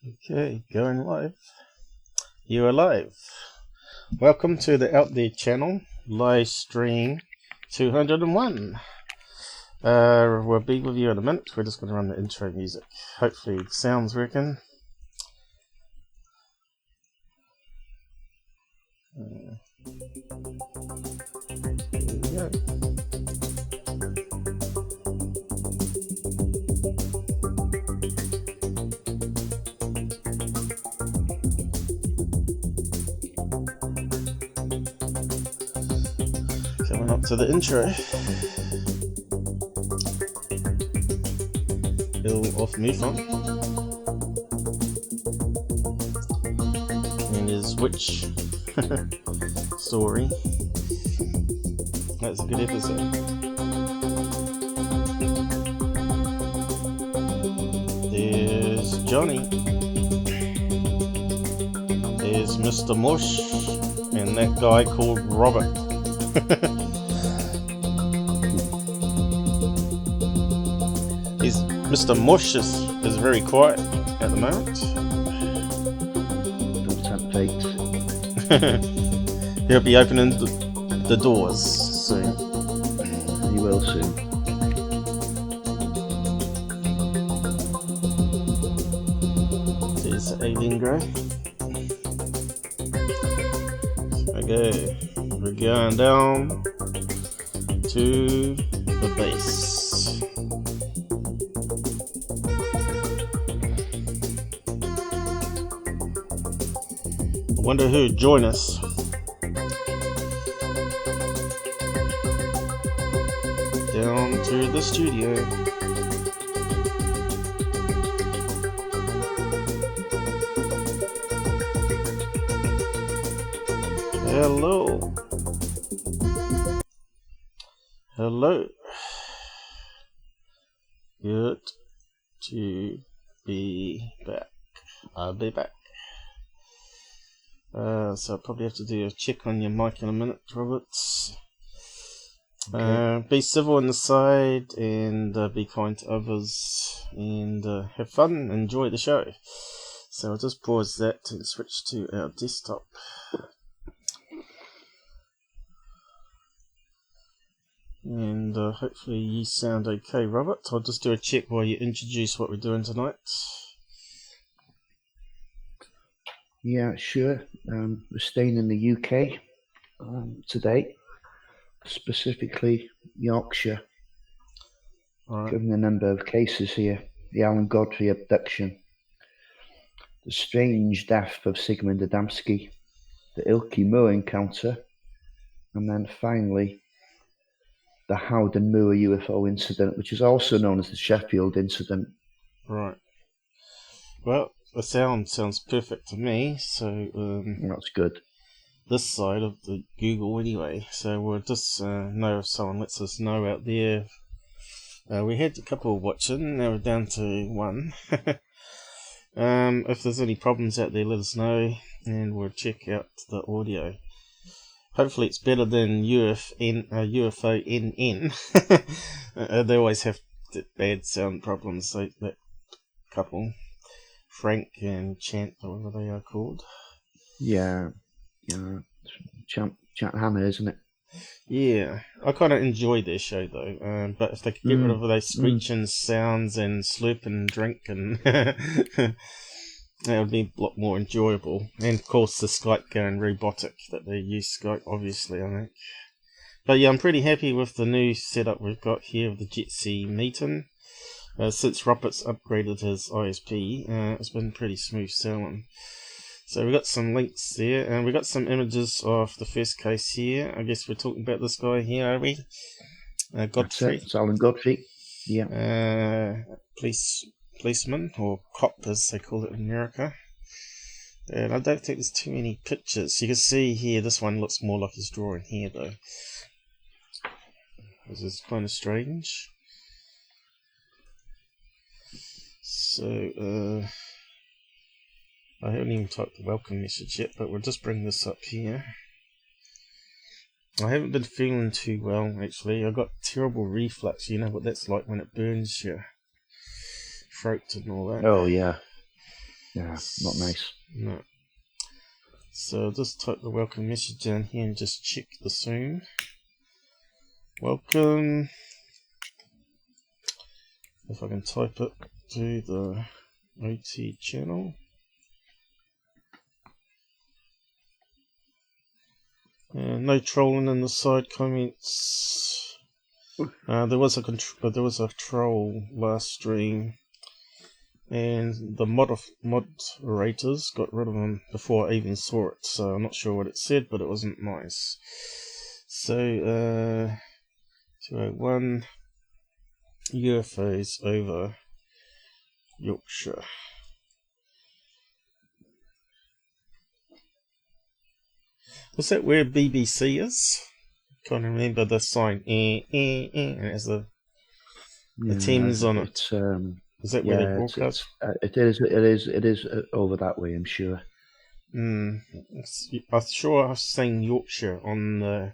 Okay, going live. You are live. Welcome to the Out There channel, live stream 201. We'll be with you in a minute. We're just going to run the intro music. Hopefully the sound's working. Here we go. Coming up to the intro. Bill off MUFON. And his witch story. That's a good episode. There's Johnny. There's Mr. Mush. And that guy called Robert. Mr. Mush is very quiet at the moment. Don't tempt fate. He'll be opening the doors soon. He will soon. There's the alien grey. Okay, we're going down to the base. I wonder who'd join us. Down to the studio. Hello. Hello. Good to be back. I'll be back. So I'll probably have to do a check on your mic in a minute, Roberts. Okay. Be civil on the side and be kind to others and have fun, enjoy the show. So I'll just pause that and switch to our desktop. And hopefully you sound okay, Robert. I'll just do a check while you introduce what we're doing tonight. Yeah, sure. We're staying in the UK today, specifically Yorkshire. Right. Given the number of cases here, the Alan Godfrey abduction, the strange death of Zigmund Adamski, the Ilkey Moor encounter, and then finally the Howden Moor UFO incident, which is also known as the Sheffield incident. Right. Well, the sound sounds perfect to me, so That's good. This side of the Google anyway, so we'll just know if someone lets us know out there. We had a couple watching, now we're down to one. If there's any problems out there, let us know, and we'll check out the audio. Hopefully it's better than UFO NN. They always have bad sound problems, so that couple. Frank and Chant, or whatever they are called. Yeah, Chant Hammer, isn't it? Yeah, I kind of enjoy their show though. But if they could get rid of those screeching sounds and slurp and drink, and that would be a lot more enjoyable. And of course, the Skype going robotic that they use Skype, obviously, I think. But yeah, I'm pretty happy with the new setup we've got here of the Jitsi meeting. Since Robert's upgraded his ISP, it's been pretty smooth sailing. So we've got some links there, and we've got some images of the first case here. I guess we're talking about this guy here, are we? Godfrey. It's Alan Godfrey. Yeah. Policeman, or cop as they call it in America. And I don't think there's too many pictures. You can see here, this one looks more like his drawing here though. This is kind of strange. So, I haven't even typed the welcome message yet, but we'll just bring this up here. I haven't been feeling too well, actually. I got terrible reflux. You know what that's like when it burns your throat and all that. Oh, yeah. Yeah, not nice. No. So I'll just type the welcome message down here and just check the Zoom. Welcome. If I can type it to the OT channel. No trolling in the side comments. There was a troll last stream, and the moderators got rid of him before I even saw it. So I'm not sure what it said, but it wasn't nice. So 201 UFOs over Yorkshire. Was that where BBC is? Can't remember the sign. And it has the Thames on it. Is that where they broadcast? It is over that way, I'm sure. I'm sure I was saying Yorkshire on the...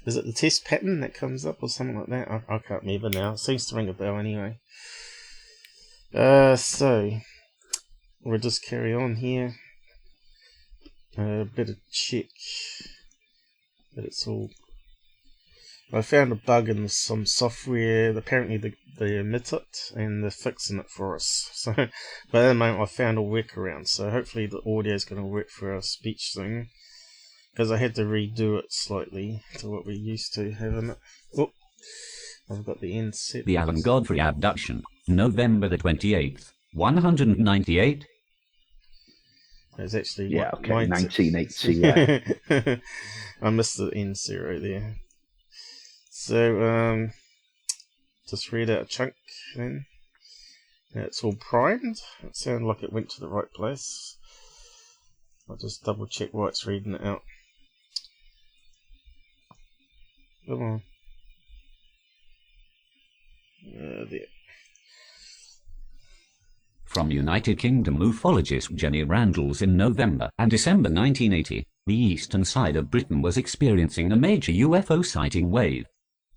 Is it the test pattern that comes up or something like that? I can't remember now. It seems to ring a bell anyway. So we'll just carry on here. Better check that it's all... I found a bug in some software. Apparently they emit it and they're fixing it for us. So, but at the moment I found a workaround. So hopefully the audio is going to work for our speech thing. Because I had to redo it slightly to what we're used to having it. Oh, I've got the end set. The Alan Godfrey Abduction, November the 28th, 198. It's actually 1980. Yeah, I missed the end zero there. So just read out a chunk then. Now it's all primed. It sounded like it went to the right place. I'll just double check why it's reading it out. Come on. There. From United Kingdom ufologist Jenny Randalls in November and December 1980, the eastern side of Britain was experiencing a major UFO sighting wave.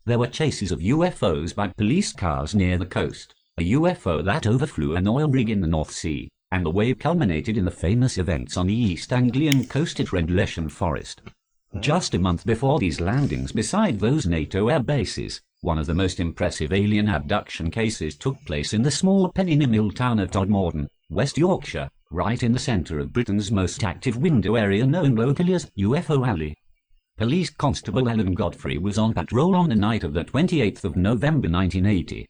There were chases of UFOs by police cars near the coast, a UFO that overflew an oil rig in the North Sea, and the wave culminated in the famous events on the East Anglian coast at Rendlesham Forest. Just a month before these landings beside those NATO air bases, one of the most impressive alien abduction cases took place in the small penny mill town of Todmorden, West Yorkshire, right in the centre of Britain's most active window area known locally as UFO Alley. Police Constable Alan Godfrey was on patrol on the night of the 28th of November 1980.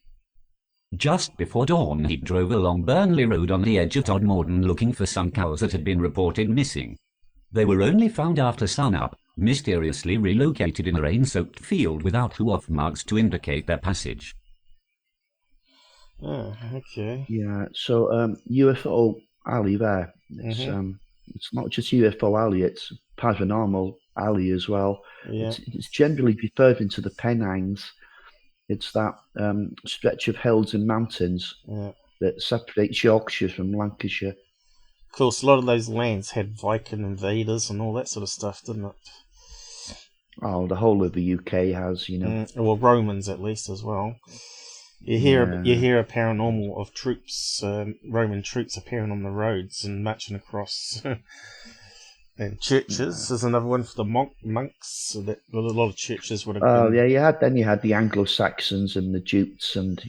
Just before dawn he drove along Burnley Road on the edge of Todmorden looking for some cows that had been reported missing. They were only found after sunup, mysteriously relocated in a rain-soaked field without hoof marks to indicate their passage. Oh, okay. Yeah, so UFO Alley there. It's not just UFO Alley, it's Paranormal Alley as well. Yeah. It's generally referred to the Pennines. It's that stretch of hills and mountains that separates Yorkshire from Lancashire. Of course, a lot of those lands had Viking invaders and all that sort of stuff, didn't it? Oh, the whole of the UK has, you know. Well, Romans at least as well. You hear a paranormal of troops, Roman troops appearing on the roads and marching across. And churches is another one for the monks. So that a lot of churches would have been. Oh yeah, you had the Anglo-Saxons and the Jutes and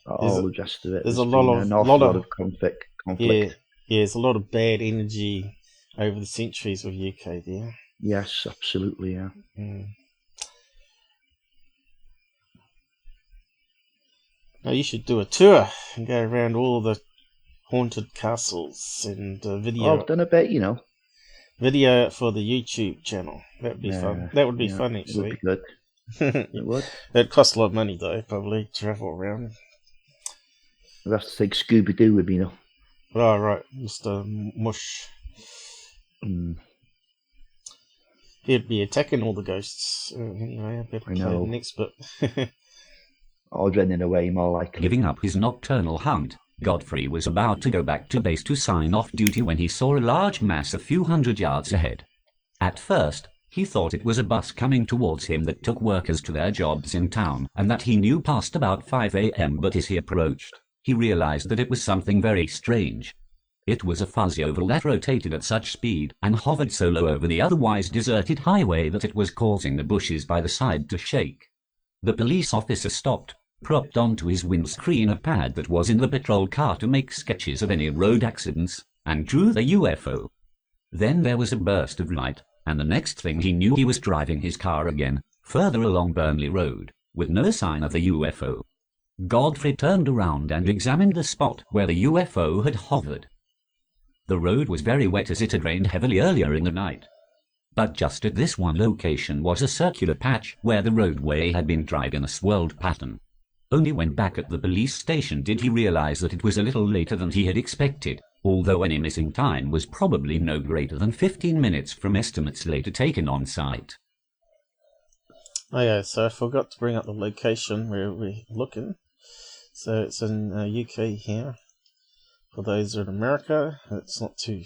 all the rest of it. There's an awful lot of conflict. Yeah, there's a lot of bad energy over the centuries of UK there. Yes, absolutely, yeah. Now you should do a tour and go around all the haunted castles and video. Oh, I've done a bit, Video for the YouTube channel. That would be fun. That would be fun, actually. It would be good. It would. It'd cost a lot of money, though, probably, to travel around. We'll have to take Scooby-Doo with me, Oh, right. Mr. Mush. He'd be attacking all the ghosts. Anyway, I'd better play the next bit. Or running away, more likely. Giving up his nocturnal hunt, Godfrey was about to go back to base to sign off duty when he saw a large mass a few hundred yards ahead. At first, he thought it was a bus coming towards him that took workers to their jobs in town, and that he knew past about 5 a.m. But as he approached, he realized that it was something very strange. It was a fuzzy oval that rotated at such speed and hovered so low over the otherwise deserted highway that it was causing the bushes by the side to shake. The police officer stopped, propped onto his windscreen a pad that was in the patrol car to make sketches of any road accidents, and drew the UFO. Then there was a burst of light, and the next thing he knew he was driving his car again, further along Burnley Road, with no sign of the UFO. Godfrey turned around and examined the spot where the UFO had hovered. The road was very wet as it had rained heavily earlier in the night. But just at this one location was a circular patch where the roadway had been dried in a swirled pattern. Only when back at the police station did he realize that it was a little later than he had expected, although any missing time was probably no greater than 15 minutes from estimates later taken on site. Oh yeah, so I forgot to bring up the location where we're looking. So it's in UK here. For those in America, it's not too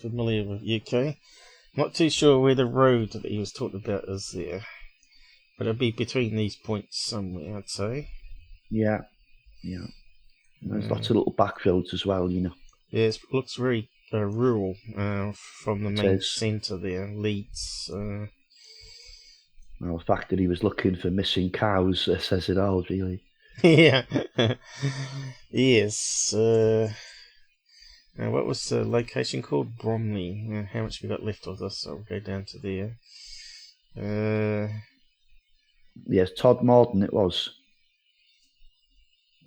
familiar with UK. Not too sure where the road that he was talking about is there. But it'll be between these points somewhere, I'd say. Yeah. There's lots of little back roads as well, you know. Yeah, it looks very rural from the main centre there, Leeds. Well, the fact that he was looking for missing cows says it all, really. Yeah. Yes. What was the location called? Bromley. How much we got left of this? I'll go down to there. Yes, Todd Morden it was.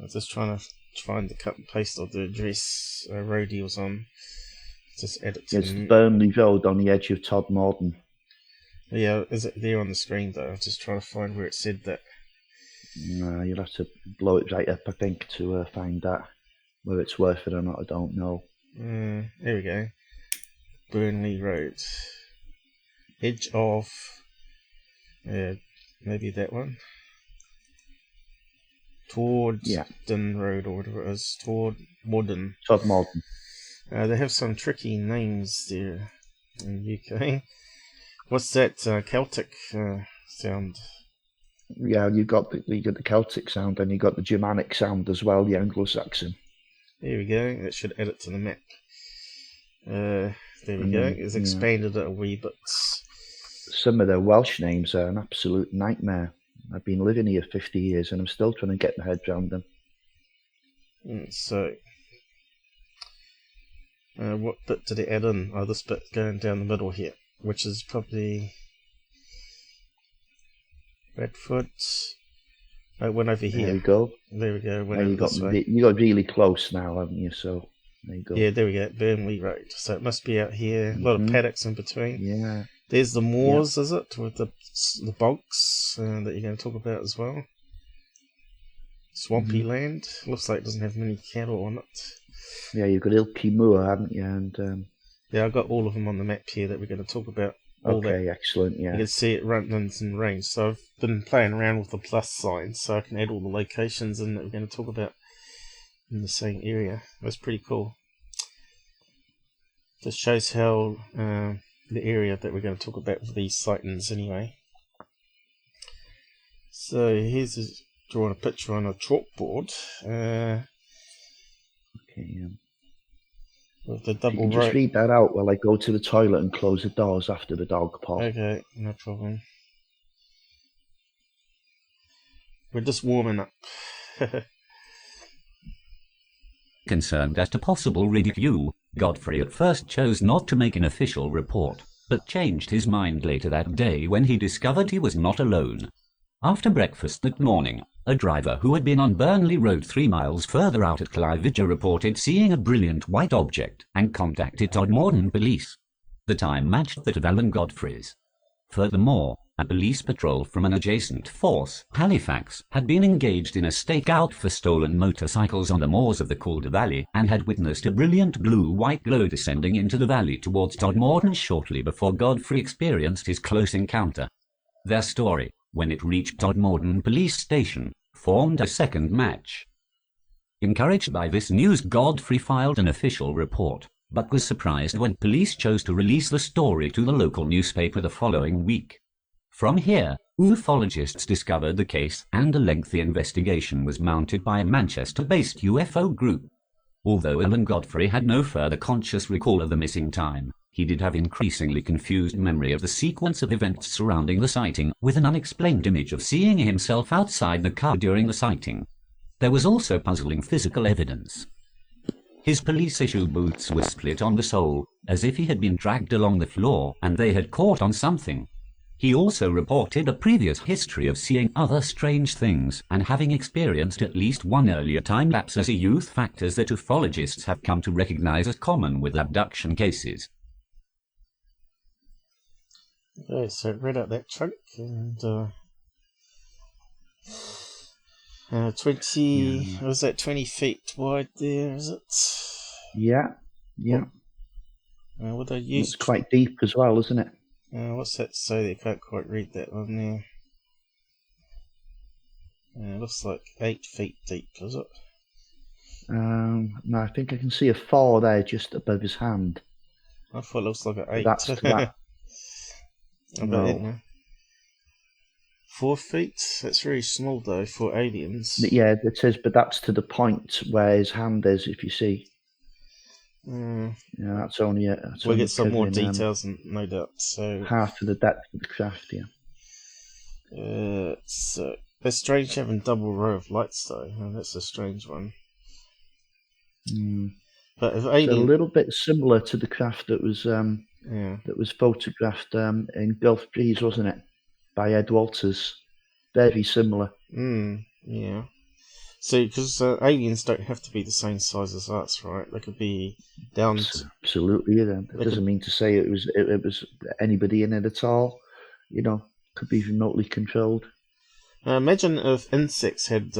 I was just trying to find the cut and paste of the address road he was on. Just edit to It's Burnley Road on the edge of Todd Morden. Yeah, is it there on the screen though? I was just trying to find where it said that. No, you'll have to blow it right up, I think, to find that. Whether it's worth it or not, I don't know. There we go. Burnley Road. Edge of... maybe that one. Towardden Road, or whatever it is. Todd Morden. They have some tricky names there in UK. What's that Celtic sound? Yeah, you got the Celtic sound, and you got the Germanic sound as well, the Anglo-Saxon. There we go. That should add it to the map. There we go. It's expanded it a wee bit. Some of the Welsh names are an absolute nightmare. I've been living here 50 years and I'm still trying to get my head around them. So, what bit did it add in? Oh, this bit going down the middle here, which is probably Bradford. Oh, it went over here. There we go. There we go. You got really close now, haven't you? So there you go. Yeah, there we go. Burnley Road. So it must be out here. A lot of paddocks in between. Yeah. There's the moors, is it, with the bogs that you're going to talk about as well. Swampy land. Looks like it doesn't have many cattle on it. Yeah, you've got Ilkey Moor, haven't you? And yeah, I've got all of them on the map here that we're going to talk about. Okay, excellent. Yeah, you can see it runs in range. So I've been playing around with the plus sign, so I can add all the locations in that we're going to talk about in the same area. That's pretty cool. Just shows how the area that we're going to talk about with these sightings anyway. So here's drawing a picture on a chalkboard. Okay. With the double rope. Just read that out while I go to the toilet and close the doors after the dog, Paul. Okay, no problem. We're just warming up. Concerned as to possible ridicule, Godfrey at first chose not to make an official report, but changed his mind later that day when he discovered he was not alone. After breakfast that morning, a driver who had been on Burnley Road 3 miles further out at Clividge reported seeing a brilliant white object and contacted Todd Morden police. The time matched that of Alan Godfrey's. Furthermore, a police patrol from an adjacent force, Halifax, had been engaged in a stakeout for stolen motorcycles on the moors of the Calder Valley and had witnessed a brilliant blue-white glow descending into the valley towards Todd Morden shortly before Godfrey experienced his close encounter. Their story, when it reached Todd Morden police station, formed a second match. Encouraged by this news, Godfrey filed an official report, but was surprised when police chose to release the story to the local newspaper the following week. From here, ufologists discovered the case, and a lengthy investigation was mounted by a Manchester-based UFO group. Although Alan Godfrey had no further conscious recall of the missing time, he did have increasingly confused memory of the sequence of events surrounding the sighting, with an unexplained image of seeing himself outside the car during the sighting. There was also puzzling physical evidence. His police-issue boots were split on the sole, as if he had been dragged along the floor and they had caught on something. He also reported a previous history of seeing other strange things and having experienced at least one earlier time lapse as a youth, factors that ufologists have come to recognize as common with abduction cases. Okay, so read out that chunk, and 20, was that 20 feet wide there, is it? Yeah. Would I use? It's quite deep as well, isn't it? What's that say? They can't quite read that one there. It looks like 8 feet deep, is it? No, I think I can see a 4 there just above his hand. I thought it looks like an 8. That's that. No. 4 feet? That's very small though for aliens. Yeah, it is, but that's to the point where his hand is, if you see. Yeah, that's only a... We'll get some more details, no doubt. So half of the depth of the craft, yeah. So it's strange having double row of lights though. That's a strange one. But if alien... It's a little bit similar to the craft that was photographed in Gulf Breeze, wasn't it? By Ed Walters. Very similar. Yeah. So, because aliens don't have to be the same size as us, right? They could be down to... Absolutely, yeah. It doesn't mean to say it was anybody in it at all. You know, could be remotely controlled. Imagine if insects had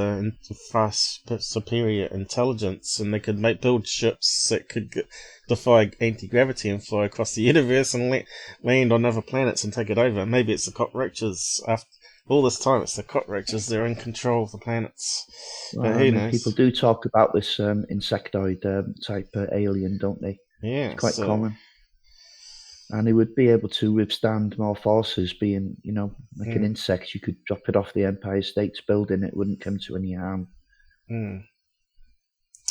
fast superior intelligence and they could build ships that could defy anti-gravity and fly across the universe and land on other planets and take it over. Maybe it's the cockroaches. After all this time, it's the cockroaches. They're in control of the planets. Well, who knows? People do talk about this insectoid type alien, don't they? Yeah. It's quite common. And it would be able to withstand more forces, being, you know, like an insect. You could drop it off the Empire State's building, it wouldn't come to any harm.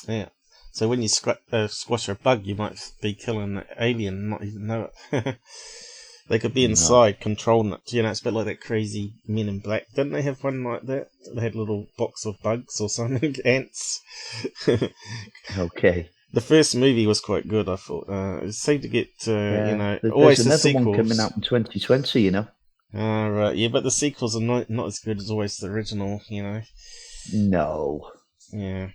Yeah. So when you squash a bug, you might be killing an alien and not even know it. They could be inside controlling it. You know, it's a bit like that crazy Men in Black. Didn't they have one like that? They had a little box of bugs or something, ants. Okay. The first movie was quite good, I thought. It seemed to get, you know, there's always the another sequels. one coming out in 2020, you know. Right, yeah, but the sequels are not as good as always the original, you know. No. Yeah.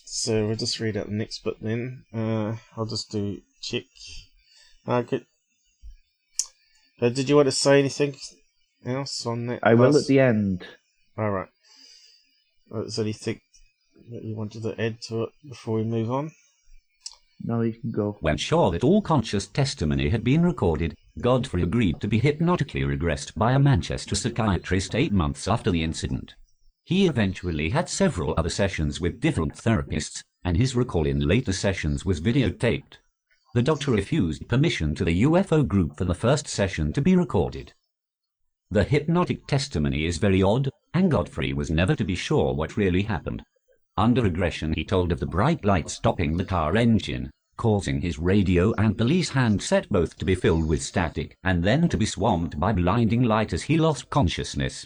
So we'll just read out the next bit then. I'll just do check. Good. Did you want to say anything else on that? I will at the end. All right. Is there anything that you wanted to add to it before we move on? No, you can go. When sure that all conscious testimony had been recorded, Godfrey agreed to be hypnotically regressed by a Manchester psychiatrist 8 months after the incident. He eventually had several other sessions with different therapists, and his recall in later sessions was videotaped. The doctor refused permission to the UFO group for the first session to be recorded. The hypnotic testimony is very odd, and Godfrey was never to be sure what really happened. Under regression, he told of the bright light stopping the car engine, causing his radio and police handset both to be filled with static and then to be swamped by blinding light as he lost consciousness.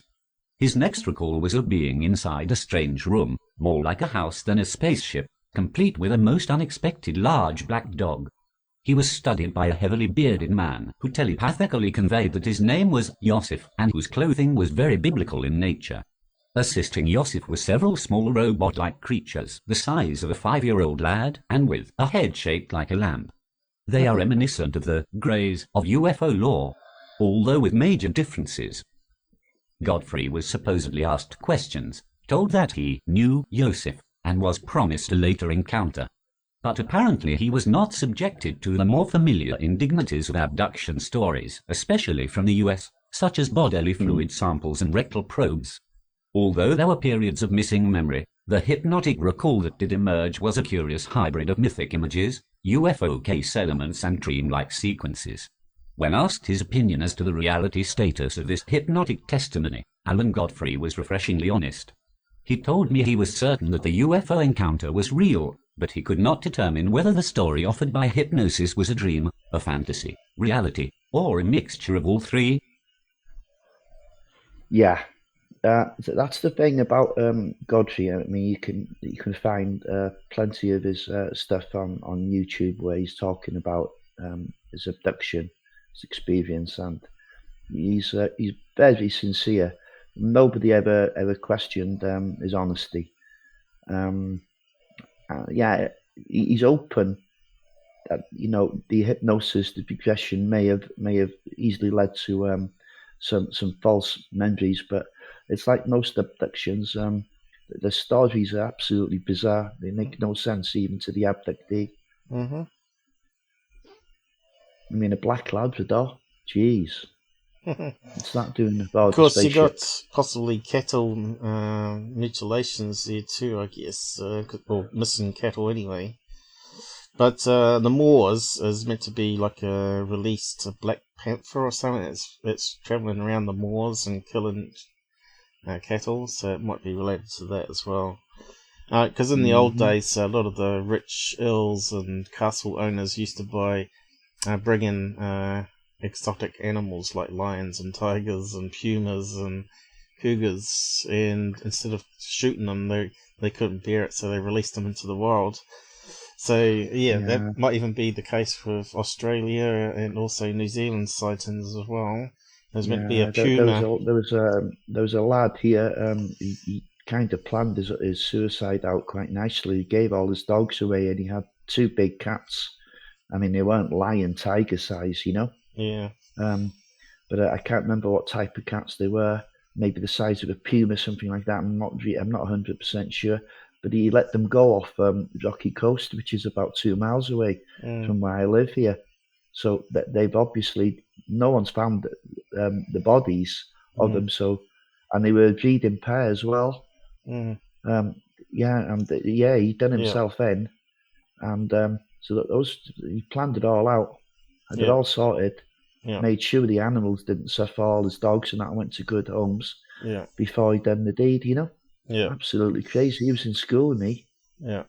His next recall was of being inside a strange room, more like a house than a spaceship, complete with a most unexpected large black dog. He was studied by a heavily bearded man who telepathically conveyed that his name was Yosef and whose clothing was very biblical in nature. Assisting Yosef were several small robot-like creatures, the size of a 5-year-old lad and with a head shaped like a lamp. They are reminiscent of the Greys of UFO lore, although with major differences. Godfrey was supposedly asked questions, told that he knew Yosef, and was promised a later encounter. But apparently he was not subjected to the more familiar indignities of abduction stories, especially from the US, such as bodily fluid samples and rectal probes. Although there were periods of missing memory, the hypnotic recall that did emerge was a curious hybrid of mythic images, UFO case elements and dreamlike sequences. When asked his opinion as to the reality status of this hypnotic testimony, Alan Godfrey was refreshingly honest. He told me he was certain that the UFO encounter was real, but he could not determine whether the story offered by hypnosis was a dream, a fantasy, reality, or a mixture of all three. Yeah, that's the thing about Godfrey. I mean, you can find plenty of his stuff on YouTube where he's talking about his abduction, his experience, and he's very sincere. Nobody ever questioned his honesty. Yeah, he's open. The hypnosis, the regression may have easily led to some false memories, but it's like most abductions. The stories are absolutely bizarre. They make no sense even to the abductee. Mm-hmm. I mean, a black Labrador. Jeez. It's not doing about Of course, the you spaceship. got possibly cattle mutilations there too, I guess, or missing cattle anyway. But the Moors is meant to be like a released Black Panther or something. It's travelling around the moors and killing cattle, so it might be related to that as well. Because in the old days, a lot of the rich earls and castle owners used to bring in exotic animals like lions and tigers and pumas and cougars, and instead of shooting them, they couldn't bear it, so they released them into the wild. So yeah, that might even be the case with Australia and also New Zealand sightings as well. There's meant to be a puma. There was a lad here. He kind of planned his suicide out quite nicely. He gave all his dogs away, and he had 2 big cats. I mean, they weren't lion tiger size, you know. Yeah. But I can't remember what type of cats they were. Maybe the size of a puma, something like that. I'm not 100% sure. But he let them go off Rocky Coast, which is about 2 miles away from where I live here. So they've obviously, no one's found the bodies of them. So, and they were breeding pair as well. He done himself in, and so that he planned it all out, had it all sorted, made sure the animals didn't suffer, all his dogs and that went to good homes before he done the deed, you know. Absolutely crazy. He was in school with me. Yeah.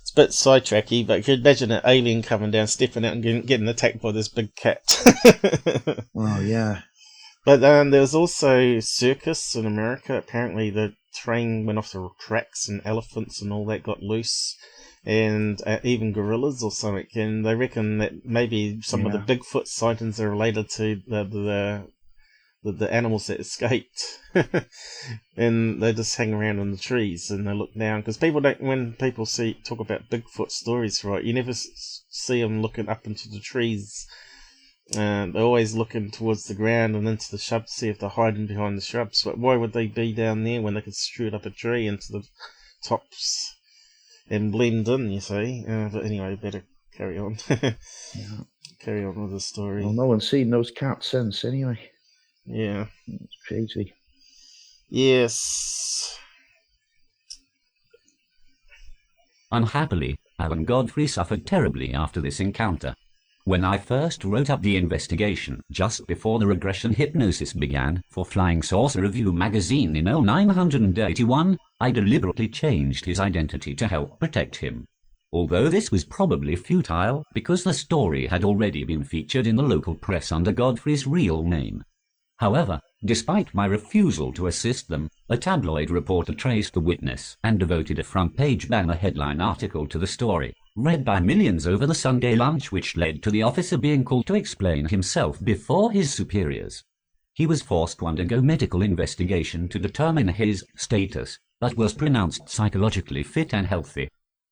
It's a bit sidetracky, but could you imagine an alien coming down, stepping out and getting attacked by this big cat? Oh, yeah. But there was also circus in America. Apparently the train went off the tracks and elephants and all that got loose, and even gorillas or something. And they reckon that maybe some of the Bigfoot sightings are related to the animals that escaped. And they just hang around in the trees and they look down, because people don't, when people talk about Bigfoot stories, right, you never see them looking up into the trees. They're always looking towards the ground and into the shrubs to see if they're hiding behind the shrubs. But why would they be down there when they could shoot up a tree into the tops and blend in, you see? But anyway, better carry on. Carry on with the story. Well, no one's seen those cats since, anyway. Yeah. It's crazy. Yes. Unhappily, Alan Godfrey suffered terribly after this encounter. When I first wrote up the investigation just before the regression hypnosis began for Flying Saucer Review magazine in 0981, I deliberately changed his identity to help protect him. Although this was probably futile because the story had already been featured in the local press under Godfrey's real name. However, despite my refusal to assist them, a tabloid reporter traced the witness and devoted a front-page banner headline article to the story, read by millions over the Sunday lunch, which led to the officer being called to explain himself before his superiors. He was forced to undergo medical investigation to determine his status, but was pronounced psychologically fit and healthy.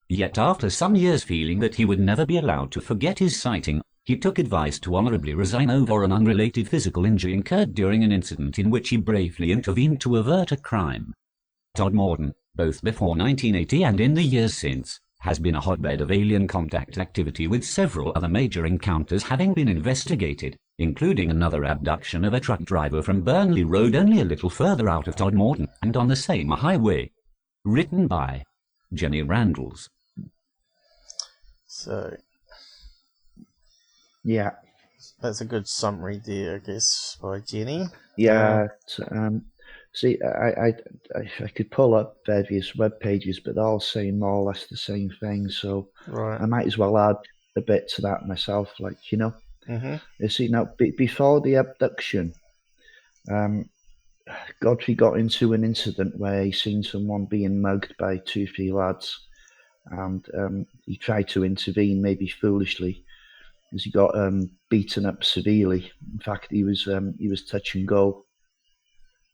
Yet after some years feeling that he would never be allowed to forget his sighting, he took advice to honorably resign over an unrelated physical injury incurred during an incident in which he bravely intervened to avert a crime. Todmorden, both before 1980 and in the years since, has been a hotbed of alien contact activity, with several other major encounters having been investigated, including another abduction of a truck driver from Burnley Road only a little further out of Todmorden and on the same highway. Written by Jenny Randalls. So, yeah, that's a good summary there, I guess, by Jenny. Yeah, See, I could pull up various web pages, but they're all saying more or less the same thing. So Right. I might as well add a bit to that myself, like, you know. Mm-hmm. You see, now before the abduction, Godfrey got into an incident where he seen someone being mugged by 2-3 lads, and he tried to intervene, maybe foolishly, as he got beaten up severely. In fact, he was touch and go.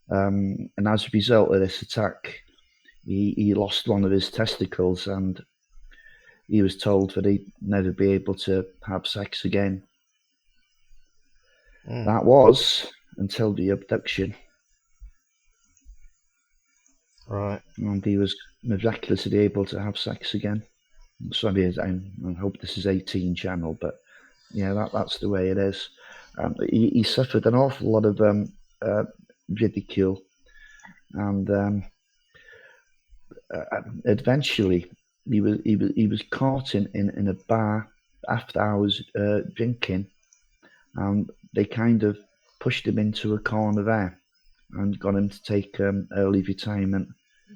And as a result of this attack, he lost one of his testicles, and he was told that he'd never be able to have sex again. That was until the abduction. Right. And he was miraculously able to have sex again. Sorry, I hope this is 18 channel, but yeah, that's the way it is. He suffered an awful lot of ridicule, and eventually he was caught in a bar after hours drinking, and they kind of pushed him into a corner there and got him to take early retirement.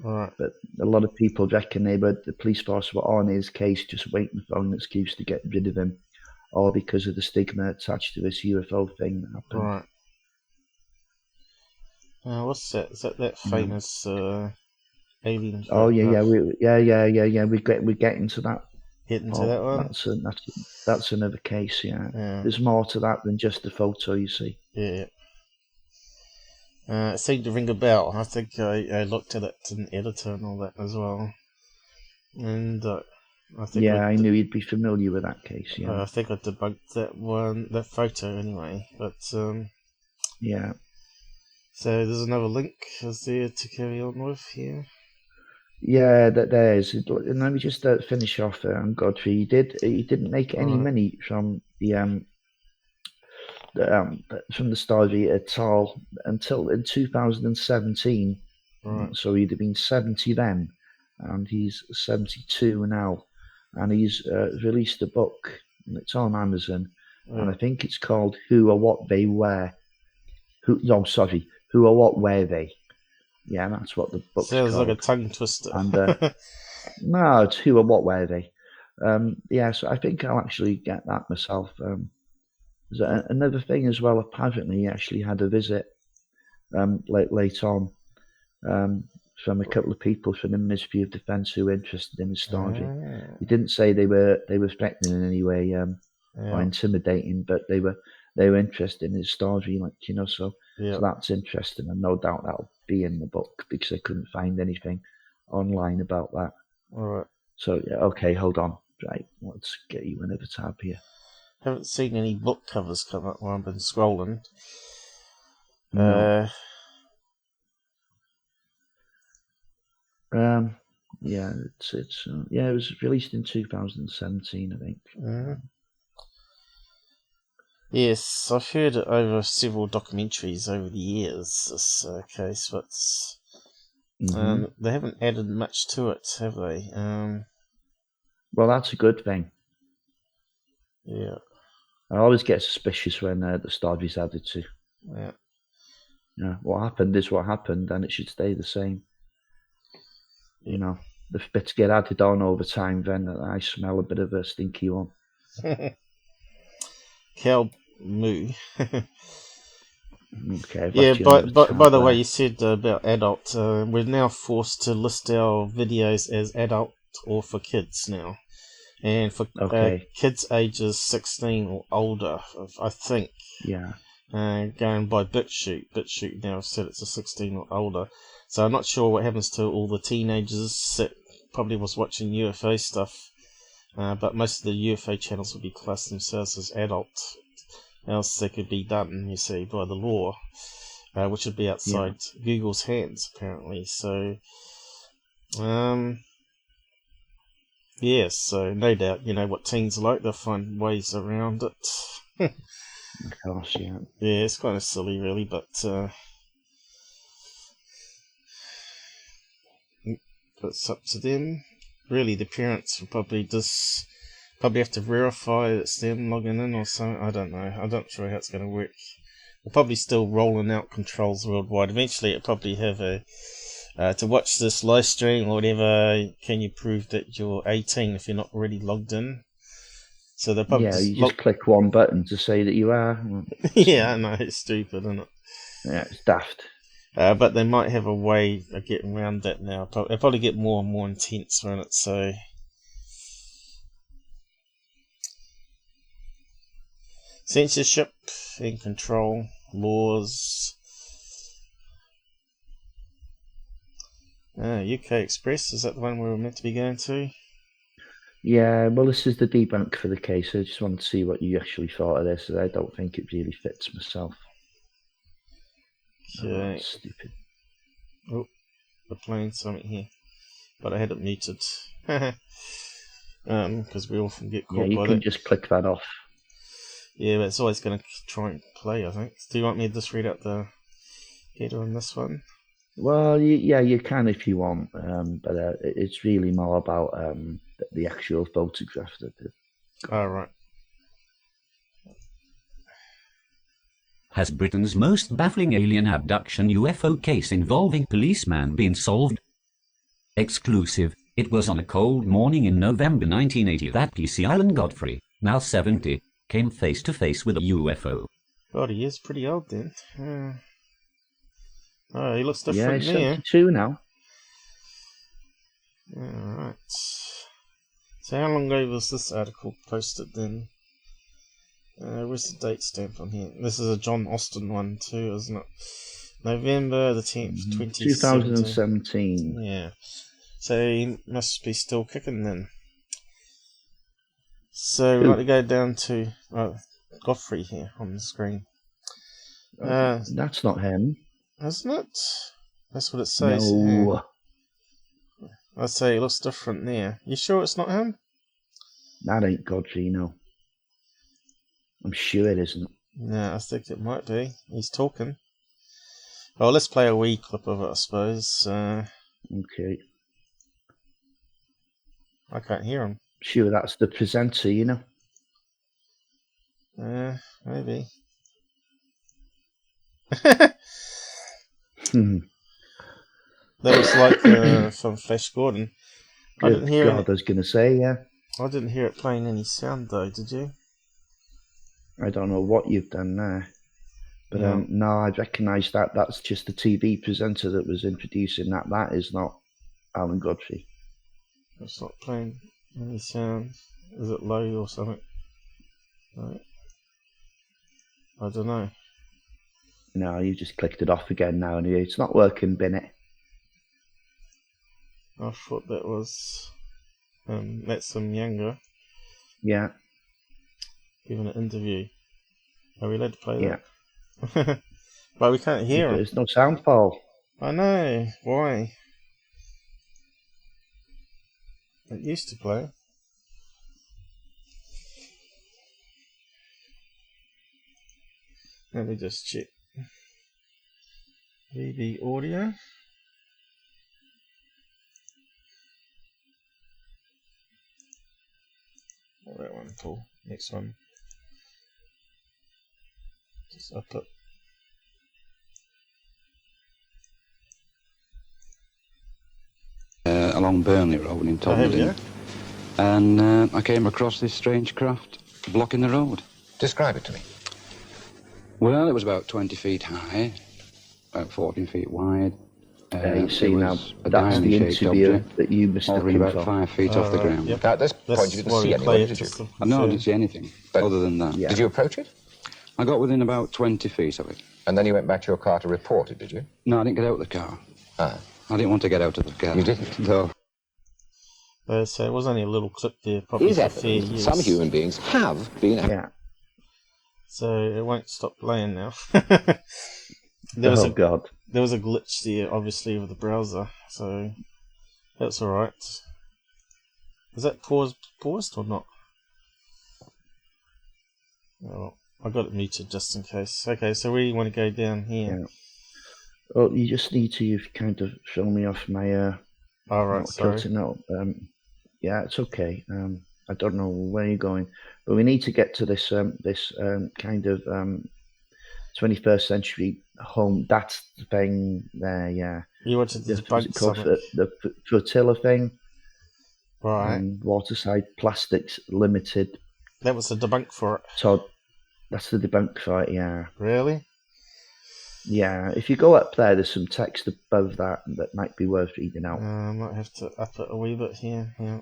Right. But a lot of people reckon the police force were on his case, just waiting for an excuse to get rid of him, or because of the stigma attached to this UFO thing that happened. Right. What's that? Is that famous alien? Oh yeah. We get into that. Get into that one. That's another case. Yeah. There's more to that than just the photo. You see. Yeah. It seemed to ring a bell. I think I looked at it in editor and all that as well. And I think I knew you'd be familiar with that case. Yeah. I think I debunked that photo anyway. But yeah. So there's another link, is there, to carry on with here? Yeah, there is. And let me just finish off on Godfrey. He didn't make any money from from the story at all until in 2017. Right. So he'd have been 70 then, and he's 72 now, and he's released a book. And it's on Amazon, and I think it's called "Who or What They Were." Who or What Were They? Yeah, that's what the book's called. Sounds like a tongue twister. And no, it's Who or What Were They? Yeah, so I think I'll actually get that myself. There's another thing as well. Apparently, he actually had a visit late on from a couple of people from the Ministry of Defence who were interested in the story. He didn't say they were threatening in any way or intimidating, but they were interested in his story, like, you know. So that's interesting, and no doubt that'll be in the book because I couldn't find anything online about that. All right. So okay, hold on. Right, let's get you another tab here. Haven't seen any book covers come up while I've been scrolling. No. Yeah, it was released in 2017, I think. Yes, I've heard it over several documentaries over the years, this case, but they haven't added much to it, have they? Well, that's a good thing. Yeah. I always get suspicious when the story's added to. Yeah. Yeah, what happened is what happened, and it should stay the same. You know, the bits get added on over time, then I smell a bit of a stinky one. Cow moo. Okay. Yeah, by the way, you said about adult. We're now forced to list our videos as adult or for kids now. And for kids ages 16 or older, I think. Yeah. Going by BitChute now said it's a 16 or older. So I'm not sure what happens to all the teenagers that probably was watching UFO stuff. But most of the UFO channels would be classed themselves as adult. Else they could be done, you see, by the law, which would be outside Google's hands, apparently. So, yes, so no doubt, you know what teens are like, they'll find ways around it. Of course, yeah. Yeah, it's kind of silly, really, but it's up to them. Really, the parents will probably have to verify it's them logging in or something. I don't know. I'm not sure how it's going to work they're probably still rolling out controls worldwide. Eventually, it'll probably have a to watch this live stream or whatever. Can you prove that you're 18 if you're not already logged in? So they'll probably you just click one button to say that you are. Yeah, I know, it's stupid, isn't it? Yeah, it's daft. But they might have a way of getting around that now. They'll probably get more and more intense on it. So censorship and control laws. UK Express, is that the one we were meant to be going to? Yeah, well, this is the debunk for the case. I just wanted to see what you actually thought of this. I don't think it really fits myself. Okay. Oh, stupid. Oh, we're playing something here, but I had it muted. Because we often get caught by that. Yeah, you can just click that off. Yeah, but it's always going to try and play, I think. Do you want me to just read out the header on this one? Well, yeah, you can if you want, but it's really more about the actual photograph. Oh, right. Has Britain's most baffling alien abduction UFO case involving policeman been solved? Exclusive. It was on a cold morning in November 1980 that PC Alan Godfrey, now 70, came face to face with a UFO. God, he is pretty old then. Oh, he looks different yeah, he's there. 72 now. Alright. So how long ago was this article posted then? Where's the date stamp on here? This is a John Austin one too, isn't it? November the 10th, 2017. Yeah. So he must be still kicking then. So we're going to go down to Godfrey here on the screen. That's not him. Isn't it? That's what it says. No. Yeah. I'd say it looks different there. You sure it's not him? That ain't Godfrey, no. I'm sure it isn't. No, I think it might be. He's talking. Well, let's play a wee clip of it, I suppose. Okay. I can't hear him. Sure, that's the presenter, you know. Maybe. That was like from Flash Gordon. I didn't hear God, I was going to say, yeah. I didn't hear it playing any sound though, did you? I don't know what you've done there. But no, I recognise that. That's just the TV presenter that was introducing that. That is not Alan Godfrey. It's not playing any sound. Is it low or something? Right. I don't know. No, you just clicked it off again now. Anyway, it's not working, Bennett. I thought that was that's some younger. Yeah. Giving an interview. Are we allowed to play that? Yeah. But we can't hear him. There's no sound, Paul. I know. Why? It used to play. Let me just check. VB audio. Oh, that one, cool. Next one. Just up it. Along Burnley Road in Tottenham. And I came across this strange craft blocking the road. Describe it to me. Well, it was about 20 feet high, about 14 feet wide. You see now, that's the interview that you missed about 5 feet off the ground. Yep. Now, at this point, you didn't see anyone, did you? No, I didn't see anything other than that. Yeah. Did you approach it? I got within about 20 feet of it. And then you went back to your car to report it, did you? No, I didn't get out of the car. Ah. I didn't want to get out of the car. You didn't? No. So it was only a little clip there, probably for fair use. Some human beings have been... Yeah. So it won't stop playing now. There was a glitch there, obviously, with the browser, so that's alright. Is that paused or not? Oh, I got it muted just in case. Okay, so we want to go down here. Yeah. Well, you just need to kind of show me off my... Alright, sorry. No, yeah, it's okay. I don't know where you're going, but we need to get to this kind of 21st century home. That's the thing there, yeah. You wanted to What's debunk it called? something. The flotilla thing. Right. And Waterside Plastics Limited. That was the debunk for it. So that's the debunk for it, yeah. Really? Yeah, if you go up there, there's some text above that might be worth reading out. I might have to up it a wee bit here. Yeah.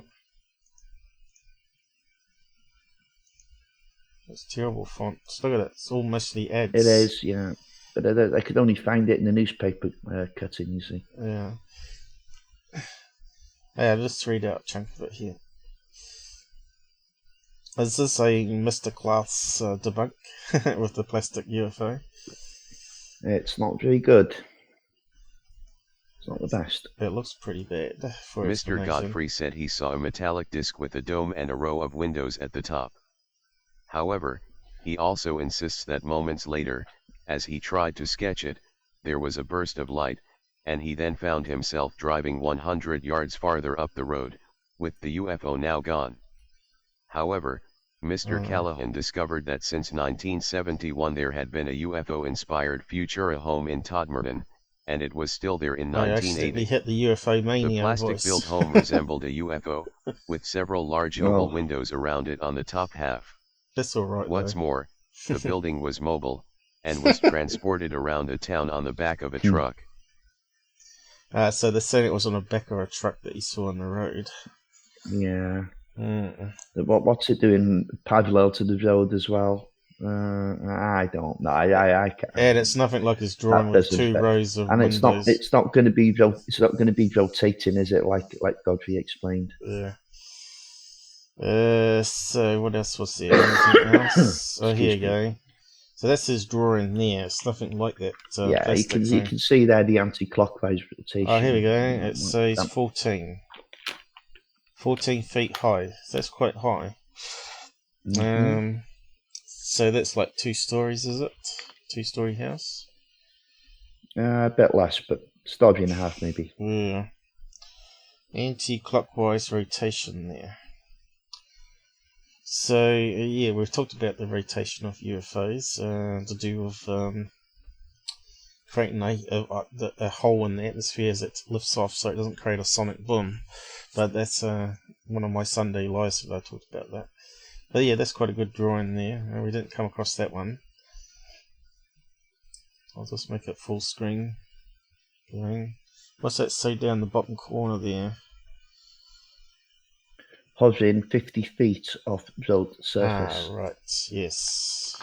It's terrible font. Look at it. It's all mostly ads. It is, yeah. But I could only find it in the newspaper cutting, you see. Yeah. Yeah, I'll just read out a chunk of it here. Is this a Mr. Class debunk with the plastic UFO? It's not very good. It's not the best. It looks pretty bad. For Mr. Godfrey said he saw a metallic disc with a dome and a row of windows at the top. However, he also insists that moments later, as he tried to sketch it, there was a burst of light, and he then found himself driving 100 yards farther up the road, with the UFO now gone. However, Mr. Callahan discovered that since 1971 there had been a UFO-inspired Futura home in Todmorden, and it was still there in 1980. He hit the UFO mania. The plastic-built home resembled a UFO, with several large oval windows around it on the top half. That's all right. What's more, the building was mobile, and was transported around the town on the back of a truck. So they're saying it was on the back of a truck that he saw on the road. Yeah. What's it doing parallel to the road as well? I don't know. I can't. And it's nothing like his drawing with two rows of windows. And it's not going to be rotating, is it? Like Godfrey explained. Yeah. So what else was there? Anything else? Oh, here you go. So that's his drawing there. It's nothing like that. Yeah, you can see there the anti-clockwise rotation. Oh, here we go. It says 14 feet high. So that's quite high. Mm-hmm. So that's like 2 stories, is it? 2-story house? A bit less, but story and a half maybe. Yeah. Anti-clockwise rotation there. So, yeah, we've talked about the rotation of UFOs to do with creating a hole in the atmosphere as it lifts off so it doesn't create a sonic boom. But that's one of my Sunday lies that I talked about that. But yeah, that's quite a good drawing there. We didn't come across that one. I'll just make it full screen. What's that say down the bottom corner there? Hovering 50 feet off road surface. Ah, right, yes.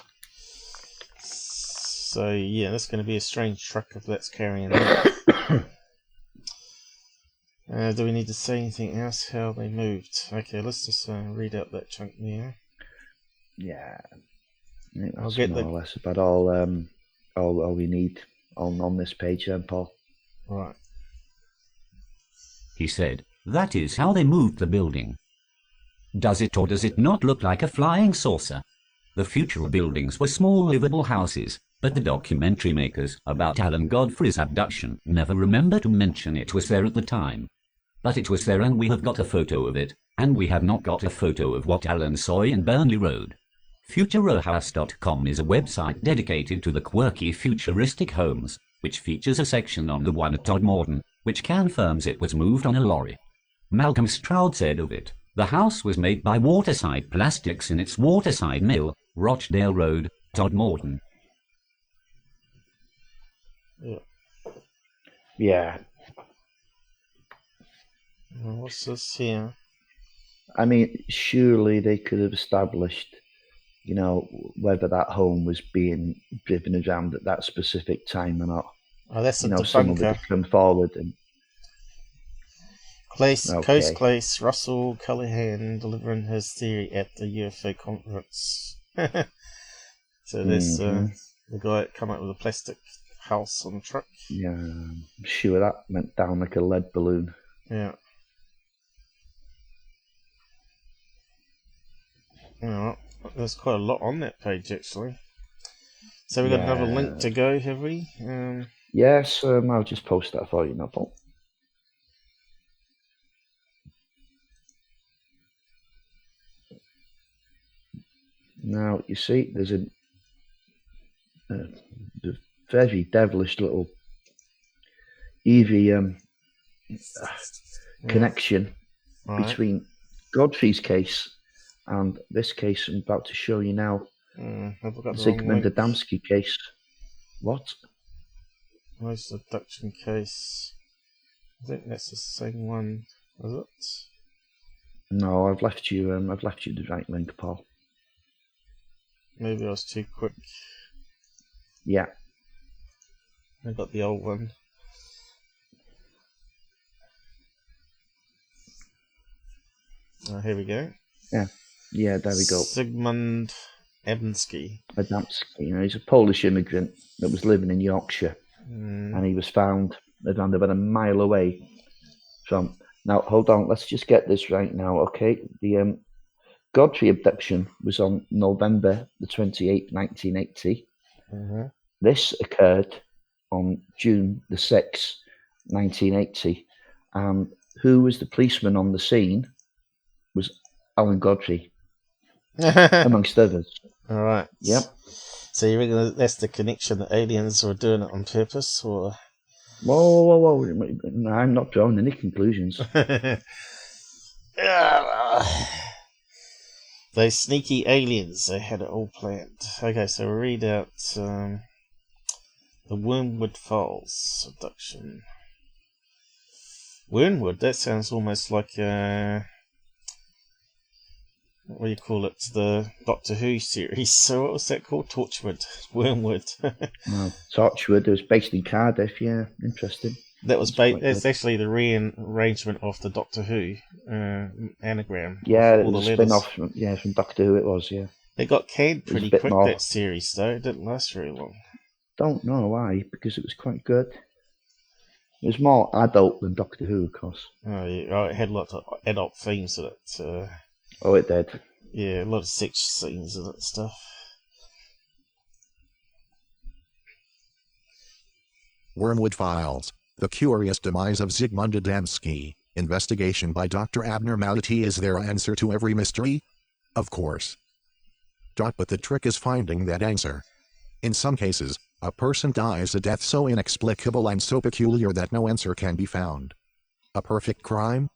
So, yeah, that's going to be a strange truck if that's carrying that. Do we need to say anything else? How they moved? Okay, let's just read out that chunk there. Yeah. I think that's more or less about all we need on this page then, Paul. Right. He said, that is how they moved the building. Does it or does it not look like a flying saucer? The future buildings were small livable houses, but the documentary makers about Alan Godfrey's abduction never remember to mention it was there at the time. But it was there and we have got a photo of it, and we have not got a photo of what Alan saw in Burnley Road. Futurohouse.com is a website dedicated to the quirky futuristic homes, which features a section on the one at Todmorden, which confirms it was moved on a lorry. Malcolm Stroud said of it, the house was made by Waterside Plastics in its Waterside Mill, Rochdale Road, Todmorden. Yeah. What's this here? I mean, surely they could have established, whether that home was being driven around at that specific time or not. Oh, that's a someone would have come forward and... Coast Clace, Russell Callahan delivering his theory at the UFO conference. So there's the guy that come up with a plastic house on the truck. Yeah, I'm sure that went down like a lead balloon. Yeah. Yeah, there's quite a lot on that page actually. So we've got another link to go, have we? Yes, I'll just post that for you now, Paul. Now, you see, there's a very devilish little Evie connection between Godfrey's case and this case I'm about to show you now. Zigmund Adamski case. What? Most abduction case. I think that's the same one, is it? No, I've left you the right link, Paul. Maybe I was too quick. Yeah. I got the old one. Here we go. Yeah, there we go. Zigmund Adamski. He's a Polish immigrant that was living in Yorkshire, and he was found around about a mile away from. Now, hold on, let's just get this right now, okay? The Godfrey abduction was on November the 28th, 1980. This occurred on June the 6th, 1980. And who was the policeman on the scene was Alan Godfrey, amongst others. All right. Yep. So you reckon that's the connection that aliens were doing it on purpose, or? Whoa. No, I'm not drawing any conclusions. Those sneaky aliens, they had it all planned. Okay, so we'll read out the Wormwood Files abduction. Wormwood, that sounds almost like what do you call it? The Doctor Who series. So what was that called? Torchwood. Wormwood. No, Torchwood. It was based in Cardiff. Yeah, interesting. That was it's actually the rearrangement of the Doctor Who anagram. Yeah, it was a spin-off from Doctor Who. It was, yeah. It got canned pretty quick, that series, though. It didn't last very long. Don't know why, because it was quite good. It was more adult than Doctor Who, of course. Oh, yeah. It had lots of adult themes in it. Oh, it did. Yeah, a lot of sex scenes and that stuff. Wormwood Files. The Curious Demise of Zigmund Adamski. Investigation by Dr. Abnormality. Is there an answer to every mystery? Of course. But the trick is finding that answer. In some cases, a person dies a death so inexplicable and so peculiar that no answer can be found. A perfect crime?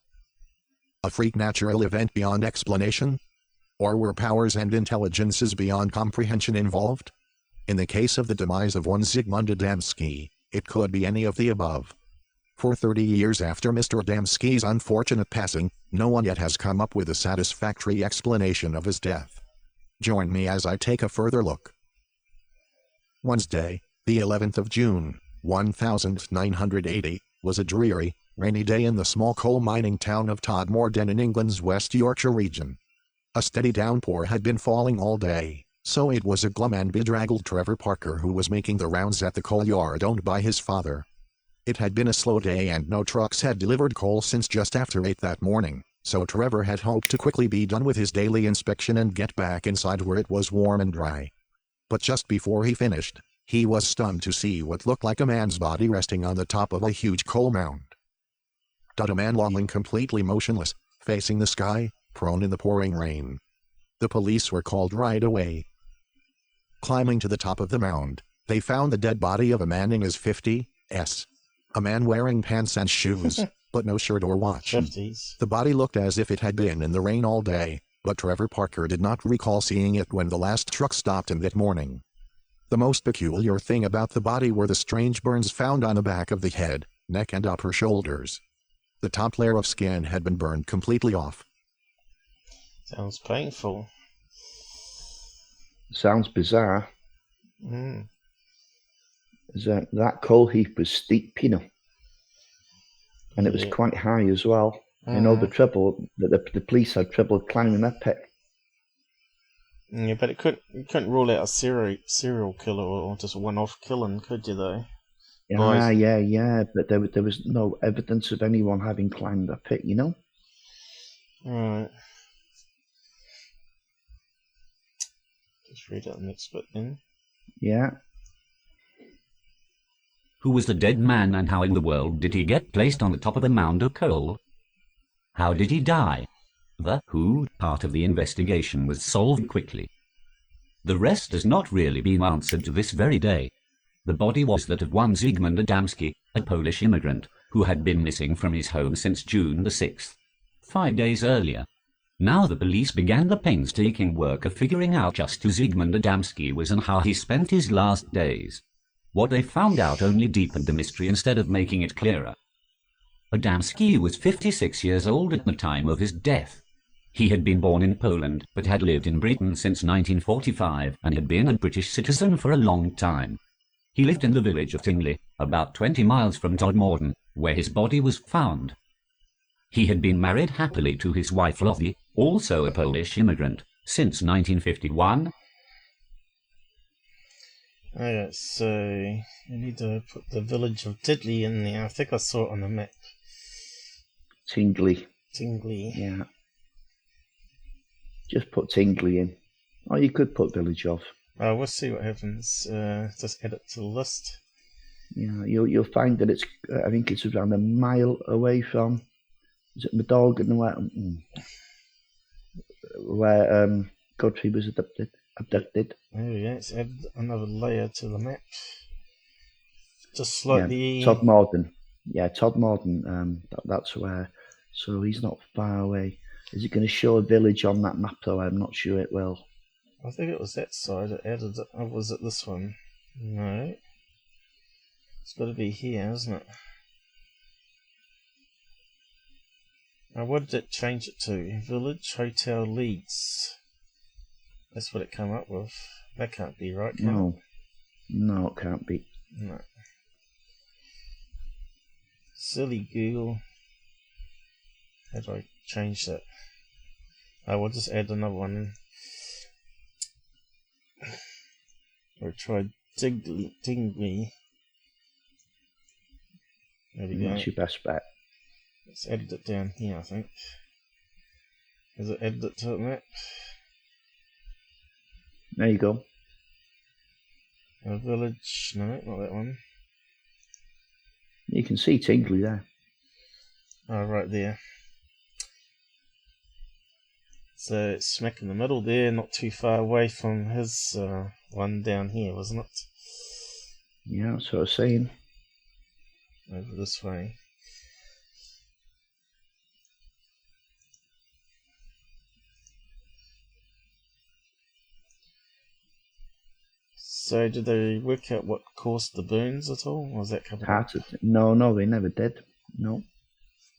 A freak natural event beyond explanation? Or were powers and intelligences beyond comprehension involved? In the case of the demise of one Zigmund Adamski, it could be any of the above. For 30 years after Mr. Adamski's unfortunate passing, no one yet has come up with a satisfactory explanation of his death. Join me as I take a further look. Wednesday, the 11th of June, 1980, was a dreary, rainy day in the small coal mining town of Todmorden in England's West Yorkshire region. A steady downpour had been falling all day, so it was a glum and bedraggled Trevor Parker who was making the rounds at the coal yard owned by his father. It had been a slow day and no trucks had delivered coal since just after 8 that morning, so Trevor had hoped to quickly be done with his daily inspection and get back inside where it was warm and dry. But just before he finished, he was stunned to see what looked like a man's body resting on the top of a huge coal mound. A man lying completely motionless, facing the sky, prone in the pouring rain. The police were called right away. Climbing to the top of the mound, they found the dead body of a man in his 50s. A man wearing pants and shoes, but no shirt or watch. 50s. The body looked as if it had been in the rain all day, but Trevor Parker did not recall seeing it when the last truck stopped him that morning. The most peculiar thing about the body were the strange burns found on the back of the head, neck and upper shoulders. The top layer of skin had been burned completely off. Sounds painful. Sounds bizarre. That coal heap was steep, you know, and it was quite high as well. I know the trouble that the police had trouble climbing that pit. Yeah, but you couldn't rule out a serial killer or just a one-off killing, could you? Though. Yeah. But there was no evidence of anyone having climbed that pit, you know. Right. Just read out the next bit then. Yeah. Who was the dead man and how in the world did he get placed on the top of the mound of coal? How did he die? The who part of the investigation was solved quickly. The rest has not really been answered to this very day. The body was that of one Zigmund Adamski, a Polish immigrant, who had been missing from his home since June the 6th, 5 days earlier. Now the police began the painstaking work of figuring out just who Zigmund Adamski was and how he spent his last days. What they found out only deepened the mystery instead of making it clearer. Adamski was 56 years old at the time of his death. He had been born in Poland, but had lived in Britain since 1945 and had been a British citizen for a long time. He lived in the village of Tingley, about 20 miles from Todmorden, where his body was found. He had been married happily to his wife Lottie, also a Polish immigrant, since 1951. Okay, so you need to put the village of Tiddley in there. I think I saw it on the map. Tingley. Tingley. Yeah. Just put Tingley in. Or you could put village of. We'll see what happens. Just add it to the list. Yeah, you'll find that it's, I think it's around a mile away from, is it Madolgan, where Godfrey was abducted. Oh yeah, let's add another layer to the map. Just slightly... Yeah, Todmorden. Yeah, Todmorden, that's where, so he's not far away. Is it going to show a village on that map though? I'm not sure it will. I think it was that side it added it. Or was it this one? No. It's got to be here, isn't it? What did it change it to? Village Hotel Leeds. That's what it came up with. That can't be right, can it? No, it can't be. No. Silly Google. How do I change that? We'll just add another one. Or try Tingley. There we go. That's your best bet. Let's edit it down here, I think. Is it added it to the map? There you go. A village. No, not that one. You can see Tingley there. Oh, right there. So it's smack in the middle there, not too far away from his one down here, wasn't it? Yeah, that's what I was saying. Over this way. So did they work out what caused the burns at all? Or was that covered up? No, they never did. No.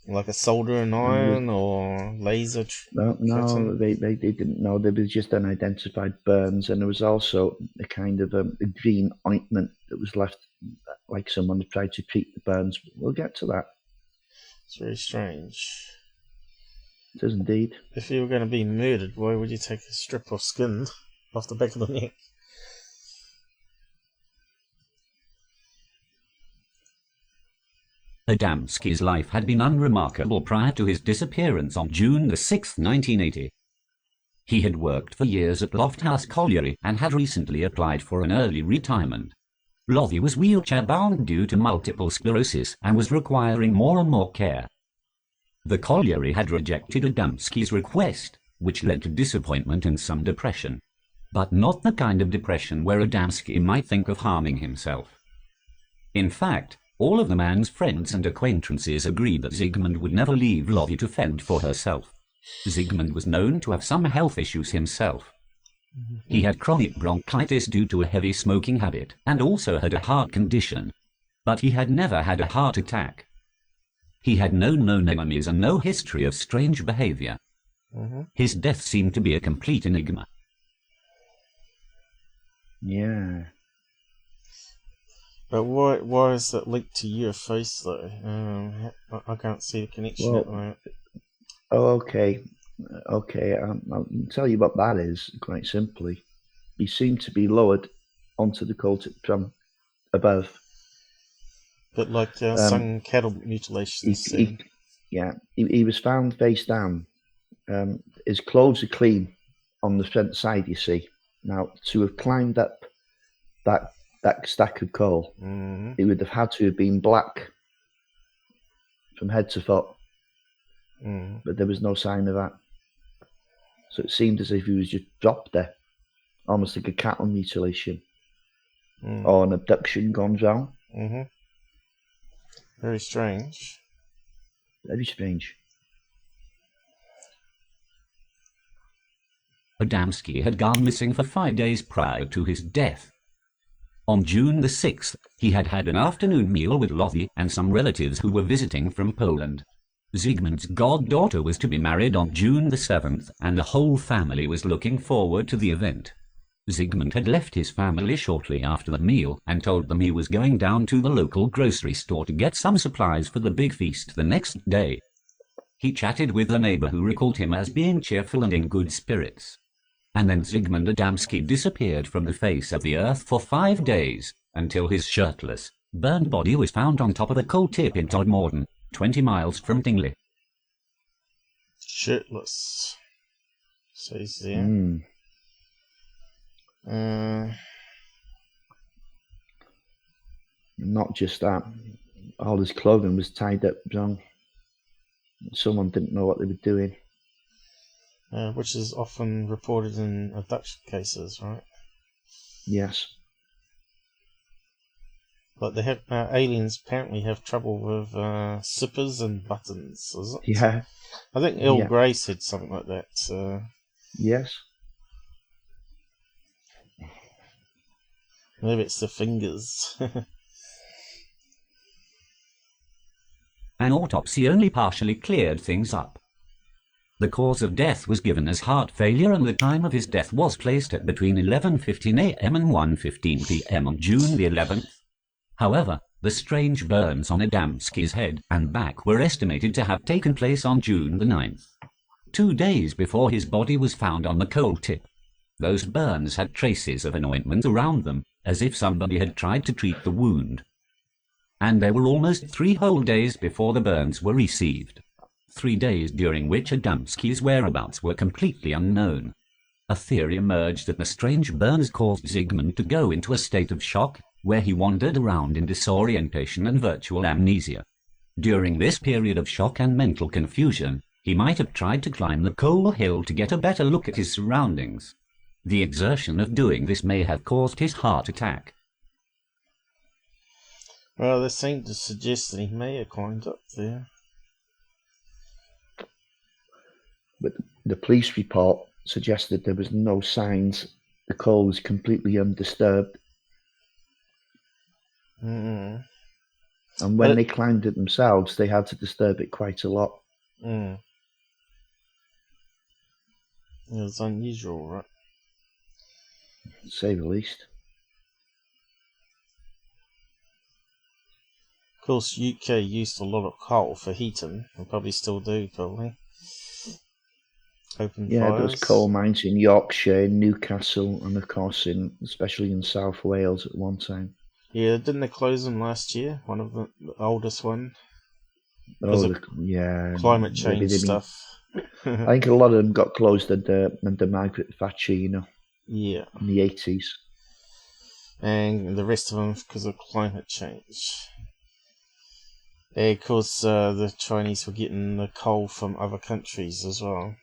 Like a soldering iron or laser? No, they didn't know. There was just unidentified burns, and there was also a kind of a green ointment that was left, like someone had tried to treat the burns. We'll get to that. It's very strange. It is indeed. If you were going to be murdered, why would you take a strip of skin off the back of the neck? Adamski's life had been unremarkable prior to his disappearance on June the 6th, 1980. He had worked for years at Lofthouse Colliery and had recently applied for an early retirement. Lottie was wheelchair-bound due to multiple sclerosis and was requiring more and more care. The colliery had rejected Adamski's request, which led to disappointment and some depression. But not the kind of depression where Adamski might think of harming himself. In fact, all of the man's friends and acquaintances agreed that Zigmund would never leave Lottie to fend for herself. Zigmund was known to have some health issues himself. He had chronic bronchitis due to a heavy smoking habit and also had a heart condition. But he had never had a heart attack. He had no known enemies and no history of strange behavior. His death seemed to be a complete enigma. Yeah. But why is that linked to UFOs though? I can't see the connection at the moment. Oh, okay. I'll tell you what that is, quite simply. He seemed to be lowered onto the cult from above. But like some cattle mutilations. He was found face down. His clothes are clean on the front side, you see. Now, to have climbed up that stack of coal, it would have had to have been black from head to foot. But there was no sign of that. So it seemed as if he was just dropped there, almost like a cattle mutilation. or an abduction gone wrong. Very strange. Very strange. Adamski had gone missing for 5 days prior to his death. On June the 6th, he had had an afternoon meal with Lottie and some relatives who were visiting from Poland. Zygmunt's goddaughter was to be married on June the 7th, and the whole family was looking forward to the event. Zygmunt had left his family shortly after the meal and told them he was going down to the local grocery store to get some supplies for the big feast the next day. He chatted with a neighbor who recalled him as being cheerful and in good spirits. And then Zygmund Adamski disappeared from the face of the earth for 5 days, until his shirtless, burned body was found on top of a coal tip in Todmorden, 20 miles from Dingley. Shirtless. Says there. Not just that, all his clothing was tied up wrong. Someone didn't know what they were doing. Which is often reported in abduction cases, right? Yes. But they have aliens apparently have trouble with zippers and buttons, is it? Yeah. I think Earl Grey said something like that. Yes. Maybe it's the fingers. An autopsy only partially cleared things up. The cause of death was given as heart failure, and the time of his death was placed at between 11:15 a.m. and 1:15 p.m. on June the 11th. However, the strange burns on Adamski's head and back were estimated to have taken place on June the 9th, 2 days before his body was found on the coal tip. Those burns had traces of an ointment around them, as if somebody had tried to treat the wound. And there were almost 3 whole days before the burns were received. 3 days during which Adamski's whereabouts were completely unknown. A theory emerged that the strange burns caused Zygmunt to go into a state of shock, where he wandered around in disorientation and virtual amnesia. During this period of shock and mental confusion, he might have tried to climb the coal hill to get a better look at his surroundings. The exertion of doing this may have caused his heart attack. Well, they seem to suggest that he may have climbed up there. But the police report suggested there was no signs. The coal was completely undisturbed. And when they climbed it themselves, they had to disturb it quite a lot. It was unusual, right? To say the least. Of course, UK used a lot of coal for heating, and probably still do, probably. Open fires. There was coal mines in Yorkshire, Newcastle, and of course, especially in South Wales at one time. Yeah, didn't they close them last year? One of the oldest one. Climate change stuff. I think a lot of them got closed under Margaret Thatcher, Yeah. In the 80s. And the rest of them because of climate change. Yeah, of course, the Chinese were getting the coal from other countries as well.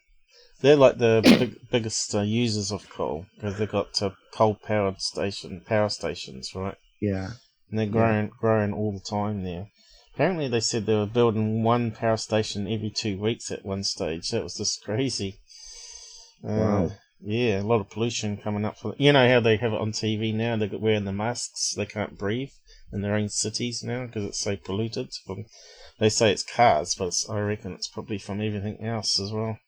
They're like the biggest users of coal because they've got coal power stations, right? Yeah. And they're growing all the time there. Apparently, they said they were building one power station every 2 weeks at one stage. That was just crazy. Wow. Yeah, a lot of pollution coming up. You know how they have it on TV now? They're wearing the masks. They can't breathe in their own cities now because it's so polluted. They say it's cars, but I reckon it's probably from everything else as well.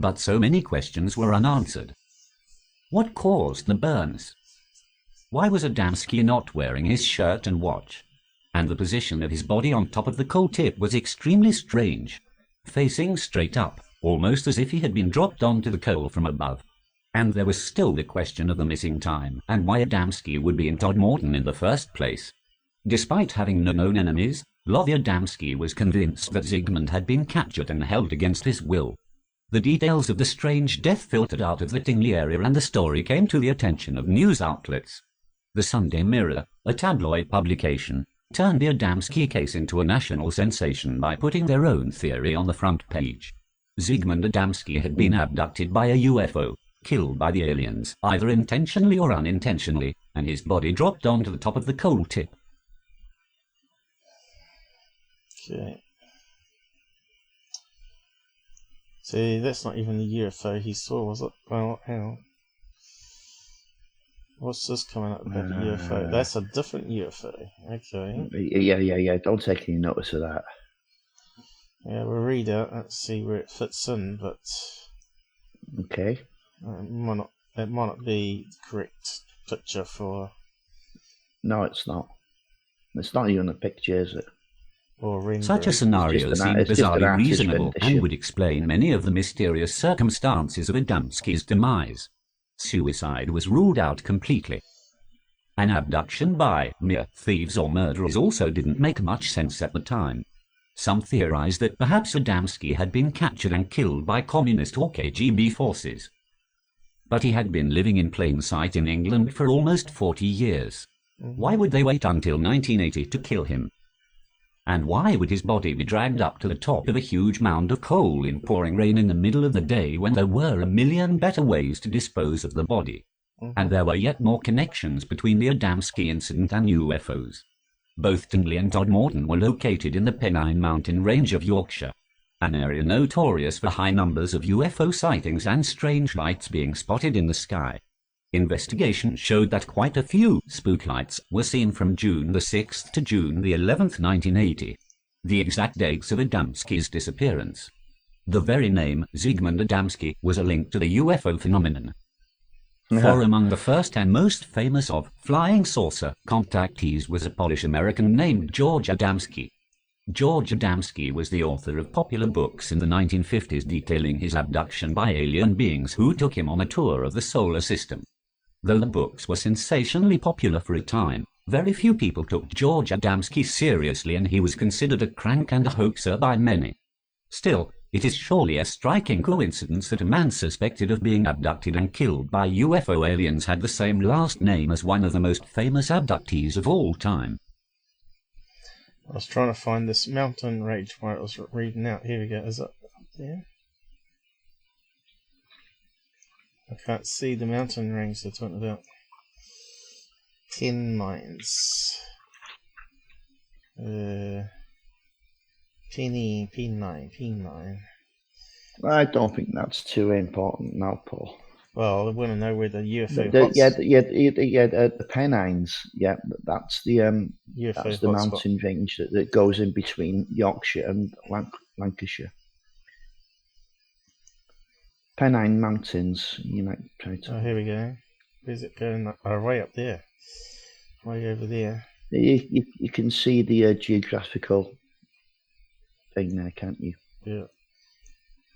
But so many questions were unanswered. What caused the burns? Why was Adamski not wearing his shirt and watch? And the position of his body on top of the coal tip was extremely strange, facing straight up, almost as if he had been dropped onto the coal from above. And there was still the question of the missing time, and why Adamski would be in Todmorden in the first place. Despite having no known enemies, Lottie Adamski was convinced that Zygmunt had been captured and held against his will. The details of the strange death filtered out of the Dingley area, and the story came to the attention of news outlets. The Sunday Mirror, a tabloid publication, turned the Adamski case into a national sensation by putting their own theory on the front page. Zigmund Adamski had been abducted by a UFO, killed by the aliens, either intentionally or unintentionally, and his body dropped onto the top of the coal tip. Okay. See, that's not even the UFO he saw, was it? Well, hang on. What's this coming up about the UFO? That's a different UFO. Okay. Yeah. Don't take any notice of that. Yeah, we'll read out. Let's see where it fits in, but Okay. it might not be the correct picture for. No, it's not. It's not even a picture, is it? Or rendering. Such a scenario seemed bizarrely reasonable rendition. and would explain many of the mysterious circumstances of Adamski's demise. Suicide was ruled out completely. An abduction by mere thieves or murderers also didn't make much sense at the time. Some theorized that perhaps Adamski had been captured and killed by communist or KGB forces. But he had been living in plain sight in England for almost 40 years. Why would they wait until 1980 to kill him? And why would his body be dragged up to the top of a huge mound of coal in pouring rain in the middle of the day when there were a million better ways to dispose of the body? And there were yet more connections between the Adamski incident and UFOs. Both Tingley and Todmorden were located in the Pennine Mountain range of Yorkshire, an area notorious for high numbers of UFO sightings and strange lights being spotted in the sky. Investigation showed that quite a few spook lights were seen from June the 6th to June the 11th, 1980, the exact dates of Adamski's disappearance. The very name Zigmund Adamski was a link to the UFO phenomenon. For among the first and most famous of flying saucer contactees was a Polish American named George Adamski. George Adamski was the author of popular books in the 1950s detailing his abduction by alien beings who took him on a tour of the solar system. Though the books were sensationally popular for a time, very few people took George Adamski seriously, and he was considered a crank and a hoaxer by many. Still, it is surely a striking coincidence that a man suspected of being abducted and killed by UFO aliens had the same last name as one of the most famous abductees of all time. I was trying to find this mountain range while I was reading out. Here we go. Is it up there? I can't see the mountain range they're talking about. Pennines. P9. I don't think that's too important now, Paul. Well, I want to know where the UFO the Pennines. Yeah, that's the UFO mountain range that goes in between Yorkshire and Lancashire. Pennine Mountains. You might try to. Oh, here we go. Where's it going? Oh, way up there. Way over there. You can see the geographical thing there, can't you? Yeah.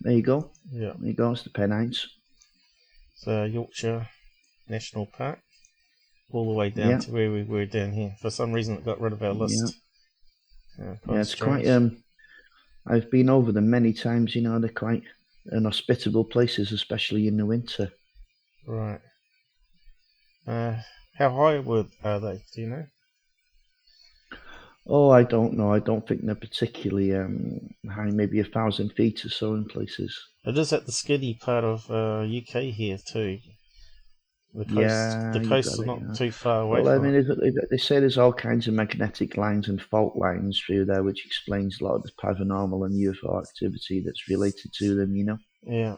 There you go. Yeah. There you go. It's the Pennines. So Yorkshire National Park, all the way down to where we were down here. For some reason, it got rid of our list. Yeah, it's quite. I've been over them many times. You know, they're quite inhospitable places, especially in the winter. Right. How high are they? Do you know? Oh, I don't know. I don't think they're particularly high. Maybe 1,000 feet or so in places. It is at the skiddy part of UK here too. The coast is not too far away. Well, I mean, they say there's all kinds of magnetic lines and fault lines through there, which explains a lot of the paranormal and UFO activity that's related to them. You know. Yeah.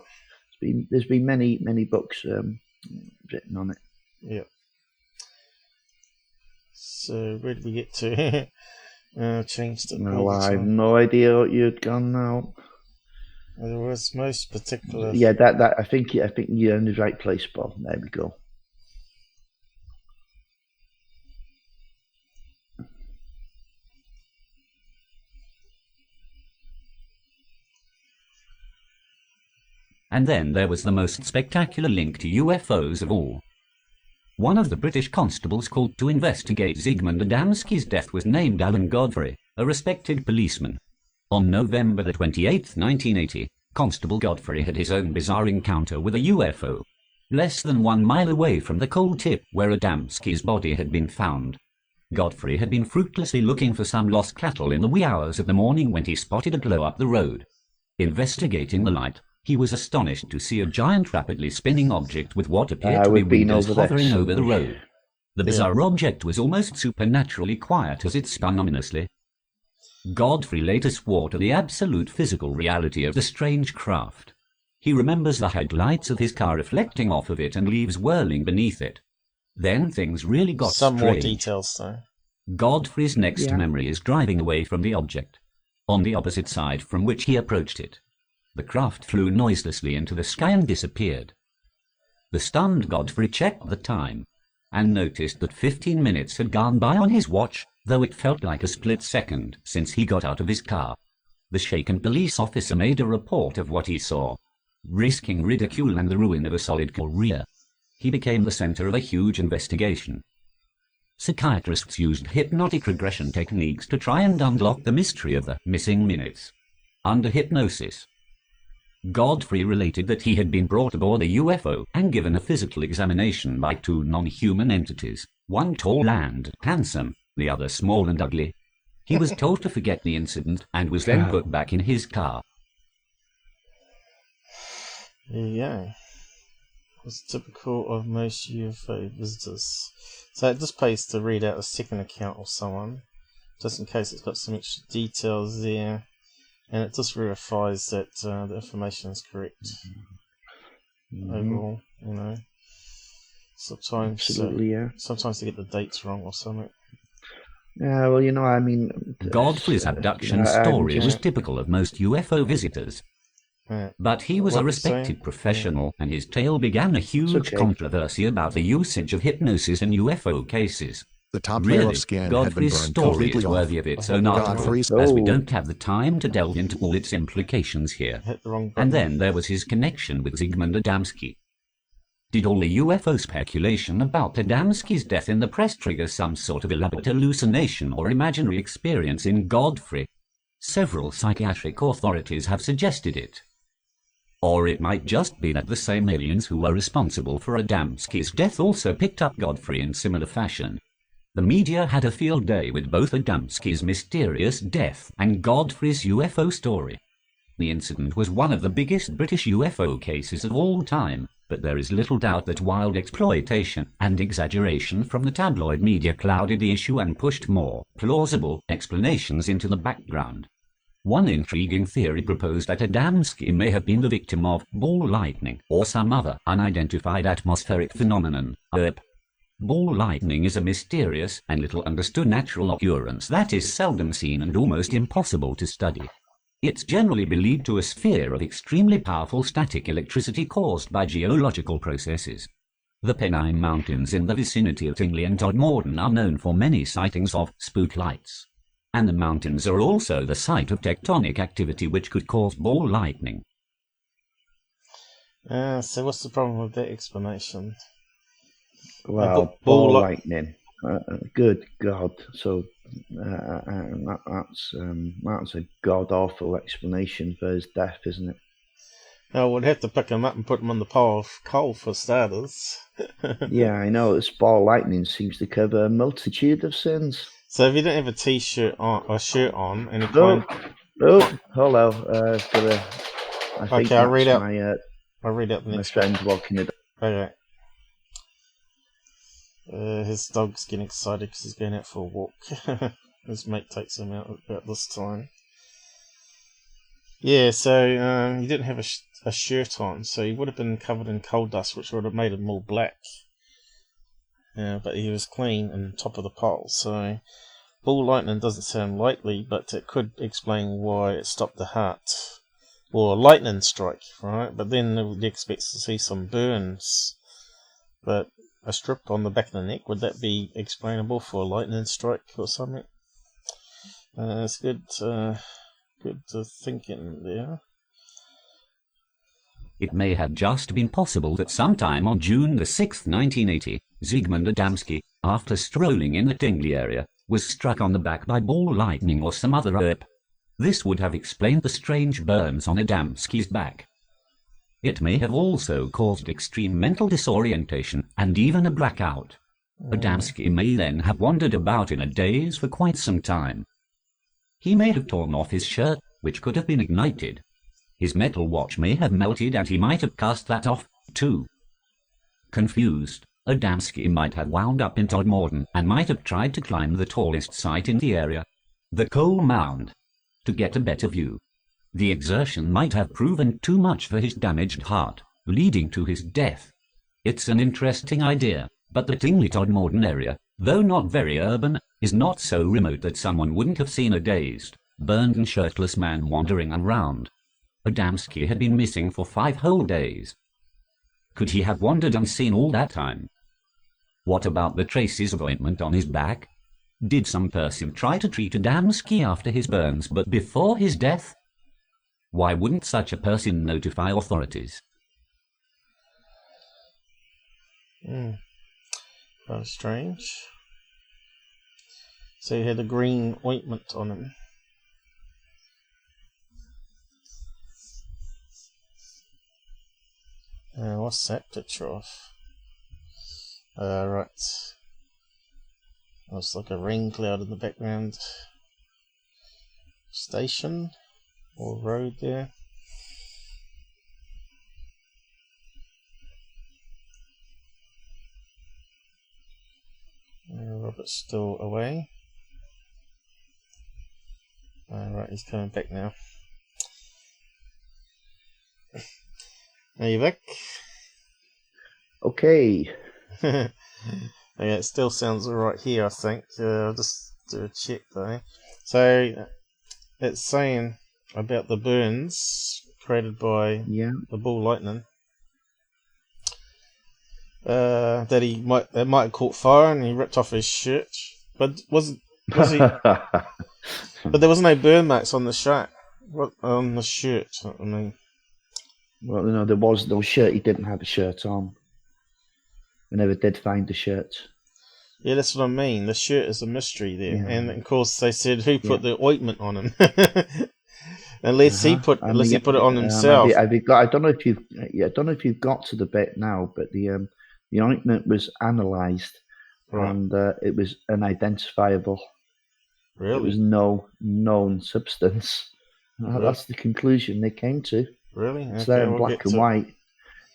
There's been many books written on it. Yeah. So where did we get to? Changed it. No, I have no idea what you'd gone now. There was most particular. Yeah, that I think you're in the right place, Bob. There we go. And then there was the most spectacular link to UFOs of all. One of the British constables called to investigate Zigmund Adamski's death was named Alan Godfrey, a respected policeman. On November the 28th, 1980, Constable Godfrey had his own bizarre encounter with a UFO, less than 1 mile away from the coal tip where Adamski's body had been found. Godfrey had been fruitlessly looking for some lost cattle in the wee hours of the morning when he spotted a glow up the road. Investigating the light, he was astonished to see a giant rapidly spinning object with what appeared to be we've been windows over that, hovering over the haven't we? road. The bizarre object was almost supernaturally quiet as it spun ominously. Godfrey later swore to the absolute physical reality of the strange craft. He remembers the headlights of his car reflecting off of it and leaves whirling beneath it. Then things really got Some strange. more details, though. Godfrey's next memory is driving away from the object, on the opposite side from which he approached it. The craft flew noiselessly into the sky and disappeared. The stunned Godfrey checked the time, and noticed that 15 minutes had gone by on his watch, though it felt like a split second since he got out of his car. The shaken police officer made a report of what he saw, risking ridicule and the ruin of a solid career. He became the center of a huge investigation. Psychiatrists used hypnotic regression techniques to try and unlock the mystery of the missing minutes. Under hypnosis, Godfrey related that he had been brought aboard a UFO and given a physical examination by two non-human entities, one tall and handsome, the other small and ugly. He was told to forget the incident and was then put back in his car. Yeah. It's typical of most UFO visitors. So it just pays to read out a second account of someone, just in case it's got some extra details there, and it just verifies that the information is correct. Overall, you know. Sometimes, Absolutely, sometimes they get the dates wrong or something. Yeah, well, you know, I mean... Godfrey's abduction story was typical of most UFO visitors. But he was a respected professional, and his tale began a huge controversy about the usage of hypnosis in UFO cases. The top layer of skin Godfrey's had been burned story is completely worthy off. of its own article, as we don't have the time to delve into all its implications here. And then there was his connection with Zigmund Adamski. Did all the UFO speculation about Adamski's death in the press trigger some sort of elaborate hallucination or imaginary experience in Godfrey? Several psychiatric authorities have suggested it. Or it might just be that the same aliens who were responsible for Adamski's death also picked up Godfrey in similar fashion. The media had a field day with both Adamski's mysterious death and Godfrey's UFO story. The incident was one of the biggest British UFO cases of all time, but there is little doubt that wild exploitation and exaggeration from the tabloid media clouded the issue and pushed more plausible explanations into the background. One intriguing theory proposed that Adamski may have been the victim of ball lightning or some other unidentified atmospheric phenomenon. Ball lightning is a mysterious and little understood natural occurrence that is seldom seen and almost impossible to study. It's generally believed to a sphere of extremely powerful static electricity caused by geological processes. The Pennine Mountains in the vicinity of Tingley and Todmorden are known for many sightings of spook lights. And the mountains are also the site of tectonic activity which could cause ball lightning. So what's the problem with that explanation? Well, ball lightning. Good God! So that's a god-awful explanation for his death, isn't it? Oh, we'd have to pick him up and put him on the pile of coal for starters. Yeah, I know. This ball lightning seems to cover a multitude of sins. So if you don't have a t-shirt on or shirt on, and hello. I'll read out. I'll read out the next. My friend's walking the dog. Okay. His dog's getting excited because he's going out for a walk. His mate takes him out about this time. Yeah, so he didn't have a shirt on, so he would have been covered in coal dust, which would have made him all black. But he was clean on top of the pole, so ball lightning doesn't sound likely, but it could explain why it stopped the heart. Or a lightning strike, right? But then you'd expect to see some burns. But a strip on the back of the neck, would that be explainable for a lightning strike or something? It's good thinking there. It may have just been possible that sometime on June the 6th, 1980, Zigmund Adamski, after strolling in the Tingley area, was struck on the back by ball lightning or some other herb. This would have explained the strange burns on Adamski's back. It may have also caused extreme mental disorientation and even a blackout. Adamski may then have wandered about in a daze for quite some time. He may have torn off his shirt, which could have been ignited. His metal watch may have melted and he might have cast that off, too. Confused, Adamski might have wound up in Todmorden and might have tried to climb the tallest site in the area, the coal mound, to get a better view. The exertion might have proven too much for his damaged heart, leading to his death. It's an interesting idea, but the Tingley Todmorden area, though not very urban, is not so remote that someone wouldn't have seen a dazed, burned and shirtless man wandering around. Adamski had been missing for 5 whole days. Could he have wandered unseen all that time? What about the traces of ointment on his back? Did some person try to treat Adamski after his burns but before his death? Why wouldn't such a person notify authorities? Kind of strange. So he had a green ointment on him. What's that picture of? Right. Looks like a rain cloud in the background. Station or road there. Robert's still away. Right, he's coming back now. Are you back? Okay. Yeah, it still sounds alright here, I think. I'll just do a check though. So, it's saying about the burns created by the ball lightning. That it might have caught fire and he ripped off his shirt. But was he? But there was no burn marks on the shirt. What on the shirt? I mean. Well, no, there was no shirt. He didn't have a shirt on. We never did find the shirt. Yeah, that's what I mean. The shirt is a mystery there, and of course they said who put the ointment on him. Unless he put it on himself. I don't know if you've got to the bit now, but the ointment was analysed, and it was unidentifiable. Really? It was no known substance. That's the conclusion they came to. Really? It's there in black and white.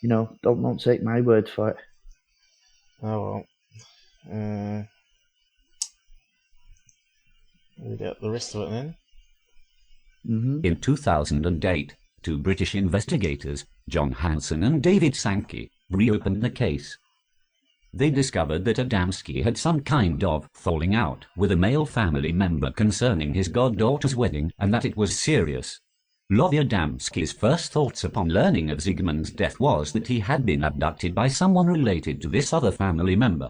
You know, don't take my word for it. Oh well. Read out the rest of it then. In 2008, 2 British investigators, John Hanson and David Sankey, reopened the case. They discovered that Adamski had some kind of falling out with a male family member concerning his goddaughter's wedding, and that it was serious. Lovie Adamski's first thoughts upon learning of Zigmund's death was that he had been abducted by someone related to this other family member.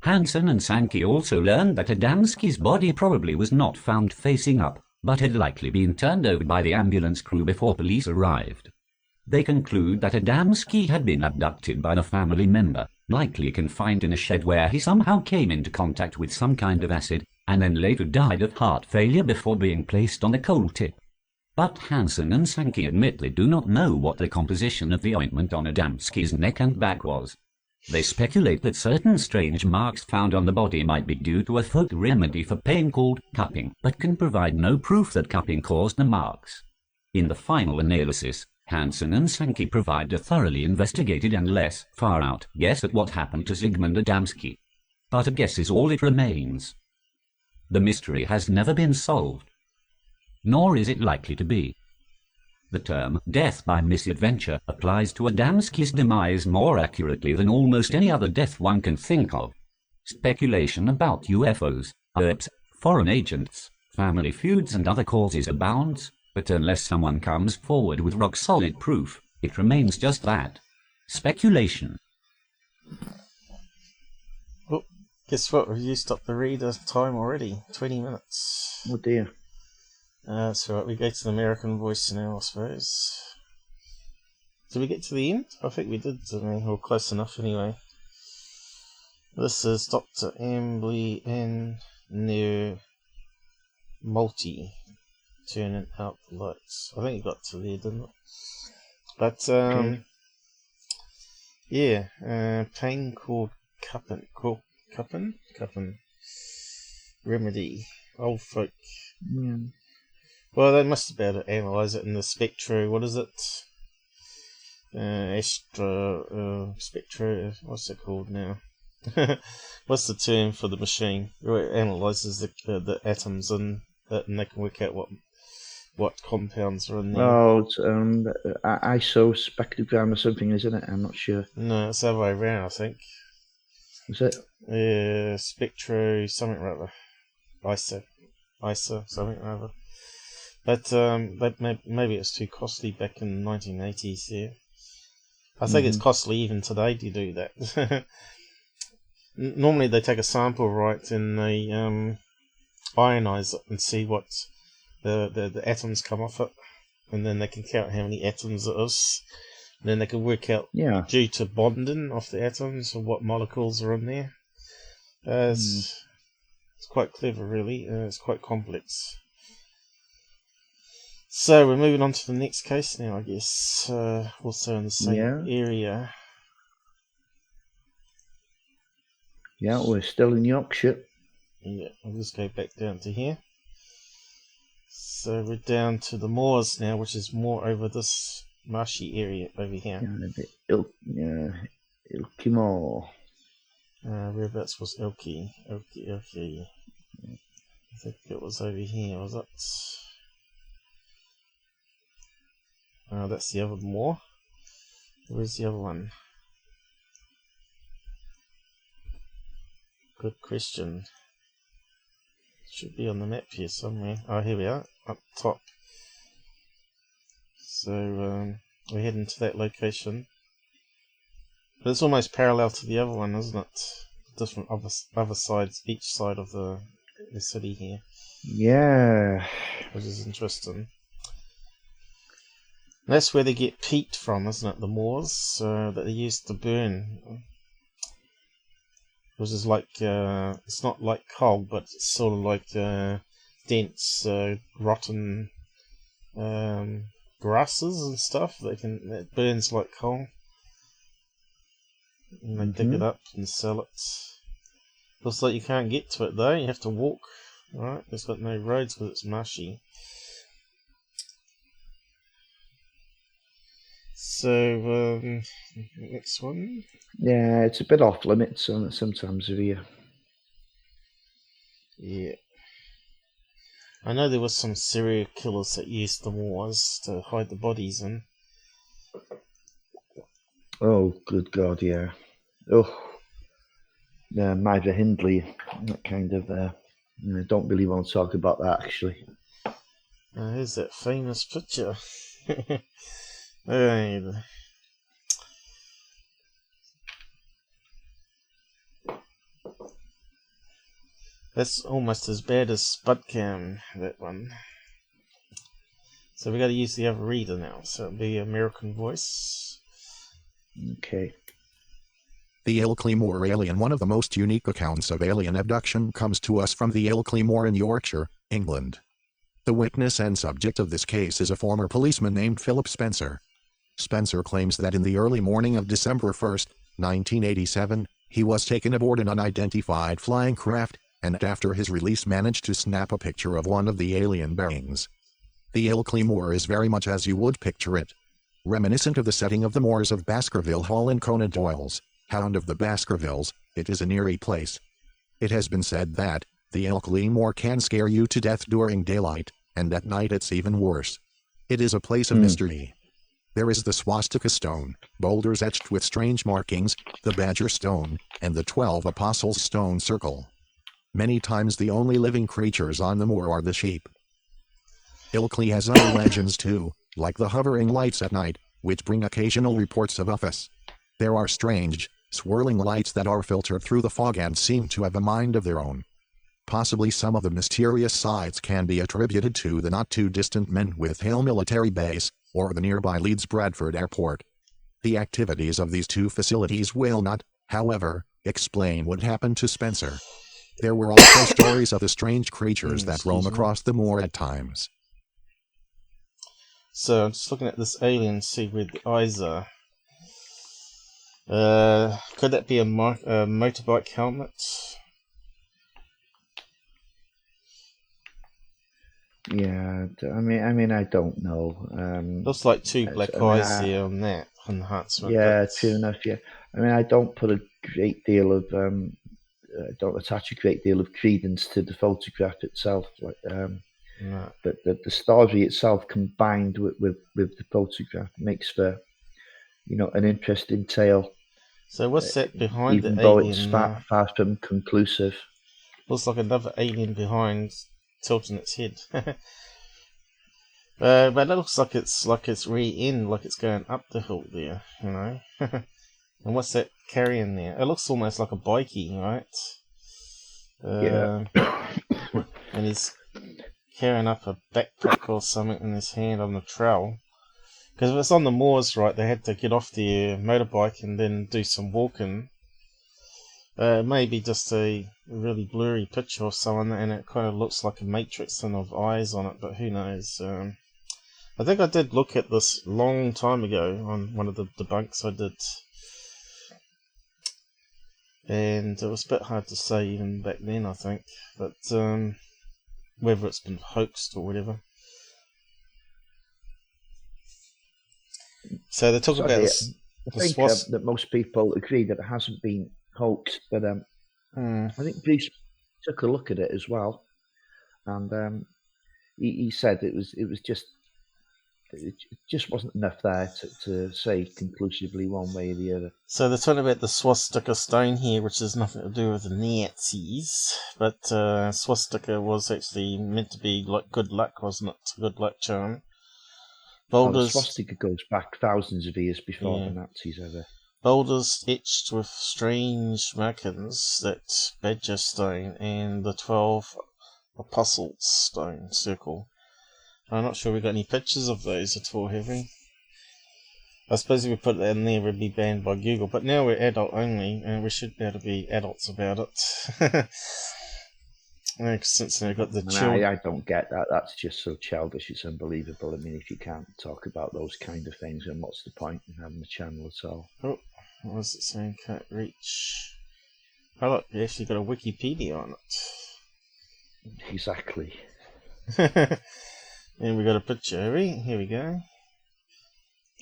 Hanson and Sankey also learned that Adamski's body probably was not found facing up, but had likely been turned over by the ambulance crew before police arrived. They conclude that Adamski had been abducted by a family member, likely confined in a shed where he somehow came into contact with some kind of acid, and then later died of heart failure before being placed on a coal tip. But Hanson and Sankey admit they do not know what the composition of the ointment on Adamski's neck and back was. They speculate that certain strange marks found on the body might be due to a folk remedy for pain called cupping, but can provide no proof that cupping caused the marks. In the final analysis, Hanson and Sankey provide a thoroughly investigated and less far-out guess at what happened to Zigmund Adamski. But a guess is all it remains. The mystery has never been solved, nor is it likely to be. The term death by misadventure applies to Adamski's demise more accurately than almost any other death one can think of. Speculation about UFOs, herbs, foreign agents, family feuds and other causes abounds, but unless someone comes forward with rock-solid proof, it remains just that. Speculation. Oh, guess what? We've used up the reader time already. 20 minutes. Oh dear. That's right, we go to the American voice now, I suppose. Did we get to the end? I think we did, didn't we? Or close enough anyway. This is Dr. Embley in near Multi. Turning out the lights. I think it got to there, didn't it? But, yeah, pain called cupping. Cupping? Remedy. Old folk. Yeah. Well, they must have been able to analyse it in the spectro. What is it? Spectro. What's it called now? What's the term for the machine? It analyses the atoms and they can work out what compounds are in there. Oh, it's ISO spectrogram or something, isn't it? I'm not sure. No, it's the other way around, I think. Is it? Spectro something or other. ISO something or other. But maybe it's too costly back in the 1980s. Yeah, I think it's costly even today to do that. Normally they take a sample, right, and they ionize it and see what the atoms come off it, and then they can count how many atoms it is. And then they can work out, due to bonding of the atoms, or what molecules are in there. It's quite clever, really. It's quite complex. So we're moving on to the next case now, I guess. Also in the same area. Yeah, we're still in Yorkshire. Yeah, I'll just go back down to here. So we're down to the moors now, which is more over this marshy area over here. Ilkey Moor. Whereabouts was Ilkey? Ilkey. I think it was over here, was it? That's the other moor. Where's the other one? Good question. Should be on the map here somewhere. Oh, here we are, up top. So we're heading to that location. But it's almost parallel to the other one, isn't it? Different other sides, each side of the city here. Yeah. Which is interesting. And that's where they get peat from, isn't it? The moors that they used to burn. Which is like, it's not like coal, but it's sort of like dense, rotten grasses and stuff. It burns like coal. And they dig it up and sell it. Looks like you can't get to it though, you have to walk. Right, it's got no roads because it's marshy. So, next one. Yeah, it's a bit off limits on sometimes of here. Yeah. I know there was some serial killers that used the moors to hide the bodies in. Oh, good God, yeah. Oh, yeah, Myra Hindley, that kind of, I don't really want to talk about that, actually. Here's that famous picture. Right. That's almost as bad as Spudcam, that one. So we got to use the other reader now, so it'll be American voice. Okay. The Ilkey Moor alien. One of the most unique accounts of alien abduction comes to us from the Ilkey Moor in Yorkshire, England. The witness and subject of this case is a former policeman named Philip Spencer. Spencer claims that in the early morning of December 1, 1987, he was taken aboard an unidentified flying craft, and after his release managed to snap a picture of one of the alien beings. The Ilkey Moor is very much as you would picture it. Reminiscent of the setting of the moors of Baskerville Hall in Conan Doyle's Hound of the Baskervilles, it is an eerie place. It has been said that the Ilkey Moor can scare you to death during daylight, and at night it's even worse. It is a place of mystery. There is the swastika stone, boulders etched with strange markings, the badger stone, and the 12 apostles stone circle. Many times the only living creatures on the moor are the sheep. Ilkley has other legends too, like the hovering lights at night, which bring occasional reports of UFOs. There are strange, swirling lights that are filtered through the fog and seem to have a mind of their own. Possibly some of the mysterious sights can be attributed to the not-too-distant Menwith Hill military base, or the nearby Leeds Bradford Airport. The activities of these two facilities will not, however, explain what happened to Spencer. There were also stories of the strange creatures that roam across the moor at times. So I'm just looking at this alien, see where the eyes are. Could that be a motorbike helmet? Yeah, I mean, I don't know. Looks like two black eyes there on that enhancement. Yeah, true enough. Yeah, I mean, I don't put a great deal of don't attach a great deal of credence to the photograph itself. Like, no. but the story itself, combined with the photograph, makes for an interesting tale. So what's that behind even the though alien? It's far from conclusive. Looks like another alien behind, tilting its head. But it looks like it's rear end, like it's going up the hill there, you know. And what's that carrying there? It looks almost like a bikie, right? Yeah. And he's carrying up a backpack or something in his hand on the trail. Because if it's on the moors, right, they had to get off their motorbike and then do some walking. Maybe just a really blurry picture or someone, and it kind of looks like a matrix thing of eyes on it, but who knows. I think I did look at this long time ago on one of the debunks I did. And it was a bit hard to say even back then, I think. But whether it's been hoaxed or whatever. So they talk about this. I think that most people agree that it hasn't been hoaxed, but I think Bruce took a look at it as well, and he said it just wasn't enough there to say conclusively one way or the other. So they're talking about the swastika stone here, which has nothing to do with the Nazis, but swastika was actually meant to be like good luck, wasn't it? Good luck charm. Boulders, the swastika goes back thousands of years before the Nazis ever. Boulders etched with strange markings, that badger stone, and the 12 apostles stone circle. I'm not sure we got any pictures of those at all, have we? I suppose if we put that in there, we'd be banned by Google. But now we're adult only, and we should be able to be adults about it. Since they've got the children. I don't get that. That's just so childish. It's unbelievable. I mean, if you can't talk about those kind of things, then what's the point in having a channel at all? Oh, what was it saying? Can't reach. Oh, look, you actually got a Wikipedia on it. Exactly. And we got a picture, have we? Here we go.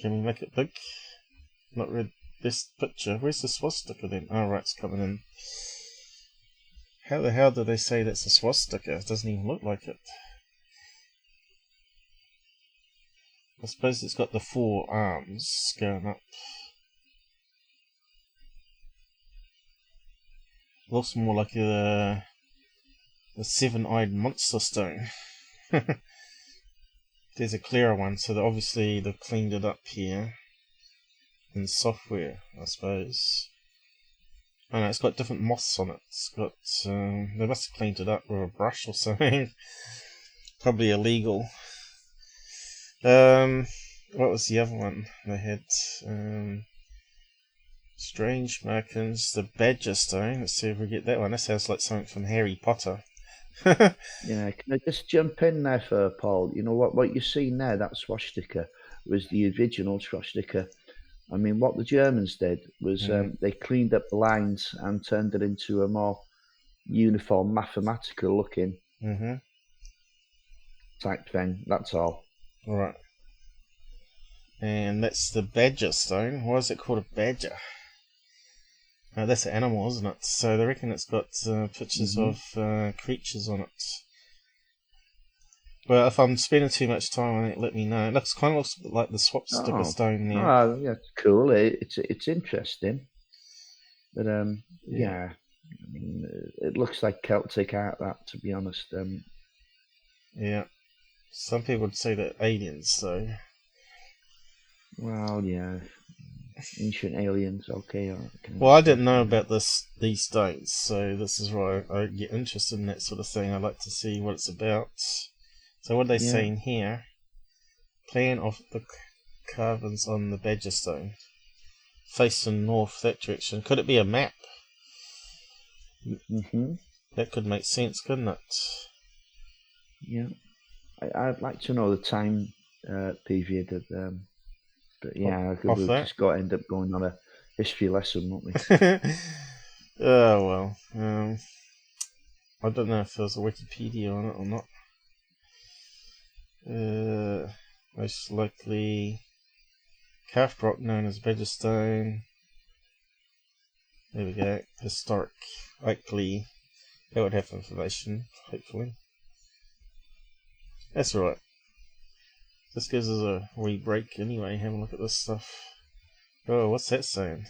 Can we make it big? Not read this picture. Where's the swastika then? Oh, right, it's coming in. How the hell do they say that's a swastika? It doesn't even look like it. I suppose it's got the 4 arms going up. Looks more like the 7-eyed monster stone. There's a clearer one, so obviously they've cleaned it up here in software, I suppose. Oh no, it's got different moths on it. It's got they must have cleaned it up with a brush or something. Probably illegal. What was the other one they had? Strange markings, the badger stone. Let's see if we get that one. That sounds like something from Harry Potter. Yeah, can I just jump in there for Paul? You know what you're seeing there, that swastika, was the original swastika. I mean, what the Germans did was they cleaned up the lines and turned it into a more uniform, mathematical looking type thing. That's all. Right. And that's the badger stone. Why is it called a badger? That's an animal, isn't it? So they reckon it's got pictures of creatures on it. Well, if I'm spending too much time on it, let me know. It kind of looks like the swastika stone there. Oh, yeah, it's cool. It's interesting. But yeah, I mean, it looks like Celtic art, that, to be honest. Yeah. Some people would say that aliens, though. Well, yeah. Ancient aliens, okay. Well, I didn't know about these stones, so this is why I get interested in that sort of thing. I like to see what it's about. So what are they saying here? Plan of the carvings on the badger stone. Facing north, that direction. Could it be a map? That could make sense, couldn't it? Yeah. I'd like to know the time period of but yeah, we've just got to end up going on a history lesson, won't we? Oh, well. I don't know if there's a Wikipedia on it or not. Most likely calf rock known as Bedgerstone. There we go. Historic. Likely that would have information, hopefully. That's alright. This gives us a wee break anyway, have a look at this stuff. Oh, what's that saying?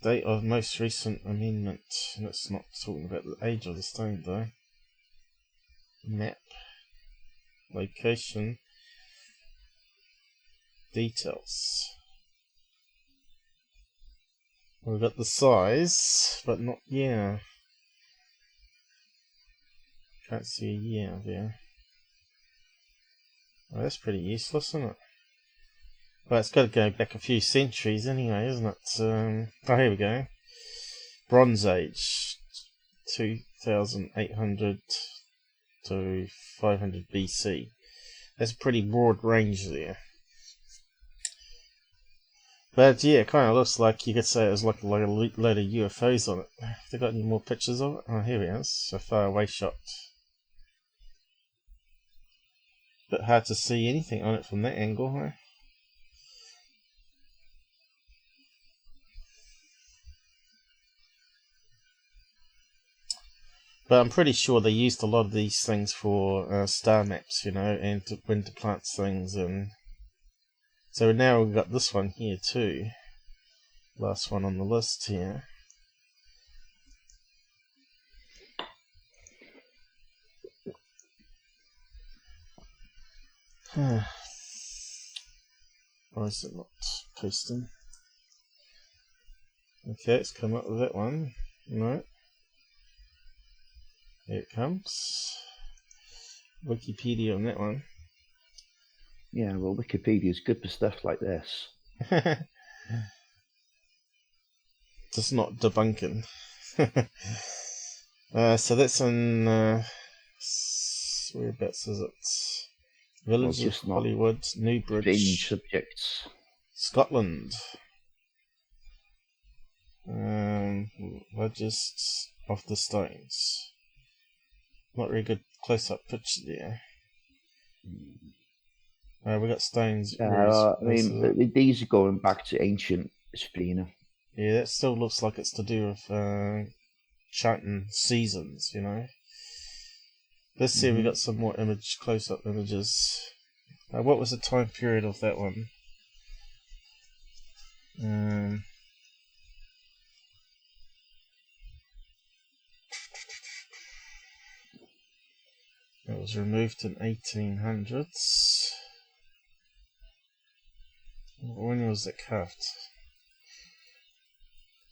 Date of most recent amendment. And it's not talking about the age of the stone though. Map. Location. Details. We've got the size, but not year. Can't see a year there. Well, that's pretty useless, isn't it? Well, it's got to go back a few centuries anyway, isn't it? Oh, here we go. Bronze Age, 2800 to 500 BC. That's a pretty broad range there. But yeah, it kind of looks like you could say it was like a load of UFOs on it. Have they got any more pictures of it? Oh, here we are. It's a far away shot. Bit hard to see anything on it from that angle, huh? But I'm pretty sure they used a lot of these things for star maps, you know, and when to plant things. And so now we've got this one here too. Last one on the list here. Why is it not posting? Okay, it's come up with that one. No. Here it comes. Wikipedia on that one. Yeah, well, Wikipedia is good for stuff like this. Just not debunking. So that's in whereabouts is it? Village of Hollywood, Newbridge, strange subjects. Scotland. Largest of the stones. Not very good close-up picture there. We got stones. I mean, these are going back to ancient Splina. Yeah, that still looks like it's to do with chanting seasons, you know. Let's see if we got some more close-up images. What was the time period of that one? It was removed in 1800s. When was it carved?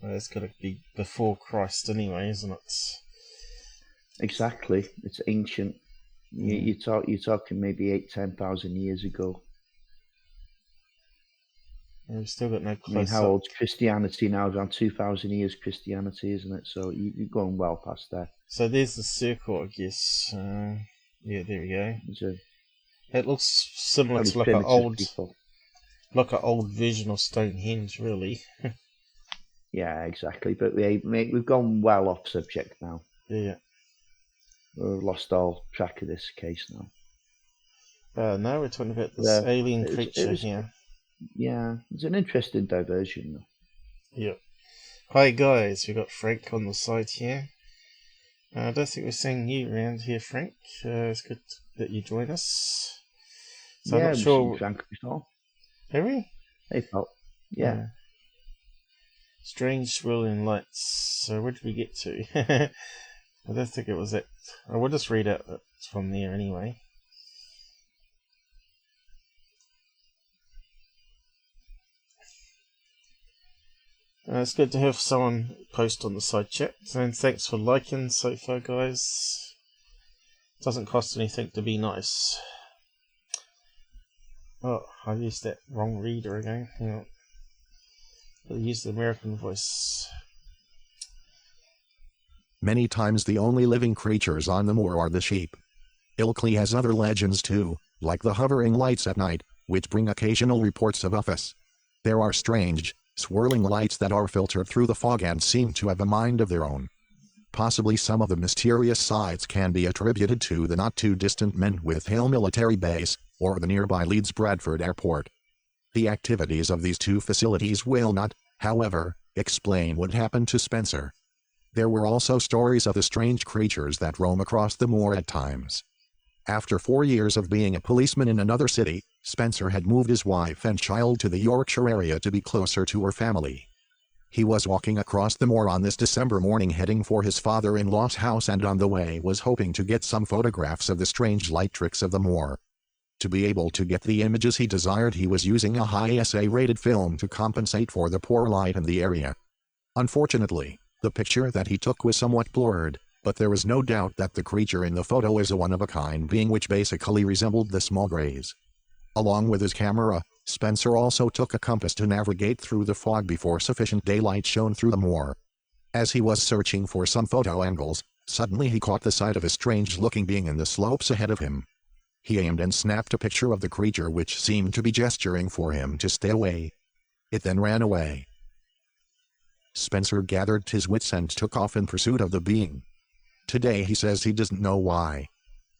Well, it's got to be before Christ anyway, isn't it? Exactly. It's ancient. You're talking maybe 10,000 years ago. And we've still got no close. I mean, how old's Christianity now? Around 2,000 years Christianity, isn't it? So you're going well past that. So there's the circle, I guess. Yeah, there we go. It looks similar to like an old version of Stonehenge, really. Yeah, exactly. But we've gone well off subject now. Yeah. We've lost all track of this case now. Now we're talking about this alien creature here. Yeah, it's an interesting diversion though. Yeah. Hi guys, we got Frank on the side here. I don't think we're seeing you around here, Frank. It's good that you join us. So yeah, I'm not sure. Frank before. Have we? Hey, pal. Yeah. Strange swirling lights. So where did we get to? I don't think it was that. I will just read out from there anyway. It's good to have someone post on the side chat, and thanks for liking so far, guys. Doesn't cost anything to be nice. Oh, I used that wrong reader again. Hang on. I used the American voice. Many times the only living creatures on the moor are the sheep. Ilkley has other legends too, like the hovering lights at night, which bring occasional reports of UFOs. There are strange, swirling lights that are filtered through the fog and seem to have a mind of their own. Possibly some of the mysterious sights can be attributed to the not-too-distant Menwith Hill military base, or the nearby Leeds Bradford Airport. The activities of these two facilities will not, however, explain what happened to Spencer. There were also stories of the strange creatures that roam across the moor at times. After 4 years of being a policeman in another city, Spencer had moved his wife and child to the Yorkshire area to be closer to her family. He was walking across the moor on this December morning heading for his father-in-law's house, and on the way was hoping to get some photographs of the strange light tricks of the moor. To be able to get the images he desired, he was using a high SA-rated film to compensate for the poor light in the area. Unfortunately, the picture that he took was somewhat blurred, but there was no doubt that the creature in the photo is a one-of-a-kind being which basically resembled the small greys. Along with his camera, Spencer also took a compass to navigate through the fog before sufficient daylight shone through the moor. As he was searching for some photo angles, suddenly he caught the sight of a strange-looking being in the slopes ahead of him. He aimed and snapped a picture of the creature, which seemed to be gesturing for him to stay away. It then ran away. Spencer gathered his wits and took off in pursuit of the being. Today he says he doesn't know why.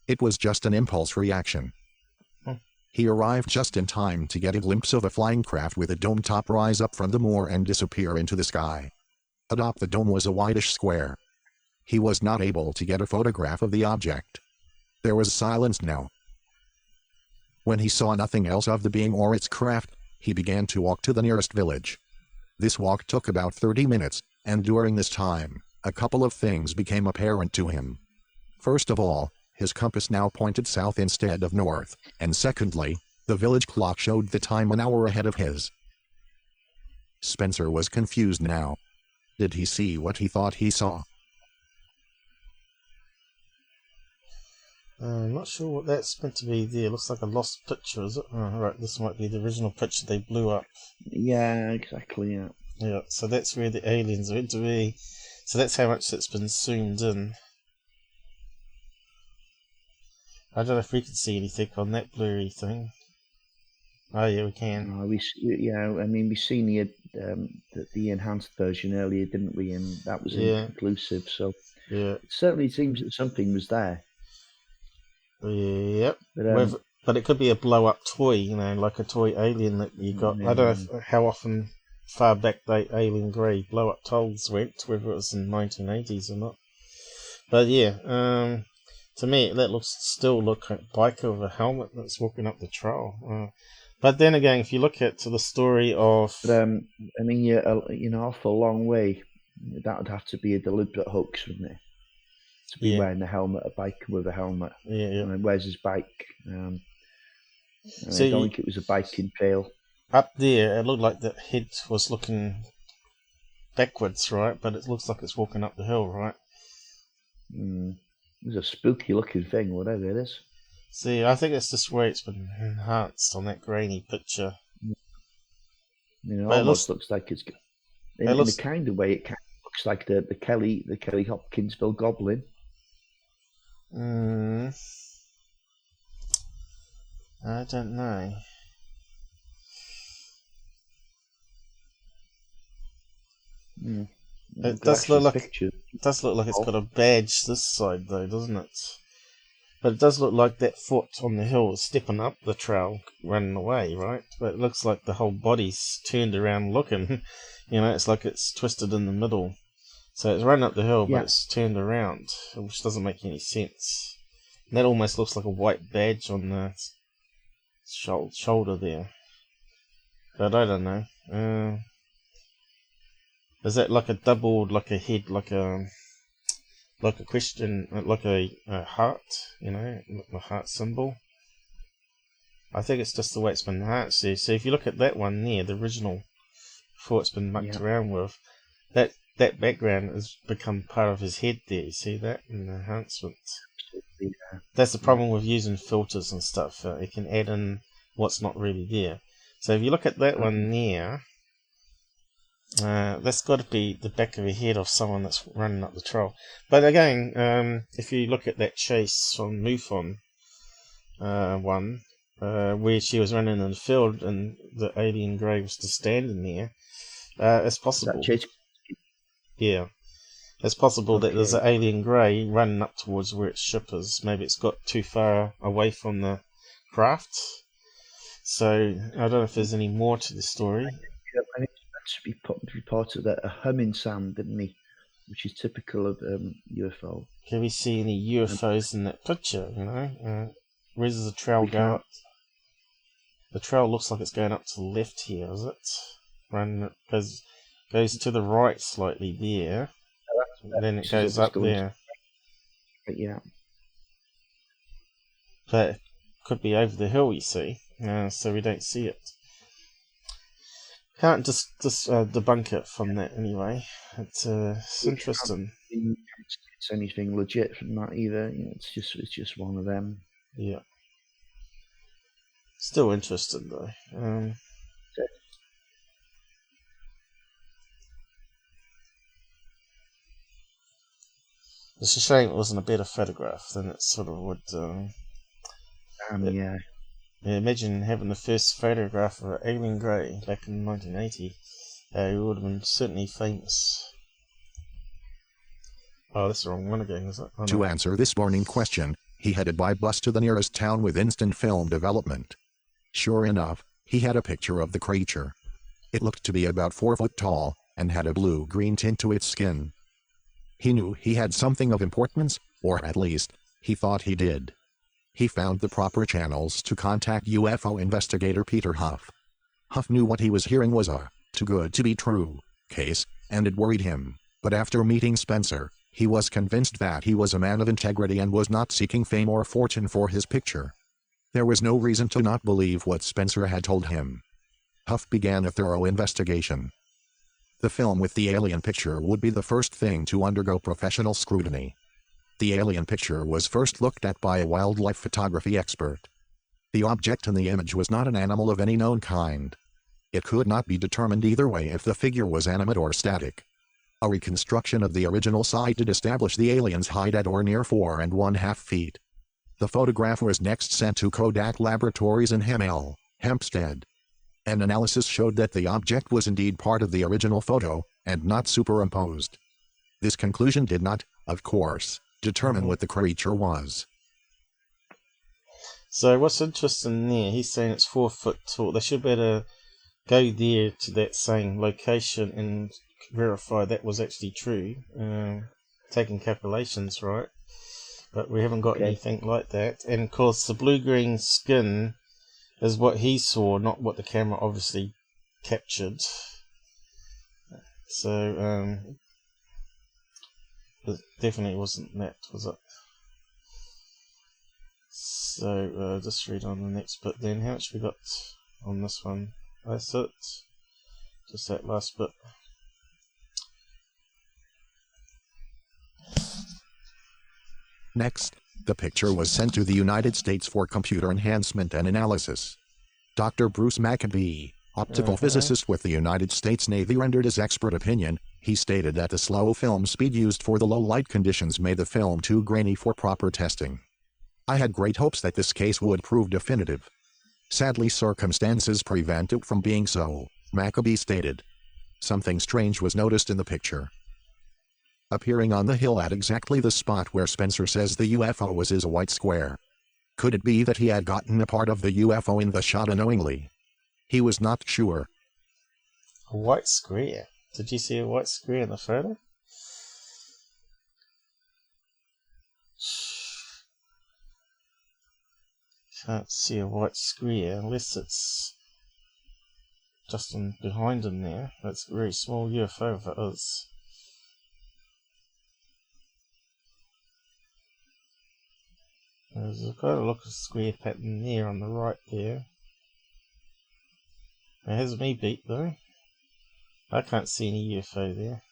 It was just an impulse reaction. He arrived just in time to get a glimpse of a flying craft with a dome top rise up from the moor and disappear into the sky. Atop the dome was a whitish square. He was not able to get a photograph of the object. There was silence now. When he saw nothing else of the being or its craft, he began to walk to the nearest village. This walk took about 30 minutes, and during this time, a couple of things became apparent to him. First of all, his compass now pointed south instead of north, and secondly, the village clock showed the time an hour ahead of his. Spencer was confused now. Did he see what he thought he saw? I'm not sure what that's meant to be there. Looks like a lost picture, is it? Oh, right, this might be the original picture they blew up. Yeah, exactly, yeah. Yeah, so that's where the aliens are meant to be. So that's how much it's been zoomed in. I don't know if we can see anything on that blurry thing. Oh yeah, we can. We've seen the enhanced version earlier, didn't we? And that was inconclusive. So yeah, it certainly seems that something was there. Yep. But it could be a blow-up toy, like a toy alien that you got. I don't know how often far back the alien grey blow-up toys went, whether it was in the 1980s or not. But yeah, to me, that still looks like a biker with a helmet that's walking up the trail. But then again, if you look at the story of... But, you're an awful long way. That would have to be a deliberate hoax, wouldn't it? To be wearing a helmet, a biker with a helmet. Yeah. And where's his bike? I don't think it was a biking trail. Up there, it looked like the head was looking backwards, right? But it looks like it's walking up the hill, right? It's a spooky looking thing, whatever it is. See, I think it's just where it's been enhanced on that grainy picture. It almost looks like it's... In the kind of way, it kind of looks like the Kelly Hopkinsville Goblin. I don't know. It does look like it's got a badge this side though, doesn't it? But it does look like that foot on the hill is stepping up the trail, running away, right? But it looks like the whole body's turned around looking. It's like it's twisted in the middle. So it's running up the hill, but it's turned around, which doesn't make any sense. And that almost looks like a white badge on the shoulder there. But I don't know. Is that like a doubled, like a head, like a question, like a heart, a heart symbol? I think it's just the way it's been enhanced there. So if you look at that one there, the original, before it's been mucked around with, that background has become part of his head there. You see that in the enhancement? Yeah. That's the problem with using filters and stuff. You can add in what's not really there. So if you look at that one there, that's got to be the back of a head of someone that's running up the trail. But again, if you look at that chase from MUFON one, where she was running in the field and the alien grey was just standing there, it's possible. That chase? Yeah. It's possible that there's an alien grey running up towards where its ship is. Maybe it's got too far away from the craft. So I don't know if there's any more to the story. And it's reported that a humming sound, didn't he? Which is typical of UFO. Can we see any UFOs in that picture? You know, where does the trail go up? The trail looks like it's going up to the left here, is it? Goes to the right slightly there. And then it goes up there. Yeah. But it could be over the hill, you see. So we don't see it. Can't just debunk it from that anyway. It's interesting. It's anything legit from that either. You know, it's just one of them. Yeah. Still interesting though. It's a shame it wasn't a better photograph. Then it sort of would. Yeah. Imagine having the first photograph of alien grey back in 1980. It would have been certainly famous. Oh, that's the wrong one again, is it? Oh, no. To answer this burning question, he headed by bus to the nearest town with instant film development. Sure enough, he had a picture of the creature. It looked to be about 4 foot tall, and had a blue-green tint to its skin. He knew he had something of importance, or at least, he thought he did. He found the proper channels to contact UFO investigator Peter Huff. Huff knew what he was hearing was a too good to be true case, and it worried him, but after meeting Spencer, he was convinced that he was a man of integrity and was not seeking fame or fortune for his picture. There was no reason to not believe what Spencer had told him. Huff began a thorough investigation. The film with the alien picture would be the first thing to undergo professional scrutiny. The alien picture was first looked at by a wildlife photography expert. The object in the image was not an animal of any known kind. It could not be determined either way if the figure was animate or static. A reconstruction of the original site did establish the alien's height at or near 4½ feet. The photograph was next sent to Kodak Laboratories in Hemel, Hempstead. An analysis showed that the object was indeed part of the original photo, and not superimposed. This conclusion did not, of course, determine what the creature was. So what's interesting there, he's saying it's 4 foot tall. They should better go there to that same location and verify that was actually true, taking calculations, right? But we haven't got anything like that. And of course the blue-green skin is what he saw, not what the camera obviously captured. So it definitely wasn't that, was it? So just read on the next bit then. How much we got on this one? That's it. Just that last bit. Next, the picture was sent to the United States for computer enhancement and analysis. Dr. Bruce McAbee, optical physicist with the United States Navy, rendered his expert opinion. He stated that the slow film speed used for the low light conditions made the film too grainy for proper testing. I had great hopes that this case would prove definitive. Sadly, circumstances prevent it from being so, McAbee stated. Something strange was noticed in the picture. Appearing on the hill at exactly the spot where Spencer says the UFO was is a white square. Could it be that he had gotten a part of the UFO in the shot unknowingly? He was not sure. A white square? Did you see a white square in the photo? Can't see a white square unless it's just behind him there. That's a very small UFO if it is. There's got to look a square pattern there on the right there. It has me beat though. I can't see any UFO there.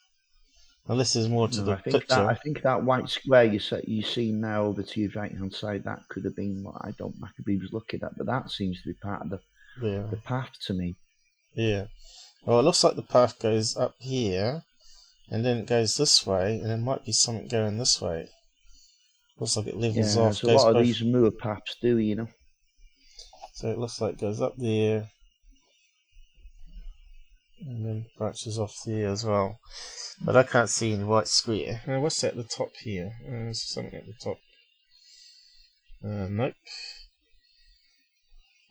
Unless there's more to the picture. I think that white square you see now over to your right hand side, that could have been what McAbee was looking at, but that seems to be part of the path to me. Yeah. Well, it looks like the path goes up here, and then it goes this way, and there might be something going this way. Looks like it levels off. So a lot of these Moor paths do, you know. So it looks like it goes up there. And then branches off here as well. But I can't see any white square. What's that at the top here? There's something at the top. Nope.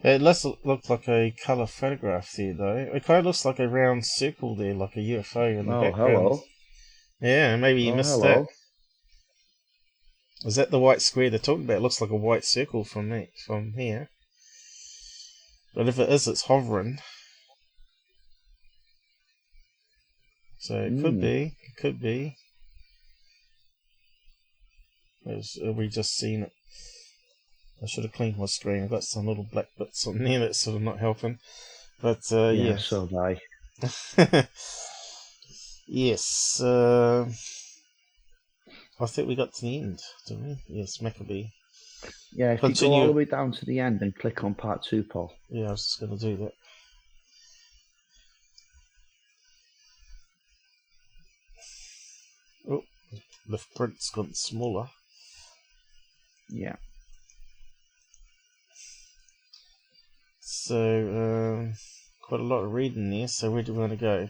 It does look like a colour photograph there, though. It kind of looks like a round circle there, like a UFO in the background. Hello. Yeah, maybe you missed that. Is that the white square they're talking about? It looks like a white circle from here. But if it is, it's hovering. So it could be. It could be. Have we just seen it? I should have cleaned my screen. I've got some little black bits on there that's sort of not helping. But yeah. So have I. Yes. I think we got to the end, didn't we? Yes, Maccabee. Yeah, if you go all the way down to the end and click on part 2, Paul. Yeah, I was just going to do that. Oh, the print's gotten smaller. Yeah. So, quite a lot of reading there, so where do we want to go?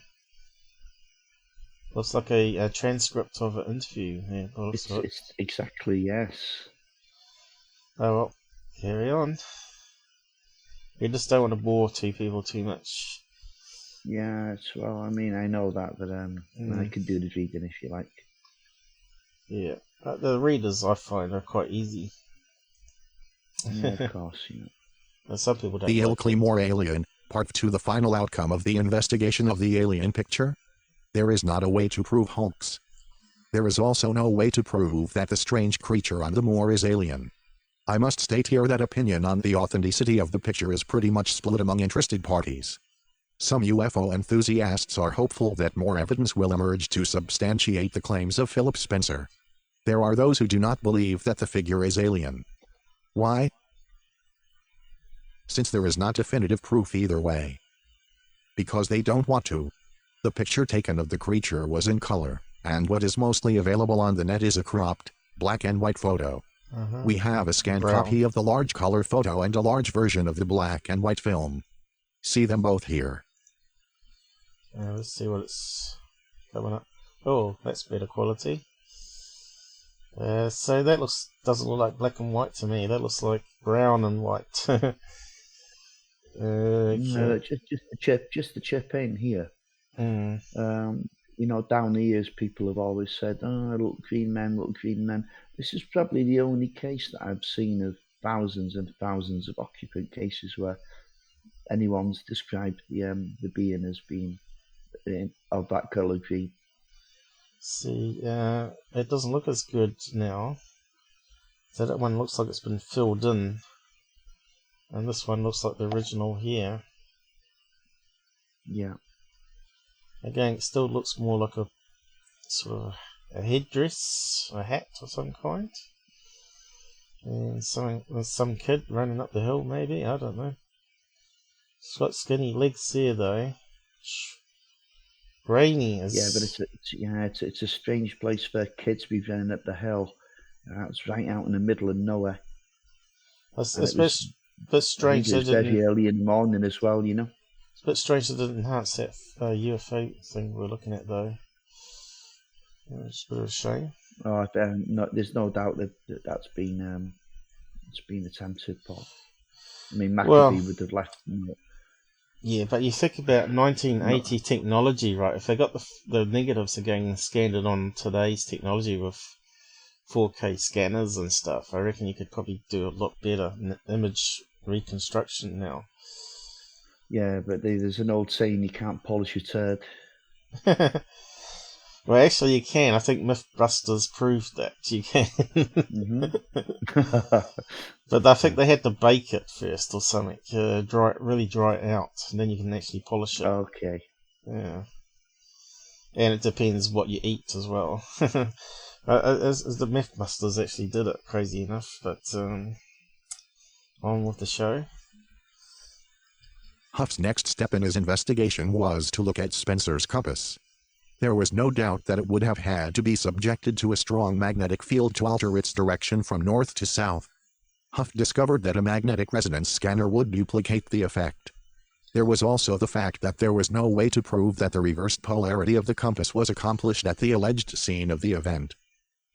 Looks like a transcript of an interview. Yeah, it's exactly, yes. Oh well, carry on. We just don't want to bore two people too much. Yeah, well, I mean, I know that, but I can do the reading if you like. Yeah, the readers I find are quite easy. Yeah, of course, Some people don't. The Ilkey Moor alien, part 2. The final outcome of the investigation of the alien picture. There is not a way to prove hoax. There is also no way to prove that the strange creature on the moor is alien. I must state here that opinion on the authenticity of the picture is pretty much split among interested parties. Some UFO enthusiasts are hopeful that more evidence will emerge to substantiate the claims of Philip Spencer. There are those who do not believe that the figure is alien. Why? Since there is not definitive proof either way. Because they don't want to. The picture taken of the creature was in color, and what is mostly available on the net is a cropped, black and white photo. We have a scanned copy of the large color photo and a large version of the black and white film. See them both here. Let's see what it's coming up. Oh, that's better quality. So that doesn't look like black and white to me. That looks like brown and white. No, just the chip in here. Down the years, people have always said, "Oh, little green men." This is probably the only case that I've seen of thousands and thousands of occupant cases where anyone's described the being as being of that colour green. See, it doesn't look as good now. So that one looks like it's been filled in, and this one looks like the original here. Yeah. Again, it still looks more like a sort of a headdress, a hat of some kind. And some kid running up the hill, maybe, I don't know. It's got skinny legs there, though. Grainy as... Yeah, but it's a strange place for kids to be running up the hill. It's right out in the middle of nowhere. It's a bit strange. It's very early in the morning as well, It's a bit strange they didn't enhance that UFO thing we're looking at, though. It's a bit of a shame. Oh, there's no doubt that's been it's been attempted, Paul. I mean, Maccabee would have left. Yeah, but you think about 1980 technology, right? If they got the negatives again scanned on today's technology with 4K scanners and stuff, I reckon you could probably do a lot better image reconstruction now. Yeah, but there's an old saying, you can't polish a turd. Well, actually you can. I think Mythbusters proved that you can. But I think they had to bake it first or something, really dry it out, and then you can actually polish it. Okay. Yeah. And it depends what you eat as well. As the Mythbusters actually did it, crazy enough. But on with the show. Huff's next step in his investigation was to look at Spencer's compass. There was no doubt that it would have had to be subjected to a strong magnetic field to alter its direction from north to south. Huff discovered that a magnetic resonance scanner would duplicate the effect. There was also the fact that there was no way to prove that the reversed polarity of the compass was accomplished at the alleged scene of the event.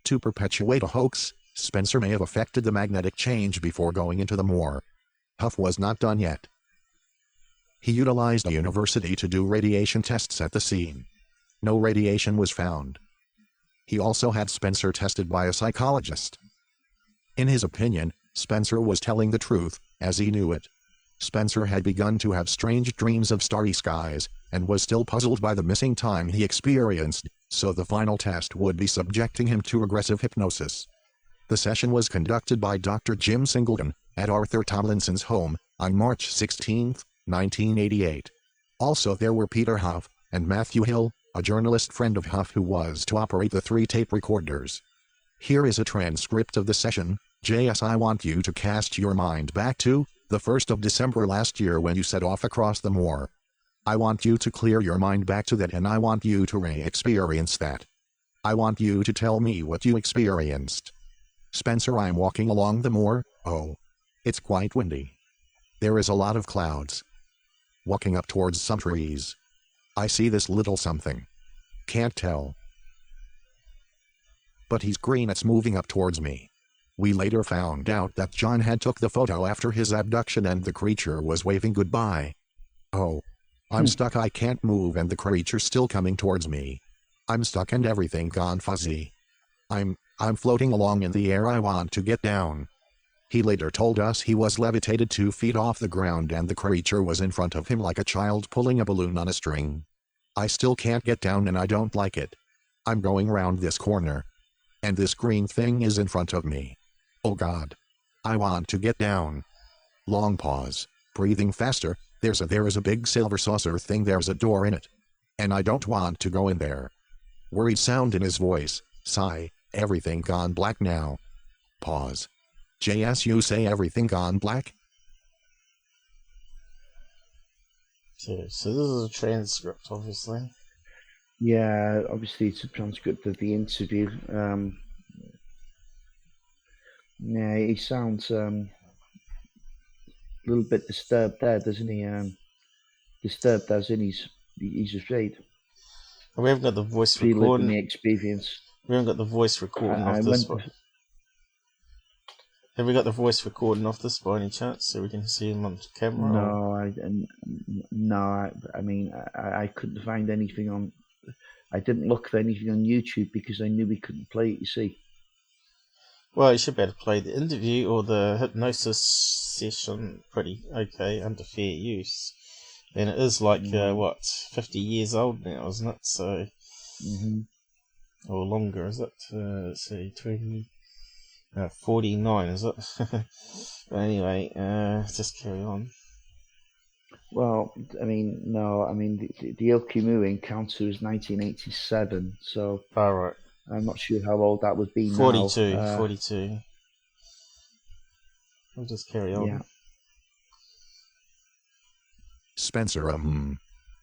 To perpetuate a hoax, Spencer may have affected the magnetic change before going into the moor. Huff was not done yet. He utilized a university to do radiation tests at the scene. No radiation was found. He also had Spencer tested by a psychologist. In his opinion, Spencer was telling the truth, as he knew it. Spencer had begun to have strange dreams of starry skies, and was still puzzled by the missing time he experienced, so the final test would be subjecting him to aggressive hypnosis. The session was conducted by Dr. Jim Singleton, at Arthur Tomlinson's home, on March 16, 1988. Also there were Peter Huff, and Matthew Hill, a journalist friend of Huff who was to operate the 3 tape recorders. Here is a transcript of the session. JS, I want you to cast your mind back to the 1st of December last year when you set off across the moor. I want you to clear your mind back to that, and I want you to re-experience that. I want you to tell me what you experienced. Spencer, I'm walking along the moor. Oh, it's quite windy. There is a lot of clouds. Walking up towards some trees. I see this little something. Can't tell. But he's green, it's moving up towards me. We later found out that John had took the photo after his abduction and the creature was waving goodbye. Oh. I'm stuck, I can't move, and the creature's still coming towards me. I'm stuck and everything gone fuzzy. I'm floating along in the air, I want to get down. He later told us he was levitated 2 feet off the ground and the creature was in front of him like a child pulling a balloon on a string. I still can't get down and I don't like it. I'm going round this corner. And this green thing is in front of me. Oh God. I want to get down. Long pause, breathing faster. There is a big silver saucer thing, there's a door in it. And I don't want to go in there. Worried sound in his voice. Sigh, everything gone black now. Pause. JS, you say everything gone black? So this is a transcript, obviously. Yeah, obviously it's a transcript of the interview. Yeah, he sounds a little bit disturbed there, doesn't he? Disturbed as in he's afraid. We haven't got the voice recording. recording. The experience. We haven't got the voice recording of this one. Have we got the voice recording of this by any chance, so we can see him on camera? No, I mean, I couldn't find anything on. I didn't look for anything on YouTube because I knew we couldn't play it. You see. Well, you should be able to play the interview or the hypnosis session pretty okay under fair use. And it is like, 50 years old now, isn't it? So, or longer, is it? Let's see, 49, is it? But anyway, just carry on. Well, I mean, no, I mean, the Ilkey Moor encounter was 1987, so... All right. I'm not sure how old that would be 42, now. 42. I'll just carry on. Yeah. Spencer,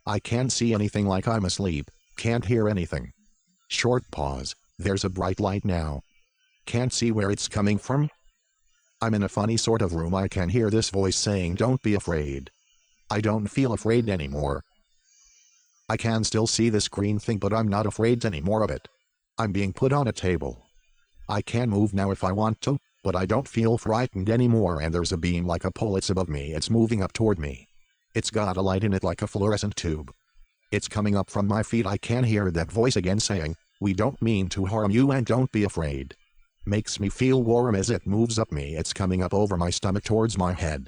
I can't see anything, like I'm asleep. Can't hear anything. Short pause. There's a bright light now. Can't see where it's coming from. I'm in a funny sort of room. I can hear this voice saying, don't be afraid. I don't feel afraid anymore. I can still see this green thing, but I'm not afraid anymore of it. I'm being put on a table. I can move now if I want to, but I don't feel frightened anymore, and there's a beam like a pole. It's above me. It's moving up toward me. It's got a light in it like a fluorescent tube. It's coming up from my feet. I can hear that voice again saying, we don't mean to harm you and don't be afraid. Makes me feel warm as it moves up me. It's coming up over my stomach towards my head.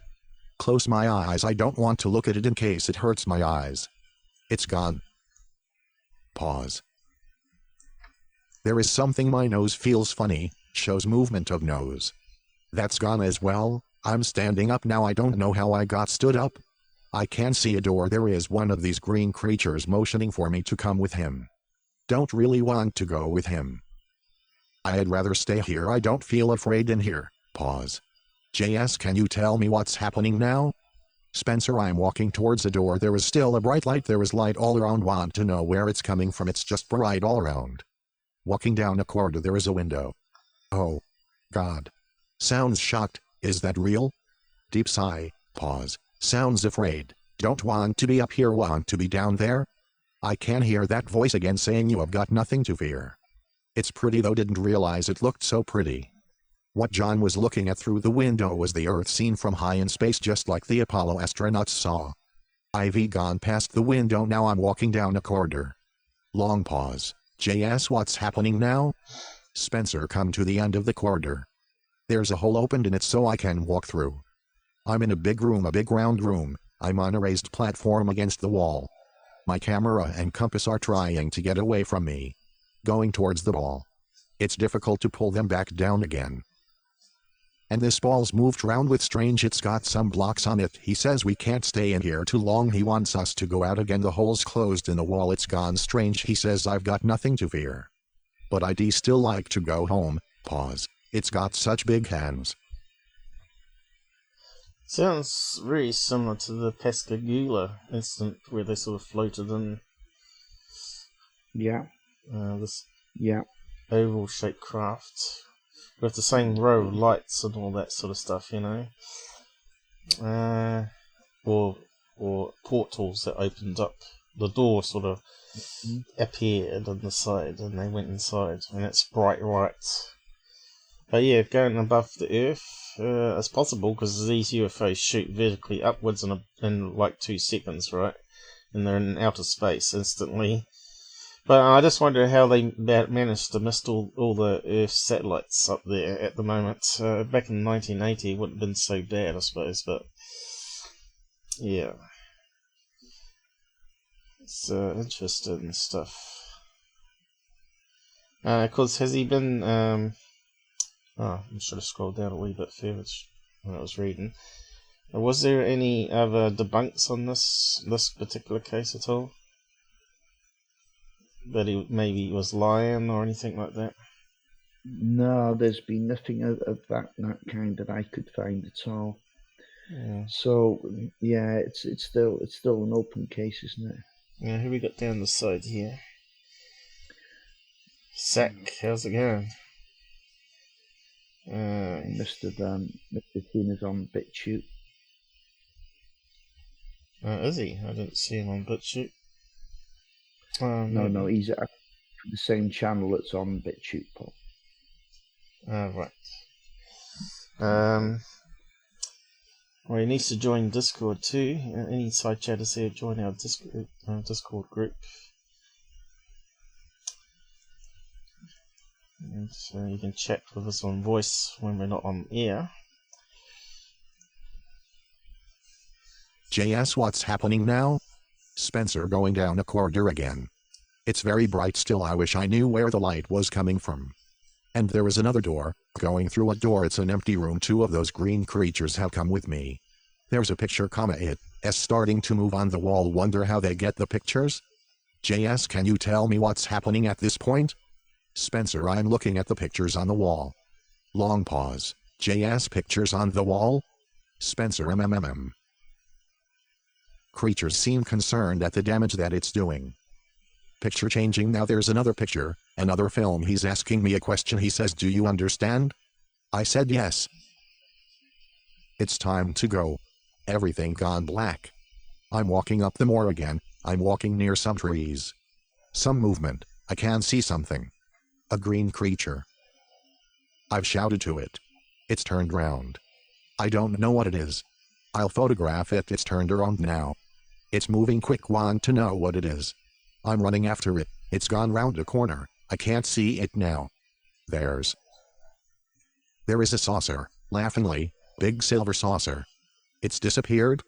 Close my eyes. I don't want to look at it in case it hurts my eyes. It's gone. Pause. There is something, my nose feels funny, shows movement of nose. That's gone as well. I'm standing up now. I don't know how I got stood up. I can see a door. There is one of these green creatures motioning for me to come with him. Don't really want to go with him. I'd rather stay here. I don't feel afraid in here. Pause. JS, can you tell me what's happening now? Spencer, I'm walking towards the door. There is still a bright light. There is light all around. Want to know where it's coming from. It's just bright all around. Walking down a corridor. There is a window. Oh. God. Sounds shocked. Is that real? Deep sigh. Pause. Sounds afraid. Don't want to be up here, want to be down there? I can hear that voice again saying you have got nothing to fear. It's pretty though, didn't realize it looked so pretty. What John was looking at through the window was the Earth seen from high in space, just like the Apollo astronauts saw. I've gone past the window, now I'm walking down a corridor. Long pause. JS, what's happening now? Spencer, come to the end of the corridor. There's a hole opened in it so I can walk through. I'm in a big room, a big round room. I'm on a raised platform against the wall. My camera and compass are trying to get away from me, going towards the ball. It's difficult to pull them back down again. And this ball's moved round with strange, it's got some blocks on it. He says we can't stay in here too long, he wants us to go out again. The hole's closed in the wall, it's gone strange. He says I've got nothing to fear. But I'd still like to go home. Pause. It's got such big hands. Sounds really similar to the Pascagoula incident where they sort of floated in. Yeah. This Yeah. oval-shaped craft with the same row of lights and all that sort of stuff, you know. Or portals that opened up. The door sort of appeared on the side and they went inside, and it's bright lights. But yeah, going above the Earth, it's possible because these UFOs shoot vertically upwards in like 2 seconds, right? And they're in outer space instantly. But I just wonder how they managed to miss all the Earth satellites up there at the moment. Back in 1980 it wouldn't have been so bad, I suppose, but yeah. It's interesting stuff. Because has he been... I should have scrolled down a wee bit further when I was reading. Was there any other debunks on this particular case at all? That he maybe was lying or anything like that? No, there's been nothing of that kind that I could find at all. Yeah. So yeah, it's still an open case, isn't it? Yeah, who we got down the side here? Sack, how's it going? Must have seen us on BitChute. Is he? I didn't see him on BitChute. No, he's at the same channel that's on BitChute, Paul. Right. Well, he needs to join Discord too. Any side chatters here, join our Discord group. And so you can chat with us on voice when we're not on air. JS, what's happening now? Spencer, going down a corridor again. It's very bright still, I wish I knew where the light was coming from. And there is another door, going through a door, it's an empty room. 2 of those green creatures have come with me. There's a picture, it's starting to move on the wall, wonder how they get the pictures? JS, can you tell me what's happening at this point? Spencer, I'm looking at the pictures on the wall. Long pause. JS, pictures on the wall? Spencer, Creatures seem concerned at the damage that it's doing. Picture changing, now there's another picture, another film. He's asking me a question, he says, do you understand? I said yes. It's time to go. Everything gone black. I'm walking up the moor again, I'm walking near some trees. Some movement, I can see something. A green creature. I've shouted to it. It's turned round. I don't know what it is. I'll photograph it, it's turned around now. It's moving quick, want to know what it is. I'm running after it, it's gone round a corner, I can't see it now. There is a saucer, laughingly, big silver saucer. It's disappeared.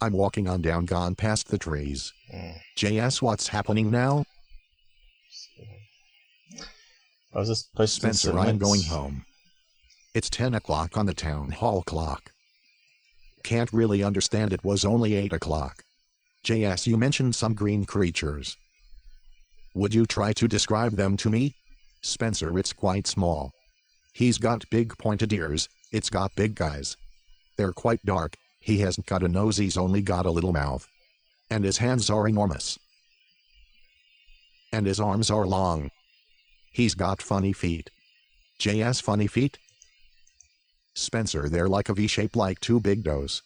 I'm walking on down, gone past the trees. JS, what's happening now? I was just posting Spencer, I'm going home. It's 10 o'clock on the town hall clock. Can't really understand, it was only 8 o'clock. JS, you mentioned some green creatures. Would you try to describe them to me? Spencer, it's quite small. He's got big pointed ears, it's got big eyes. They're quite dark, he hasn't got a nose, he's only got a little mouth. And his hands are enormous. And his arms are long. He's got funny feet. JS, funny feet? Spencer, they're like a V shape, like 2 big toes.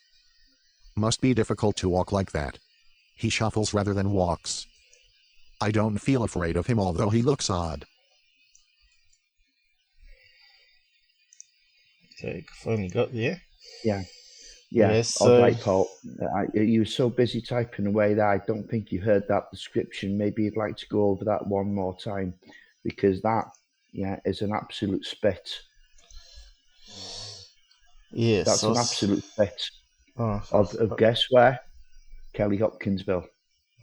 Must be difficult to walk like that. He shuffles rather than walks. I don't feel afraid of him, although he looks odd. So you finally got there. Yeah. Yes, All right, Paul. You were so busy typing away that I don't think you heard that description. Maybe you'd like to go over that one more time, because that, is an absolute spit. Yes, that's an absolute spit. Of guess where? Kelly Hopkinsville.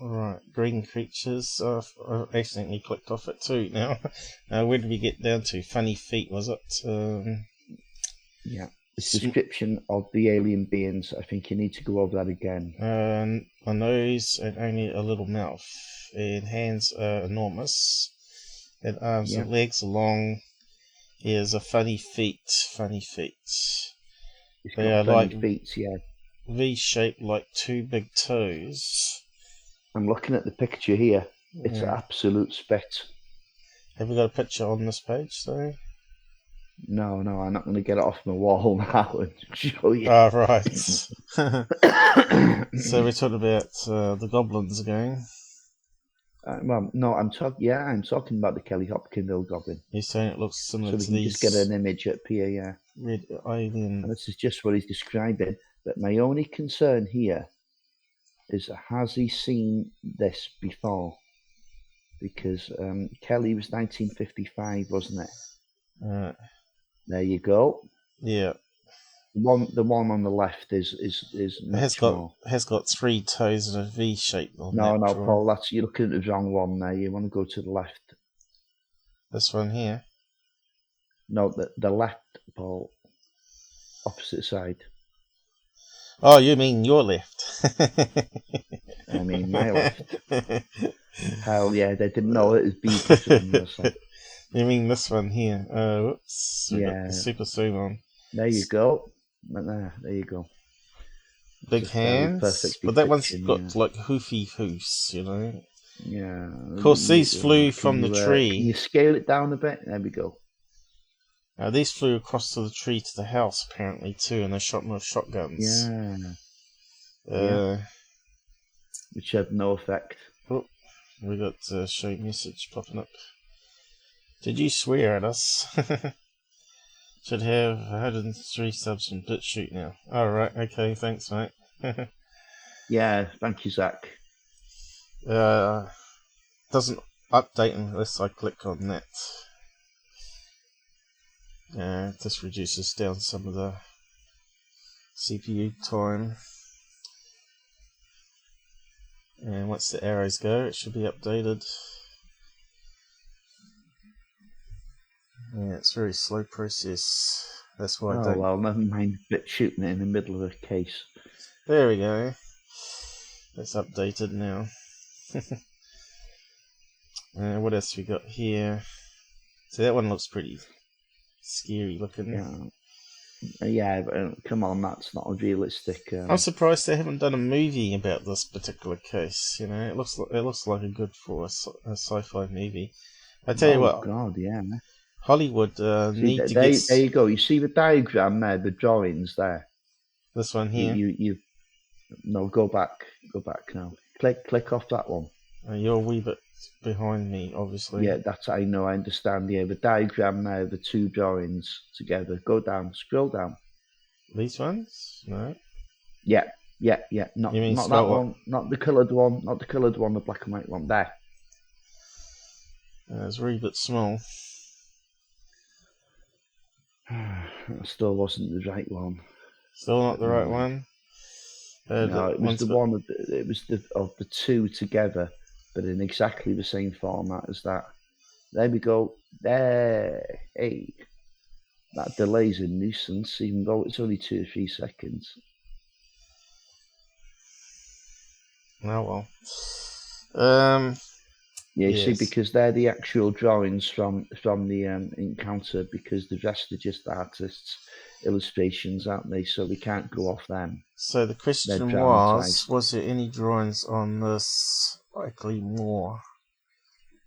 Right, green creatures. I accidentally clicked off it too now. Where did we get down to? Funny feet, was it? Yeah. The description of the alien beings, I think you need to go over that again. A nose and only a little mouth. And hands are enormous. And arms and legs are long. Ears are funny feet. Funny feet. They are like feet, V-shaped, like two big toes. I'm looking at the picture here. It's an absolute spit. Have we got a picture on this page, though? No, I'm not going to get it off my wall now and show you. Oh, right. So we're talking about the goblins again. Well, no, I'm talking about the Kelly Hopkinsville goblin. You're saying it looks similar to these. So we can just get an image up here, Red alien. And this is just what he's describing. But my only concern here is, has he seen this before? Because Kelly was 1955, wasn't it? There you go. Yeah. The one on the left is has got three toes and a V shape. No, Paul, you're looking at the wrong one there. You want to go to the left. This one here. No, the left, Paul. Opposite side. Oh, you mean your left? I mean my left. Hell yeah, they didn't know it was B. You mean this one here? Whoops. Yeah. Super zoom on. There you go. There you go. Big hands. But that one's got like hoofy hoofs, you know. Yeah. Of course, these flew from the tree. Can you scale it down a bit? There we go. These flew across to the tree to the house, apparently, too, and they shot them with shotguns. Yeah. Which had no effect. Oh, we got a show message popping up. Did you swear at us? Should have 103 subs from BitChute now. Alright, okay, thanks, mate. Yeah, thank you, Zach. Doesn't update unless I click on that. This reduces down some of the CPU time. And once the arrows go, it should be updated. Yeah, it's a very slow process. That's why I don't... well, never mind shooting it in the middle of a case. There we go. It's updated now. What else we got here? So that one looks pretty scary looking. Yeah, but come on, that's not a realistic. I'm surprised they haven't done a movie about this particular case. You know, it looks like a good for a sci-fi movie. I tell you what. Oh God, yeah. Hollywood need to get... There you go. You see the diagram there, the drawings there. This one here. No, go back now. Click off that one. You're a wee bit behind me, obviously. Yeah, I know. I understand. Yeah, the diagram there, the two drawings together. Go down. Scroll down. These ones? No. Yeah. Not that one. Not the coloured one. Not the coloured one. The black and white one. There. It's a wee bit small. That still wasn't the right one. Still not the right one? No, it was the one of the two together, but in exactly the same format as that. There we go. There. Hey. That delay's a nuisance, even though it's only 2 or 3 seconds. Oh well. Yeah, you see, because they're the actual drawings from the encounter, because the rest are just artists' illustrations, aren't they? So we can't go off them. So the question was there any drawings on this Ilkey Moor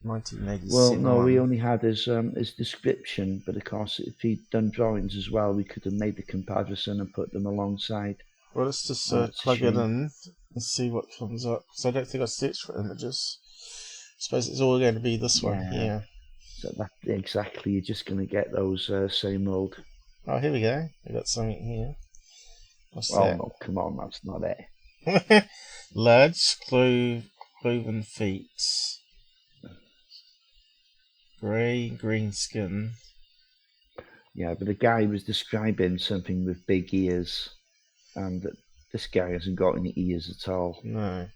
1987? Well, no, we only had his description, but of course, if he'd done drawings as well, we could have made the comparison and put them alongside. Well, let's just That's a plug it shame. in and see what comes up. Because I don't think I searched for images. I suppose it's all going to be this one here. So that exactly, you're just going to get those same old. Oh, here we go. We got something here. What's Oh that? no, come on, that's not it. Large cloven feet. Green skin. Yeah, but the guy was describing something with big ears, and this guy hasn't got any ears at all. No.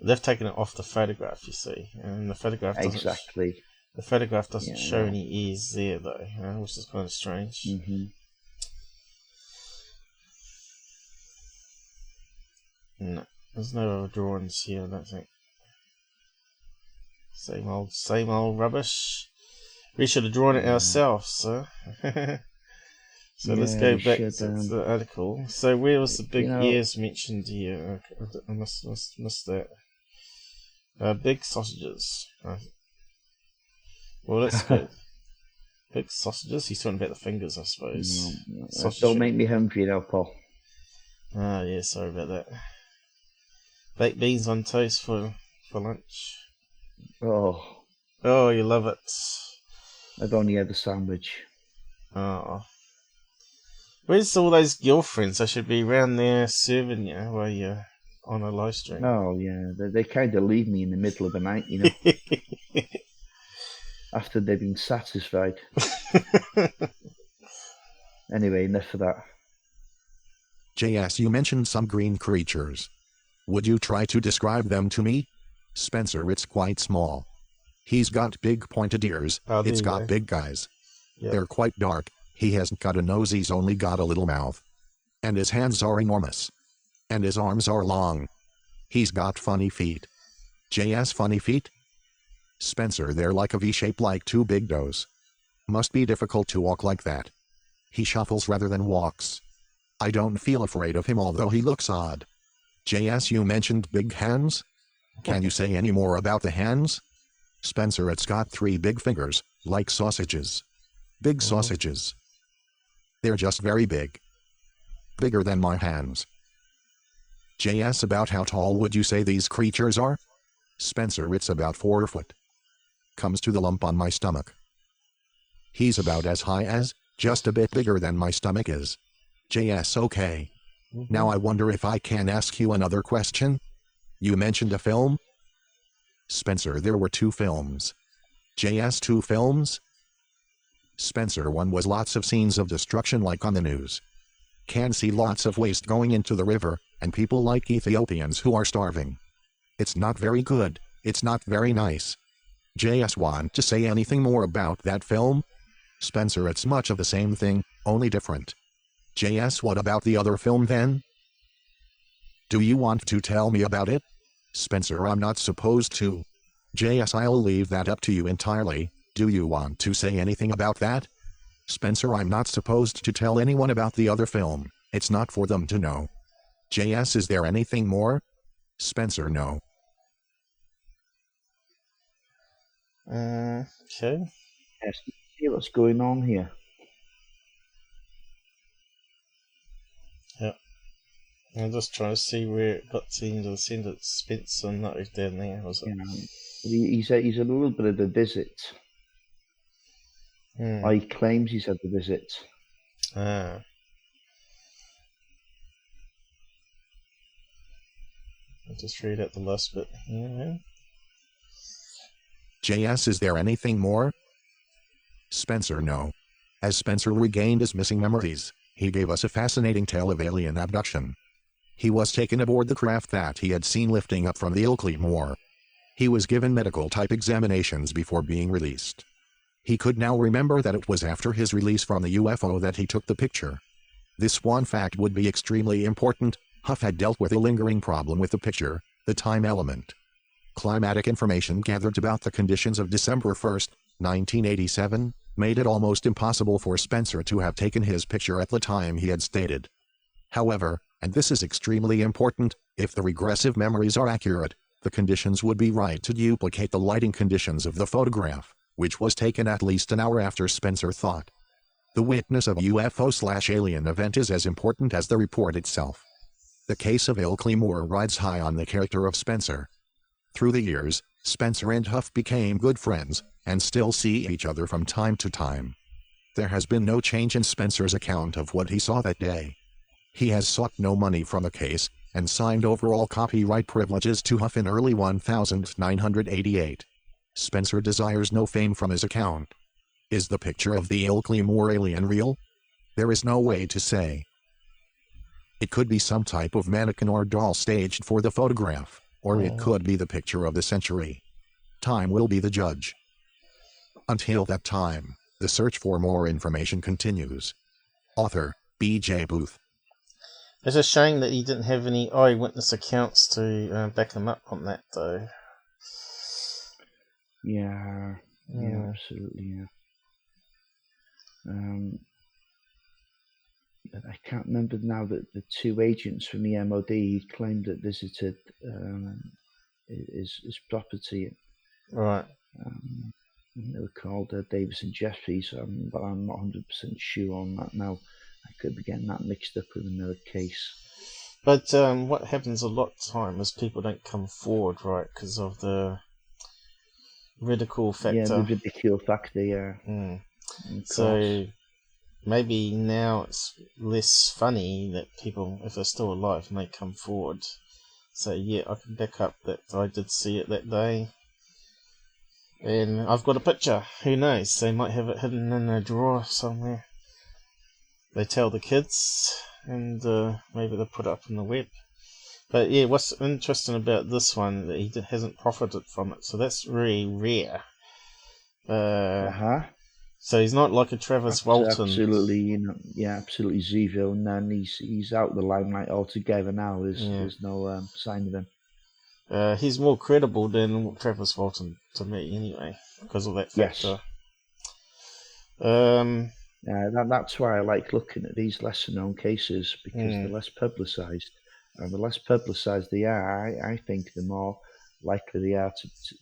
They've taken it off the photograph, you see. And the photograph doesn't... Exactly. The photograph doesn't show no. any ears there, though, which is kind of strange. Mm-hmm. No, there's no other drawings here, I don't think. Same old rubbish. We should have drawn it ourselves, so. So let's go back to the article. So where was the big ears mentioned here? I must that. Big sausages. Well, that's good. Big sausages? He's talking about the fingers, I suppose. Don't make me hungry now, Paul. Ah, yeah, sorry about that. Baked beans on toast for lunch. Oh, you love it. I've only had a sandwich. Oh. Where's all those girlfriends? I should be around there serving you while you're on a live stream. Oh, yeah. They kind of leave me in the middle of the night, you know. After they've been satisfied. Anyway, enough of that. JS, you mentioned some green creatures. Would you try to describe them to me? Spencer, it's quite small. He's got big pointed ears. It's got big eyes. Yep. They're quite dark. He hasn't got a nose, he's only got a little mouth. And his hands are enormous. And his arms are long. He's got funny feet. JS, funny feet? Spencer, they're like a V shape, like two big toes. Must be difficult to walk like that. He shuffles rather than walks. I don't feel afraid of him, although he looks odd. JS, you mentioned big hands? Can you say any more about the hands? Spencer, it's got 3 big fingers, like sausages. Big sausages. They're just very big. Bigger than my hands. JS, about how tall would you say these creatures are? Spencer, it's about 4 foot. Comes to the lump on my stomach. He's about as high as, just a bit bigger than my stomach is. JS, okay. Now I wonder if I can ask you another question? You mentioned a film? Spencer, there were 2 films. JS, 2 films? Spencer, one was lots of scenes of destruction like on the news. Can see lots of waste going into the river, and people like Ethiopians who are starving. It's not very good, it's not very nice. JS, want to say anything more about that film? Spencer, it's much of the same thing, only different. JS, what about the other film then? Do you want to tell me about it? Spencer, I'm not supposed to. JS, I'll leave that up to you entirely. Do you want to say anything about that? Spencer, I'm not supposed to tell anyone about the other film. It's not for them to know. JS, is there anything more? Spencer, no. Okay. Yes, see what's going on here. Yep. I'm just trying to see where it got to the scene that Spencer and that was down there, was it? He's a little bit of a visit. He claims he's had the visit. Ah. I'll just read out the last bit here. JS, is there anything more? Spencer, no. As Spencer regained his missing memories, he gave us a fascinating tale of alien abduction. He was taken aboard the craft that he had seen lifting up from the Ilkey Moor. He was given medical-type examinations before being released. He could now remember that it was after his release from the UFO that he took the picture. This one fact would be extremely important. Huff had dealt with a lingering problem with the picture, the time element. Climatic information gathered about the conditions of December 1, 1987, made it almost impossible for Spencer to have taken his picture at the time he had stated. However, and this is extremely important, if the regressive memories are accurate, the conditions would be right to duplicate the lighting conditions of the photograph, which was taken at least an hour after Spencer thought. The witness of a UFO/alien event is as important as the report itself. The case of Ilkey Moor rides high on the character of Spencer. Through the years, Spencer and Huff became good friends, and still see each other from time to time. There has been no change in Spencer's account of what he saw that day. He has sought no money from the case, and signed over all copyright privileges to Huff in early 1988. Spencer desires no fame from his account. Is the picture of the Ilkey Moor alien real? There is no way to say. It could be some type of mannequin or doll staged for the photograph, or it could be the picture of the century. Time will be the judge. Until that time, the search for more information continues. Author, B.J. Booth. It's a shame that he didn't have any eyewitness accounts to back him up on that, though. Yeah, absolutely, yeah. I can't remember now that the two agents from the MOD he claimed that visited his property. Right. They were called Davis and Jeffries, but I'm not 100% sure on that now. I could be getting that mixed up with another case. But what happens a lot of time is people don't come forward, right, because of the ridicule factor. Yeah, the ridicule factor, yeah. So maybe now it's less funny that people, if they're still alive, may come forward. Say, yeah, I can back up that I did see it that day. And I've got a picture. Who knows? They might have it hidden in a drawer somewhere. They tell the kids, and maybe they put it up on the web. But yeah, what's interesting about this one, that he hasn't profited from it. So that's really rare. So he's not like a Travis Walton. Absolutely, absolutely Zeville, and then he's out of the limelight altogether now. There's no sign of him. He's more credible than Travis Walton to me, anyway, because of that factor. Yes. That's why I like looking at these lesser-known cases, because they're less publicised, and the less publicised they are, I think, the more likely they are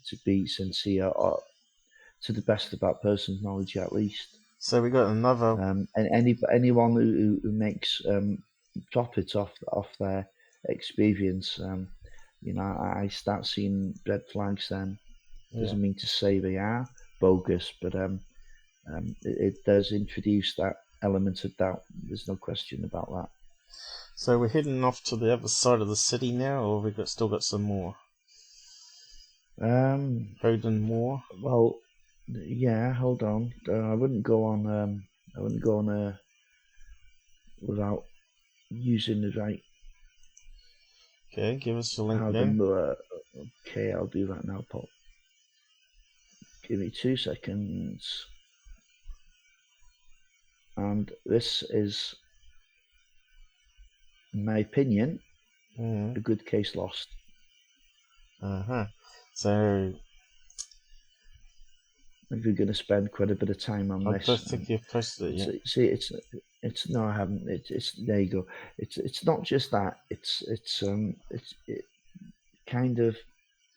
to be sincere, or to the best of that person's knowledge, at least. So we got another. And anyone who makes profit off their experience, I start seeing red flags. Then doesn't mean to say they are bogus, but it does introduce that element of doubt. There's no question about that. So we're heading off to the other side of the city now, or we've still got some more? Howden Moor. Well, yeah. Hold on. I wouldn't go on. Without using the right. Okay, give us the link Howden then. Moor. Okay, I'll do that now, Paul. Give me 2 seconds. And this is, in my opinion, a good case lost. So if you're going to spend quite a bit of time on this, I don't think you've posted it yet. See, it's no, I haven't. It's there you go. It's not just that. It kind of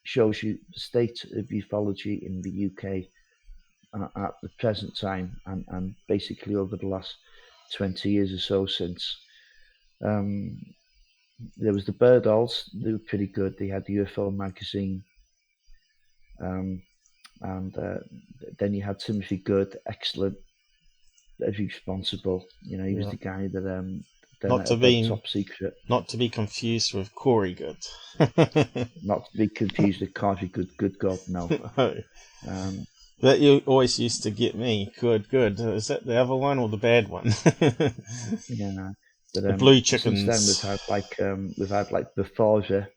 shows you the state of ufology in the UK at the present time, and basically over the last 20 years or so since. There was the Birdalls. They were pretty good. They had the UFO magazine. And then you had Timothy Good, excellent, very responsible. He was the guy that Top Secret. Not to be confused with Corey Good. Not to be confused with Corey Good. Good God, no. That you always used to get me. Good. Is that the other one or the bad one? Yeah. But, the Blue Chickens. Since then we've had like Beforza,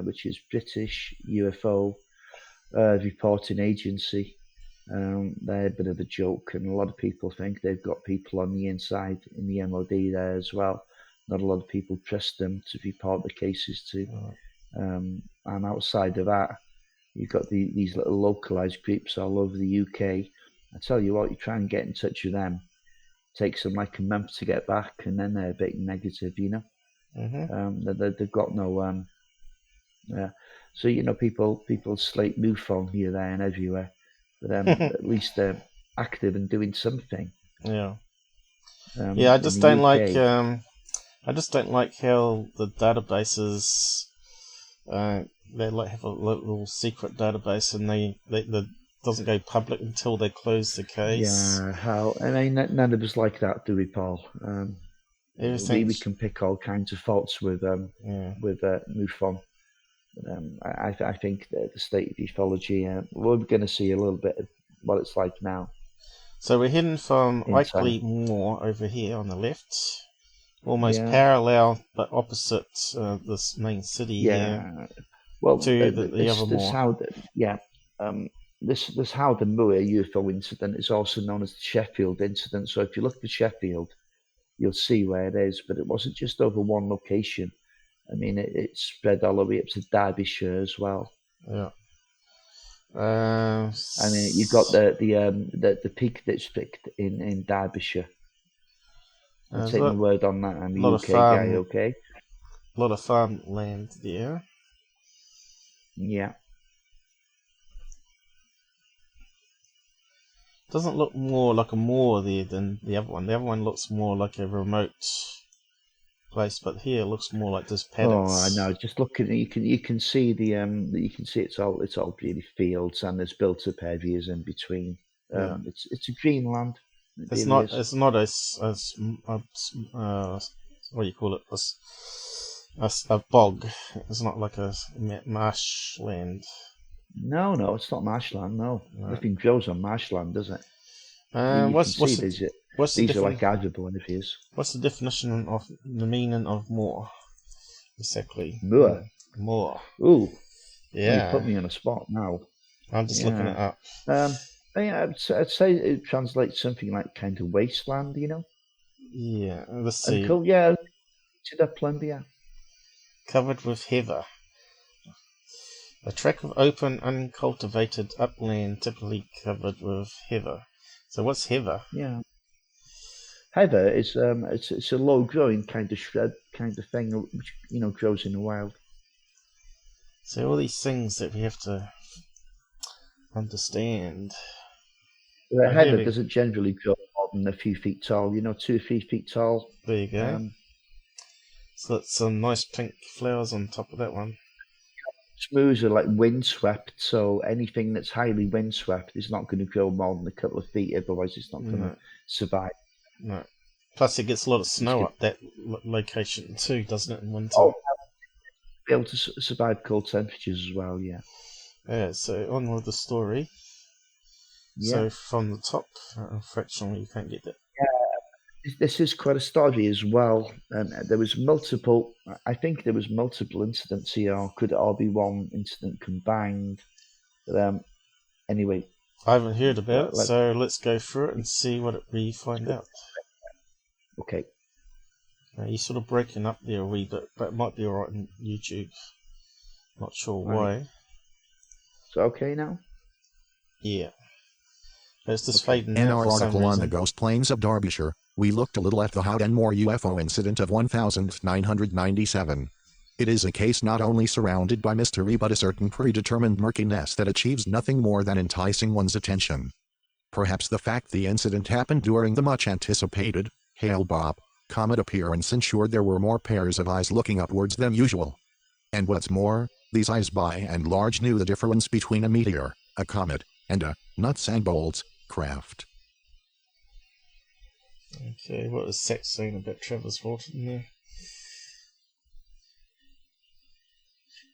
which is British UFO reporting agency. They're a bit of a joke, and a lot of people think they've got people on the inside in the MOD there as well. Not a lot of people trust them to report the cases to. And outside of that, you've got these little localized groups all over the UK. I tell you what, you try and get in touch with them. It takes them like a month to get back, and then they're a bit negative, They've got no so people slate MUFON here, there, and everywhere, but at least they're active and doing something. I just don't like I just don't like how the databases, they like have a little secret database, and they doesn't go public until they close the case. Yeah, how? I mean, none of us like that, do we, Paul? We can pick all kinds of faults with MUFON. I think that the state of ufology, we're going to see a little bit of what it's like now. So we're heading from Ilkey Moor over here on the left, almost parallel but opposite this main city here. Well, to the other moor. This Howden Moor UFO incident is also known as the Sheffield incident. So if you look at Sheffield, you'll see where it is. But it wasn't just over one location. I mean, it spread all the way up to Derbyshire as well. Yeah. I mean, you got the Peak District in Derbyshire. I'm taking the word on that. I'm a UK guy, okay? A lot of farmland there. Yeah. Doesn't look more like a moor there than the other one. The other one looks more like a remote place, but here it looks more like just paddocks. Oh, I know. Just looking, you can see it's all really fields, and there's built up areas in between. It's a green land. It's not as what do you call it? A bog. It's not like a marshland. No, it's not marshland. No, nothing grows on marshland, does it? These are like agrible areas. What's the definition of the meaning of moor? Exactly. Moor. Moor. Ooh. Yeah. You put me on a spot now. I'm just looking it up. I'd say it translates something like kind of wasteland, you know. Yeah. Let's see. To upland, yeah. Covered with heather. A tract of open, uncultivated upland, typically covered with heather. So what's heather? Yeah. Heather is it's a low growing kind of shrub kind of thing, which grows in the wild. So all these things that we have to understand. Heather doesn't generally grow more than a few feet tall. 2 or 3 feet tall. There you go. So that's some nice pink flowers on top of that one. Smooths are like windswept, so anything that's highly windswept is not going to grow more than a couple of feet. Otherwise, it's not going to survive. No. Plus, it gets a lot of snow up that location too, doesn't it, in winter? Oh, be able to survive cold temperatures as well, yeah. Yeah, so on with the story. Yeah. So from the top, fractionally, you can't get that. Yeah, this is quite a story as well. There was multiple incidents here, or could it all be one incident combined? But anyway. I haven't heard about it, so let's go through it and see what we find out. Okay. You're sort of breaking up there a wee bit, but it might be alright on YouTube. Not sure why. Is it okay now? Yeah. It's just fading In out our for some article on reason. the ghost plains of Derbyshire, we looked a little at the Howden Moor UFO incident of 1997. It is a case not only surrounded by mystery but a certain predetermined murkiness that achieves nothing more than enticing one's attention. Perhaps the fact the incident happened during the much-anticipated Hale-Bopp comet appearance ensured there were more pairs of eyes looking upwards than usual. And what's more, these eyes by and large knew the difference between a meteor, a comet, and a nuts and bolts craft. Okay, what was Zach saying about Travis Walton there?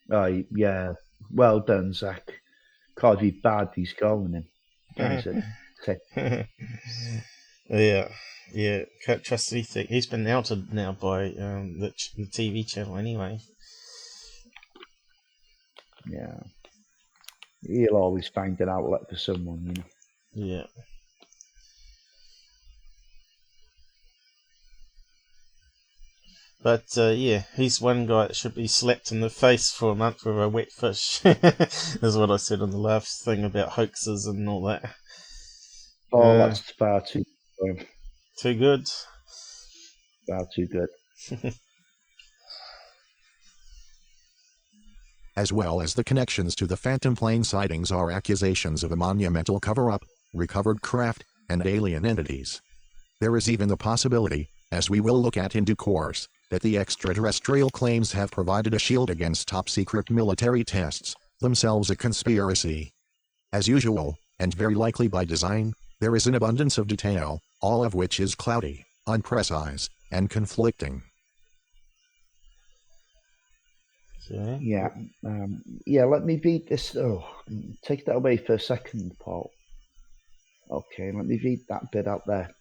Oh, yeah. Well done, Zach. Can't be bad he's calling him. Yeah. Can't trust anything. He's been outed now by the TV channel anyway. Yeah. He'll always find an outlet for someone, Yeah. But he's one guy that should be slapped in the face for a month with a wet fish. Is what I said on the last thing about hoaxers and all that. Oh, that's far too good. Too good? Far too good. As well as the connections to the phantom plane sightings are accusations of a monumental cover-up, recovered craft, and alien entities. There is even the possibility, as we will look at in due course, that the extraterrestrial claims have provided a shield against top-secret military tests, themselves a conspiracy. As usual, and very likely by design, there is an abundance of detail, all of which is cloudy, unprecise, and conflicting. Okay. Yeah, let me read this. Oh, take that away for a second, Paul. Okay, let me read that bit out there.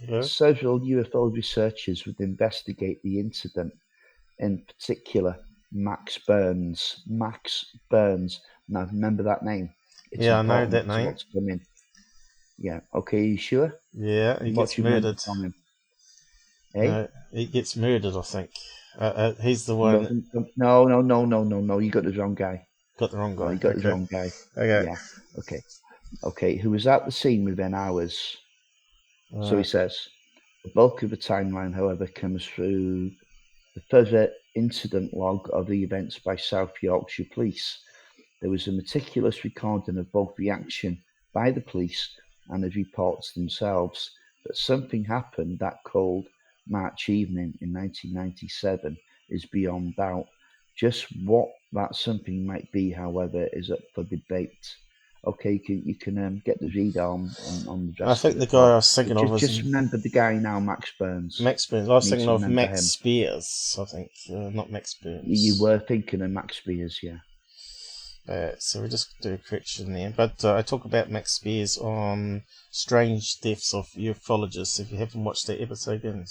Yeah. Several UFO researchers would investigate the incident, in particular Max Burns. Now, remember that name. It's I know that important to name. what's coming. Yeah, okay, you sure? Yeah, he What gets do you remember murdered. from him? Hey? He gets murdered, I think. He's the one. No, you got the wrong guy. Got the wrong guy. No, you got the wrong guy. Okay. Yeah, okay. Who was at the scene within hours. So he says, the bulk of the timeline, however, comes through the further incident log of the events by South Yorkshire Police. There was a meticulous recording of both the action by the police and the reports themselves. That something happened that cold March evening in 1997 is beyond doubt. Just what that something might be, however, is up for debate. Okay, you can get the read on the rest. I think the guy I was thinking of was... Just remember the guy now, Max Burns. Max Burns. I was thinking of Max Spears, I think. Not Max Burns. You were thinking of Max Spears, yeah. So we just do a correction there. But I talk about Max Spears on Strange Deaths of Ufologists. If you haven't watched that episode, then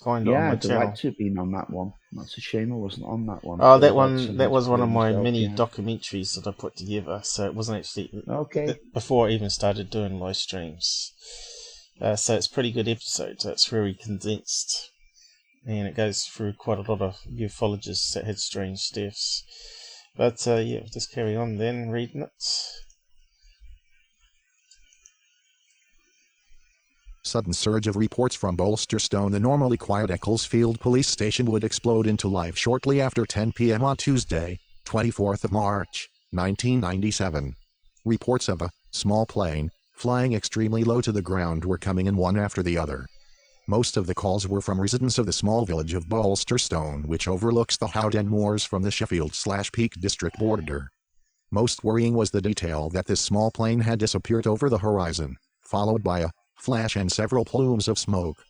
find it on my channel. Yeah, I'd like to have been on that one. That's a shame I wasn't on that one. Oh, that was one of my mini documentaries that I put together. So it wasn't actually before I even started doing live streams. So it's a pretty good episode. It's very condensed, and it goes through quite a lot of ufologists that had strange deaths. But just carry on then, reading it. Sudden surge of reports from Bolsterstone. The normally quiet Ecclesfield police station would explode into life shortly after 10 p.m. on Tuesday, 24th of March, 1997. Reports of a small plane flying extremely low to the ground were coming in one after the other. Most of the calls were from residents of the small village of Bolsterstone, which overlooks the Howden Moors from the Sheffield/Peak District border. Most worrying was the detail that this small plane had disappeared over the horizon, followed by a flash and several plumes of smoke.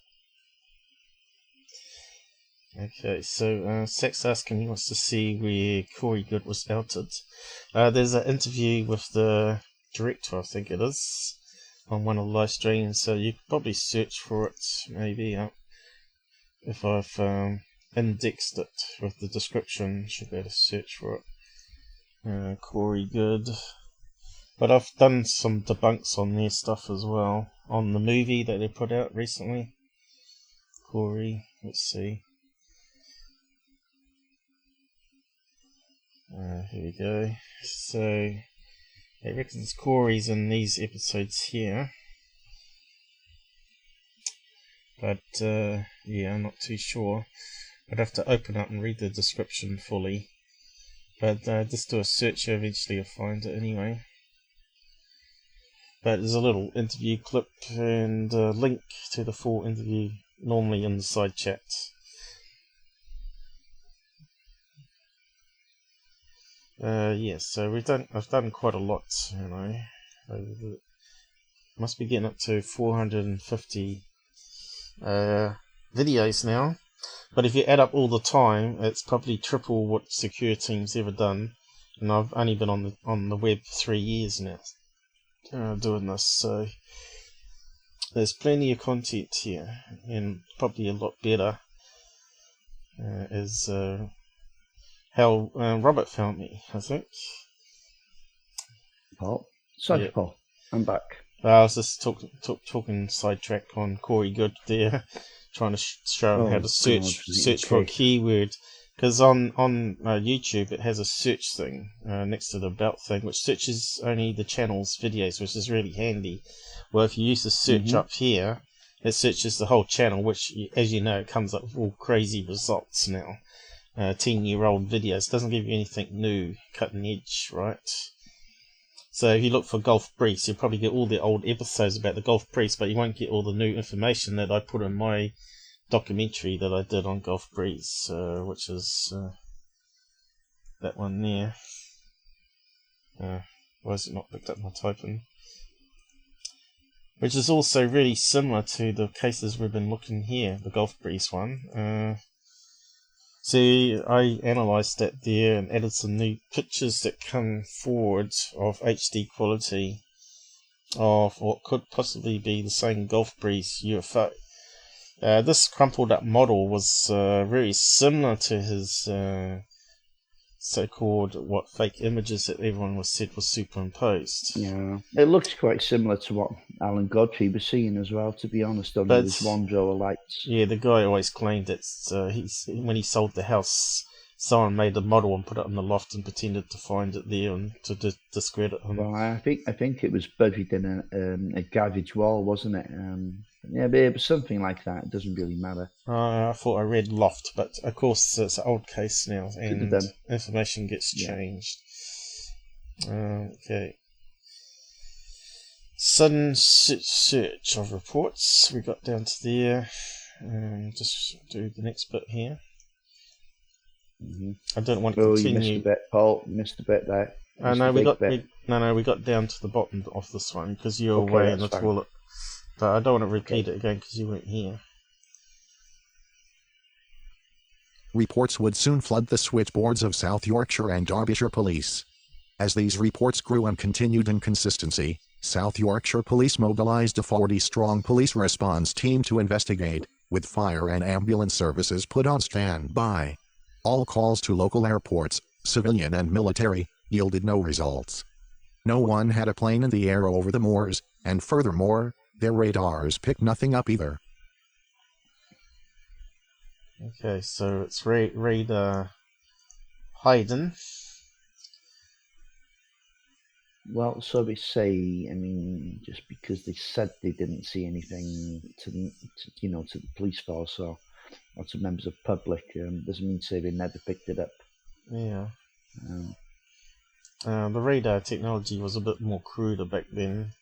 Okay, so Sex asking he wants to see where Corey Good was outed. There's an interview with the director, I think it is, on one of the live streams, so you could probably search for it, maybe. If I've indexed it with the description, you should be able to search for it. Corey Good. But I've done some debunks on their stuff as well, on the movie that they put out recently. Corey, let's see. Here we go. So it reckons Corey's in these episodes here. But I'm not too sure. I'd have to open up and read the description fully. But just do a search, eventually you'll find it anyway. But there's a little interview clip and a link to the full interview normally in the side chat. So I've done quite a lot, Must be getting up to 450 videos now. But if you add up all the time, it's probably triple what Secure Team's ever done. And I've only been on the web 3 years now, doing this. So there's plenty of content here, and probably a lot better is how Robert found me, I think. Paul? Sorry, yeah. Paul. I'm back. I was just talking sidetrack on Corey Good there, trying to show him how to search for a keyword. Because on YouTube it has a search thing next to the about thing, which searches only the channel's videos, which is really handy. Well, if you use the search up here, it searches the whole channel, which, as you know, it comes up with all crazy results now. 10-year-old videos. Doesn't give you anything new, cutting edge, right? So if you look for Golf Priest, you'll probably get all the old episodes about the Golf Priest, but you won't get all the new information that I put in my documentary that I did on Godfrey's, which is that one there. Why is it not picked up my typing? Which is also really similar to the cases we've been looking here, the Godfrey's one. See, I analysed that there and added some new pictures that come forward of HD quality of what could possibly be the same Godfrey's UFO. This crumpled up model was very similar to his so-called fake images that everyone was said was superimposed. Yeah, it looks quite similar to what Alan Godfrey was seeing as well, to be honest. On his one row of lights. Yeah, the guy always claimed that when he sold the house, someone made a model and put it in the loft and pretended to find it there and to discredit him. Well, I think it was buried in a garage wall, wasn't it? Yeah, but it was something like that. It doesn't really matter. I thought I read loft, but of course it's an old case now, and information gets changed. Okay. Sudden search of reports. We got down to there. Just do the next bit here. I don't want to continue. You missed a bit, Paul. Missed a bit there. We got down to the bottom of this one because you were away in the toilet. But I don't want to repeat it again because you weren't here. Reports would soon flood the switchboards of South Yorkshire and Derbyshire police. As these reports grew and continued in consistency, South Yorkshire police mobilised a 40-strong police response team to investigate, with fire and ambulance services put on standby. All calls to local airports, civilian and military, yielded no results. No one had a plane in the air over the moors, and furthermore, their radars picked nothing up either. Okay, so it's radar hidden. Well, so they say. I mean, just because they said they didn't see anything to the police force or to members of the public, doesn't mean to say they never picked it up. Yeah. The radar technology was a bit more cruder back then.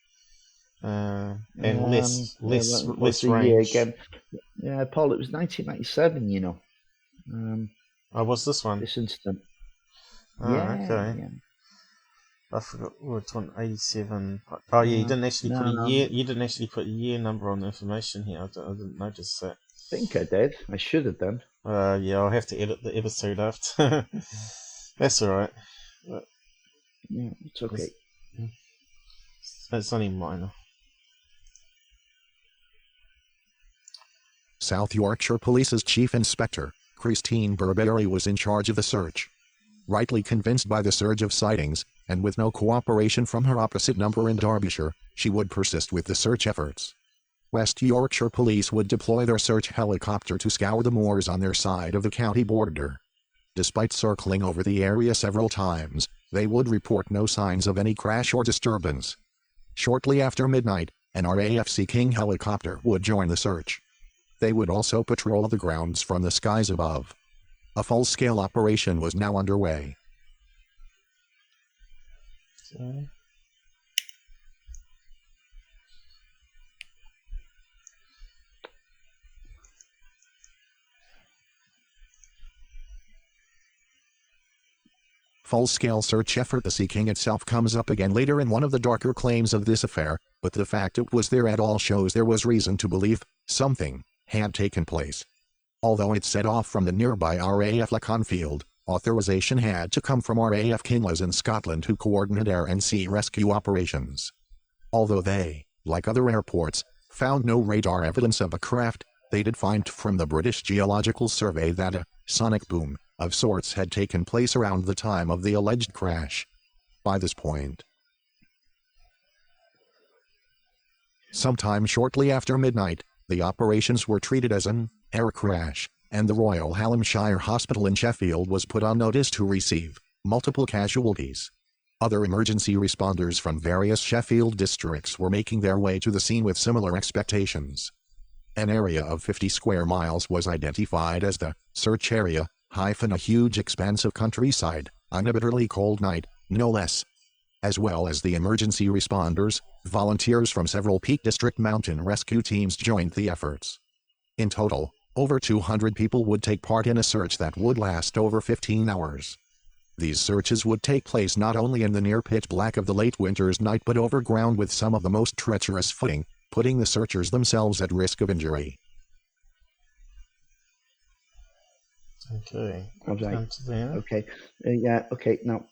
And less range. Again? Yeah, Paul, it was 1997, you know. What's this one? This incident. Okay. Yeah. I forgot which one. 87. Oh, yeah. You didn't actually put a year. You didn't actually put a year number on the information here. I didn't notice that. I think I did. I should have done. Yeah, I'll have to edit the episode after. That's all right. Yeah, it's okay. It's only minor. South Yorkshire Police's Chief Inspector, Christine Burberry, was in charge of the search. Rightly convinced by the surge of sightings, and with no cooperation from her opposite number in Derbyshire, she would persist with the search efforts. West Yorkshire Police would deploy their search helicopter to scour the moors on their side of the county border. Despite circling over the area several times, they would report no signs of any crash or disturbance. Shortly after midnight, an RAF Sea King helicopter would join the search. They would also patrol the grounds from the skies above. A full-scale operation was now underway. Okay. Full-scale search effort. The Sea King itself comes up again later in one of the darker claims of this affair, but the fact it was there at all shows there was reason to believe something had taken place. Although it set off from the nearby RAF Leconfield, authorization had to come from RAF Kinloss in Scotland to coordinate air and sea rescue operations. Although they, like other airports, found no radar evidence of a craft, they did find from the British Geological Survey that a sonic boom of sorts had taken place around the time of the alleged crash. By this point, sometime shortly after midnight, the operations were treated as an air crash, and the Royal Hallamshire Hospital in Sheffield was put on notice to receive multiple casualties. Other emergency responders from various Sheffield districts were making their way to the scene with similar expectations. An area of 50 square miles was identified as the search area, a huge expanse of countryside, on a bitterly cold night, no less. As well as the emergency responders, volunteers from several Peak District mountain rescue teams joined the efforts. In total, Over 200 people would take part in a search that would last over 15 hours. These searches would take place not only in the near pitch black of the late winter's night but over ground with some of the most treacherous footing, putting the searchers themselves at risk of injury. Okay. Right. Okay. Okay. Now,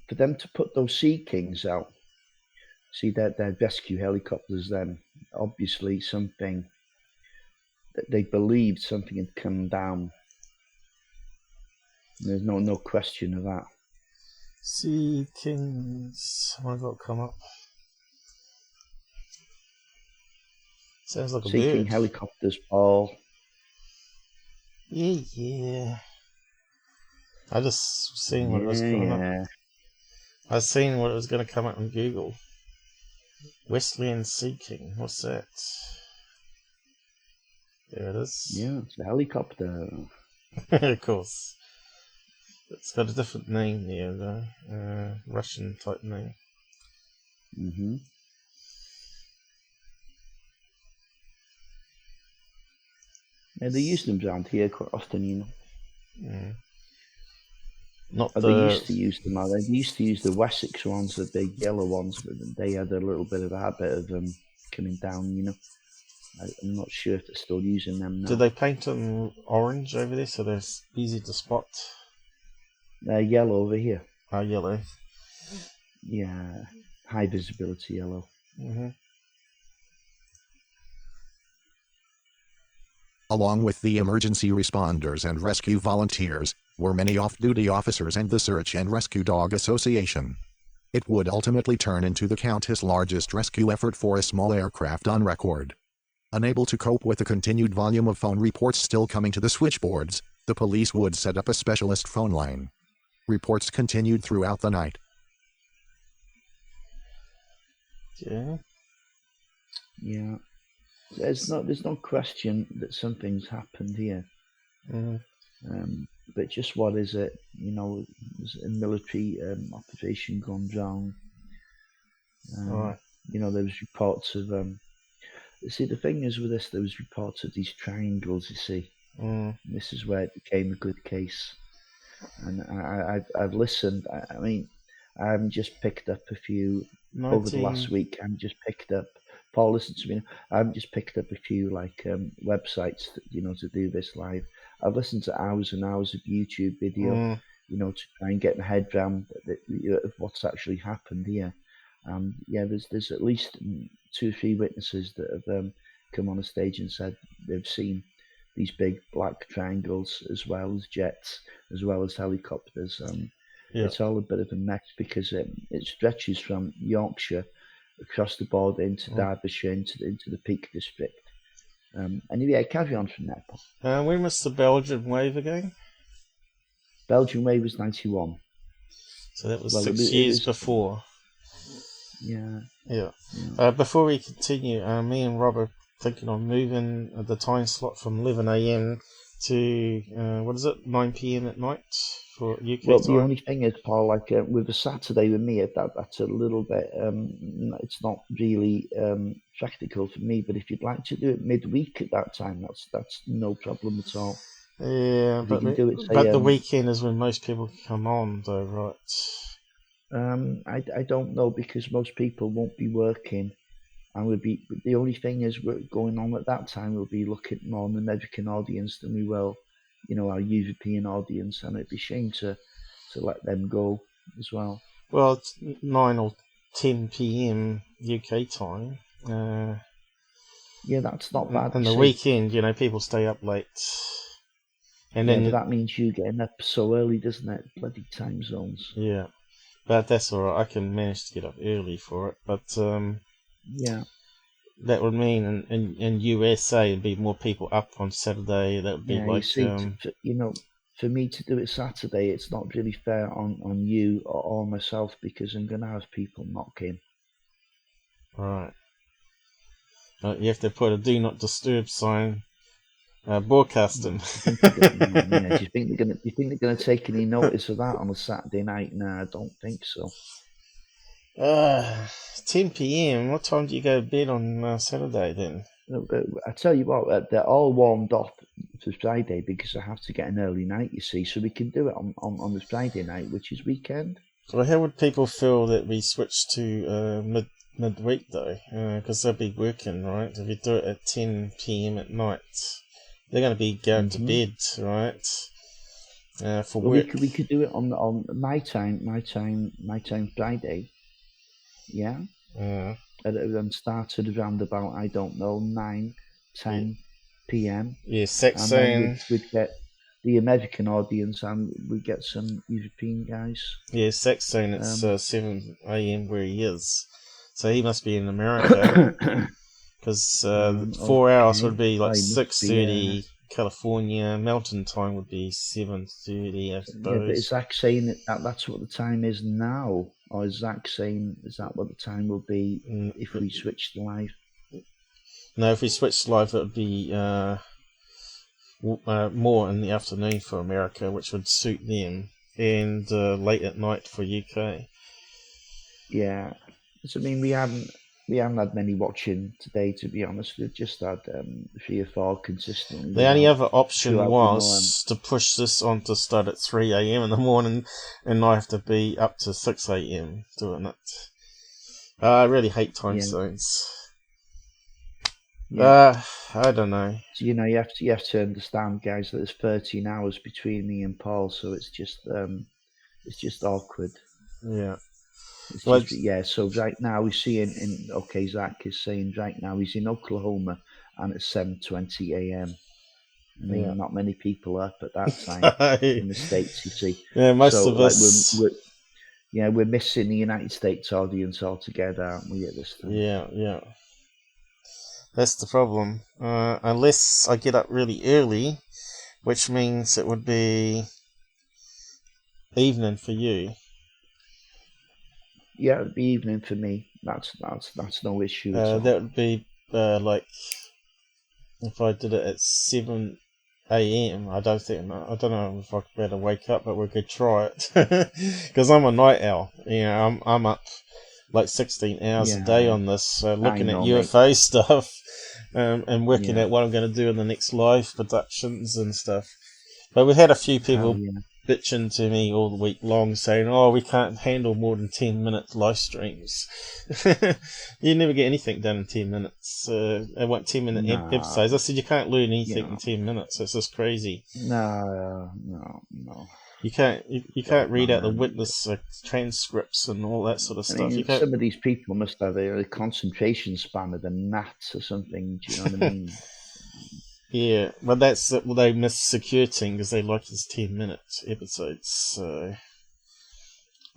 for them to put those Sea Kings out, see that their rescue helicopters, then obviously something that they believed something had come down. There's no question of that. Sea Kings. What got come up? Sounds like a Sea King bird. helicopters, Paul. Yeah. I just seen what it was coming up. I seen what it was going to come up on Google. Westland Sea King. What's that? There it is. Yeah, it's a helicopter. Of course. It's got a different name there, though. Russian type name. Mm-hmm. Yeah, they use them around here quite often, you know. Yeah. They used to use them. They used to use the Wessex ones, the big yellow ones, but they had a little bit of a habit of coming down, you know. I'm not sure if they're still using them now. Did they paint them orange over there so they're easy to spot? They're yellow over here. Oh, yellow. Yeah, high visibility yellow. Mm-hmm. Along with the emergency responders and rescue volunteers, were many off-duty officers and the Search and Rescue Dog Association. It would ultimately turn into the county's largest rescue effort for a small aircraft on record. Unable to cope with the continued volume of phone reports still coming to the switchboards, the police would set up a specialist phone line. Reports continued throughout the night. Yeah. Yeah. There's no question that something's happened here. Mm-hmm. But just what is it? You know, there's a military operation gone wrong. Right. You know, there was reports of. See, the thing is with this, there was reports of these triangles. You see, this is where it became a good case. And I've listened. I mean, I haven't just picked up a few over the last week. I've just picked up. Paul, listen to me. I've just picked up a few websites that, you know, to do this live. I've listened to hours and hours of YouTube video, you know, to try and get my head around of what's actually happened here. Yeah, there's at least 2 or 3 witnesses that have come on a stage and said they've seen these big black triangles as well as jets, as well as helicopters. It's all a bit of a mess because it stretches from Yorkshire across the border into Derbyshire, into the Peak District. Anyway, carry on from there, Paul. When was the Belgian wave again? Belgian wave was 91. So that was 6 years before. Yeah. Before we continue, me and Rob are thinking of moving the time slot from 11 a.m. to 9 p.m. at night for UK time. The only thing is, Paul, with a Saturday with me, that's a little bit. It's not really practical for me. But if you'd like to do it midweek at that time, that's no problem at all. Yeah, but the weekend is when most people come on, though, right? I don't know, because most people won't be working, and the only thing is we're going on at that time. We'll be looking more on the American audience than we will, you know, our European audience, and it'd be a shame to let them go as well. Well, it's 9 or 10 p.m. UK time. Yeah, that's not bad. And the weekend, you know, people stay up late. And then that means you getting up so early, doesn't it? Bloody time zones. Yeah. But that's all right. I can manage to get up early for it. But yeah, that would mean in USA it'd be more people up on Saturday. That would be you know, for me to do it Saturday, it's not really fair on you or myself, because I'm going to have people knocking. Right. You have to put a do not disturb sign. Broadcasting. Do you think they're gonna take any notice of that on a Saturday night? No, I don't think so. 10 p.m. What time do you go to bed on Saturday then? I tell you what, they're all warmed up for Friday because I have to get an early night, you see, so we can do it on this Friday night, which is weekend. Well, how would people feel that we switch to midweek though? Because they'll be working, right? If you do it at 10 p.m. at night, they're going to be going to bed, right? For work. We could do it on my time Friday. Yeah. And started around about, I don't know, 9-10 p.m. Yeah, Saxon. We'd get the American audience and we'd get some European guys. Yeah, Saxon, it's 7 a.m. where he is. So he must be in America. Because 4 hours would be like 6:30 California. Mountain time would be 7:30, I suppose. Yeah, but is Zach saying that's what the time is now? Or is Zach saying, is that what the time will be if we switch to live? No, if we switch to live, it would be more in the afternoon for America, which would suit them, and late at night for UK. Yeah, so I mean, we haven't had many watching today, to be honest. We've just had 3 or 4 consistently. The only other option was to push this on to start at 3 a.m. in the morning, and I have to be up to 6 a.m. doing it. I really hate time zones. I don't know. So, you have to understand, guys, that there's 13 hours between me and Paul, so it's just awkward. Yeah. So right now we see Zach is saying right now he's in Oklahoma and it's 7:20 a.m. I mean, not many people up at that time in the States, you see. Yeah, most of us. We're missing the United States audience altogether, aren't we, at this time? Yeah. That's the problem. Unless I get up really early, which means it would be evening for you. Yeah, it'd be evening for me. That's no issue. That would be like if I did it at 7 a.m. I don't know if I could better wake up, but we could try it because I'm a night owl. I'm up like 16 hours a day on this, looking at UFO stuff and working out what I'm going to do in the next live productions and stuff. But we've had a few people bitching to me all the week long saying, we can't handle more than 10 minute live streams. You never get anything done in 10 minutes. I want 10 minute episodes. I said, you can't learn anything in 10 minutes. It's just crazy. No. You can't read out the witness transcripts and all that sort of stuff. Some of these people must have a concentration span of a gnat or something. Do you know what I mean? Yeah, but that's they miss security because they like his 10-minute episodes. So,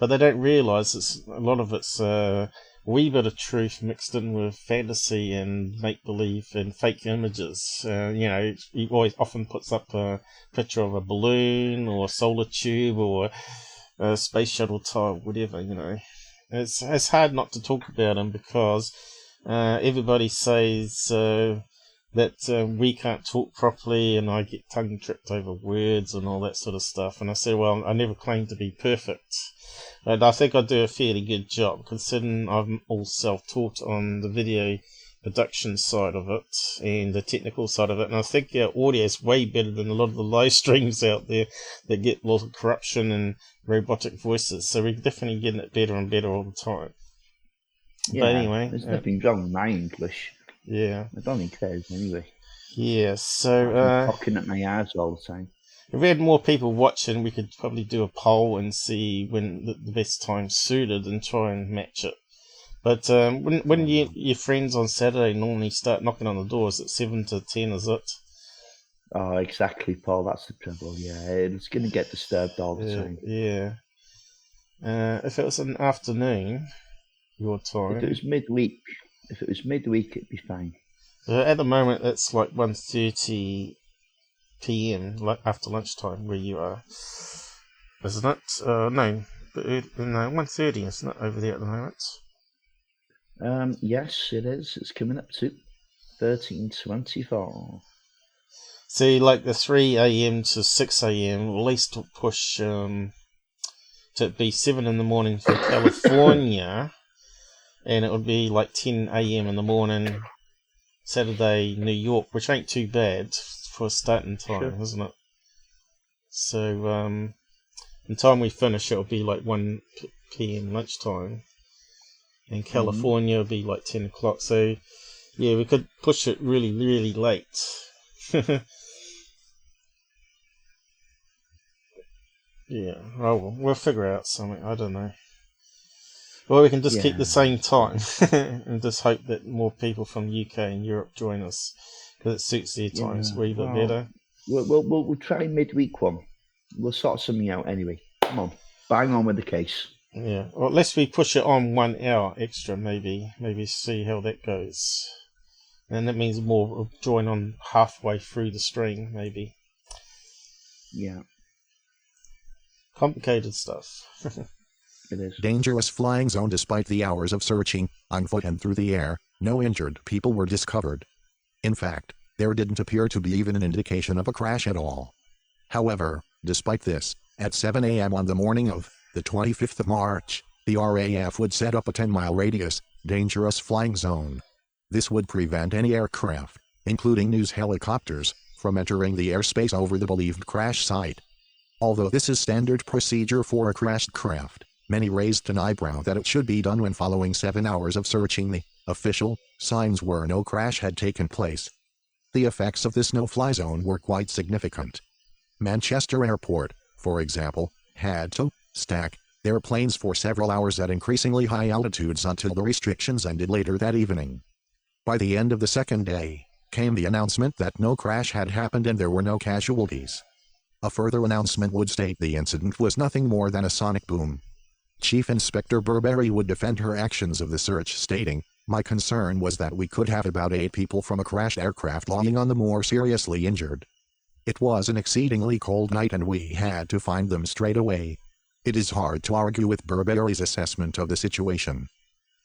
but they don't realise a lot of it's a wee bit of truth mixed in with fantasy and make believe and fake images. He always often puts up a picture of a balloon or a solar tube or a space shuttle type, whatever. It's hard not to talk about him because everybody says. That we can't talk properly and I get tongue tripped over words and all that sort of stuff. And I said, well, I never claimed to be perfect. And I think I do a fairly good job considering I'm all self-taught on the video production side of it and the technical side of it. And I think our audio is way better than a lot of the live streams out there that get a lot of corruption and robotic voices. So we're definitely getting it better and better all the time. Yeah, but anyway, there's nothing wrong with my English. Yeah. I don't think there is anyway. Yeah, so I'm talking at my eyes all the time. If we had more people watching, we could probably do a poll and see when the best time suited and try and match it. But when your friends on Saturday normally start knocking on the doors at 7 to 10, is it? Oh, exactly, Paul. That's the trouble. Yeah, it's going to get disturbed all the time. Yeah. If it was an afternoon, your time. If it was midweek, it'd be fine. At the moment, it's like 1:30 p.m. After lunchtime where you are, isn't it? No, 1:30, isn't it, over there at the moment? Yes, it is. It's coming up to 13:24. See, like the 3 a.m. to 6 a.m. at least to push to be 7 in the morning for California. And it would be like 10 a.m. in the morning, Saturday, New York, which ain't too bad for a starting time, isn't it? So, the time we finish, it'll be like 1 p.m. lunchtime. In California, it'll be like 10 o'clock. So, yeah, we could push it really, really late. Yeah, oh well, we'll figure out something, I don't know. Or we can just keep the same time and just hope that more people from UK and Europe join us, because it suits their times a wee bit better. We'll try midweek one. We'll sort something out anyway. Come on, bang on with the case. Yeah, or unless we push it on 1 hour extra, maybe see how that goes. And that means more will join on halfway through the stream, maybe. Yeah. Complicated stuff. It is. Dangerous flying zone. Despite the hours of searching, on foot and through the air, no injured people were discovered. In fact, there didn't appear to be even an indication of a crash at all. However, despite this, at 7 a.m. on the morning of the 25th of March, the RAF would set up a 10-mile radius, dangerous flying zone. This would prevent any aircraft, including news helicopters, from entering the airspace over the believed crash site. Although this is standard procedure for a crashed craft, many raised an eyebrow that it should be done when following 7 hours of searching the official signs where no crash had taken place. The effects of this no-fly zone were quite significant. Manchester Airport, for example, had to stack their planes for several hours at increasingly high altitudes until the restrictions ended later that evening. By the end of the second day, came the announcement that no crash had happened and there were no casualties. A further announcement would state the incident was nothing more than a sonic boom. Chief Inspector Burberry would defend her actions of the search, stating, "My concern was that we could have about 8 people from a crashed aircraft lying on the moor seriously injured. It was an exceedingly cold night and we had to find them straight away." It is hard to argue with Burberry's assessment of the situation.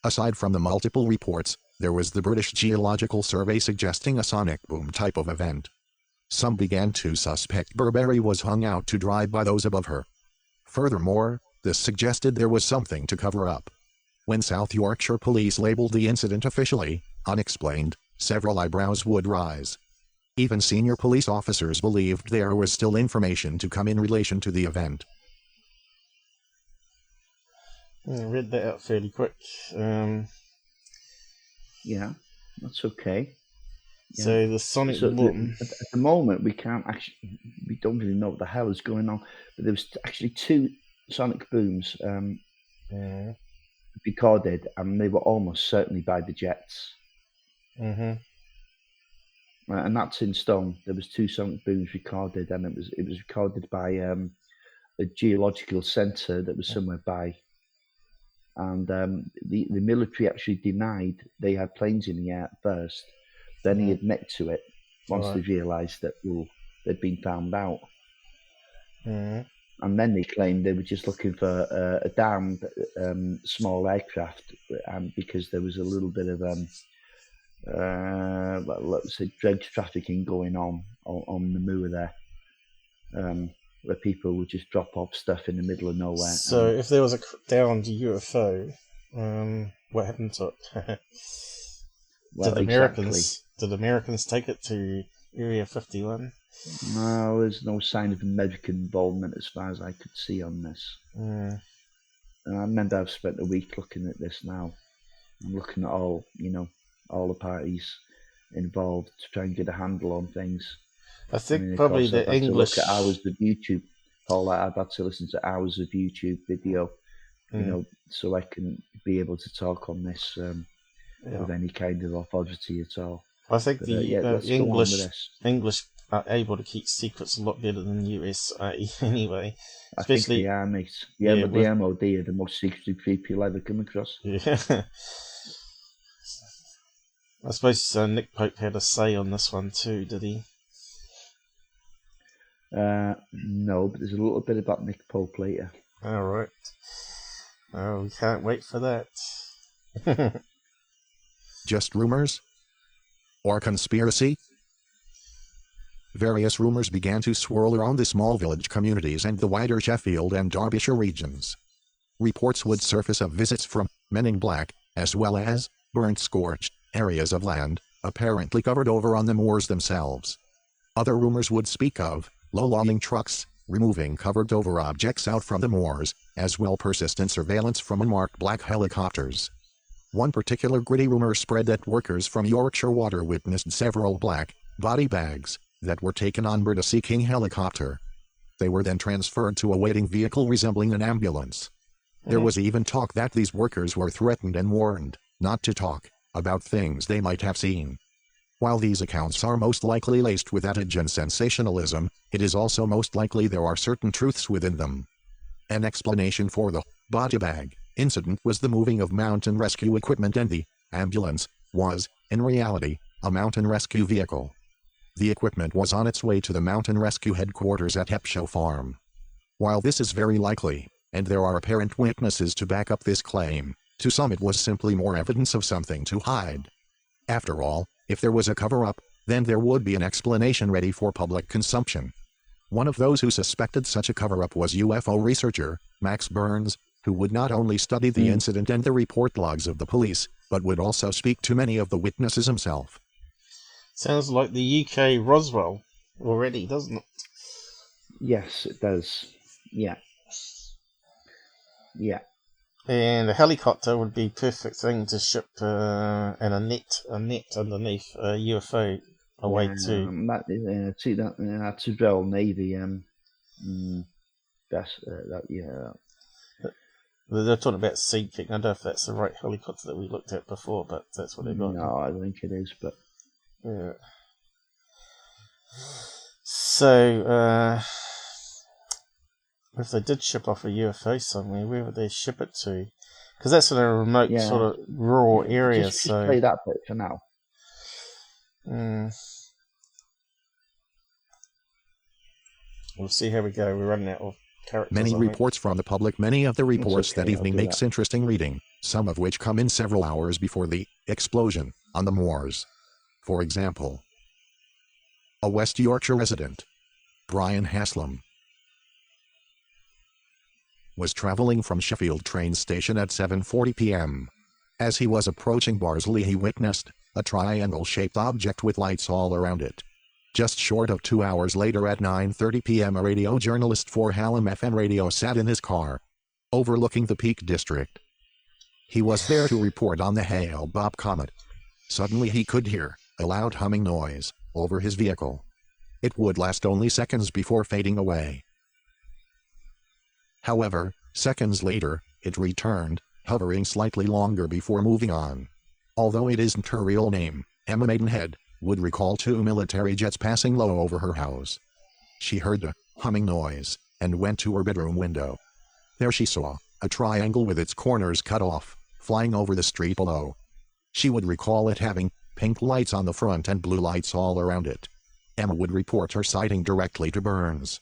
Aside from the multiple reports, there was the British Geological Survey suggesting a sonic boom type of event. Some began to suspect Burberry was hung out to dry by those above her. Furthermore, this suggested there was something to cover up. When South Yorkshire police labelled the incident officially unexplained, several eyebrows would rise. Even senior police officers believed there was still information to come in relation to the event. I read that out fairly quick. Yeah, that's okay. Yeah. So the sonic boom. At the moment, we don't really know what the hell is going on. But there was actually 2 sonic booms recorded, and they were almost certainly by the jets. And that's in stone. There was 2 sonic booms recorded, and it was recorded by a geological centre that was somewhere by. And the military actually denied they had planes in the air at first. Then he admitted to it once they realised that they'd been found out. And then they claimed they were just looking for a damned small aircraft, because there was a little bit of let's say drugs trafficking going on the moor there, where people would just drop off stuff in the middle of nowhere. So if there was a downed UFO, what happened to it? Did Americans take it to Area 51? No, there's no sign of American involvement as far as I could see on this. And I remember I've spent a week looking at this now. I'm looking at all the parties involved to try and get a handle on things. I think probably the English. Look at hours of YouTube. Paul, I've had to listen to hours of YouTube video, so I can be able to talk on this with any kind of authority at all. I think English are able to keep secrets a lot better than the USA anyway. Especially, I think they are, mate. Yeah, but the MOD are the most secretive people I've ever come across. Yeah. I suppose Nick Pope had a say on this one too, did he? No, but there's a little bit about Nick Pope later. All right. Oh, we can't wait for that. Just rumors? Or conspiracy? Various rumors began to swirl around the small village communities and the wider Sheffield and Derbyshire regions. Reports would surface of visits from men in black, as well as burnt, scorched areas of land, apparently covered over on the moors themselves. Other rumors would speak of low-lying trucks removing covered-over objects out from the moors, as well persistent surveillance from unmarked black helicopters. One particular gritty rumor spread that workers from Yorkshire water witnessed several black body bags that were taken on board a Sea King helicopter. They were then transferred to a waiting vehicle resembling an ambulance. There was even talk that these workers were threatened and warned not to talk about things they might have seen. While these accounts are most likely laced with adage and sensationalism, it is also most likely there are certain truths within them. An explanation for the body bag incident was the moving of mountain rescue equipment, and the ambulance was, in reality, a mountain rescue vehicle. The equipment was on its way to the mountain rescue headquarters at Hepshow Farm. While this is very likely, and there are apparent witnesses to back up this claim, to some it was simply more evidence of something to hide. After all, if there was a cover-up, then there would be an explanation ready for public consumption. One of those who suspected such a cover-up was UFO researcher Max Burns, who would not only study the incident and the report logs of the police, but would also speak to many of the witnesses himself. Sounds like the UK Roswell already, doesn't it? Yes, it does. Yeah. Yeah. And a helicopter would be perfect thing to ship, and a net underneath a UFO away to Royal Navy. They're talking about Sea King. I don't know if that's the right helicopter that we looked at before, but that's what they got. No, I don't think it is, but yeah. So, if they did ship off a UFO somewhere, where would they ship it to? Because that's in a remote sort of rural area. Just play that bit for now. We'll see how we go. We're running out of characters. Many reports from the public. Many of the reports that evening makes interesting reading, some of which come in several hours before the explosion on the moors. For example, a West Yorkshire resident, Brian Haslam, was travelling from Sheffield train station at 7:40 p.m. As he was approaching Barnsley, he witnessed a triangle-shaped object with lights all around it. Just short of 2 hours later at 9:30 p.m. a radio journalist for Hallam FM radio sat in his car, overlooking the Peak District. He was there to report on the Hale-Bopp comet. Suddenly he could hear a loud humming noise over his vehicle. It would last only seconds before fading away. However, seconds later, it returned, hovering slightly longer before moving on. Although it isn't her real name, Emma Maidenhead would recall 2 military jets passing low over her house. She heard the humming noise and went to her bedroom window. There she saw a triangle with its corners cut off, flying over the street below. She would recall it having pink lights on the front and blue lights all around it. Emma would report her sighting directly to Burns.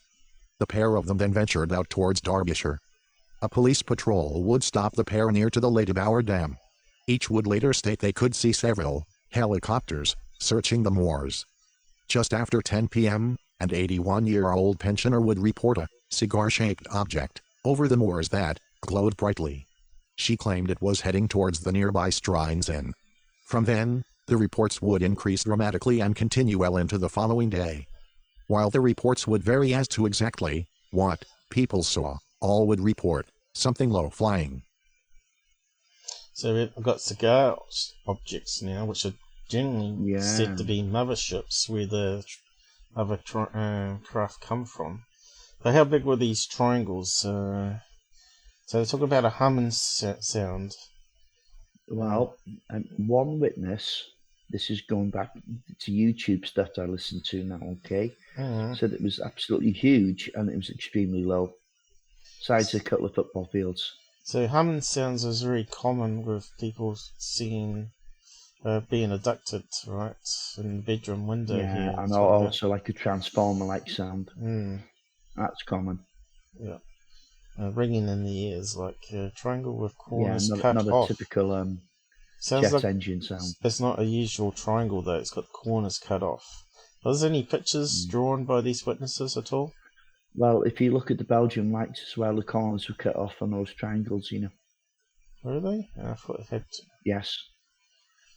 The pair of them then ventured out towards Derbyshire. A police patrol would stop the pair near to the Ladybower Dam. Each would later state they could see several helicopters searching the moors. Just after 10 p.m., an 81-year-old pensioner would report a cigar-shaped object over the moors that glowed brightly. She claimed it was heading towards the nearby Strines Inn. From then, the reports would increase dramatically and continue well into the following day. While the reports would vary as to exactly what people saw, all would report something low flying. So we've got cigar objects now, which are generally said to be motherships where the other craft come from. But how big were these triangles? So they're talking about a humming sound. Well, one witness, this is going back to YouTube stuff I listen to now, okay? Said it was absolutely huge and it was extremely low. Size of a couple of football fields. So humming sounds is very common with people seeing being abducted, right? In the bedroom window here. And also like a transformer-like sound. That's common. Yeah. Ringing in the ears, like a triangle with corners cut not off. A typical sounds jet like engine sound. It's not a usual triangle though, it's got corners cut off. Are there any pictures drawn by these witnesses at all? Well, if you look at the Belgian lights as well, the corners were cut off on those triangles, you know. Were they? I thought it had... Yes.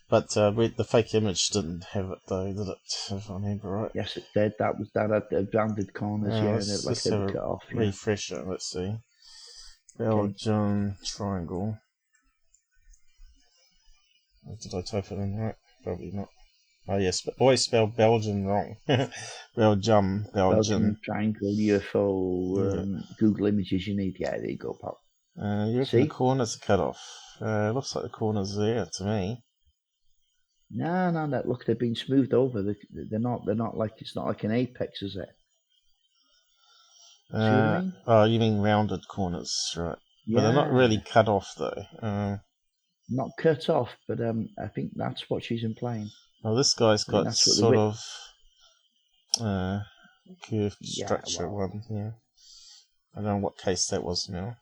But the fake image didn't have it though, did it? If I remember right. Yes, it did. That had the rounded corners, and it like they were cut off. Refresher. Let's see. Belgian triangle. Did I type it in right? Probably not. Oh yes, but always spelled Belgian wrong. Belgium. Triangle UFO. Google Images. You need. Yeah, there you go, pal. You reckon the corners are cut off? Looks like the corners are there to me. No, look, they've been smoothed over. They're not like, it's not like an apex, is it? See what I mean? Oh, you mean rounded corners, right? Yeah. But they're not really cut off though. Not cut off, but I think that's what she's implying. Oh, this guy's got sort of curved structure one. Yeah, I don't know what case that was now.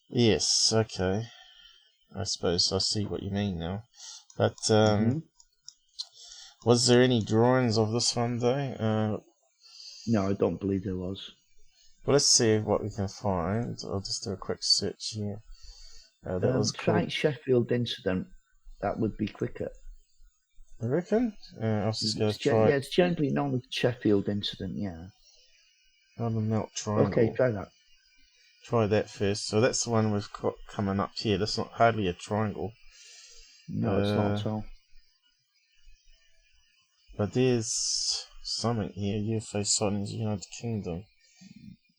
Yes, okay. I suppose I see what you mean now. But was there any drawings of this one though? No, I don't believe there was. Well, let's see what we can find. I'll just do a quick search here. That was called Sheffield incident. That would be quicker. I reckon. I was just going to try. Yeah, it's generally known as the Sheffield incident. Yeah. On the melt triangle. Okay, try that. Try that first. So that's the one we've got coming up here. That's not hardly a triangle. No, it's not at all. But there's something here. UFO sightings, United Kingdom.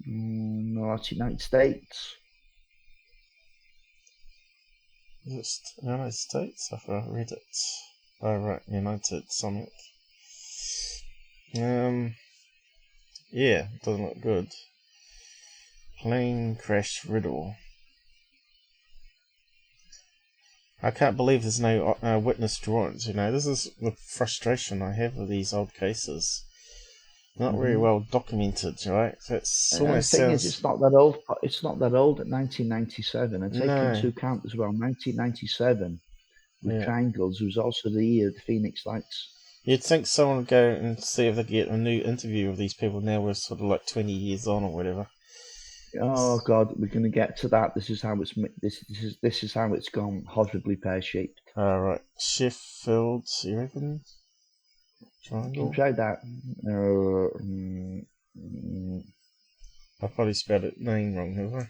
No, that's United States. Is it United States? I've read it. Oh, right. United something. Yeah, doesn't look good. Plane crash riddle. I can't believe there's no witness drawings, This is the frustration I have with these old cases. Not very well documented, right? That's almost the thing is, it's not that old. It's not that old at 1997. And taking into account as well, 1997 with triangles was also the year of the Phoenix Lights. You'd think someone would go and see if they get a new interview of these people. Now we're sort of like 20 years on or whatever. Oh God, we're going to get to that. This is how it's gone horribly pear-shaped. All right, Sheffield, you reckon? Triangle. Try that. I probably spelled it name wrong, have I?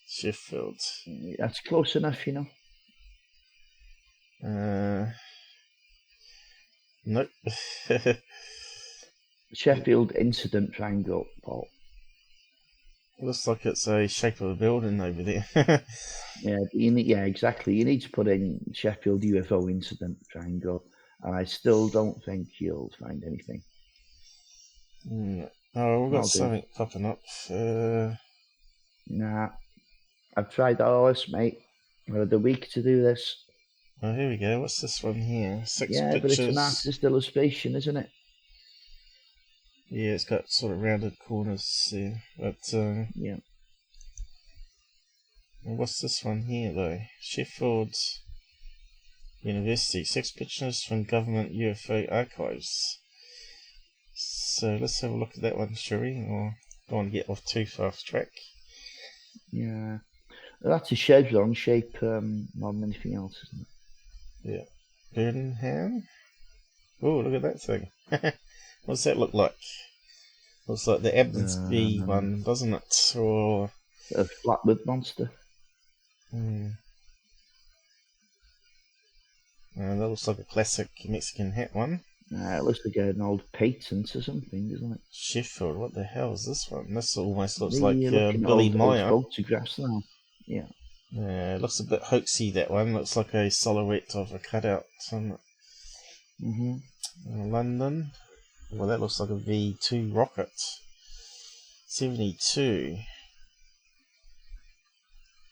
Sheffield. That's close enough, Nope. Sheffield incident triangle, Paul. Looks like it's a shape of a building over there. Yeah, exactly. You need to put in Sheffield UFO incident triangle, and I still don't think you'll find anything. Oh, we've got something popping up. Nah, I've tried all this, mate. I had a week to do this. Oh, here we go. What's this one here? 6 pictures. But it's an artist illustration, isn't it? Yeah, it's got sort of rounded corners here, but yeah. Well, what's this one here though? Sheffield University, 6 pictures from government UFO archives. So let's have a look at that one, shall we? Or don't want to get off too far off track. Yeah, that's a chevron shape more than anything else, isn't it? Yeah. Birmingham. Oh, look at that thing. What's that look like? Looks like the Adamski one, doesn't it? Or a flatwood monster. That looks like a classic Mexican hat one. It looks like an old patent or something, doesn't it? Sheffield, what the hell is this one? This almost looks like Billy Meyer. Photographs now. Yeah. Yeah, it looks a bit hoaxy, that one. Looks like a silhouette of a cutout, doesn't it? London. Well, that looks like a V2 rocket. 72.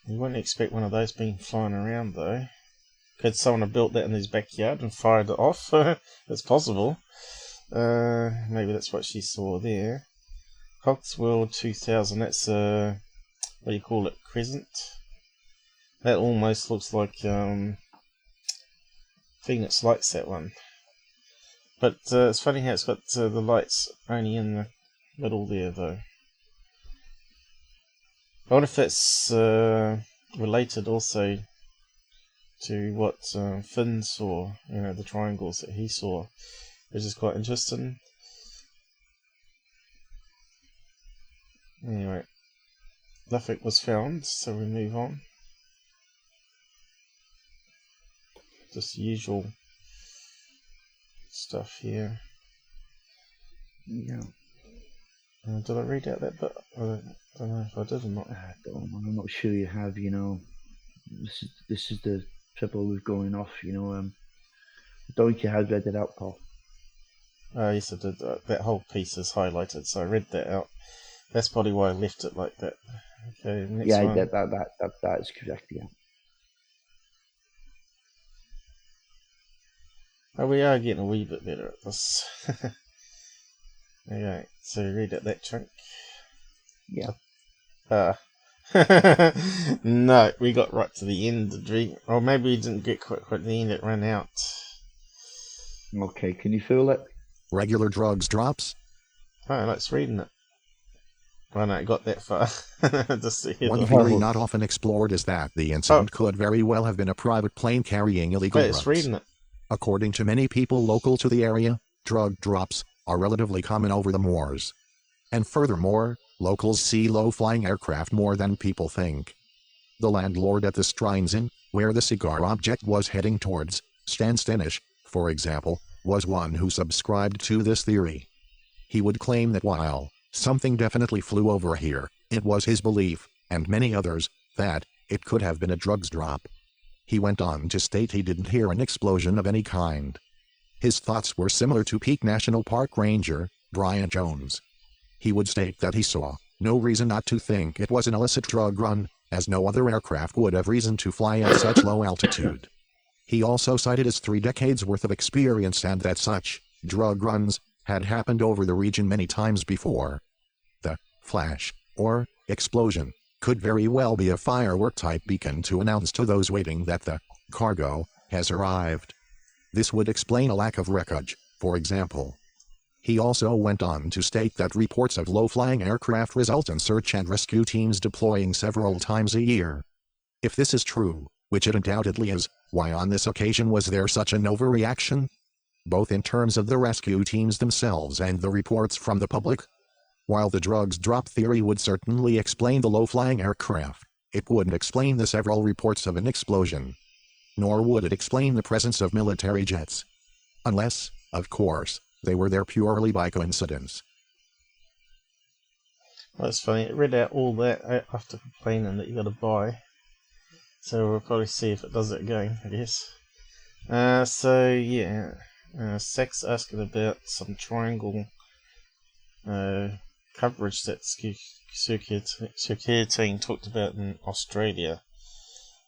You wouldn't expect one of those being flying around, though. Could someone have built that in his backyard and fired it off? It's possible. Maybe that's what she saw there. Cogswell 2000, that's a, what do you call it, crescent? That almost looks like Phoenix Lights, that one. But it's funny how it's got the lights only in the middle there, though. I wonder if that's related also to what Finn saw, the triangles that he saw, which is quite interesting. Anyway, nothing was found, so we move on. Just the usual stuff here. Yeah. Did I read out that bit? I don't know if I did or not. I'm not sure you have, This is the trouble with going off, I don't think you had read it out, Paul. Yes, I did. That whole piece is highlighted, so I read that out. That's probably why I left it like that. Okay, next one. That is correct, yeah. Oh, we are getting a wee bit better at this. Okay, so read out that chunk. Yeah. No, we got right to the end, did we? Or maybe we didn't get quite to the end, it ran out. Okay, can you feel it? Regular drugs drops? Oh, let's reading it. Oh no, I got that far. Just to hear One the theory not often explored is that the incident could very well have been a private plane carrying illegal drugs. It's reading it. According to many people local to the area, drug drops are relatively common over the moors. And furthermore, locals see low-flying aircraft more than people think. The landlord at the Shrines Inn, where the cigar object was heading towards, Stan Stenish, for example, was one who subscribed to this theory. He would claim that while something definitely flew over here, it was his belief, and many others, that it could have been a drugs drop. He went on to state he didn't hear an explosion of any kind. His thoughts were similar to Peak National Park Ranger Brian Jones. He would state that he saw no reason not to think it was an illicit drug run, as no other aircraft would have reason to fly at such low altitude. He also cited his 3 decades worth of experience and that such drug runs had happened over the region many times before. The flash, or explosion, could very well be a firework-type beacon to announce to those waiting that the cargo has arrived. This would explain a lack of wreckage, for example. He also went on to state that reports of low-flying aircraft result in search and rescue teams deploying several times a year. If this is true, which it undoubtedly is, why on this occasion was there such an overreaction? Both in terms of the rescue teams themselves and the reports from the public. While the drugs drop theory would certainly explain the low-flying aircraft, it wouldn't explain the several reports of an explosion. Nor would it explain the presence of military jets. Unless, of course, they were there purely by coincidence. Well, that's funny. It read out all that after complaining that you got to buy. So we'll probably see if it does it again, I guess. Sex asking about some triangle coverage that circulating talked about in Australia.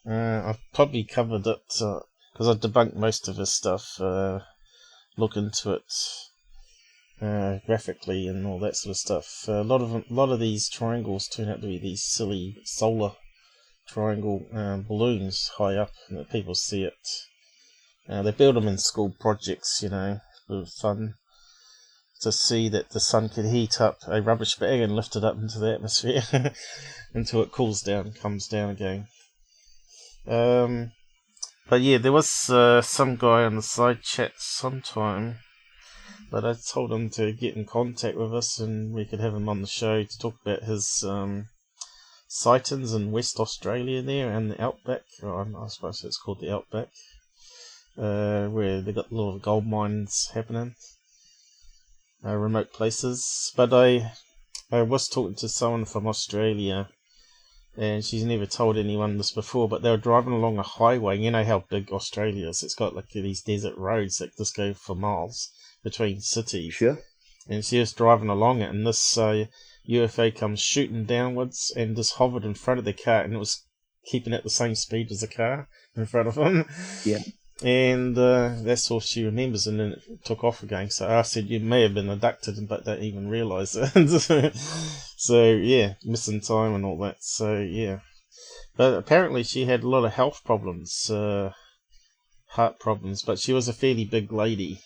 I've probably covered it because I debunked most of his stuff. Look into it graphically and all that sort of stuff. A lot of these triangles turn out to be these silly solar triangle balloons high up, and people see it. They build them in school projects, for fun, to see that the sun could heat up a rubbish bag and lift it up into the atmosphere until it cools down and comes down again. But yeah, there was some guy on the side chat sometime, but I told him to get in contact with us and we could have him on the show to talk about his sightings in West Australia there and the outback. I suppose it's called the outback, where they got a lot of gold mines happening, remote places. But I was talking to someone from Australia, and she's never told anyone this before, but they were driving along a highway. You know how big Australia is. It's got like these desert roads that just go for miles between cities. Sure. And she was driving along it, and this UFO comes shooting downwards and just hovered in front of the car, and it was keeping at the same speed as the car in front of him. Yeah. And that's all she remembers, and then it took off again. So I said, you may have been abducted, but don't even realise it. So yeah, missing time and all that. So yeah, but apparently she had a lot of health problems, heart problems, but she was a fairly big lady.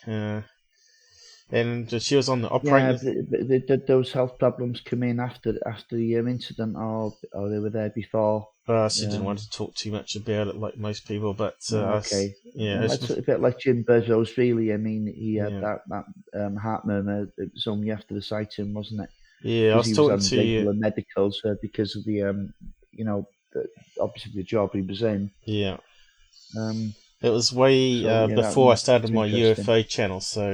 And she was on the Yeah, operating. did those health problems come in after the incident, or they were there before? She didn't want to talk too much about it, like most people. But okay, yeah, it's a bit like Jim Bezos, really. I mean, he had yeah. that heart murmur. It was only after the sighting, wasn't it? Yeah, I was He talking was on regular medicals because of the obviously the job he was in. Yeah. It was way before I started my UFO channel, so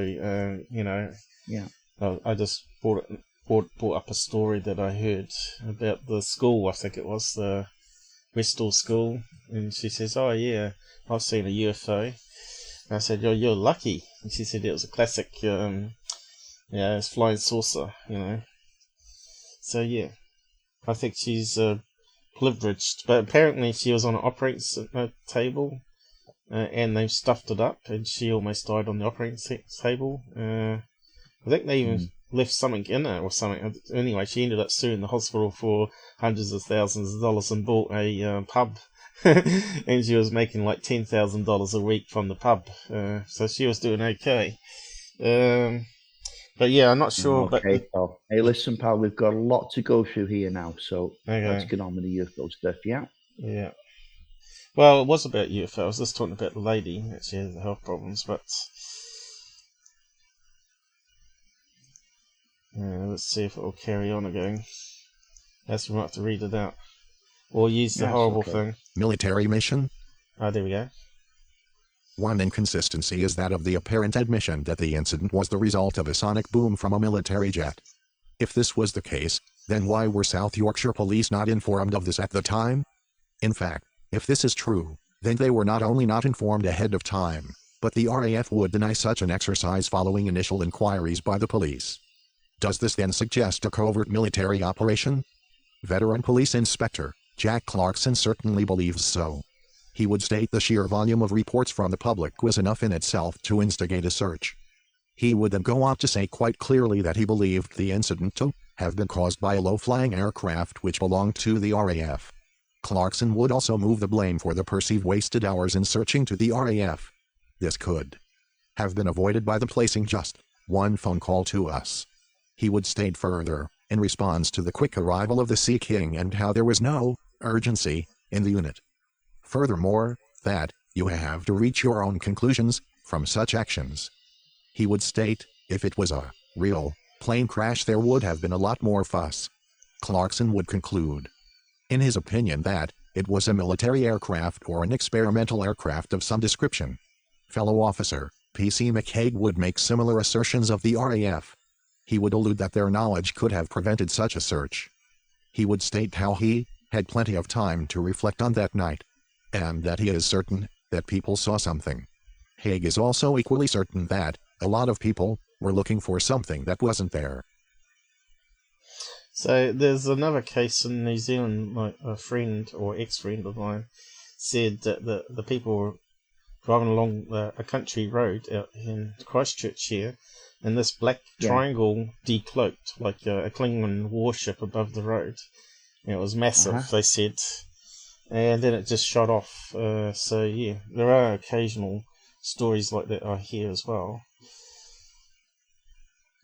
Yeah. I just brought up a story that I heard about the school. I think it was the Bristol school, and she says, "Oh yeah, I've seen a UFO." And I said, "You're lucky." And she said it was a classic, it's flying saucer, So yeah, I think she's privileged, but apparently she was on an operating table. And they stuffed it up, and she almost died on the operating table. I think they even left something in her or something. Anyway, she ended up suing the hospital for hundreds of thousands of dollars and bought a pub. And she was making like $10,000 a week from the pub. So she was doing okay. But yeah, I'm not sure. Okay, pal. Hey, listen, pal, we've got a lot to go through here now, so let's get on with the UFO stuff, yeah? Yeah. Well, it was about UFO. I was just talking about the lady that she had health problems, but let's see if it will carry on again. Yes, we might have to read it out. Or use the horrible thing. Military mission? There we go. One inconsistency is that of the apparent admission that the incident was the result of a sonic boom from a military jet. If this was the case, then why were South Yorkshire police not informed of this at the time? In fact, if this is true, then they were not only not informed ahead of time, but the RAF would deny such an exercise following initial inquiries by the police. Does this then suggest a covert military operation? Veteran police inspector Jack Clarkson certainly believes so. He would state the sheer volume of reports from the public was enough in itself to instigate a search. He would then go on to say quite clearly that he believed the incident to have been caused by a low-flying aircraft which belonged to the RAF. Clarkson would also move the blame for the perceived wasted hours in searching to the RAF. This could have been avoided by the placing just one phone call to us. He would state further, in response to the quick arrival of the Sea King and how there was no urgency in the unit. Furthermore, that you have to reach your own conclusions from such actions. He would state, if it was a real plane crash there would have been a lot more fuss. Clarkson would conclude, in his opinion, that it was a military aircraft or an experimental aircraft of some description. Fellow officer P.C. McCaig would make similar assertions of the RAF. He would allude that their knowledge could have prevented such a search. He would state how he had plenty of time to reflect on that night, and that he is certain that people saw something. Haig is also equally certain that a lot of people were looking for something that wasn't there. So there's another case in New Zealand, like a friend or ex-friend of mine said that the people were driving along a country road out in Christchurch here, and this black triangle decloaked like a Klingon warship above the road. And it was massive, they said, and then it just shot off. So yeah, there are occasional stories like that I hear as well.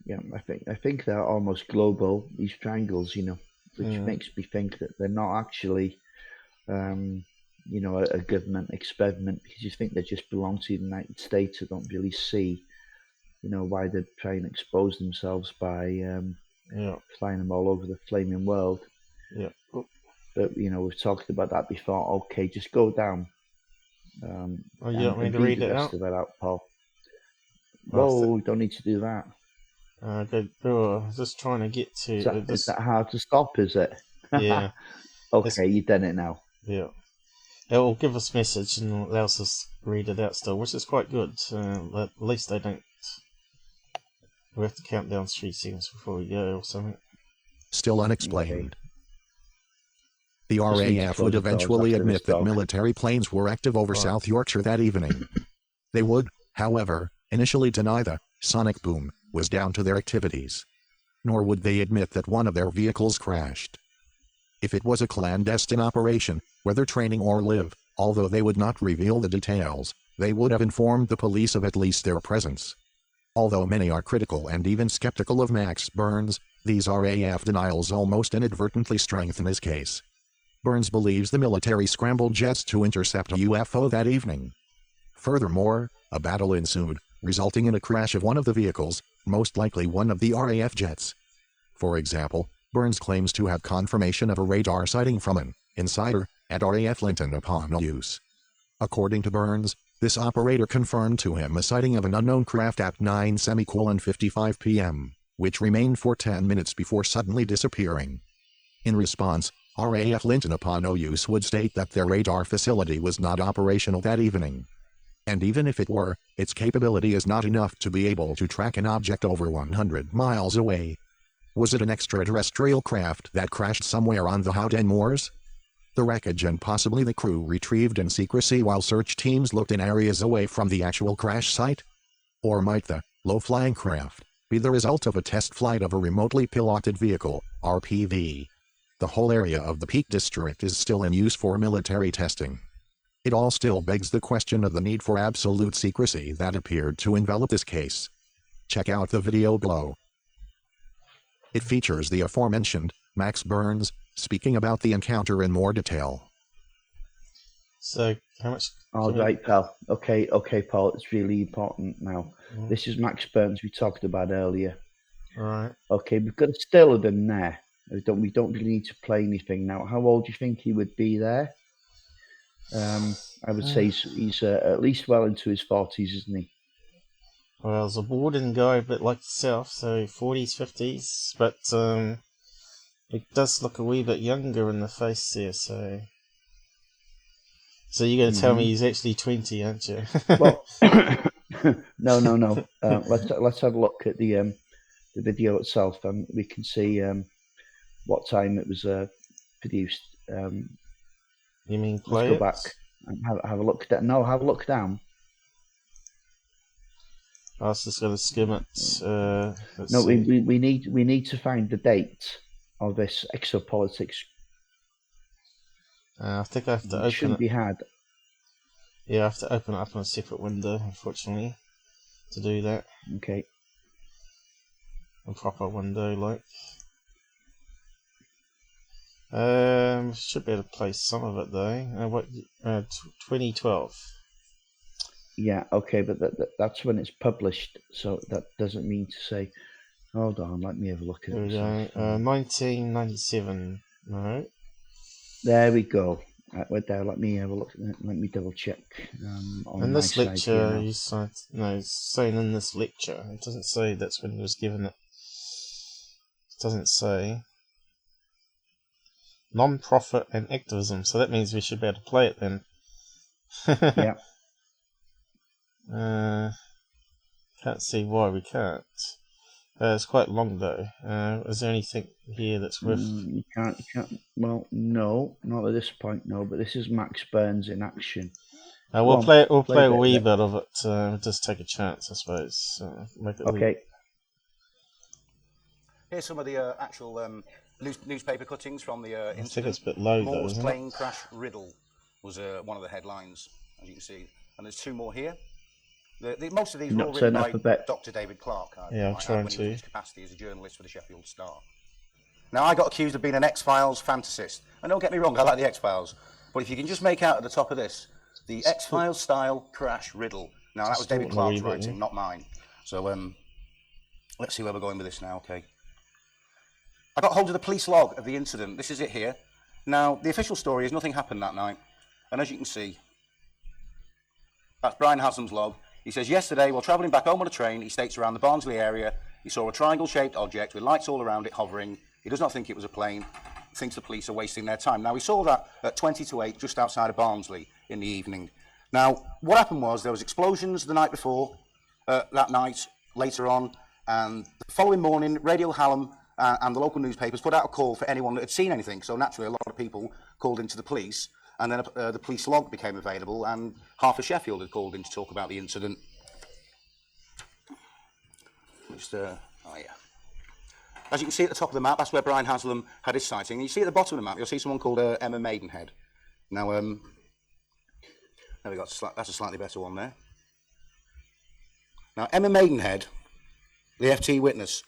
Yeah, I think they're almost global, these triangles, which makes me think that they're not actually, a government experiment, because you think they just belong to the United States. I don't really see, why they try and expose themselves by flying them all over the flaming world. Yeah. But, we've talked about that before. Okay, just go down. You don't mean to read it out? Of that out, Paul. Whoa, don't need to do that. Just trying to get to... Is that hard to stop, is it? Yeah. Okay, you've done it now. Yeah. It will give us message and allows us to read it out still, which is quite good. At least they don't... We have to count down 3 seconds before we go or something. Still unexplained. The RAF would eventually admit that military planes were active over South Yorkshire that evening. They would, however, initially deny the sonic boom was down to their activities. Nor would they admit that one of their vehicles crashed. If it was a clandestine operation, whether training or live, although they would not reveal the details, they would have informed the police of at least their presence. Although many are critical and even skeptical of Max Burns, these RAF denials almost inadvertently strengthen his case. Burns believes the military scrambled jets to intercept a UFO that evening. Furthermore, a battle ensued, resulting in a crash of one of the vehicles, most likely one of the RAF jets. For example, Burns claims to have confirmation of a radar sighting from an insider at RAF Linton upon use. According to Burns, this operator confirmed to him a sighting of an unknown craft at 9:55 p.m., which remained for 10 minutes before suddenly disappearing. In response, RAF Linton upon use would state that their radar facility was not operational that evening. And even if it were, its capability is not enough to be able to track an object over 100 miles away. Was it an extraterrestrial craft that crashed somewhere on the Howden Moors? The wreckage and possibly the crew retrieved in secrecy while search teams looked in areas away from the actual crash site? Or might the low-flying craft be the result of a test flight of a remotely piloted vehicle, RPV? The whole area of the Peak District is still in use for military testing. It all still begs the question of the need for absolute secrecy that appeared to envelop this case. Check out the video below. It features the aforementioned Max Burns speaking about the encounter in more detail. So, how much? All right, pal. Okay, Paul. It's really important now. This is Max Burns we talked about earlier. All right. Okay, we've got a still of him there. We don't really need to play anything now. How old do you think he would be there? I would say he's at least well into his 40s, isn't he? Well, he's a boarding guy, a bit like yourself, so 40s, 50s, but it does look a wee bit younger in the face there, so you're going to tell me he's actually 20, aren't you? Well, no. Let's have a look at the video itself, and we can see what time it was produced. You mean play Let's go back and have a look down. No, have a look down. I was just going to skim it. No, we need to find the date of this exopolitics. I think I have to open it. Shouldn't be hard. Yeah, I have to open it up on a separate window, unfortunately, to do that. Okay. A proper window, like. Should be able to play some of it though. 2012. Yeah, okay, but that's when it's published, so that doesn't mean to say. Hold on, let me have a look at it. There we go. 1997. No. There we go. Right there. Let me have a look. Let me double check. On in this lecture, he's saying in this lecture. It doesn't say that's when he was given it. It doesn't say. Non-profit and activism, so that means we should be able to play it then. Yeah. Can't see why we can't. It's quite long though. Is there anything here that's worth? You can't. Well, no, not at this point. No, but this is Max Burns in action. We'll play a wee bit of it. Just take a chance, I suppose. Make it okay. Here's some of the actual newspaper cuttings from the incident. I think it's a bit low though, Moor's isn't plane it? crash riddle was one of the headlines, as you can see. And there's two more here. Most of these were all written by Dr. David Clark. Yeah, I'm trying to. In his capacity as a journalist for the Sheffield Star. Now, I got accused of being an X-Files fantasist. And don't get me wrong, I like the X-Files. But if you can just make out at the top of this, the X-Files style crash riddle. Now, that was David Clark's writing, not mine. So, let's see where we're going with this now, okay. I got hold of the police log of the incident. This is it here. Now, the official story is nothing happened that night. And as you can see, that's Brian Haslam's log. He says, yesterday, while travelling back home on a train, he states around the Barnsley area, he saw a triangle-shaped object with lights all around it hovering. He does not think it was a plane. He thinks the police are wasting their time. Now, we saw that at 20 to 8, just outside of Barnsley in the evening. Now, what happened was there was explosions the night before, that night, later on, and the following morning, Radio Hallam and the local newspapers put out a call for anyone that had seen anything. So naturally, a lot of people called into the police. And then the police log became available, and half of Sheffield had called in to talk about the incident. Just, oh yeah. As you can see at the top of the map, that's where Brian Haslam had his sighting. And you see at the bottom of the map, you'll see someone called Emma Maidenhead. Now, there we go. That's a slightly better one there. Now, Emma Maidenhead The FT witness.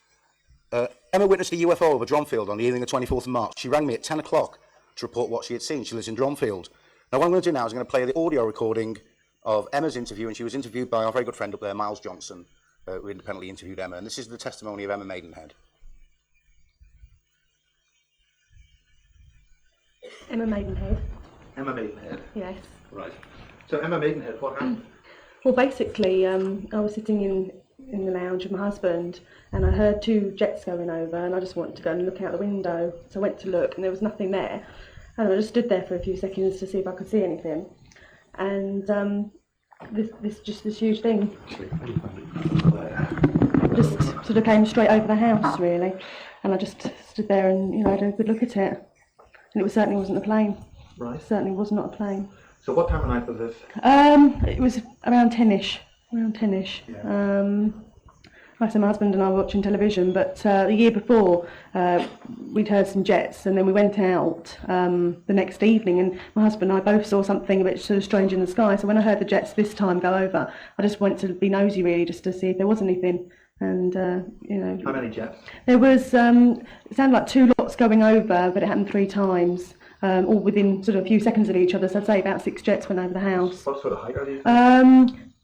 Emma witnessed a UFO over Dronfield on the evening of the 24th of March. She rang me at 10 o'clock to report what she had seen. She lives in Dronfield. Now, what I'm going to do now is I'm going to play the audio recording of Emma's interview, and she was interviewed by our very good friend up there, Miles Johnson, who independently interviewed Emma. And this is the testimony of Emma Maidenhead. Emma Maidenhead. Emma Maidenhead? Yes. Right. So Emma Maidenhead, what happened? Well, basically, I was sitting in the lounge with my husband, and I heard two jets going over, and I just wanted to go and look out the window. So I went to look, and there was nothing there. And I just stood there for a few seconds to see if I could see anything. And this huge thing just sort of came straight over the house, really. And I just stood there and, had a good look at it. And it certainly wasn't a plane. Right. It certainly was not a plane. So what time of night was this? It was around 10ish. Yeah. Like I said, my husband and I were watching television, but the year before we'd heard some jets, and then we went out the next evening, and my husband and I both saw something a bit sort of strange in the sky. So when I heard the jets this time go over, I just went to be nosy, really, just to see if there was anything. And How many jets? There was it sounded like two lots going over, but it happened 3 times, all within sort of a few seconds of each other. So I'd say about 6 jets went over the house. What sort of height are these?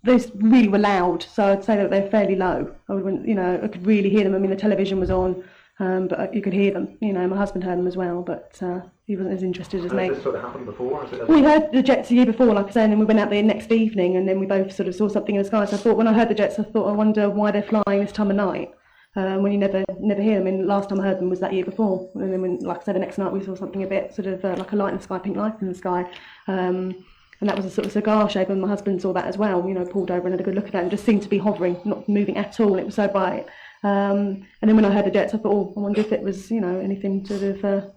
They really were loud, so I'd say that they're fairly low. I could really hear them. I mean, the television was on, but you could hear them. My husband heard them as well, but he wasn't as interested as me. Has this sort of happened before? We heard the jets the year before, like I said, and then we went out the next evening, and then we both sort of saw something in the sky. So I thought, when I heard the jets, I thought, I wonder why they're flying this time of night, when you never hear them. And last time I heard them was that year before, and then like I said, the next night we saw something a bit sort of like a light in the sky, pink light in the sky. And that was a sort of cigar shape, and my husband saw that as well, pulled over and had a good look at that, and just seemed to be hovering, not moving at all. It was so bright. And then when I heard the jets, I thought, I wonder if it was, anything sort of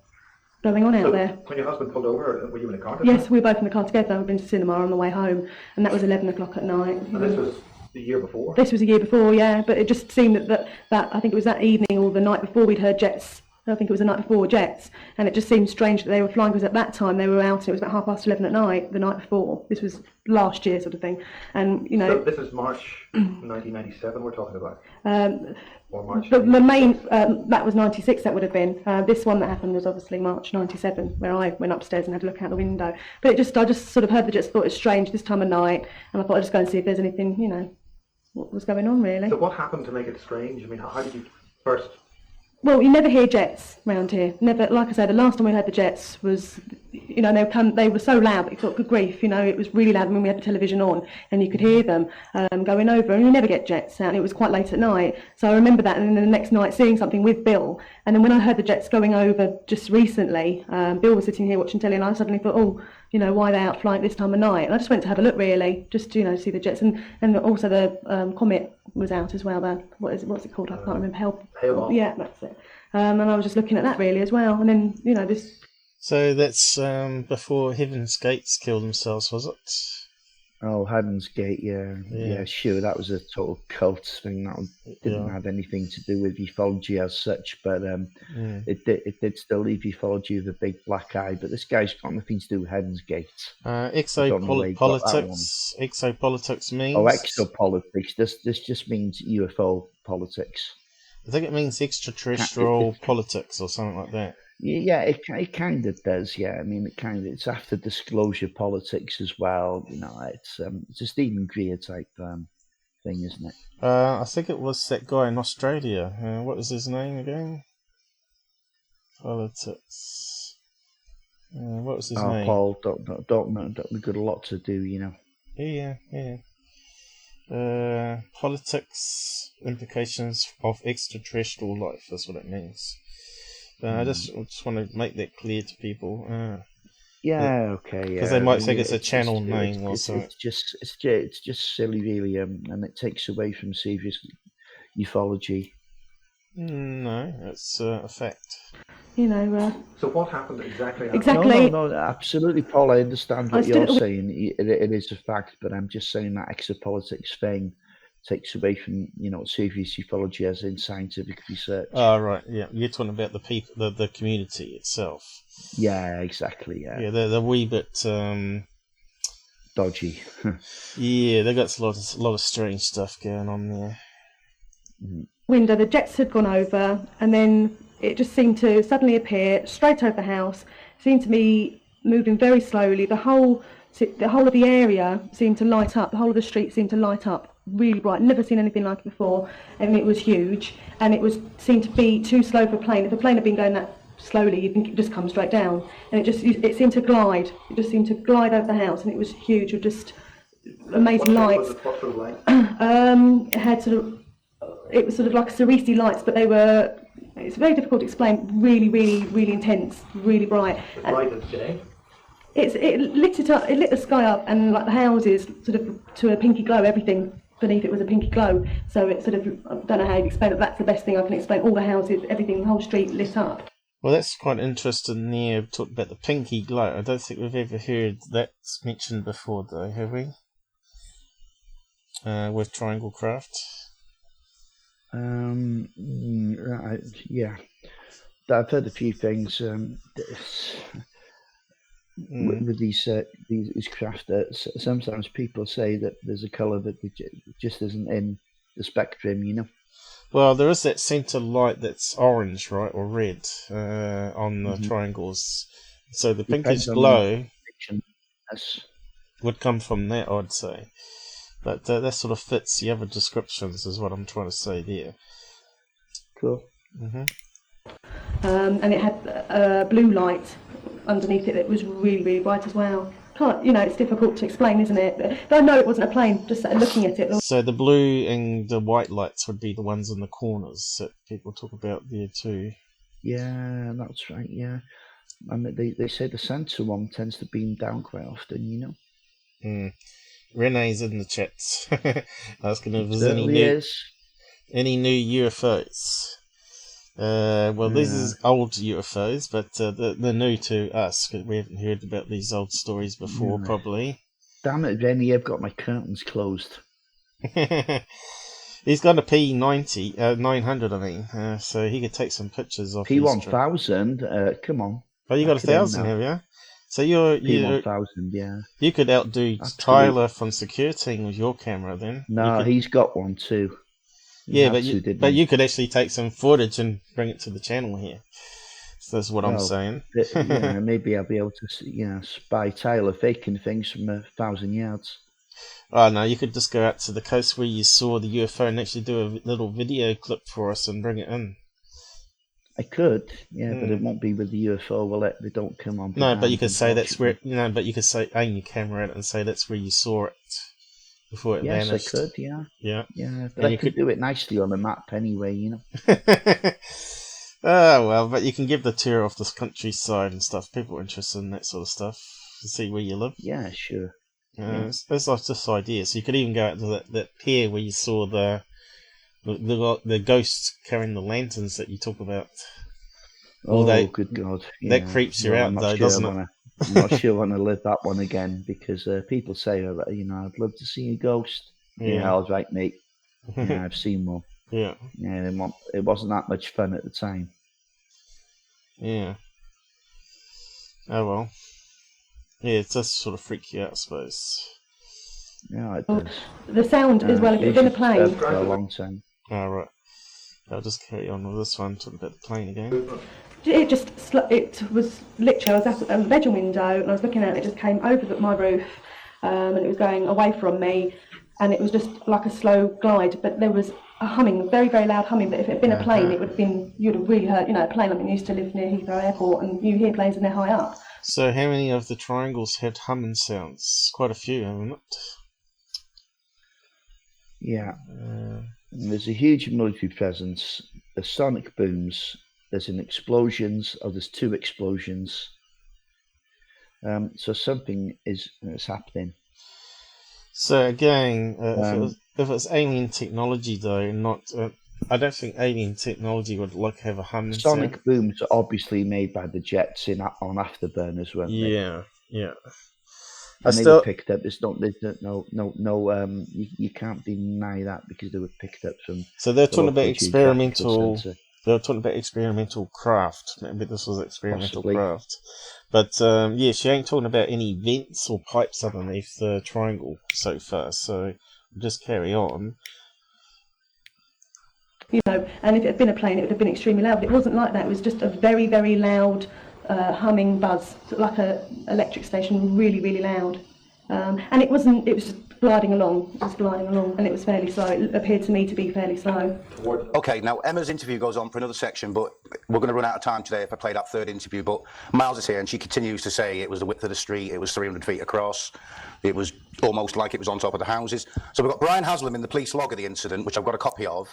going on out there. When your husband pulled over, were you in a car? Yes, we were both in the car together. We'd been to cinema on the way home, and that was 11 o'clock at night. And this was the year before? This was the year before, yeah, but it just seemed that I think it was that evening or the night before we'd heard jets. I think it was the night before jets, and it just seemed strange that they were flying, because at that time they were out, and it was about 11:30 at night the night before. This was last year sort of thing, and So this is March 1997 we're talking about? Or March the main, that was 96, that would have been. This one that happened was obviously March 97, where I went upstairs and had a look out the window. But I just sort of heard the jets, thought it was strange this time of night, and I thought I'd just go and see if there's anything, what was going on, really. So what happened to make it strange? I mean, how did you first... Well, you never hear jets around here. Never. Like I said, the last time we heard the jets was, they were so loud that you thought, good grief, it was really loud when we had the television on, and you could hear them going over, and you never get jets out, and it was quite late at night. So I remember that, and then the next night seeing something with Bill, and then when I heard the jets going over just recently, Bill was sitting here watching telly, and I suddenly thought, why are they out flying at this time of night? And I just went to have a look, really, just to see the jets, and also the Comet was out as well. What's it called? I can't remember. Hale-Bopp. Yeah, that's it. And I was just looking at that, really, as well. And then this. So that's before Heaven's Gates killed themselves, was it? Oh, Howden's Gate, yeah, sure. That was a total cult thing. That didn't have anything to do with ufology as such, but it did still leave ufology with a big black eye. But this guy's got nothing to do with Howden's Gate. Exopolitics. Exopolitics means. Oh, exopolitics. This just means UFO politics. I think it means extraterrestrial politics or something like that. Yeah, it kind of does. Yeah, I mean, it's after disclosure politics as well. It's a Stephen Greer type thing, isn't it? I think it was that guy in Australia. What was his name again? Politics. What was his name? Paul, don't know. We've got a lot to do, Yeah. Politics, implications of extraterrestrial life. That's what it means. I just want to make that clear to people. Okay. Because they might think it's a channel name or something. It's just silly, really, and it takes away from serious ufology. No, it's a fact. So what happened exactly? No, absolutely, Paul. I understand what you're saying. It is a fact, but I'm just saying that exopolitics thing takes away from serious ufology as in scientific research. Oh, right, yeah. You're talking about the people, the community itself. Yeah, exactly. Yeah, they're a wee bit dodgy. Yeah, they got a lot of strange stuff going on there. window, the jets had gone over, and then it just seemed to suddenly appear straight over the house. Seemed to be moving very slowly. The whole of the area seemed to light up. The whole of the street seemed to light up really bright. Never seen anything like it before, and it was huge. And it seemed to be too slow for a plane. If a plane had been going that slowly, you'd think it just come straight down. And it seemed to glide. It just seemed to glide over the house, and it was huge with just amazing lights. It was sort of like Cerise lights, but it's very difficult to explain. Really, really, really intense, really bright. Bright as day? It lit it up. It lit the sky up, and like the houses, sort of to a pinky glow. Everything beneath it was a pinky glow. So it sort of, I don't know how you explain it. That's the best thing I can explain. All the houses, everything, the whole street lit up. Well, that's quite interesting there. Talk about the pinky glow. I don't think we've ever heard that mentioned before, though, have we? With triangle craft. Right, yeah. I've heard a few things with these craft. Sometimes people say that there's a colour that just isn't in the spectrum, you know. Well, there is that centre light that's orange, right, or red on the triangles. So the pinkish glow would come from that, I'd say. But that sort of fits the other descriptions, is what I'm trying to say there. Cool. And it had blue light underneath it that was really, really bright as well. It's difficult to explain, isn't it? But I know it wasn't a plane, just looking at it. So the blue and the white lights would be the ones in the corners that people talk about there too. Yeah, that's right, yeah. And they say the centre one tends to beam down quite often, you know. Renee's in the chats. Asking if there's any new UFOs. Well, these is old UFOs, but they're new to us because we haven't heard about these old stories before, probably. Damn it, Rennie, I've got my curtains closed. He's got a P90, 900, I mean, so he could take some pictures of P1000, come on. Oh, you got 1,000, have you? So you're P1000, yeah. You could outdo Tyler from Secure Team with your camera, then. No, he's got one too. Yeah, but you could actually take some footage and bring it to the channel here. So that's what I'm saying. Maybe I'll be able to, spy Tyler faking things from 1,000 yards. Oh no, you could just go out to the coast where you saw the UFO and actually do a little video clip for us and bring it in. I could, but it won't be with the UFO. Well, they don't come on. No, but you could say that's where. But you could say aim your camera at it and say that's where you saw it before it vanished. Yes, I could. Yeah. But I could do it nicely on the map anyway, you know. Oh well, but you can give the tour of this countryside and stuff. People are interested in that sort of stuff to see where you live. Yeah, sure. It's like this idea. So you could even go out to that pier where you saw the ghosts carrying the lanterns that you talk about. Good God. That creeps you out, though, doesn't it? I'm not sure I want to live that one again because people say, I'd love to see a ghost. Yeah, I was right, mate. Yeah, I've seen one. Yeah. Yeah, it wasn't that much fun at the time. Yeah. Oh, well. Yeah, it does sort of freak you out, I suppose. Yeah, it does. The sound as well, if it's in a plane. For a long time. Oh, right. I'll just carry on with this one, talking about the plane again. It was literally, I was at a bedroom window and I was looking at it, it just came over my roof and it was going away from me and it was just like a slow glide, but there was a humming, very, very loud humming, but if it had been a plane, it would have been, you'd have really heard, a plane. I mean, I used to live near Heathrow Airport and you hear planes and they're high up. So how many of the triangles had humming sounds? Quite a few, haven't it? Yeah. There's a huge military presence. There's sonic booms. There's explosions, or there's two explosions. So something is happening. So again, if it's alien technology, though, not, I don't think alien technology would have a humming sonic sound. Booms are obviously made by the jets on afterburners, weren't they? Yeah. And they were picked up. There's no. You can't deny that because they were picked up from. So they're talking about experimental. They're talking about experimental craft. Maybe this was experimental craft, but she ain't talking about any vents or pipes underneath the triangle so far. So we'll just carry on. you know, and if it had been a plane, it would have been extremely loud. But it wasn't like that. It was just a very, very loud humming buzz, sort of like a electric station, really, really loud. And it wasn't. It was just gliding along, and it was fairly slow. It appeared to me to be fairly slow. Okay, now Emma's interview goes on for another section, but we're going to run out of time today if I play that third interview. But Miles is here, and she continues to say it was the width of the street, it was 300 feet across, it was almost like it was on top of the houses. So we've got Brian Haslam in the police log of the incident, which I've got a copy of,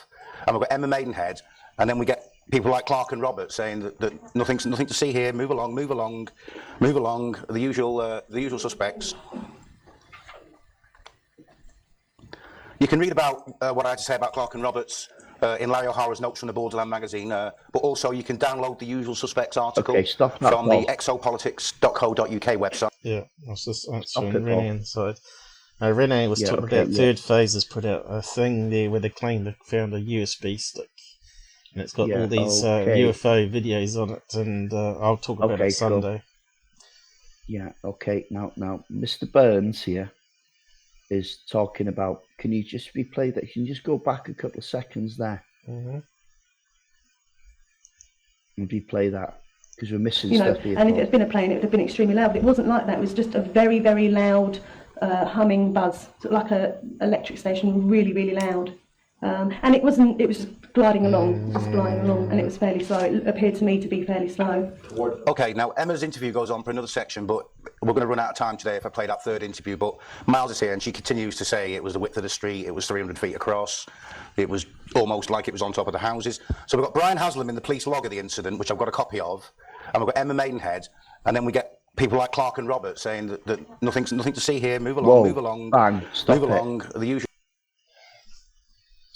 and we've got Emma Maidenhead, and then we get people like Clark and Roberts saying that nothing to see here, move along, the usual suspects. You can read about what I had to say about Clark and Roberts in Larry O'Hara's Notes from the Borderland magazine, but also you can download the Usual Suspects article from the exopolitics.co.uk website. Yeah, I was just answering Renee inside. Renee was talking about Third Phase has put out a thing there where they claim they found a USB stick. And it's got all these UFO videos on it, and I'll talk about it Sunday. Yeah, okay. Now, Mr. Burns here is talking about, can you just replay that? Can you just go back a couple of seconds there? Mm-hmm. And replay that, because we're missing stuff here. And if it had been a plane, it would have been extremely loud. But it wasn't like that. It was just a very, very loud humming buzz, sort of like a electric station, really, really loud. And it wasn't. It was just gliding along, and it was fairly slow. It appeared to me to be fairly slow. Okay, now Emma's interview goes on for another section, but we're going to run out of time today if I play that third interview. But Miles is here, and she continues to say it was the width of the street, it was 300 feet across, it was almost like it was on top of the houses. So we've got Brian Haslam in the police log of the incident, which I've got a copy of, and we've got Emma Maidenhead, and then we get people like Clark and Roberts saying that nothing to see here, move along, bang, stop move along, the usual.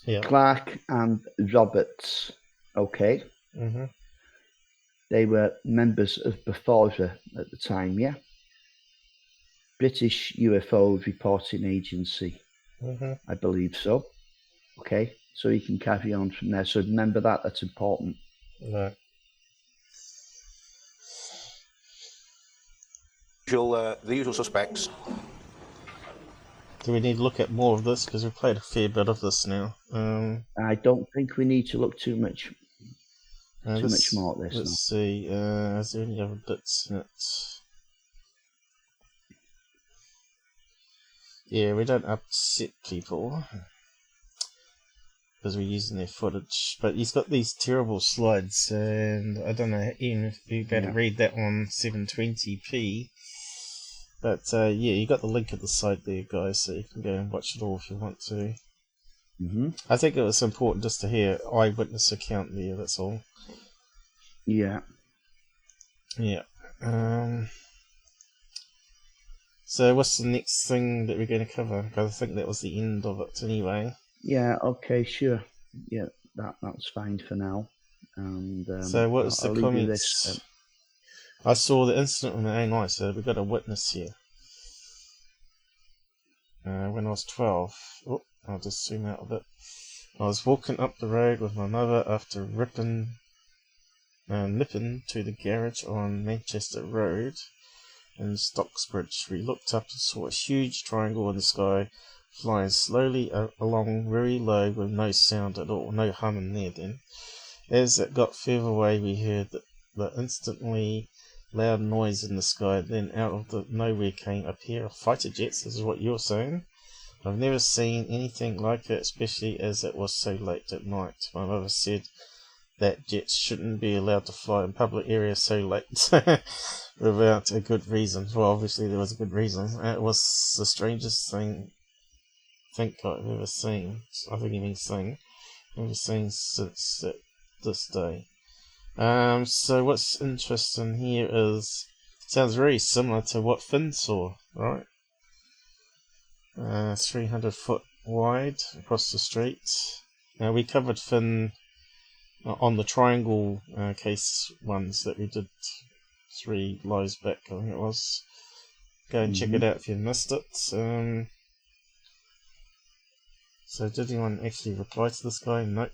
Yeah. Clark and Roberts, okay. Mm-hmm. They were members of BFORSA at the time, yeah? British UFO Reporting Agency, I believe so. Okay, so you can carry on from there. So remember that, that's important. No. The usual suspects. Do we need to look at more of this? Because we've played a fair bit of this now. I don't think we need to look too much more at this. Let's see. Is there any other bits in it? Yeah, we don't upset people because we're using their footage. But he's got these terrible slides, and I don't know even if you better read that on 720p. But yeah, you got the link at the side there, guys, so you can go and watch it all if you want to. I think it was important just to hear eyewitness account there. That's all. Yeah. Yeah. So what's the next thing that we're going to cover? Because I think that was the end of it anyway. Yeah. Okay. Sure. Yeah. That's fine for now. And so what was the comments? I saw the incident with my own eyes, so we've got a witness here. When I was 12, I'll just zoom out a bit. I was walking up the road with my mother after nipping to the garage on Manchester Road in Stocksbridge. We looked up and saw a huge triangle in the sky flying slowly along very low with no sound at all, no hum in there then. As it got further away, we heard the instantly loud noise in the sky. Then out of the nowhere came a pair of fighter jets. This is what you're saying. I've never seen anything like it, especially as it was so late at night. My mother said that jets shouldn't be allowed to fly in public areas so late without a good reason. Well, obviously there was a good reason. It was the strangest thing I've ever seen. I think he means thing I've ever seen since this day. So what's interesting here is, sounds very similar to what Finn saw, right? 300 foot wide across the street. Now we covered Finn on the triangle case ones that we did 3 lives back, I think it was. Go and check it out if you missed it. So did anyone actually reply to this guy? Nope.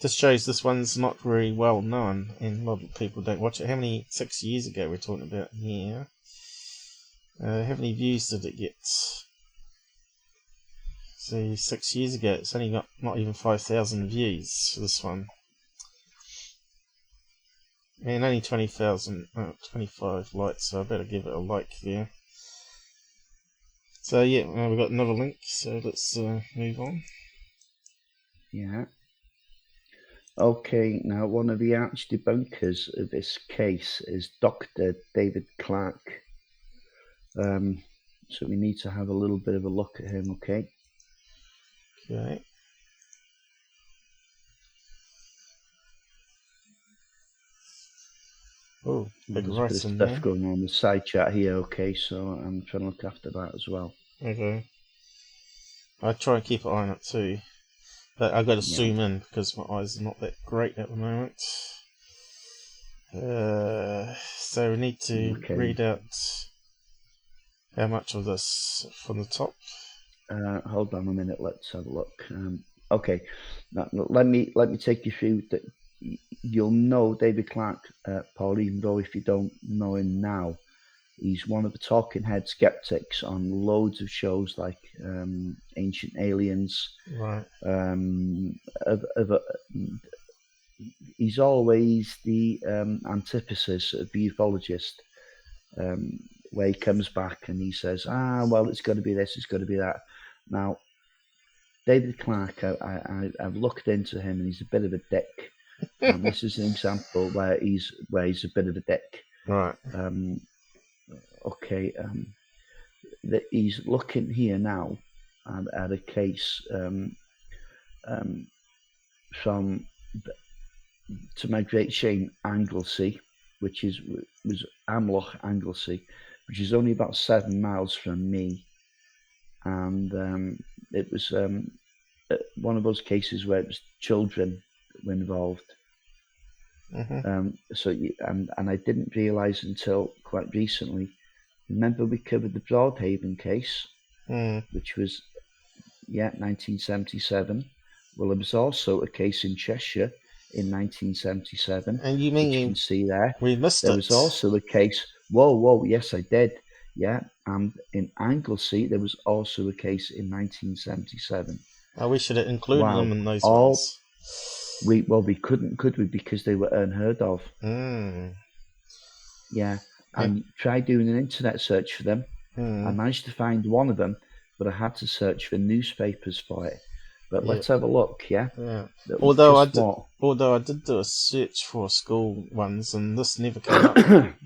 This shows this one's not very well known and a lot of people don't watch it. 6 years ago we're talking about here. How many views did it get? See, 6 years ago, it's only got not even 5,000 views for this one. And only 25 likes, so I better give it a like there. So yeah, we've got another link, so let's move on. Yeah. Okay, now one of the arch debunkers of this case is Dr. David Clark. So we need to have a little bit of a look at him, okay? Okay. Oh, big There's a bit of writing stuff there. going on in the side chat here, okay, so I'm trying to look after that as well. Okay. I try and keep an eye on it too. But I've got to zoom in because my eyes are not that great at the moment. So we need to read out how much of this from the top. Hold on a minute, let's have a look. Okay, now, let me take you through that. You'll know David Clark, Paul, even though if you don't know him now, he's one of the talking head skeptics on loads of shows like Ancient Aliens. Right. He's always the antithesis of the ufologist, where he comes back and he says, well, it's got to be this, it's got to be that. Now, David Clark, I've looked into him and he's a bit of a dick. And this is an example where he's a bit of a dick. Right. Okay. That he's looking here now at a case from, to my great shame, Anglesey, which was Amloch Anglesey, which is only about 7 miles from me, and it was one of those cases where it was children were involved. Mm-hmm. And I didn't realise until quite recently. Remember, we covered the Broadhaven case, which was 1977. Well, there was also a case in Cheshire in 1977. And you mean you can see there? We missed it. There was also a case. Whoa! Yes, I did. Yeah, and in Anglesey there was also a case in 1977. Oh, we should have included them in those ones. We couldn't, could we? Because they were unheard of. Yeah, and tried doing an internet search for them. I managed to find one of them, but I had to search for newspapers for it. But let's have a look. Yeah. Although I did do a search for school ones, and this never came up.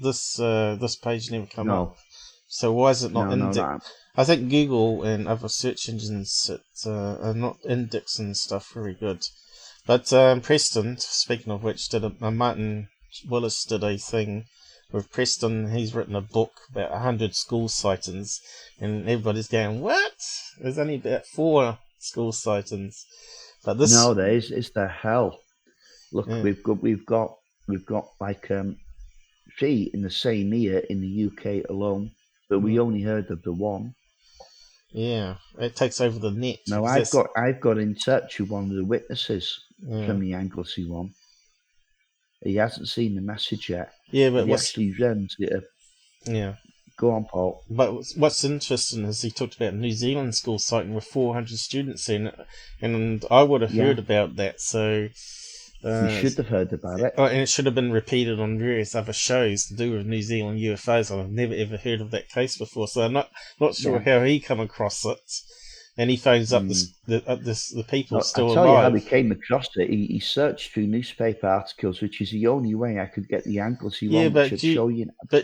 This page never came up. So why is it not indexed? I think Google and other search engines are not indexing stuff very good. But Preston, speaking of which, Martin Willis did a thing with Preston. He's written a book about 100 school sightings, and everybody's going, "What? There's only about 4 school sightings." But this there is. It's the hell. Look, we've got like 3 in the same year in the UK alone, but we only heard of the one. Yeah, it takes over the net. Now I've got in touch with one of the witnesses from the Anglesey one. He hasn't seen the message yet. Yeah, but he actually runs it. Yeah. Go on, Paul. But what's interesting is he talked about New Zealand school sighting with 400 students in it, and I would have heard about that. So you should have heard about it. And it should have been repeated on various other shows to do with New Zealand UFOs. I've never ever heard of that case before, so I'm not sure how he come across it. And he phones up the people still alive. I'll tell you how he came across it. He searched through newspaper articles, which is the only way I could get the Anglesey one, which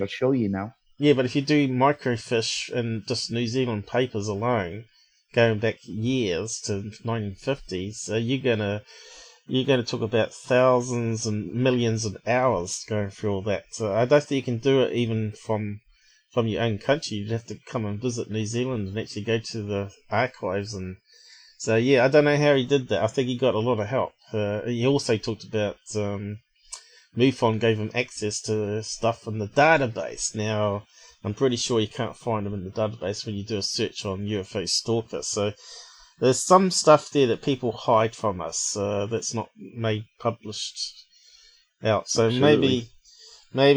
I'll show you now. Yeah, but if you do microfiche and just New Zealand papers alone, going back years to 1950s, you're gonna talk about thousands and millions of hours going through all that. So I don't think you can do it even from your own country. You'd have to come and visit New Zealand and actually go to the archives. And so yeah, I don't know how he did that. I think he got a lot of help. He also talked about MUFON gave him access to stuff in the database. Now, I'm pretty sure you can't find them in the database when you do a search on UFO Stalker. So there's some stuff there that people hide from us that's not made published out. So maybe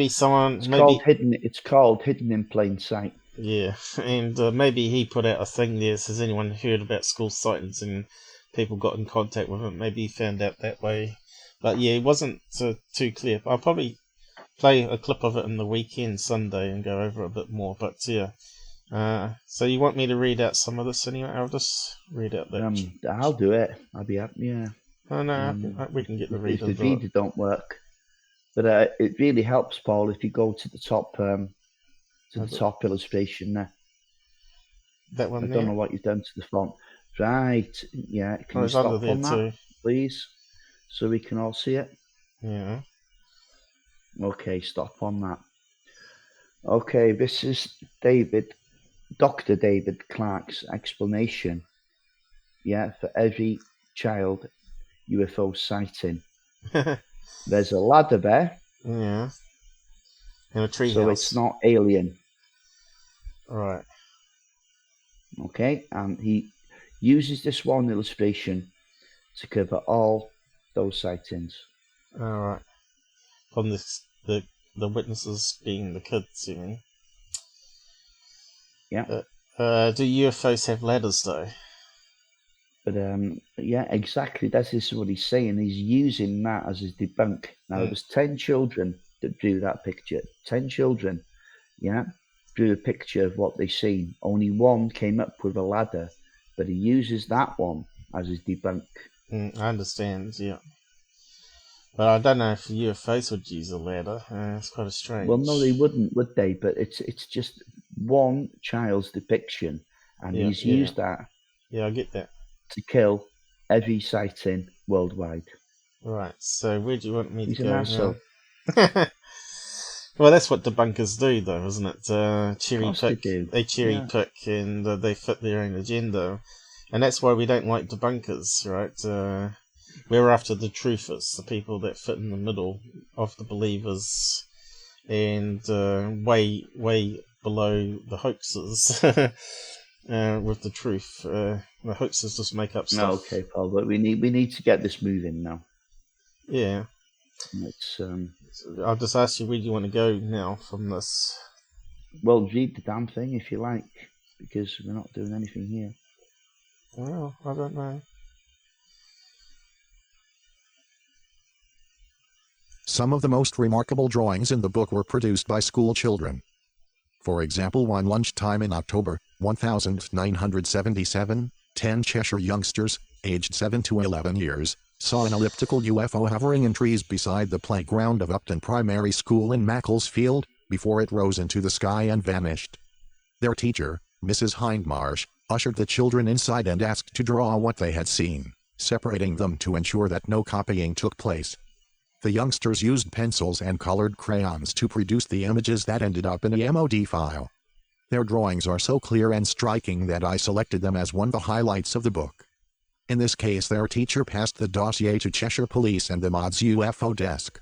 someone... It's called hidden in plain sight. Yeah, and maybe he put out a thing there. Has anyone heard about school sightings? And people got in contact with him. Maybe he found out that way. But yeah, it wasn't too clear. I'll probably play a clip of it in the weekend, Sunday, and go over it a bit more. But yeah. So you want me to read out some of this anyway? I'll just read out that. I'll do it. I'll be happy, yeah. Oh no, we can get the reader. The reader don't work. But it really helps, Paul, if you go to the top top illustration there. That one. I don't know what you've done to the font. Right, yeah. Can you stop on that, please, so we can all see it? Yeah. Okay, stop on that. Okay, this is Dr. David Clark's explanation. Yeah, for every child UFO sighting. There's a ladder there. Yeah. In a tree so house. It's not alien. Right. Okay, and he uses this one illustration to cover all those sightings. All right. From the witnesses being the kids, you mean? Yeah. Do UFOs have ladders though? But yeah, exactly. That is what he's saying. He's using that as his debunk. Now, there was 10 children that drew that picture. 10 children, yeah, drew a picture of what they seen. Only one came up with a ladder, but he uses that one as his debunk. I understand, yeah. But I don't know if UFOs would use a ladder. It's kind of strange. Well, no, they wouldn't, would they? But it's just one child's depiction, and he's used that. Yeah, I get that. To kill every sighting worldwide. Right, so where do you want me to He's go an arsehole. Well, that's what debunkers do, though, isn't it? Cherry pick. They cherry pick and they fit their own agenda. And that's why we don't like debunkers, right? We're after the truthers, the people that fit in the middle of the believers and way below the hoaxers. With the truth, the hoaxers just make up stuff. Okay, Paul, but we need to get this moving now. Yeah. It's I'll just ask you where do you want to go now from this. Well, read the damn thing if you like, because we're not doing anything here. Well, I don't know. Some of the most remarkable drawings in the book were produced by school children. For example, one lunchtime in October 1977, 10 Cheshire youngsters, aged 7 to 11 years, saw an elliptical UFO hovering in trees beside the playground of Upton Primary School in Macclesfield, before it rose into the sky and vanished. Their teacher, Mrs. Hindmarsh, ushered the children inside and asked to draw what they had seen, separating them to ensure that no copying took place. The youngsters used pencils and colored crayons to produce the images that ended up in a MOD file. Their drawings are so clear and striking that I selected them as one of the highlights of the book. In this case, their teacher passed the dossier to Cheshire Police and the Misc UFO desk.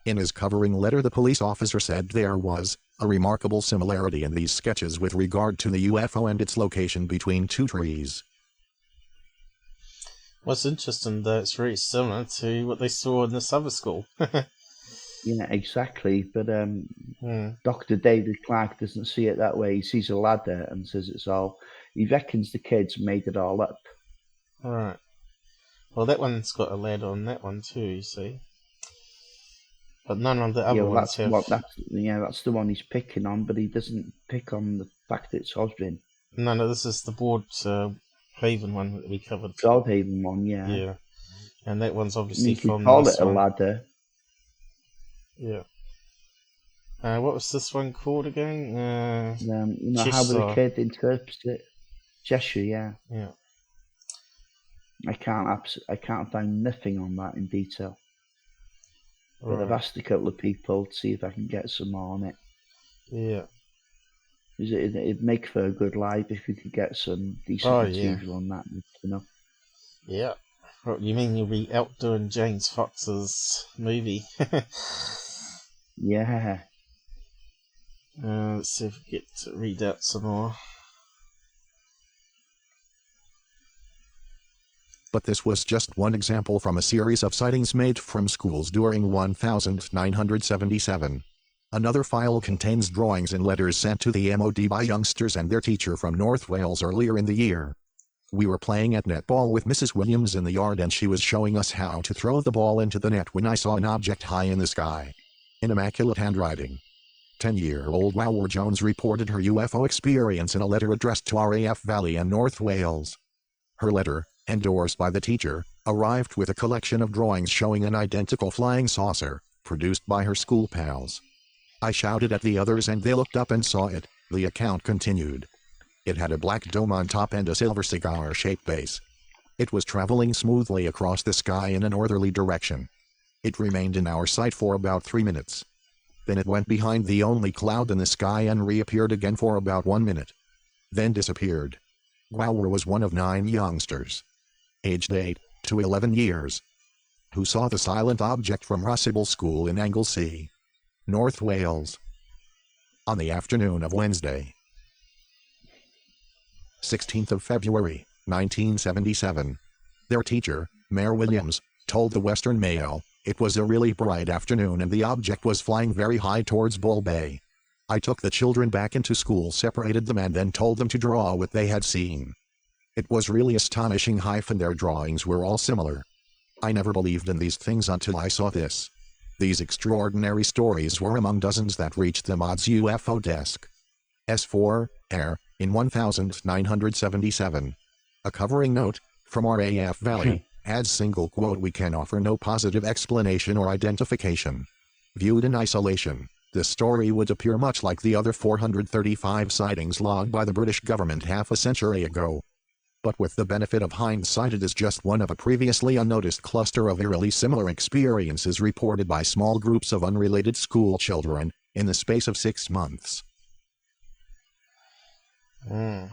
In his covering letter, the police officer said there was a remarkable similarity in these sketches with regard to the UFO and its location between two trees. What's interesting, though, it's very similar to what they saw in this other school. Yeah, exactly. But Dr. David Clark doesn't see it that way. He sees a ladder and says it's all... He reckons the kids made it all up. Right. Well, that one's got a ladder on that one too, you see. But none of the other ones have... that's the one he's picking on, but he doesn't pick on the fact that it's hovering. No, this is the Broadhaven one that we covered. Broadhaven one, yeah. Yeah. And that one's obviously you from can call this it a one. ladder. Yeah. What was this one called again? How the kid interprets it. Cheshire, yeah. Yeah. I can't find nothing on that in detail. But Right. I've asked a couple of people to see if I can get some more on it. Yeah. It'd make for a good live if we could get some decent material on that, you know. Yeah. What, you mean you'll be outdoing James Fox's movie? Yeah. Let's see if we get to read out some more. But this was just one example from a series of sightings made from schools during 1977. Another file contains drawings and letters sent to the MOD by youngsters and their teacher from North Wales earlier in the year. We were playing at netball with Mrs. Williams in the yard and she was showing us how to throw the ball into the net when I saw an object high in the sky. In immaculate handwriting. 10-year-old Wower Jones reported her UFO experience in a letter addressed to RAF Valley and North Wales. Her letter, endorsed by the teacher, arrived with a collection of drawings showing an identical flying saucer, produced by her school pals. I shouted at the others and they looked up and saw it. The account continued. It had a black dome on top and a silver cigar-shaped base. It was traveling smoothly across the sky in a northerly direction. It remained in our sight for about 3 minutes. Then it went behind the only cloud in the sky and reappeared again for about 1 minute. Then disappeared. Wower was one of 9 youngsters, aged 8 to 11 years, who saw the silent object from Russell School in Anglesey, North Wales, on the afternoon of Wednesday, 16th of February, 1977. Their teacher, Mayor Williams, told the Western Mail, it was a really bright afternoon and the object was flying very high towards Bull Bay. I took the children back into school, separated them and then told them to draw what they had seen. It was really astonishing. Their drawings were all similar. I never believed in these things until I saw this. These extraordinary stories were among dozens that reached the MOD's UFO desk. S4, Air, in 1977. A covering note, from RAF Valley, adds single quote, we can offer no positive explanation or identification. Viewed in isolation, this story would appear much like the other 435 sightings logged by the British government half a century ago. But with the benefit of hindsight, it is just one of a previously unnoticed cluster of eerily similar experiences reported by small groups of unrelated school children, in the space of 6 months. Yeah,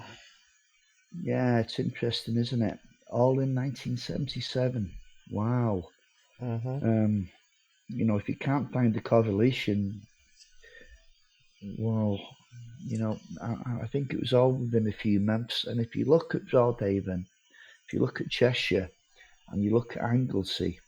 it's interesting, isn't it? All in 1977. Wow. You know, if you can't find the correlation, well, you know, I think it was all within a few months. And if you look at Broadhaven, if you look at Cheshire, and you look at Anglesey,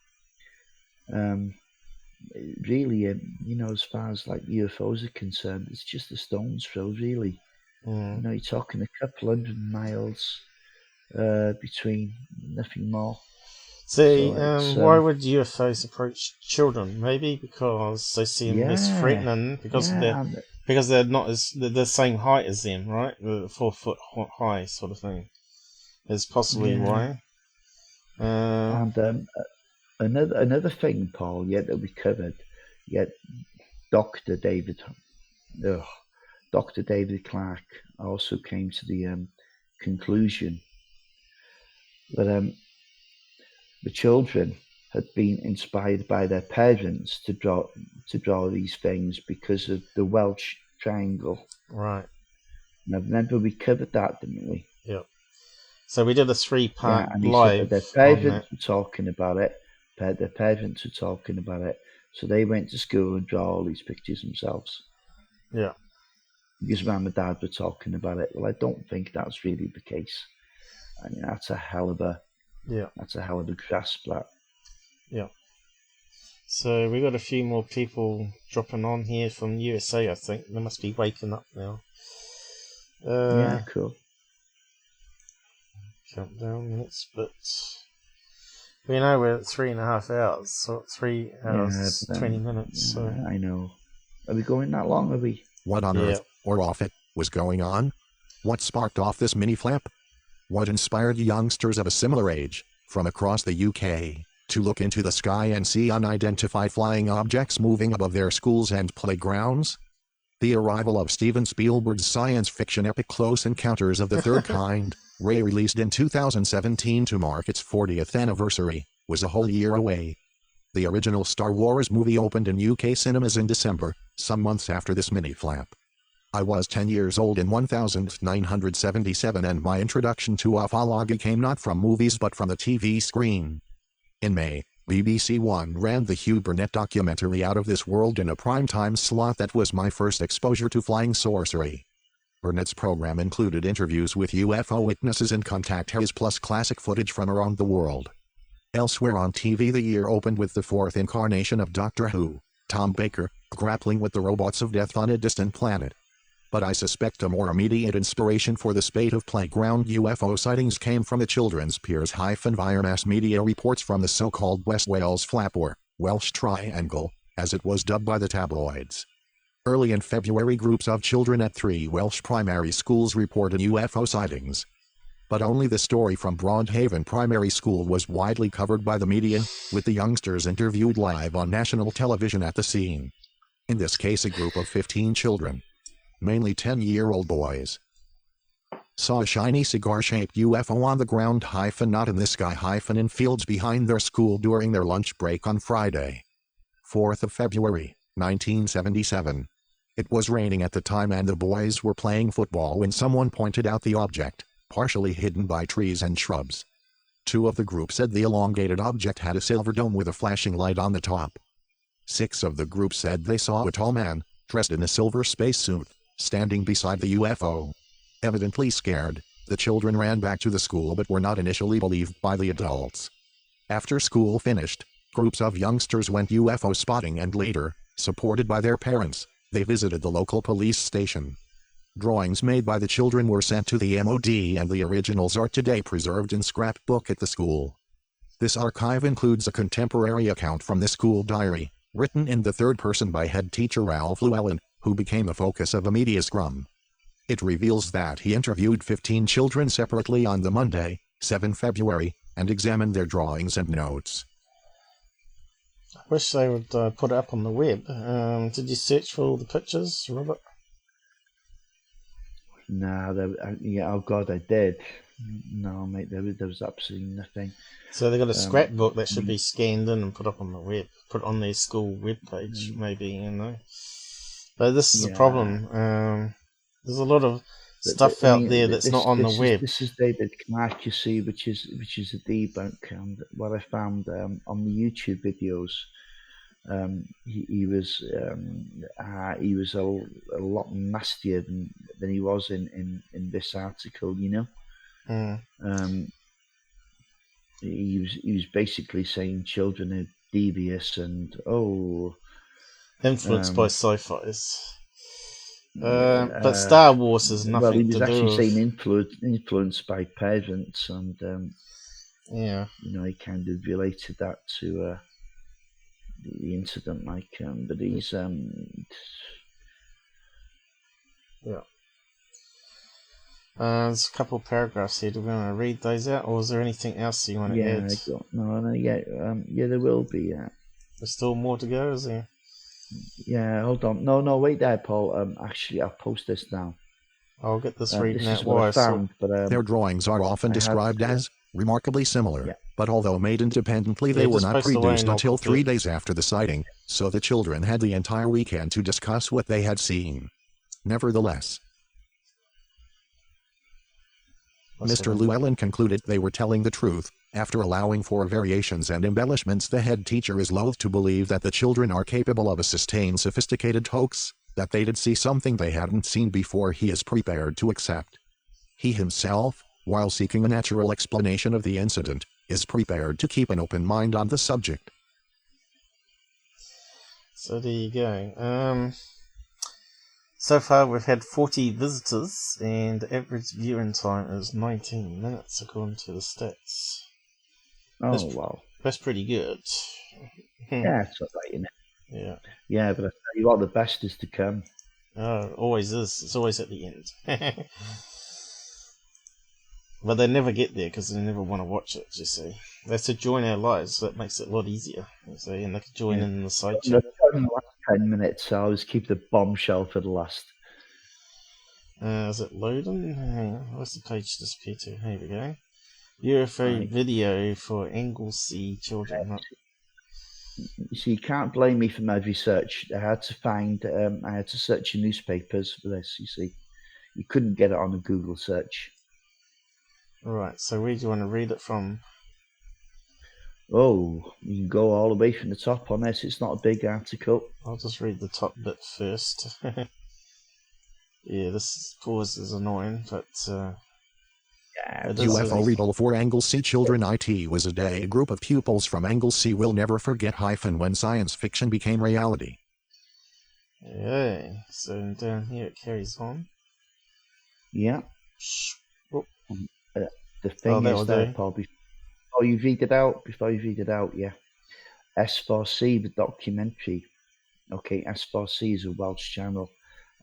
really, you know, as far as like UFOs are concerned, it's just a stone's throw, really. You know, you're talking a couple 100 miles between, nothing more. See, so why would UFOs approach children? Maybe because they see them as threatening, because they're not they're the same height as them, right? 4 foot high, sort of thing. Is possibly why. And another thing, Paul, that we covered, Dr. David Clark also came to the conclusion that the children had been inspired by their parents to draw these things because of the Welsh triangle. Right. Now, remember we covered that, didn't we? Yep. So we did a 3-part and live. Their parents were talking about it. Their parents were talking about it. So they went to school and draw all these pictures themselves. Yeah. Because Mum and Dad were talking about it. Well, I don't think that's really the case. I mean, that's a hell of a grasp, that. Yeah. So we got a few more people dropping on here from USA, I think. They must be waking up now. Yeah, cool. Countdown minutes, but we know we're at 3.5 hours, so 3 hours, 20 minutes. So. I know. Are we going that long, are we? What on earth, or off it, was going on? What sparked off this mini-flap? What inspired youngsters of a similar age, from across the UK, to look into the sky and see unidentified flying objects moving above their schools and playgrounds? The arrival of Steven Spielberg's science fiction epic Close Encounters of the Third Kind, released in 2017 to mark its 40th anniversary, was a whole year away. The original Star Wars movie opened in UK cinemas in December, some months after this mini-flap. I was 10 years old in 1977 and my introduction to ufology came not from movies but from the TV screen. In May, BBC One ran the Hugh Burnett documentary Out of This World in a primetime slot that was my first exposure to flying sorcery. Burnett's program included interviews with UFO witnesses and contactees plus classic footage from around the world. Elsewhere on TV the year opened with the 4th incarnation of Doctor Who, Tom Baker, grappling with the robots of death on a distant planet. But I suspect a more immediate inspiration for the spate of playground UFO sightings came from the children's peers-via mass media reports from the so-called West Wales Flap, or Welsh Triangle, as it was dubbed by the tabloids. Early in February, groups of children at 3 Welsh primary schools reported UFO sightings. But only the story from Broadhaven Primary School was widely covered by the media, with the youngsters interviewed live on national television at the scene. In this case, a group of 15 children, mainly 10-year-old boys, saw a shiny cigar-shaped UFO on the ground not in the sky in fields behind their school during their lunch break on Friday, 4th of February, 1977. It was raining at the time and the boys were playing football when someone pointed out the object, partially hidden by trees and shrubs. 2 of the group said the elongated object had a silver dome with a flashing light on the top. 6 of the group said they saw a tall man, dressed in a silver spacesuit, standing beside the UFO. Evidently scared, the children ran back to the school but were not initially believed by the adults. After school finished, groups of youngsters went UFO spotting and later, supported by their parents, they visited the local police station. Drawings made by the children were sent to the MOD and the originals are today preserved in scrapbook at the school. This archive includes a contemporary account from the school diary, written in the third person by head teacher Ralph Llewellyn, who became the focus of a media scrum. It reveals that he interviewed 15 children separately on the Monday, 7 February, and examined their drawings and notes. I wish they would put it up on the web. Did you search for all the pictures, Robert? No, oh God, I did. No, mate, there was absolutely nothing. So they got a scrapbook that should be scanned in and put up on the web, put on their school webpage, maybe, you know. But this is the problem. There's a lot of stuff out there that's not on the web. This is David Clark, you see, which is a debunk. And what I found on the YouTube videos, he was a lot nastier than he was in this article, you know. He was basically saying children are devious and influenced by sci-fis. But Star Wars is nothing well, he was to do actually with... saying influenced by parents, and yeah, you know, he kind of related that to the incident, like, but he's yeah. There's a couple of paragraphs here. Do we want to read those out, or is there anything else you want to add? Yeah, there will be. Yeah, there's still more to go, is there? Yeah, hold on. No, wait there, Paul. Actually, I'll post this now. I'll get this reading out while I found. But, their drawings are often described as remarkably similar, but although made independently, they were not produced until 3 days after the sighting, so the children had the entire weekend to discuss what they had seen. Nevertheless, Mr. Llewellyn concluded they were telling the truth. After allowing for variations and embellishments, the head teacher is loath to believe that the children are capable of a sustained sophisticated hoax, that they did see something they hadn't seen before. He is prepared to accept. He himself, while seeking a natural explanation of the incident, is prepared to keep an open mind on the subject. So there you go. So far we've had 40 visitors and the average viewing time is 19 minutes according to the stats. Wow. That's pretty good. Yeah, it's all right, isn't it? Yeah. Yeah, but I tell you what, the best is to come. Oh, always is. It's always at the end. But they never get there because they never want to watch it, you see. They have to join our lives, so that makes it a lot easier. You see, and they can join in the side chat. The last 10 minutes, so I'll just keep the bombshell for the last. Is it loading? Hang on, what's the page disappear to? Here we go. UFO video for Anglesey children. You see, you can't blame me for my research. I had to search in newspapers for this, you see. You couldn't get it on a Google search. Right, so where do you want to read it from? Oh, you can go all the way from the top on this. It's not a big article. I'll just read the top bit first. Yeah, this pause is annoying, but... UFO riddle for Anglesey children. It was a day a group of pupils from Anglesey will never forget when science fiction became reality. Yeah, so down here it carries on. Yeah. Oh. The thing is there, Paul, before you read it out, yeah. S4C, the documentary. Okay, S4C is a Welsh channel,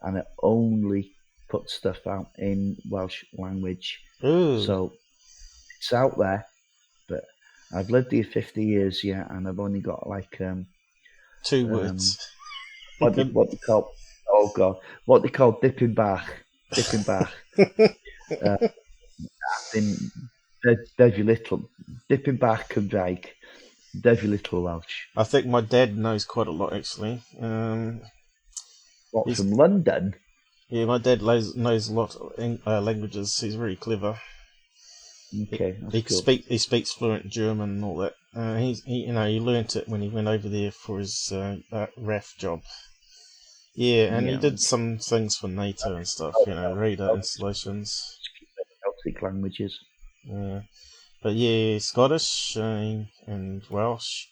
and it only puts stuff out in Welsh language. Ooh. So it's out there, but I've lived here 50 years, yeah, and I've only got like 2 words. What they call? Oh God, what they call dipping back. Very little dipping back and like very little Welsh. I think my dad knows quite a lot actually. What, from London? Yeah, my dad knows a lot of languages. He's very clever. Okay, he speaks fluent German and all that. He learnt it when he went over there for his RAF job. Yeah, and he did some things for NATO and stuff. Radar installations. Celtic languages. Yeah, but yeah, Scottish and Welsh.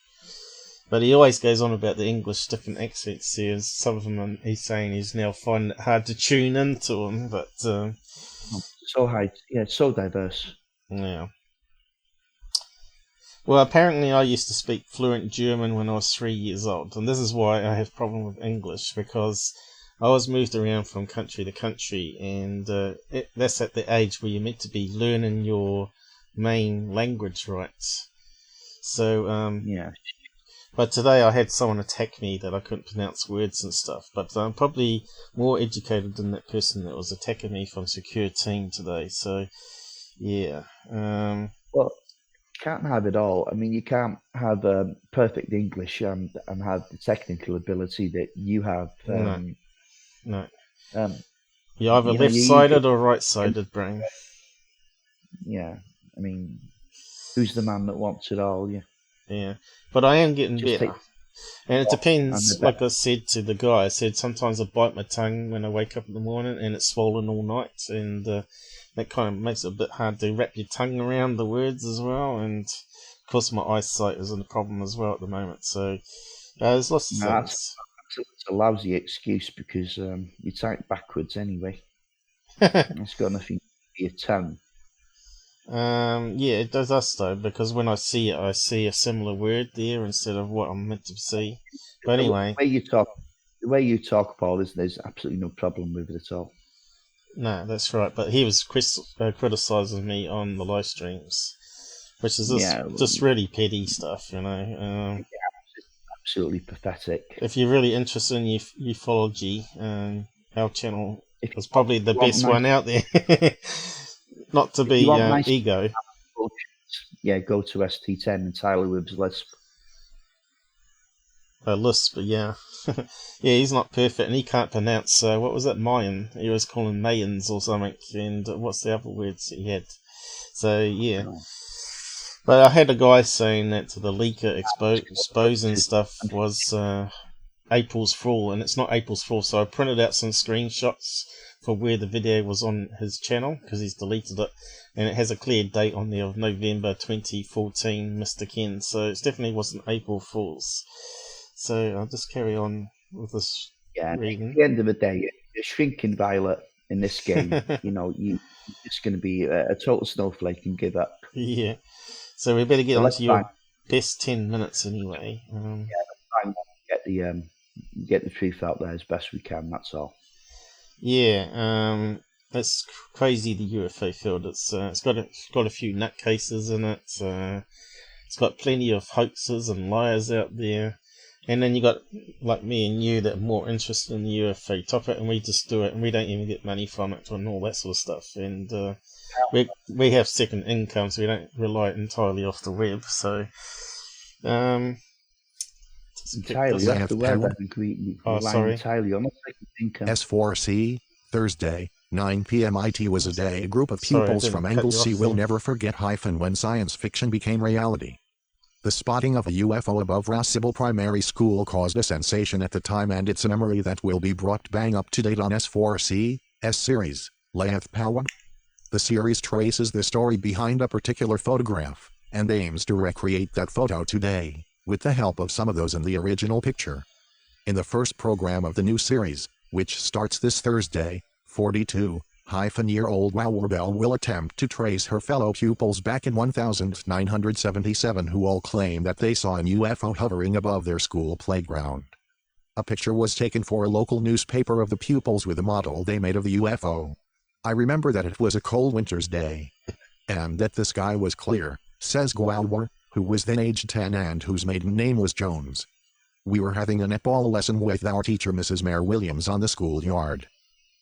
But he always goes on about the English different accents here. Some of them he's saying he's now finding it hard to tune into them, but so high, yeah, it's so diverse. Yeah. Well, apparently I used to speak fluent German when I was 3 years old, and this is why I have problem with English, because I was moved around from country to country, and that's at the age where you're meant to be learning your main language, right? So, yeah. But today I had someone attack me that I couldn't pronounce words and stuff. But I'm probably more educated than that person that was attacking me from Secure Team today. So, yeah. Well, you can't have it all. I mean, you can't have perfect English and have the technical ability that you have. No. You're either left-sided or right-sided, brain. Yeah. I mean, who's the man that wants it all? Yeah. Yeah, but I am getting better. And it depends, like I said to the guy, I said sometimes I bite my tongue when I wake up in the morning and it's swollen all night, and that kind of makes it a bit hard to wrap your tongue around the words as well, and of course my eyesight is a problem as well at the moment, so there's lots of things. It's a lousy excuse because you type backwards anyway. It's got nothing to do with your tongue. Yeah, it does us though, because when I see it, I see a similar word there instead of what I'm meant to see. But anyway, the way you talk, Paul, there's absolutely no problem with it at all. No, that's right. But he was criticizing me on the live streams, which is just really petty stuff, it's absolutely pathetic. If you're really interested in ufology, our channel was probably the best one out there. Not to be ego. Yeah, go to ST10 and Tyler Wibb's Lisp. Lisp, yeah. Yeah, he's not perfect, and he can't pronounce, what was it, Mayan? He was calling Mayans or something, and what's the other words he had? So, yeah. But I had a guy saying that the leaker exposing stuff was April's Fool, and it's not April's Fool, so I printed out some screenshots for where the video was on his channel, because he's deleted it, and it has a clear date on there of November 2014, Mr. Ken, so it definitely wasn't April Fool's. So I'll just carry on with this reading. At the end of the day, you're shrinking Violet in this game. You're just going to be a total snowflake and give up. Yeah. So we better get on to your best 10 minutes anyway. Get the truth out there as best we can, that's all. Yeah, it's crazy, the UFO field. It's got a few nutcases in it. It's got plenty of hoaxers and liars out there. And then you got, like me and you, that are more interested in the UFO topic, and we just do it, and we don't even get money from it and all that sort of stuff. And we have second income, so we don't rely entirely off the web. So, entirely off the web. Entirely on second income. S4C, Thursday, 9 p.m. IT was a day a group of pupils from Anglesey will never forget when science fiction became reality. The spotting of a UFO above Rossibble Primary School caused a sensation at the time, and it's a memory that will be brought bang up to date on S4C, S-Series, Layeth Power. The series traces the story behind a particular photograph, and aims to recreate that photo today, with the help of some of those in the original picture. In the first program of the new series, which starts this Thursday, 42-year-old Wow Bell will attempt to trace her fellow pupils back in 1977 who all claim that they saw an UFO hovering above their school playground. A picture was taken for a local newspaper of the pupils with a model they made of the UFO. I remember that it was a cold winter's day, and that the sky was clear, says Gwalwar, who was then aged 10 and whose maiden name was Jones. We were having a netball lesson with our teacher Mrs. Mayor Williams on the schoolyard.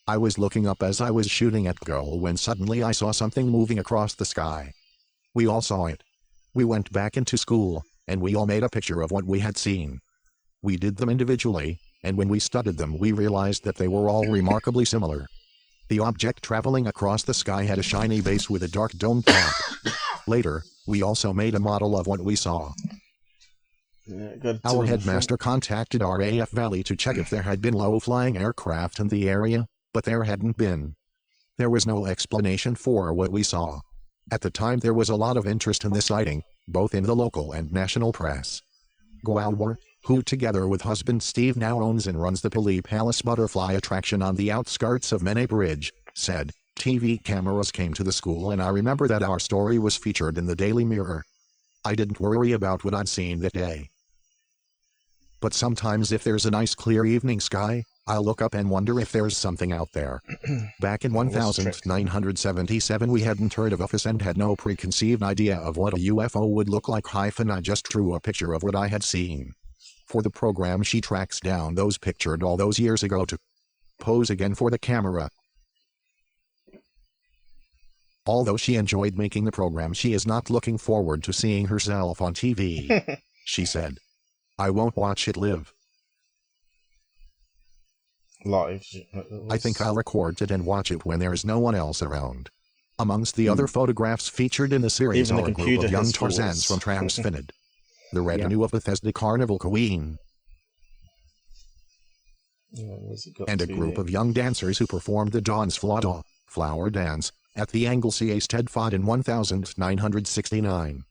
I was looking up as I was shooting at goal when suddenly I saw something moving across the sky. We all saw it. We went back into school, and we all made a picture of what we had seen. We did them individually, and when we studied them we realized that they were all remarkably similar. The object traveling across the sky had a shiny base with a dark dome top. Later, we also made a model of what we saw. Our headmaster contacted RAF Valley to check if there had been low-flying aircraft in the area, but there hadn't been. There was no explanation for what we saw. At the time there was a lot of interest in the sighting, both in the local and national press. Gwalwar, who together with husband Steve now owns and runs the Pili Palace butterfly attraction on the outskirts of Mene Bridge, said, TV cameras came to the school and I remember that our story was featured in the Daily Mirror. I didn't worry about what I'd seen that day. But sometimes if there's a nice clear evening sky, I'll look up and wonder if there's something out there. Back in 1977 we hadn't heard of UFOs and had no preconceived idea of what a UFO would look like. I just drew a picture of what I had seen. For the program she tracks down those pictured all those years ago to pose again for the camera. Although she enjoyed making the program, she is not looking forward to seeing herself on TV. She said, I won't watch it live. I think I'll record it and watch it when there is no one else around. Amongst the other photographs featured in the series are a group of young Tarzans from Transfinid, the retinue of Bethesda Carnival Queen, and a group of young dancers who performed the Dawn's Flower Dance at the Anglesey Steadfod in 1969.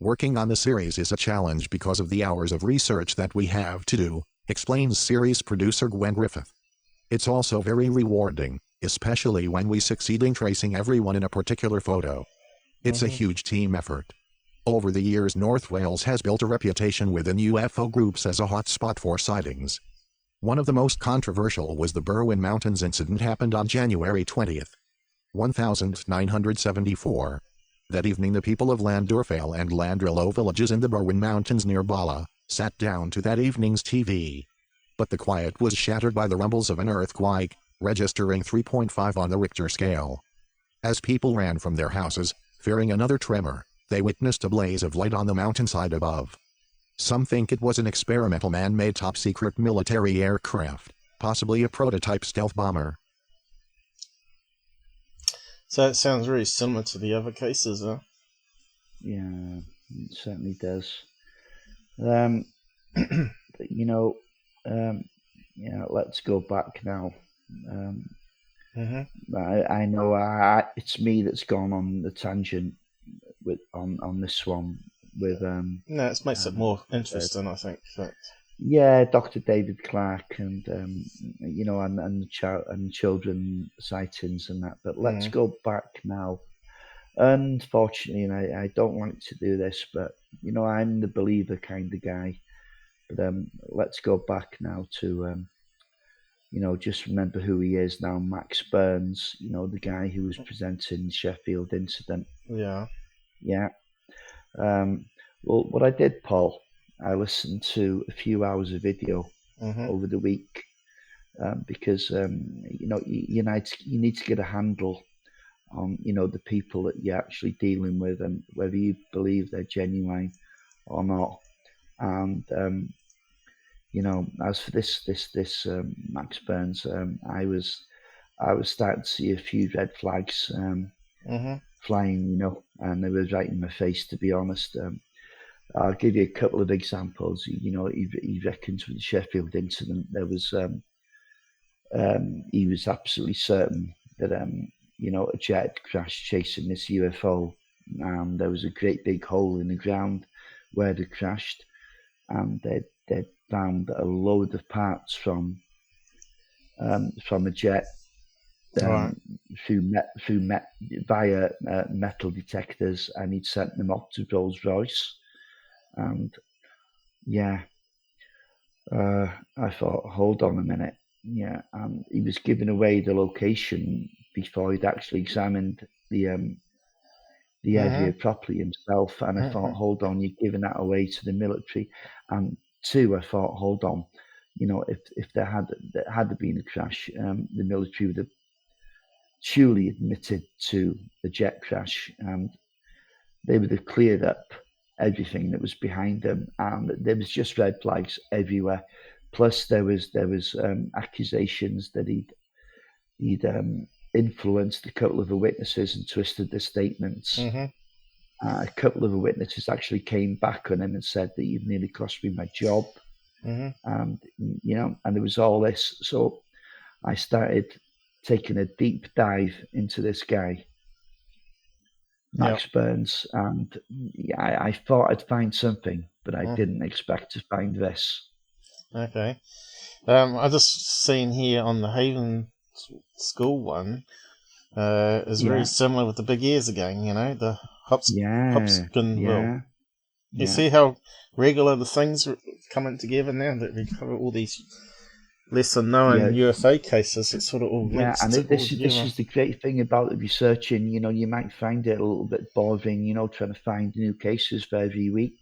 Working on the series is a challenge because of the hours of research that we have to do, explains series producer Gwen Griffith. It's also very rewarding, especially when we succeed in tracing everyone in a particular photo. It's a huge team effort. Over the years North Wales has built a reputation within UFO groups as a hotspot for sightings. One of the most controversial was the Berwyn Mountains incident happened on January 20th, 1974. That evening the people of Llandorfale and Llandrillo villages in the Berwyn Mountains near Bala sat down to that evening's TV. But the quiet was shattered by the rumbles of an earthquake, registering 3.5 on the Richter scale. As people ran from their houses, fearing another tremor, they witnessed a blaze of light on the mountainside above. Some think it was an experimental man-made top-secret military aircraft, possibly a prototype stealth bomber. So it sounds really similar to the other cases, huh? Yeah, it certainly does. Let's go back now. I know it's me that's gone on the tangent on this one with no, it makes it more interesting, I think. Yeah, Dr. David Clark and and children sightings and that. But let's go back now. Unfortunately, and I don't like to do this, but I'm the believer kind of guy. But let's go back now to just remember who he is now, Max Burns. The guy who was presenting the Sheffield incident. Yeah. Well, what I did, Paul, I listened to a few hours of video over the week because you need to get a handle on the people that you're actually dealing with and whether you believe they're genuine or not. And as for this Max Burns, I was starting to see a few red flags flying, and they were right in my face, to be honest. I'll give you a couple of examples. He reckons with the Sheffield incident, there was he was absolutely certain that a jet crashed chasing this UFO, and there was a great big hole in the ground where they crashed, and they'd found a load of parts from a jet Right. via metal detectors, and he'd sent them off to Rolls Royce. And yeah, I thought, hold on a minute. Yeah, and he was giving away the location before he'd actually examined the area properly himself. And I thought, hold on, you're giving that away to the military. And two, I thought, hold on, you know, if there had been a crash, the military would have surely admitted to the jet crash, and they would have cleared up everything that was behind them. And there was just red flags everywhere. Plus, there was accusations that he'd influenced a couple of the witnesses and twisted their statements. A couple of the witnesses actually came back on him and said that you've nearly cost me my job. And you know, and there was all this. So I started taking a deep dive into this guy, Max Burns, and I thought I'd find something, but I didn't expect to find this. Okay. I just seen here on the Haven School one, is very similar with the big ears again, you know, the Hopkinsville. You see how regular the things are coming together now that we cover all these lesser known UFO cases. It's sort of all links and this together. is the great thing about researching. You know, you might find it a little bit boring, you know, trying to find new cases for every week.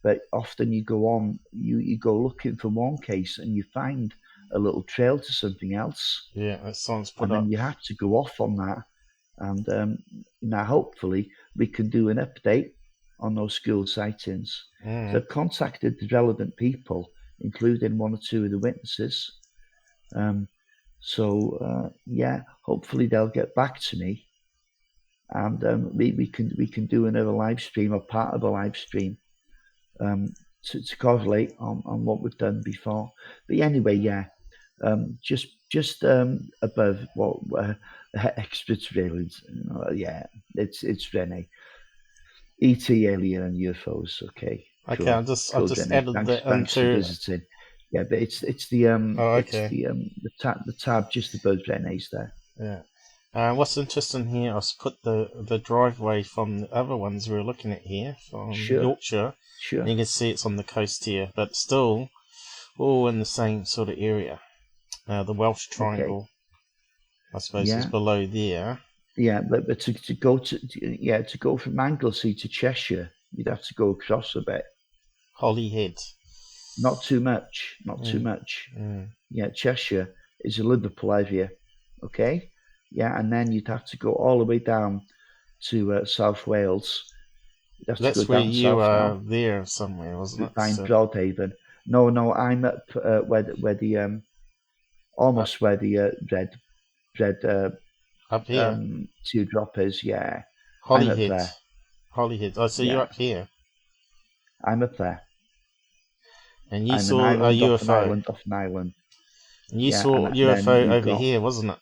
But often you go on, you go looking for one case and you find a little trail to something else. Yeah, that sounds put and up. then you have to go off on that. And now hopefully we can do an update on those school sightings. So I've contacted the relevant people, including one or two of the witnesses. Hopefully they'll get back to me, and we can do another live stream or part of a live stream to correlate on what we've done before. But anyway, just above what extraterrestrials. It's Rene. ET, alien, and UFOs. Okay. Okay, cool. I've just Rene. added that Thanks for into. visiting. Yeah, but it's the the tab just above Rene's there. Yeah. What's interesting here, I've put the driveway from the other ones we were looking at here from Yorkshire. Sure. And you can see it's on the coast here, but still all in the same sort of area. The Welsh Triangle, I suppose, is below there. Yeah, but to go from Anglesey to Cheshire, you'd have to go across a bit. Holyhead. Not too much. Too much. Yeah, Cheshire is a Liverpool area. Okay. Yeah, and then you'd have to go all the way down to South Wales. That's where you are there somewhere, wasn't it? Behind Broadhaven. No, I'm up where the almost where the red up here teardrop is. Yeah, Holyhead. I'm up there. Holyhead. Oh, so you're up here. I'm up there. And you saw a UFO. Off an island. And you saw a UFO over here, wasn't it?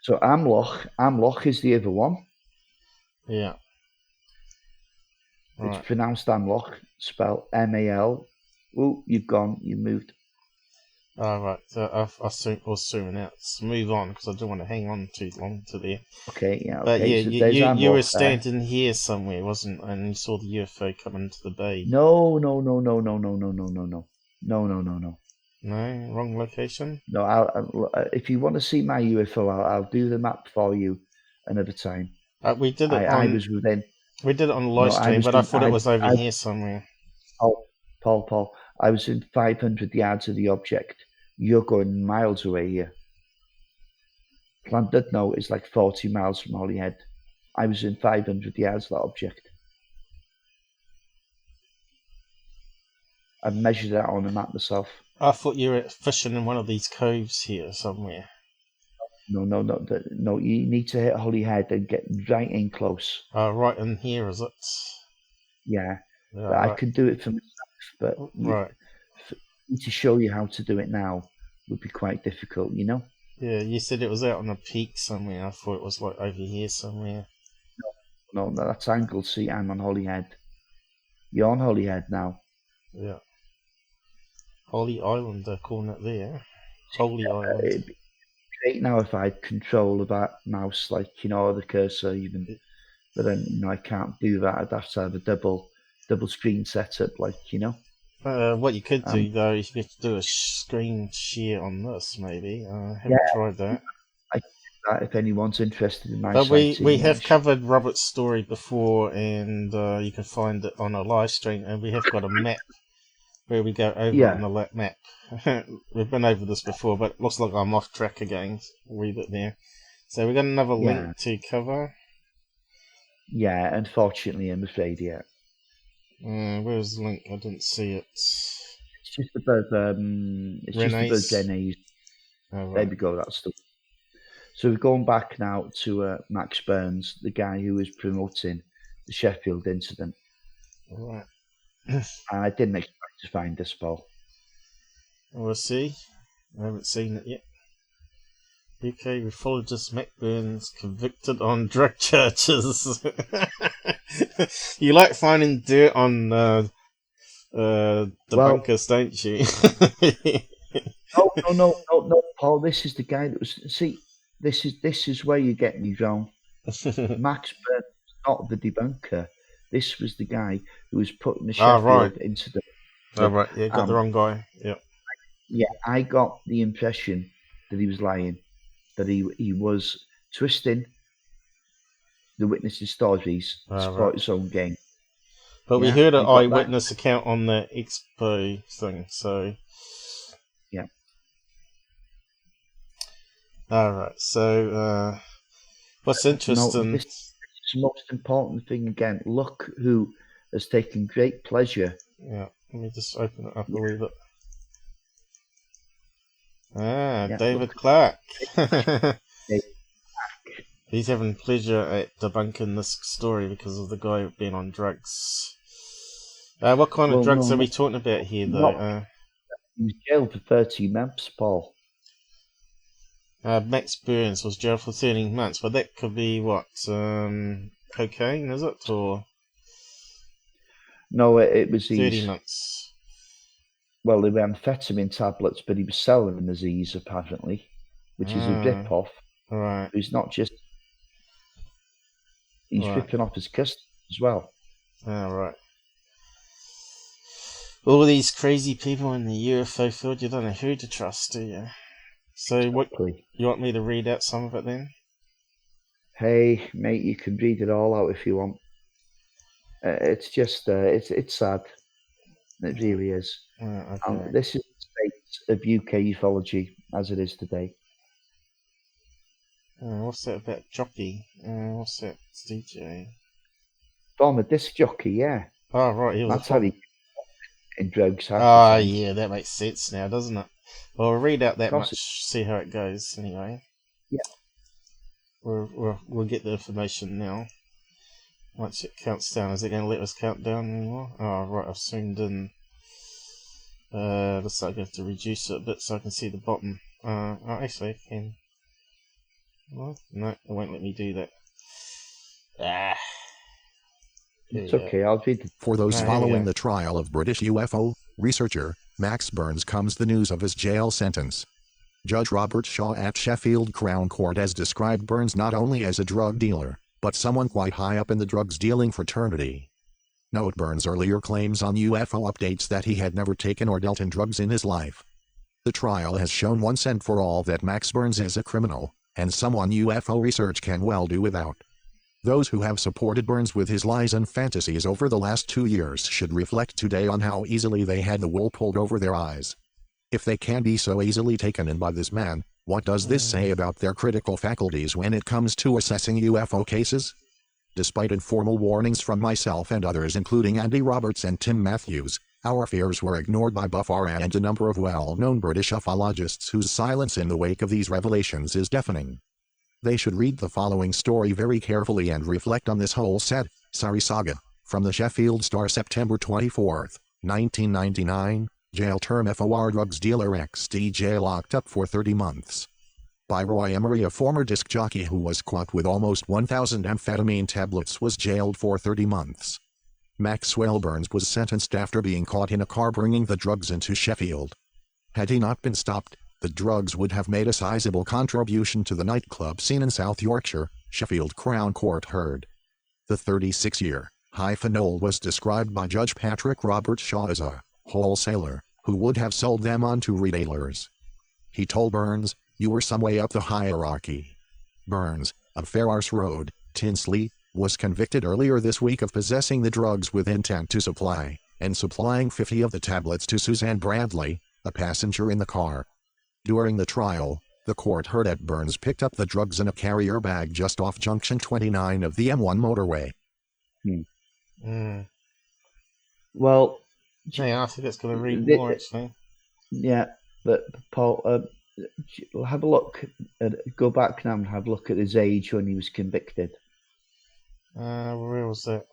So Amloch is the other one. Yeah. Right. It's pronounced Amloch, spelled M-A-L. Oh, you've moved. Oh, right. So I was zooming out. Let's move on because I don't want to hang on too long to there. Okay, yeah. But okay. yeah, you were standing here somewhere, wasn't? And you saw the UFO come into the bay. No. No, wrong location. No, I'll if you want to see my UFO, I'll do the map for you another time. We did it. I was within. We did it on live stream, but I thought it was over here somewhere. Oh, Paul, I was in 500 yards of the object. You're going miles away here. Llandudno is like 40 miles from Holyhead. I was in 500 yards of that object. I've measured that on a map myself. I thought you were fishing in one of these coves here somewhere. No. You need to hit Holyhead and get right in close. Right in here, is it? Yeah. Right. I could do it for myself, but to show you how to do it now would be quite difficult, you know? Yeah, you said it was out on a peak somewhere. I thought it was like over here somewhere. No, that's Anglesey. I'm on Holyhead. You're on Holyhead now. Yeah. Holy Island, they're calling it there. Holy Island. It'd be great now if I had control of that mouse, like, the cursor even. But then, I can't do that. I'd have to have a double screen setup, like, What you could do, though, is you could do a screen share on this, maybe. I haven't tried that. I can do that if anyone's interested in my But we sighting, have covered Robert's story before, and you can find it on a live stream, and we have got a map where we go over on the map. We've been over this before, but it looks like I'm off track again a wee bit there. So we've got another link to cover. Yeah, unfortunately, I'm afraid, yeah. Where's the link? I didn't see it. It's just above Rene's. Oh, right. There we go, that's the. So we're going back now to Max Burns, the guy who was promoting the Sheffield incident. All right. And I didn't expect to find this, Paul. We'll see. I haven't seen it yet. UK ufologist Max Burns convicted on drug charges. You like finding dirt on debunkers, don't you? No, Paul. This is the guy that was. See, this is where you get me wrong. Max Burns was not the debunker. This was the guy who was putting the Sheffield incident. Oh, right. Yeah, got the wrong guy. Yeah. Yeah, I got the impression that he was lying, that he was twisting the witnesses' stories to support his own gain. But we heard an eyewitness account on the Expo thing, so... Yeah. Alright, so what's interesting... This is the most important thing again. Look who has taken great pleasure. Yeah, let me just open it up a wee bit. David Clark. He's having pleasure at debunking this story because of the guy being on drugs. What kind of drugs are we talking about here, though? He was jailed for 13 months, Paul. Max Burns was jailed for 13 months, but that could be what? Cocaine, is it? Or no, it was 30 months. Well, they were amphetamine tablets, but he was selling them as these, apparently, which is a rip-off. Right. He's not just... He's ripping off his customers as well. Right. All these crazy people in the UFO field, you don't know who to trust, do you? So, what you want me to read out some of it then? Hey, mate, you can read it all out if you want. It's just, it's sad. It really is. Okay. This is the state of UK ufology as it is today. What's that about jockey? What's that? It's DJ. I'm a disc jockey, yeah. Oh, right. That's how he in drugs. Yeah, that makes sense now, doesn't it? Well, we'll read out that much, see how it goes anyway. Yeah. We'll get the information now. Once it counts down, is it going to let us count down anymore? Oh, right, I've zoomed in. Looks like I have to reduce it a bit so I can see the bottom. Actually, I can. What? No, it won't let me do that. It's okay, I'll read it. For those following the trial of British UFO researcher Max Burns comes the news of his jail sentence. Judge Robert Shaw at Sheffield Crown Court has described Burns not only as a drug dealer, but someone quite high up in the drugs-dealing fraternity. Note Burns' earlier claims on UFO updates that he had never taken or dealt in drugs in his life. The trial has shown once and for all that Max Burns is a criminal, and someone UFO research can well do without. Those who have supported Burns with his lies and fantasies over the last 2 years should reflect today on how easily they had the wool pulled over their eyes. If they can be so easily taken in by this man, what does this say about their critical faculties when it comes to assessing UFO cases? Despite informal warnings from myself and others including Andy Roberts and Tim Matthews, our fears were ignored by Buffar and a number of well-known British ufologists whose silence in the wake of these revelations is deafening. They should read the following story very carefully and reflect on this whole sorry saga. From the Sheffield Star, September 24, 1999, jail term FOR drugs dealer XDJ locked up for 30 months. By Roy Emery, a former disc jockey who was caught with almost 1,000 amphetamine tablets was jailed for 30 months. Maxwell Burns was sentenced after being caught in a car bringing the drugs into Sheffield. Had he not been stopped, the drugs would have made a sizable contribution to the nightclub scene in South Yorkshire, Sheffield Crown Court heard. The 36-year hyphenol was described by Judge Patrick Robert Shaw as a wholesaler who would have sold them on to retailers. He told Burns, "You were some way up the hierarchy." Burns, of Ferrars Road, Tinsley, was convicted earlier this week of possessing the drugs with intent to supply, and supplying 50 of the tablets to Suzanne Bradley, a passenger in the car. During the trial, the court heard that Burns picked up the drugs in a carrier bag just off Junction 29 of the M1 motorway. Well, yeah, I think it's going to read more, actually. Yeah, but Paul, have a look. Go back now and have a look at his age when he was convicted. Where was that?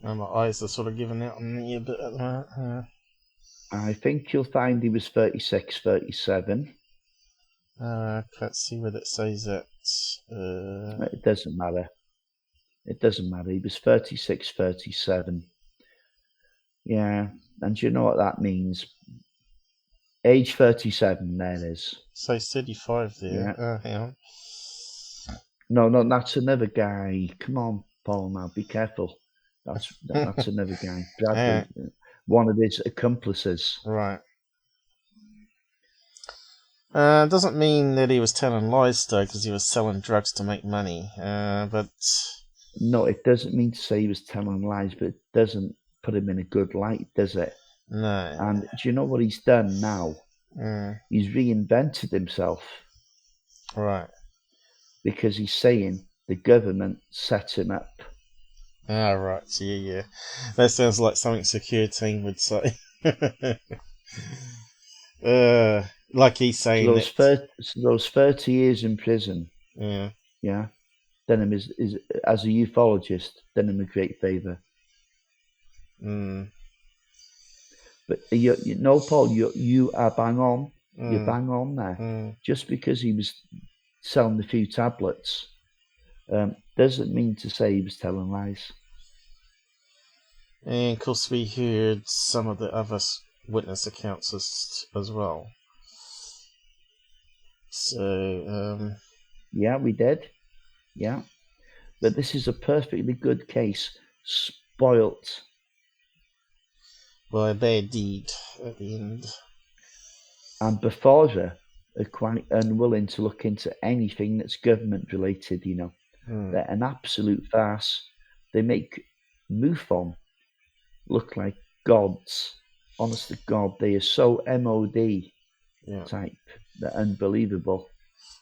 My eyes are sort of giving out on me a bit at the moment. I think you'll find he was 36, 37. Let's see where that says that. It doesn't matter. It doesn't matter. He was 36, 37. Yeah, and you know what that means? Age 37, there it is. So 35 there. Yeah. Hang on. No, that's another guy. Come on, Paul, now, be careful. That's another guy. Bradley, one of his accomplices. Right. Doesn't mean that he was telling lies, though, because he was selling drugs to make money. But no, it doesn't mean to say he was telling lies, but it doesn't put him in a good light, does it? No. And do you know what he's done now? He's reinvented himself. Right. Because he's saying the government set him up. Ah, right. Yeah. That sounds like something secure team would say. Like he's saying those 30 years in prison. Yeah. Done him is as a ufologist, done him a great favour. But you know, Paul, you are bang on. You're bang on there. Just because he was selling a few tablets doesn't mean to say he was telling lies. And of course, we heard some of the other witness accounts as well. So, yeah, we did. Yeah, but this is a perfectly good case, spoilt by a bad deed at the end. And Before are quite unwilling to look into anything that's government related. You know, they're an absolute farce. They make MUFON look like gods. Honest to God, they are so MOD type. They're unbelievable.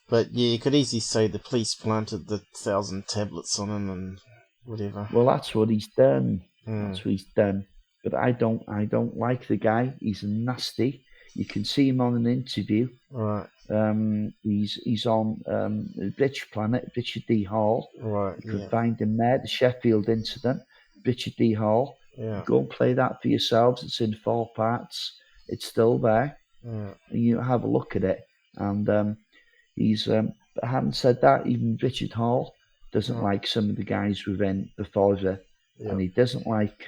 But yeah, you could easily say the police planted the 1,000 tablets on him and whatever. Well, that's what he's done. That's what he's done. But I don't like the guy. He's nasty. You can see him on an interview. Right. He's on Bitch Planet, Richard D. Hall. Right. You can find him there. The Sheffield incident, Richard D. Hall. Yeah. Go and play that for yourselves. It's in 4 parts. It's still there. Yeah. You have a look at it. And he's. But having said that, even Richard Hall doesn't like some of the guys within Before, and he doesn't like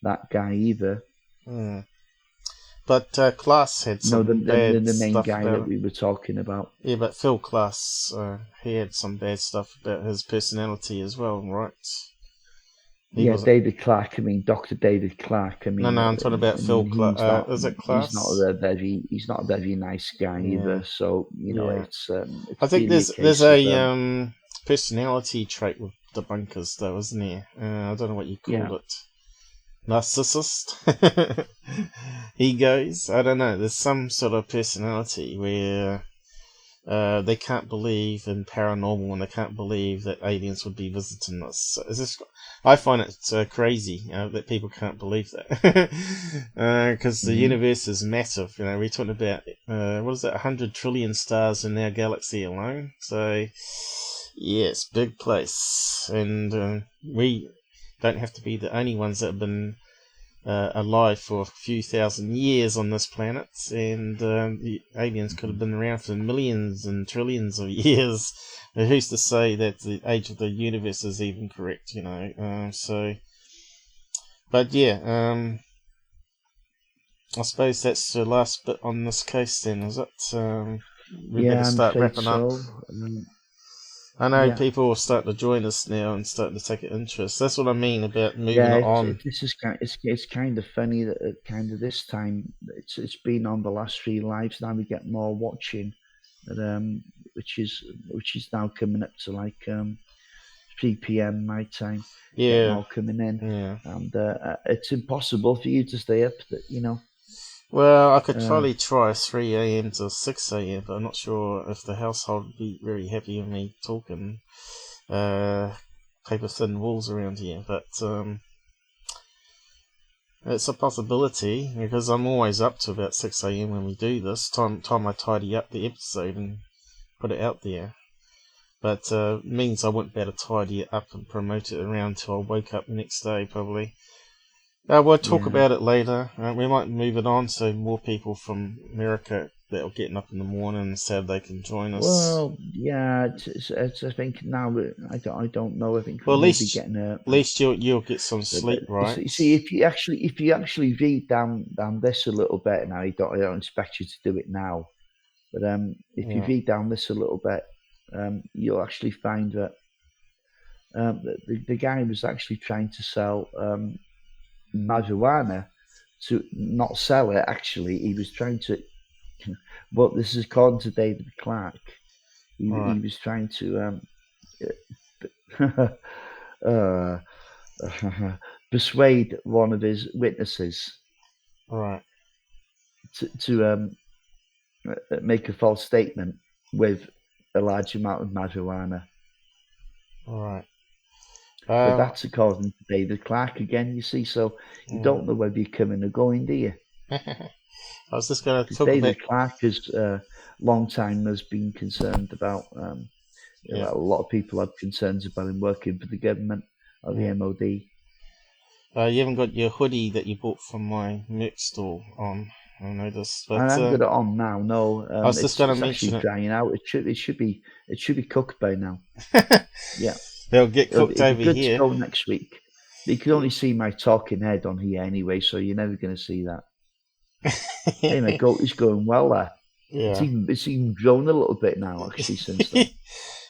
that guy either. But Klass had some bad the main stuff guy about that we were talking about. Yeah, but Phil Klass, he had some bad stuff about his personality as well, right? David Clark. I mean, Dr. David Clark. I mean, no, I'm talking about Phil Klass. Is it Klass? He's not a very nice guy either. So you know, it's I think there's a personality trait with debunkers, though, isn't there? I don't know what you call it. Narcissist, egos. I don't know. There's some sort of personality where they can't believe in paranormal and they can't believe that aliens would be visiting us. I find it crazy that people can't believe that because the universe is massive. You know, we're talking about 100 trillion stars in our galaxy alone. So yes, big place, and we don't have to be the only ones that have been alive for a few thousand years on this planet, and the aliens could have been around for millions and trillions of years. Who's to say that the age of the universe is even correct, you know? But yeah, I suppose that's the last bit on this case then, is it? We better start wrapping up. I know people are starting to join us now and starting to take an interest. That's what I mean about moving on. It's kind of funny that kind of this time it's been on the last 3 lives. Now we get more watching, which is now coming up to like 3 p.m. my time. Yeah, more coming in. Yeah, and it's impossible for you to stay up. You know. Well, I could probably try 3 a.m. to 6 a.m., but I'm not sure if the household would be very happy with me talking paper-thin walls around here. But it's a possibility, because I'm always up to about 6 a.m. when we do this. Time I tidy up the episode and put it out there. But it means I wouldn't be able to tidy it up and promote it around till I woke up the next day, probably. We'll talk about it later. We might move it on so more people from America that are getting up in the morning and Saturday can join us. Well, yeah, it's I think now I don't know. I think well, at least you'll get some sleep, right? You see, if you actually read down this a little bit now, I don't expect you to do it now, but if you read down this a little bit, you'll actually find that the guy was actually trying to sell marijuana, to not sell it. Actually, he was trying to. Well, this is according to David Clark. He was trying to persuade one of his witnesses, to make a false statement with a large amount of marijuana. But that's according to David Clark again, you see, so you don't know whether you're coming or going, do you? I was just going to talk David Clark has long time has been concerned about, a lot of people have concerns about him working for the government or the MOD. You haven't got your hoodie that you bought from my Merc store on, I noticed. But, I haven't got it on now, no. I was just going to mention it. Drying out. It should be cooked by now. Yeah. They'll get cooked over good here. To go next week. You can only see my talking head on here anyway, so you're never going to see that. Hey, my goat is going well there. Yeah. It's even grown a little bit now, actually, since then.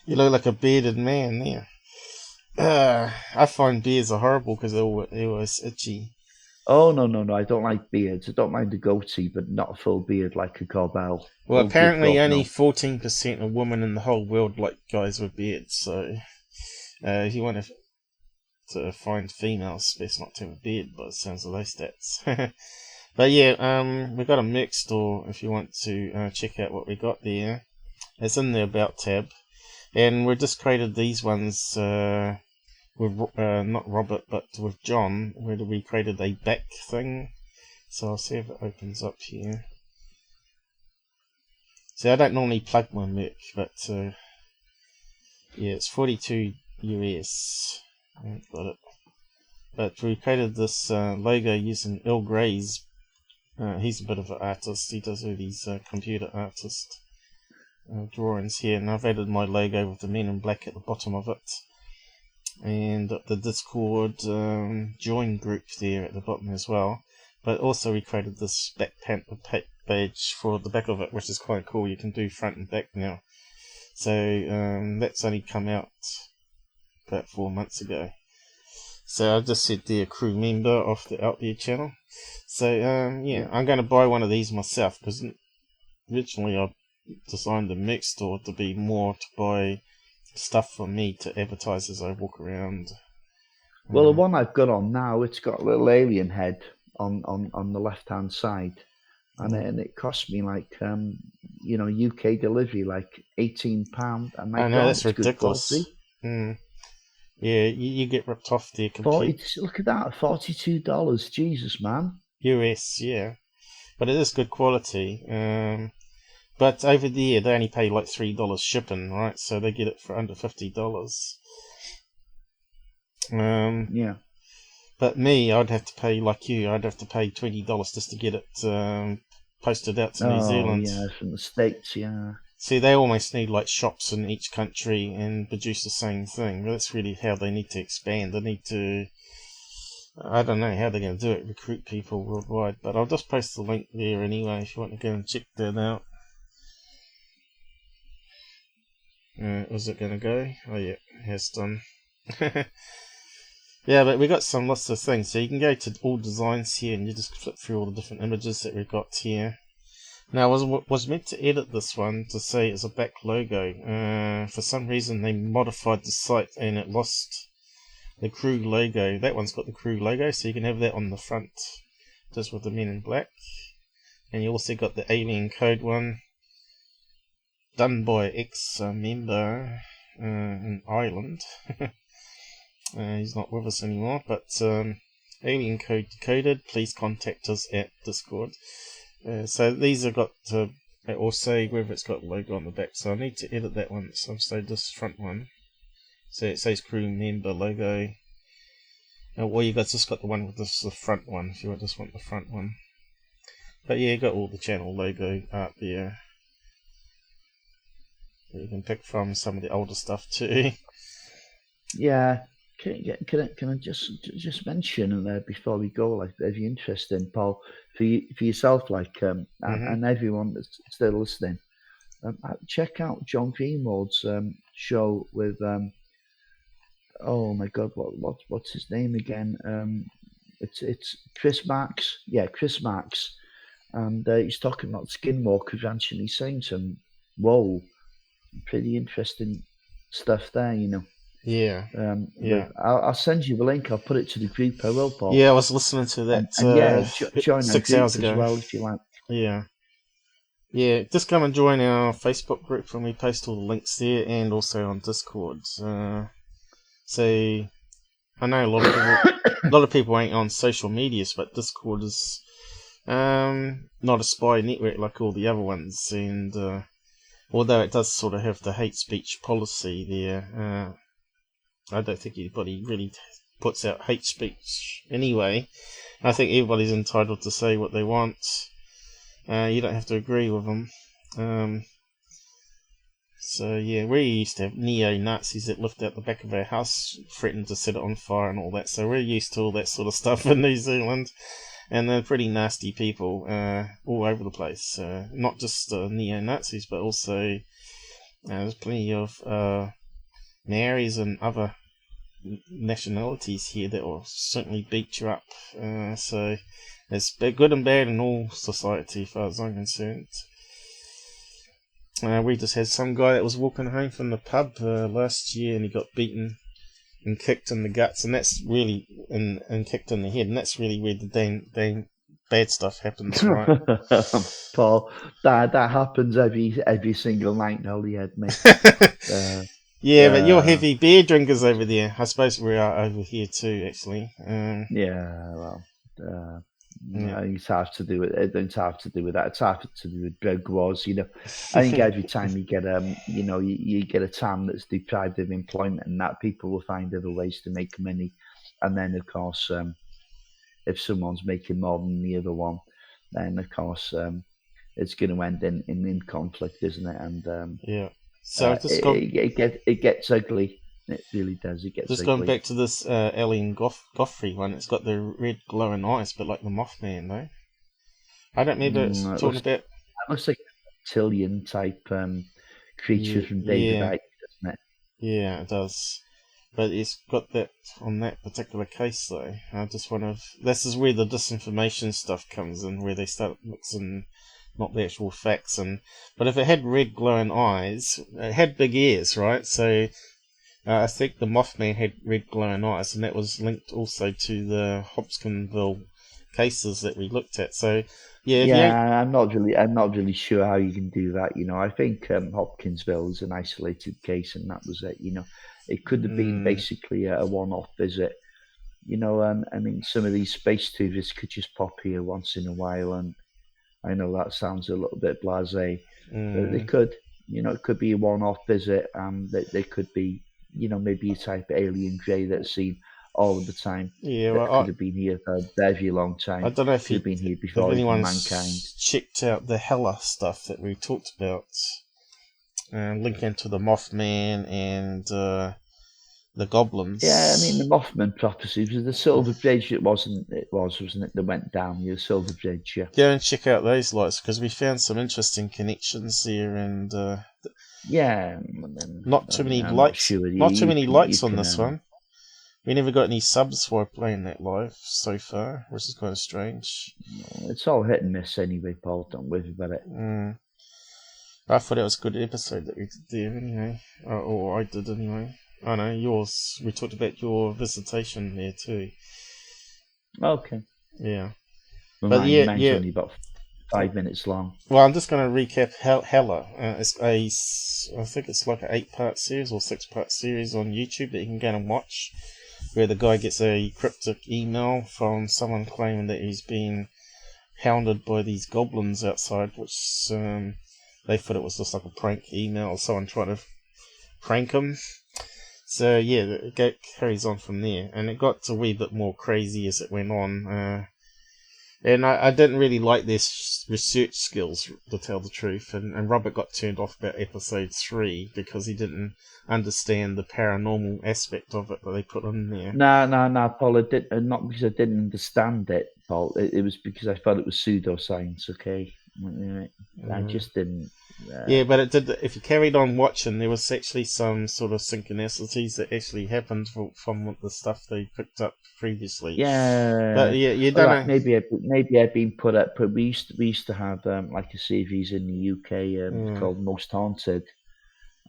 You look like a bearded man there. I find beards are horrible because they're always itchy. Oh, no. I don't like beards. I don't mind a goatee, but not a full beard like a corbell. Well, apparently only 14% of women in the whole world like guys with beards, so if you want to find females, best not to have a beard, by the sounds of those stats. But yeah, we've got a Merc store if you want to check out what we got there. It's in the About tab. And we've just created these ones with, not Robert, but with John, where we created a back thing. So I'll see if it opens up here. See, I don't normally plug my Merc, but yeah, it's 42 US. I haven't got it. But we created this logo using Earl Grey's. He's a bit of an artist. He does all these computer artist drawings here, and I've added my logo with the Men in Black at the bottom of it, and the Discord join group there at the bottom as well. But also we created this back page for the back of it, which is quite cool. You can do front and back now. So that's only come out about 4 months ago. So I just said they're a crew member of the Out There channel. So yeah, I'm going to buy one of these myself, because originally I designed the Merc store to be more to buy stuff for me to advertise as I walk around. Well, the one I've got on now, it's got a little alien head on the left hand side, and it cost me like UK delivery like £18. And I know, that's ridiculous. Yeah, you get ripped off there completely. Look at that, $42. Jesus, man. US, yeah. But it is good quality. But over there, they only pay like $3 shipping, right? So they get it for under $50. Yeah. But me, I'd have to pay, like you, I'd have to pay $20 just to get it posted out to New Zealand. Yeah, from the States, yeah. See, they almost need like shops in each country and produce the same thing. That's really how they need to expand. They need to, I don't know how they're going to do it, recruit people worldwide. But I'll just post the link there anyway if you want to go and check that out. Was it going to go? Oh yeah, it has done. Yeah, but we got lots of things. So you can go to all designs here and you just flip through all the different images that we've got here. Now, I was meant to edit this one to say it's a back logo. For some reason, they modified the site and it lost the crew logo. That one's got the crew logo, so you can have that on the front, just with the men in black. And you also got the alien code one, done by ex-member in Ireland. He's not with us anymore, but alien code decoded. Please contact us at Discord. So these have got to also whether it's got the logo on the back. So I need to edit that one. So this front one. So it says crew member logo. Well, you guys just got the one with the front one. If you just want the front one. But yeah, you got all the channel logo art there. You can pick from some of the older stuff too. Yeah. Can I just mention there before we go, like, if you're interested, Paul, for yourself, like, and everyone that's still listening, check out John Greenwald's show with oh my God, what's his name again? It's Chris Marks, Chris Marks, and he's talking about Skinwalker Ranch, and he's saying some pretty interesting stuff there, you know. Yeah. I'll send you the link. I'll put it to the group. I will, Paul. Yeah, I was listening to that. Join 6 hours ago as well if you like. Yeah. Just come and join our Facebook group, and we post all the links there, and also on Discord. So I know a lot of people ain't on social medias, but Discord is not a spy network like all the other ones, and although it does sort of have the hate speech policy there. I don't think anybody really puts out hate speech anyway. I think everybody's entitled to say what they want. You don't have to agree with them. So yeah, we used to have neo-Nazis that lived out the back of our house, threatened to set it on fire and all that. So we're used to all that sort of stuff in New Zealand. And they're pretty nasty people all over the place. Not just neo-Nazis, but also there's plenty of Maoris and other nationalities here that will certainly beat you up. So it's good and bad in all society, as far as I'm concerned. We just had some guy that was walking home from the pub last year, and he got beaten and kicked in the guts, and that's really and kicked in the head, and that's really where the dang bad stuff happens, right? Paul, that happens every single night in Holyhead, mate. But you're heavy beer drinkers over there. I suppose we are over here too, actually. It's have to do with it. Don't have to do with that. It's have to do with drug wars. You know, I think every time you get you get a town that's deprived of employment, and that people will find other ways to make money, and then of course, if someone's making more than the other one, then of course it's going to end in conflict, isn't it? And so it gets ugly. It really does. It gets just ugly. going back to this Alan Godfrey one. It's got the red glowing eyes, but like the Mothman, though. I don't remember it's talking about. It looks like a reptilian type creature from David Icke, doesn't it? Yeah, it does. But it's got that on that particular case, though. I just wonder if this is where the disinformation stuff comes in, where they start mixing not the actual facts. But if it had red glowing eyes, it had big ears, right? So I think the Mothman had red glowing eyes, and that was linked also to the Hopkinsville cases that we looked at. So I'm not really sure how you can do that. You know, I think Hopkinsville is an isolated case, and that was it. You know, it could have been basically a one-off visit. You know, I mean, some of these space tourists could just pop here once in a while, and I know that sounds a little bit blasé, but they could. You know, it could be a one-off visit, and they could be, you know, maybe a type of alien grey that's seen all the time. Yeah, That well, could have been here for a very long time. I don't know if could have been here before mankind. Checked out the Hella stuff that we talked about, linking to the Mothman and the goblins. Yeah, I mean the Mothman prophecies was the Silver Bridge. Wasn't it? That went down the Silver Bridge. Yeah. Go and check out those lights because we found some interesting connections here, and not too many lights. Not too many lights on this one. We never got any subs for playing that live so far, which is kind of strange. It's all hit and miss anyway, Paul. Don't worry about it. I thought it was a good episode that we did there anyway. Or I did anyway. I know, yours. We talked about your visitation there too. Okay. Yeah. Well, mine's only about 5 minutes long. Well, I'm just going to recap Hella. I think it's like an 8-part series or 6-part series on YouTube that you can go and watch, where the guy gets a cryptic email from someone claiming that he's been hounded by these goblins outside, which they thought it was just like a prank email or someone trying to prank him. So yeah, it carries on from there, and it got a wee bit more crazy as it went on. And I didn't really like their research skills, to tell the truth. And Robert got turned off about episode 3 because he didn't understand the paranormal aspect of it that they put in there. No, Paul. Not because I didn't understand it, Paul. It was because I thought it was pseudoscience. Okay, I just didn't. Yeah, but it did. If you carried on watching, there was actually some sort of synchronicities that actually happened from the stuff they picked up previously. Yeah, but yeah, you don't know. Maybe I've been put up. But we used to have like a series in the UK called Most Haunted,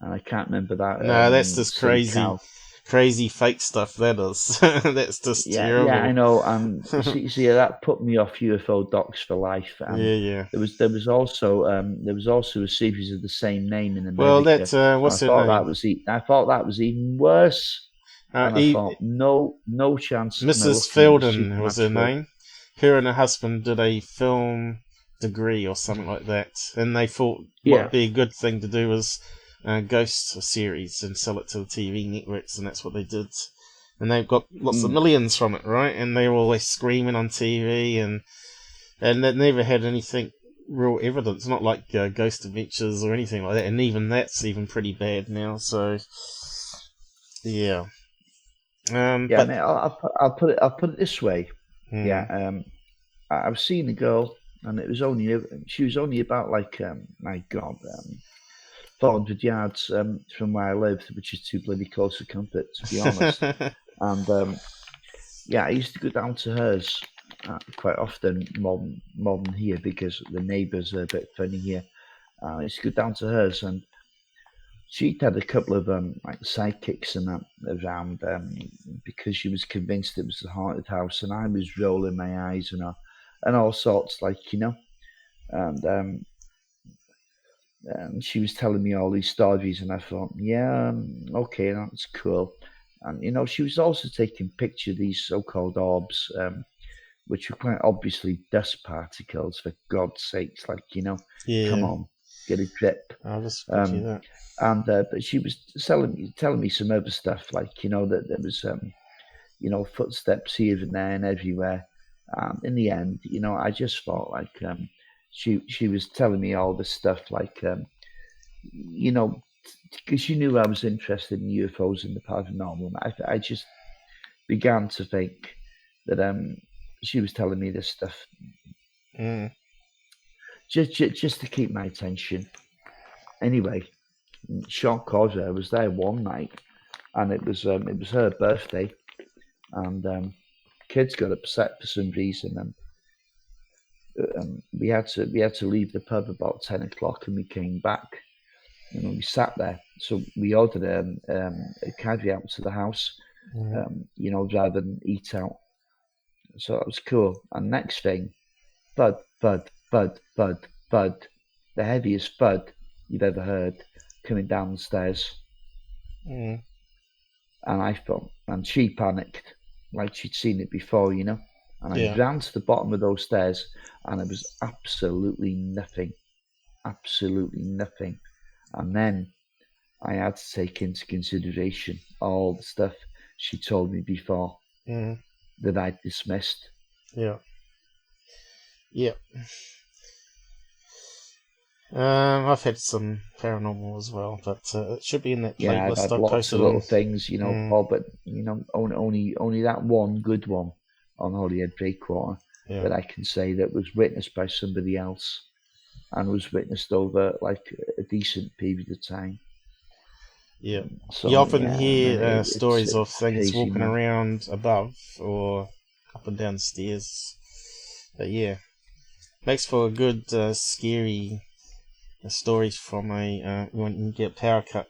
and I can't remember that. No, that's just crazy fake stuff. That is. That's just terrible. Yeah, I know. See, that put me off UFO docs for life. Yeah. There was also a series of the same name in America. Well, that's what's her name? I thought that was even worse. I thought no chance. Mrs. Fielden was her name. Her and her husband did a film degree or something like that, and they thought what would be a good thing to do was ghost series and sell it to the TV networks, and that's what they did. And they've got lots of millions from it, right? And they were always screaming on TV, and they never had anything real evidence, not like Ghost Adventures or anything like that. And even that's pretty bad now. So yeah. But mate, I'll put it this way. I've seen a girl, and she was only about like 400 yards from where I live, which is too bloody close for comfort, to be honest. And I used to go down to hers quite often, more than here, because the neighbours are a bit funny here. I used to go down to hers, and she'd had a couple of like sidekicks and that around because she was convinced it was a haunted house, and I was rolling my eyes and all sorts, like, you know. And she was telling me all these stories, and I thought, okay, that's cool. And, you know, she was also taking pictures of these so-called orbs, which were quite obviously dust particles, for God's sakes, like, you know, come on, get a grip. I'll just picture that. And but she was telling me some other stuff, like, you know, that there was, you know, footsteps here and there and everywhere. In the end, you know, I just thought, like, she was telling me all this stuff, like, you know, because she knew I was interested in UFOs and the paranormal. I just began to think that she was telling me this stuff just to keep my attention. Anyway, short causa, I was there one night, and it was her birthday, and kids got upset for some reason, and we had to leave the pub about 10 o'clock, and we came back. You know, we sat there, so we ordered a caddy out to the house, you know, rather than eat out. So that was cool. And next thing, thud, thud, thud, thud, thud, the heaviest thud you've ever heard coming down the stairs. And I thought, and she panicked, like she'd seen it before, you know. And I ran to the bottom of those stairs, and it was absolutely nothing. And then I had to take into consideration all the stuff she told me before. that I dismissed. Yeah. Yeah. I've had some paranormal as well, but it should be in that playlist. I've had lots of little things, Paul, but only that one good one on Holyhead Breakwater that I can say that was witnessed by somebody else and was witnessed over like a decent period of time. Yeah. So, you often hear stories of things crazy, walking around above or up and down stairs. But yeah, makes for a good scary stories from when you get power cut.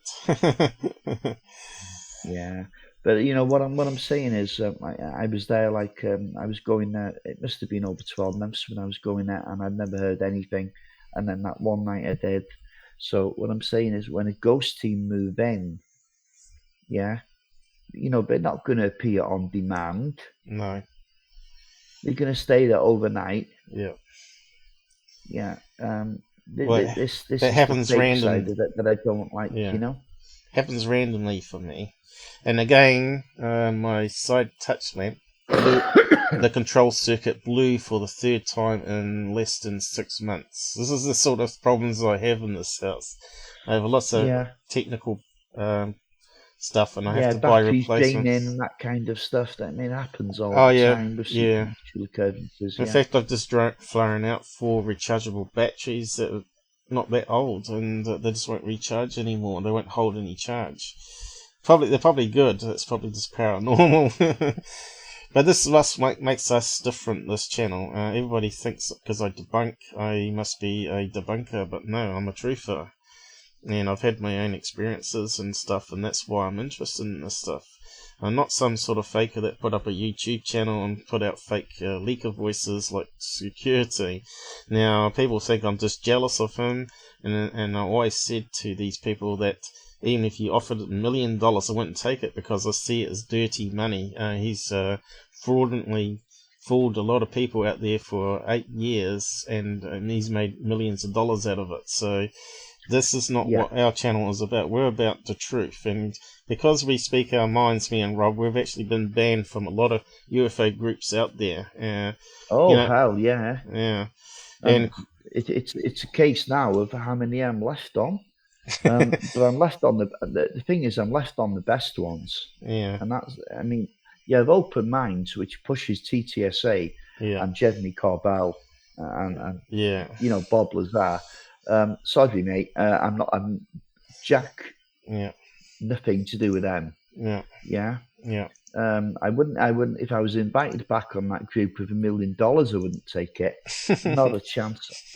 Yeah, but what I'm saying is I was there I was going there. It must have been over 12 months when I was going there, and I'd never heard anything. And then that one night I did. So what I'm saying is, when a ghost team move in, they're not going to appear on demand. No, they're going to stay there overnight. Yeah. Yeah. This that happens randomly. That I don't like. Happens randomly for me. And again, my side touch lamp, the control circuit blew for the third time in less than 6 months. This is the sort of problems I have in this house. I have lots of technical stuff, and I have to buy replacements. And that kind of stuff. That happens all the time with supernatural occurrences. In fact, I've just flown out 4 rechargeable batteries that are not that old, and they just won't recharge anymore. They won't hold any charge. They're probably good. It's probably just paranormal. But this makes us different, this channel. Everybody thinks because I debunk, I must be a debunker, but no, I'm a truther. And I've had my own experiences and stuff, and that's why I'm interested in this stuff. I'm not some sort of faker that put up a YouTube channel and put out fake leaker voices like security. Now, people think I'm just jealous of him, and I always said to these people that even if you offered $1 million, I wouldn't take it because I see it as dirty money. He's fraudulently fooled a lot of people out there for 8 years, and he's made millions of dollars out of it. So this is not what our channel is about. We're about the truth, and because we speak our minds, me and Rob, we've actually been banned from a lot of UFO groups out there. Hell yeah. Yeah. And it's a case now of how many I'm left on. But I'm left on the thing is, I'm left on the best ones. Yeah. And that's, you have Open Minds, which pushes TTSA and Jeremy Corbell and Bob Lazar. Sorry, mate. I'm Jack. Yeah. Nothing to do with them. Yeah. Yeah. Yeah. I wouldn't. If I was invited back on that group with $1 million, I wouldn't take it. Not a chance.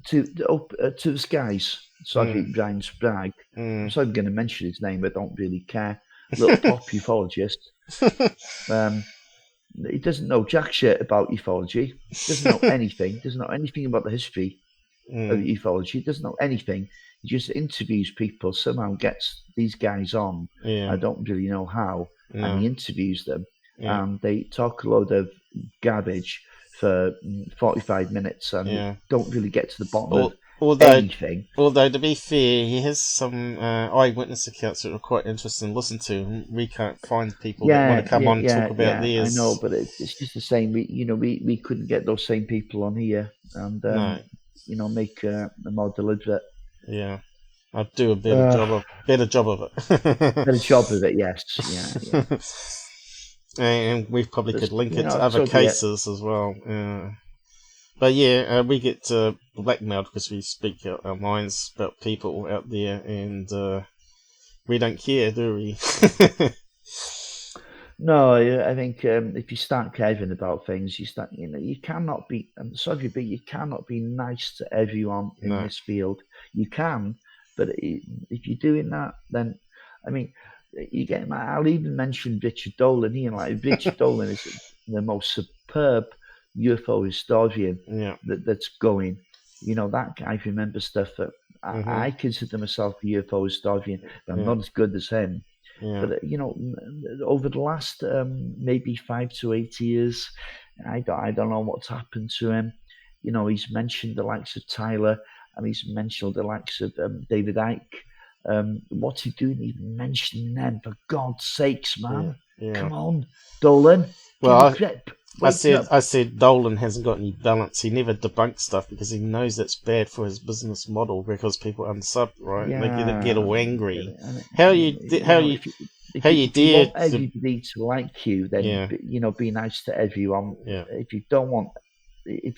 To the skies. Sorry, Brian Sprague. I'm sorry I'm going to mention his name. I don't really care. Little pop ufologist. He doesn't know jack shit about ufology. Doesn't know anything. Doesn't know anything about the history of ufology. Doesn't know anything. He just interviews people. Somehow gets these guys on. I don't really know how. And he interviews them, and they talk a load of garbage for 45 minutes and don't really get to the bottom of anything. Although, to be fair, he has some eyewitness accounts that are quite interesting to listen to. We can't find people that want to come on and talk about theirs. I know, but it's just the same. We couldn't get those same people on here and make a more deliberate. Yeah, I'd do a better job of it. Better job of it, yes. Yeah. And we probably could link it to other cases as well. But we get blackmailed because we speak our minds about people out there, and we don't care, do we? No, I think if you start caring about things, you cannot be. I'm sorry, but you cannot be nice to everyone in this field. You can, but if you're doing that, then you get. I'll even mention Richard Dolan here. Richard Dolan is the most superb UFO historian that's going. That guy remembers stuff that I consider myself a UFO historian, but I'm not as good as him. Yeah. But over the last maybe 5 to 8 years, I don't know what's happened to him. He's mentioned the likes of Tyler, and he's mentioned the likes of David Icke, What's he doing even mentioning them? For God's sakes, man. Yeah. Come on, Dolan. Well, I said Dolan hasn't got any balance. He never debunks stuff because he knows that's bad for his business model because people unsub, right? Yeah. They get all angry. If you want everybody to like you, then be nice to everyone. Yeah. If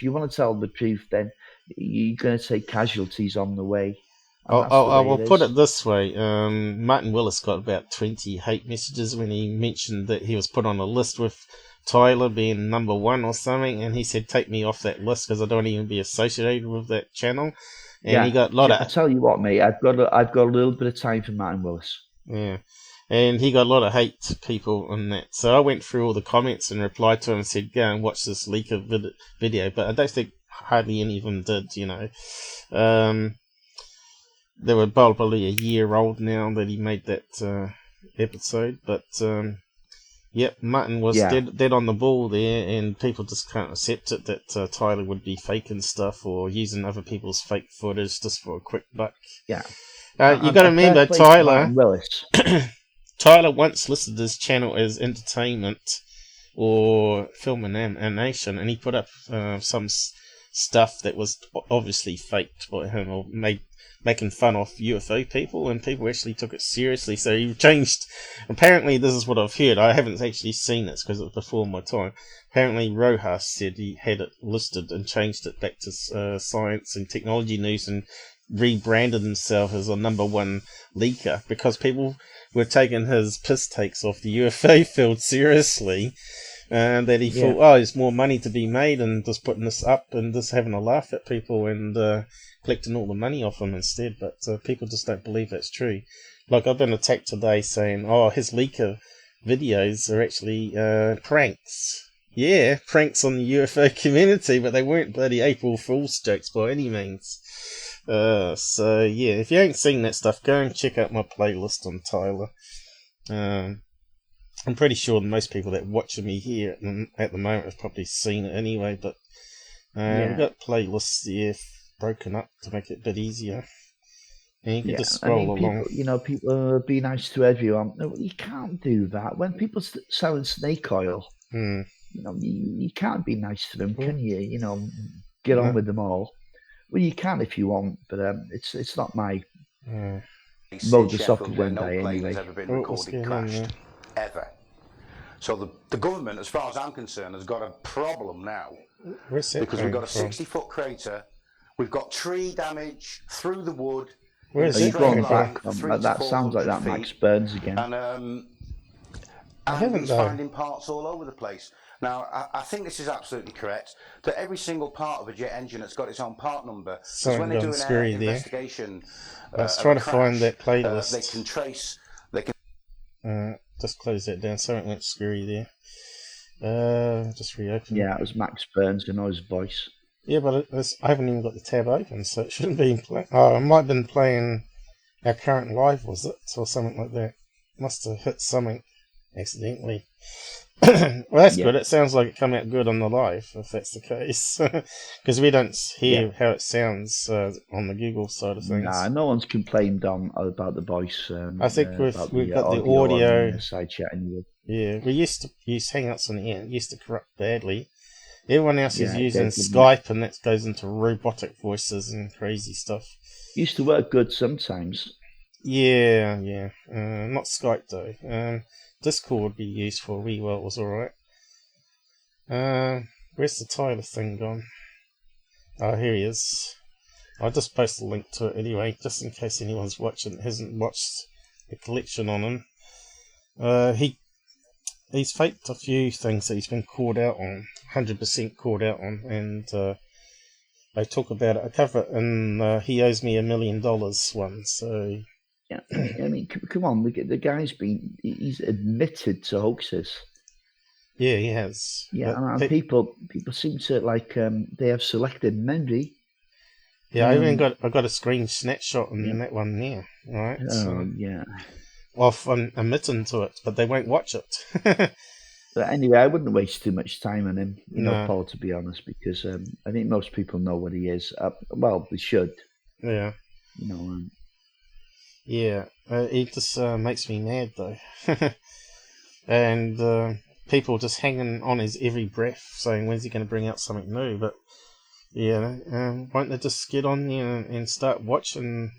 you want to tell the truth, then you're going to take casualties on the way. I will put it this way. Martin Willis got about 20 hate messages when he mentioned that he was put on a list with Tyler being number 1 or something, and he said, take me off that list because I don't even be associated with that channel. And he got a lot of... I tell you what, mate, I've got a little bit of time for Martin Willis. Yeah. And he got a lot of hate people on that. So I went through all the comments and replied to him and said, go and watch this leaker video. But I don't think hardly any of them did, They were probably a year old now that he made that episode. But, Martin was dead on the ball there, and people just can't accept it that Tyler would be faking stuff or using other people's fake footage just for a quick buck. Yeah. You got to remember, Tyler once listed his channel as entertainment or film and animation, and he put up some stuff that was obviously faked by him or making fun of UFO people, and people actually took it seriously. So he changed. Apparently, this is what I've heard. I haven't actually seen this because it was before my time. Apparently, Rojas said he had it listed and changed it back to Science and Technology News and rebranded himself as a #1 leaker because people were taking his piss takes off the UFO field seriously. And that he thought, there's more money to be made and just putting this up and just having a laugh at people and collecting all the money off them instead. But people just don't believe that's true. Like, I've been attacked today saying, his leaker videos are actually pranks. Yeah, pranks on the UFO community, but they weren't bloody April Fool's jokes by any means. So, if you ain't seen that stuff, go and check out my playlist on Tyler. I'm pretty sure most people that watching me here at the moment have probably seen it anyway, but we've got playlists there broken up to make it a bit easier. And you can just scroll along. People be nice to everyone. No, you can't do that. When people selling snake oil, you can't be nice to them, can you? Get on with them all. Well, you can if you want, but it's not my modus operandi anyway. Ever. So the government, as far as I'm concerned, has got a problem now. Because we've got a 60-foot crater, we've got tree damage through the wood. Where is it going back? That sounds like that Max Burns again. And he's finding parts all over the place. Now, I think this is absolutely correct, that every single part of a jet engine has got its own part number. Because when they do an investigation, let's try to find that playlist. They can trace... just close that down. Something went screwy there. Just reopen. Yeah, it was Max Burns and his voice. Yeah, but I haven't even got the tab open, so it shouldn't be playing. Oh, I might have been playing Our Current Live, was it? Or something like that. Must have hit something accidentally. Well, that's good. It sounds like it come out good on the live, if that's the case. Because we don't hear how it sounds on the Google side of things. Nah, no one's complained about the voice. I think we've got the audio. Side chat anyway. Yeah, we used to use Hangouts on the end. It used to corrupt badly. Everyone else is using Skype, and that goes into robotic voices and crazy stuff. Used to work good sometimes. Yeah. Not Skype though. Discord would be useful. Well, it was alright. Where's the Tyler thing gone? Oh, here he is. I'll just post a link to it anyway, just in case anyone's watching hasn't watched the collection on him. He's faked a few things that he's been called out on, 100% called out on, and they talk about it. I cover it, and he owes me $1 million one, so... Yeah, I mean, come on, the guy's he's admitted to hoaxes. Yeah, he has. Yeah, and people seem to they have selected memory. Yeah, I got a screen snapshot in that one there, right? Oh, yeah. Off admitting to it, but they won't watch it. But anyway, I wouldn't waste too much time on him, Paul, to be honest, because I think most people know what he is. Well, they should. Yeah. Yeah, it just makes me mad though. And people just hanging on his every breath, saying when's he going to bring out something new. But yeah, won't they just get on there and start watching?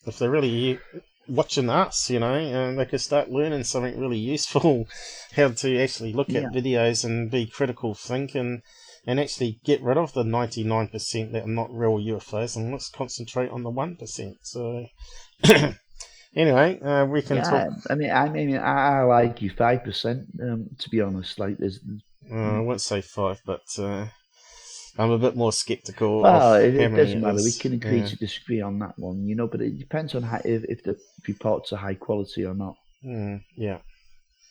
If they're really watching us, they could start learning something really useful, how to actually look at videos and be critical thinking, and actually get rid of the 99% that are not real UFOs, and let's concentrate on the 1%. So anyway, we can talk. I mean, I like you 5%. To be honest, like there's. I won't say 5, but I'm a bit more skeptical. Well, of it how many doesn't matter. We is. can agree to disagree on that one, but it depends on if the reports are high quality or not. Yeah.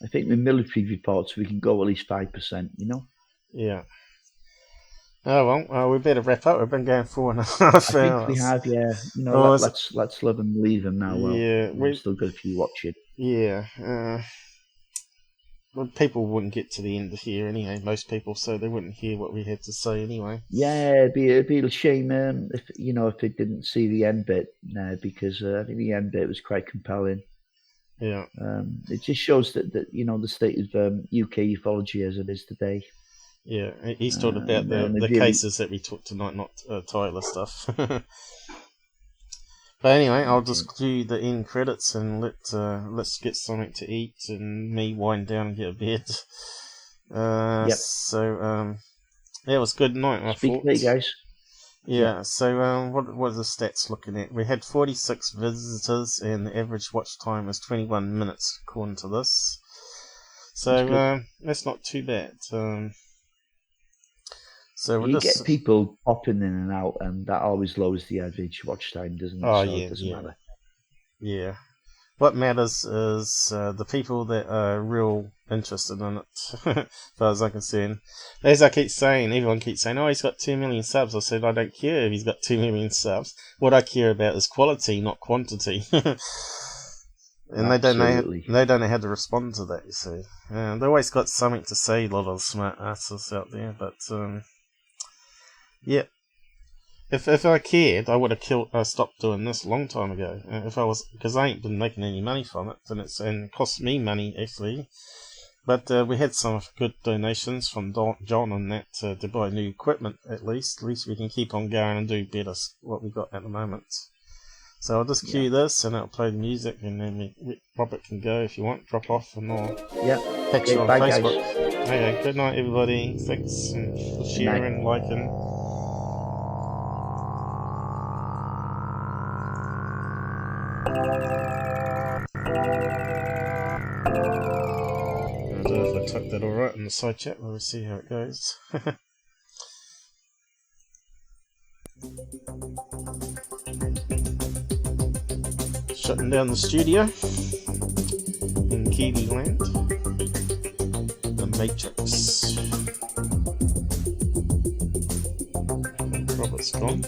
I think the military reports we can go at least 5%. Yeah. Oh well, we better wrap up. We've been going 4.5 hours. I think we have, yeah. Let's love and leave them now. Well, yeah, we've still got a few watching. Yeah. Well, people wouldn't get to the end of here anyway. Most people, so they wouldn't hear what we had to say anyway. Yeah, it'd be a shame if they didn't see the end bit because I think the end bit was quite compelling. Yeah. It just shows that the state of UK ufology as it is today. Yeah, he's talking about the cases that we took tonight, not Tyler stuff. But anyway, I'll just do the end credits and let's get something to eat and me wind down and get to bed. Yep. So it was a good night. I Speak thought. to you guys. Yeah. So what are the stats looking at? We had 46 visitors and the average watch time is 21 minutes according to this. So that's not too bad. So you get people popping in and out, and that always lowers the average watch time, doesn't it? It doesn't matter. Yeah. What matters is the people that are real interested in it, as far as I'm concerned. As I keep saying, everyone keeps saying, oh, he's got 2 million subs. I said, I don't care if he's got 2 million subs. What I care about is quality, not quantity. And they don't know how to respond to that, you see. They always got something to say, a lot of smart asses out there, but yeah. If I cared, I would have stopped doing this a long time ago. Because I ain't been making any money from it, and it cost me money actually. But we had some good donations from John and that to buy new equipment at least. At least we can keep on going and do better what we got at the moment. So I'll just cue this and I'll play the music, and then Robert can go if you want. Drop off and I'll catch you on Facebook. Guys. Okay, good night everybody. Thanks for sharing, liking. I don't know if I tucked that alright in the side chat, we'll see how it goes. Shutting down the studio in Kiwi land. The Matrix. Robert's gone.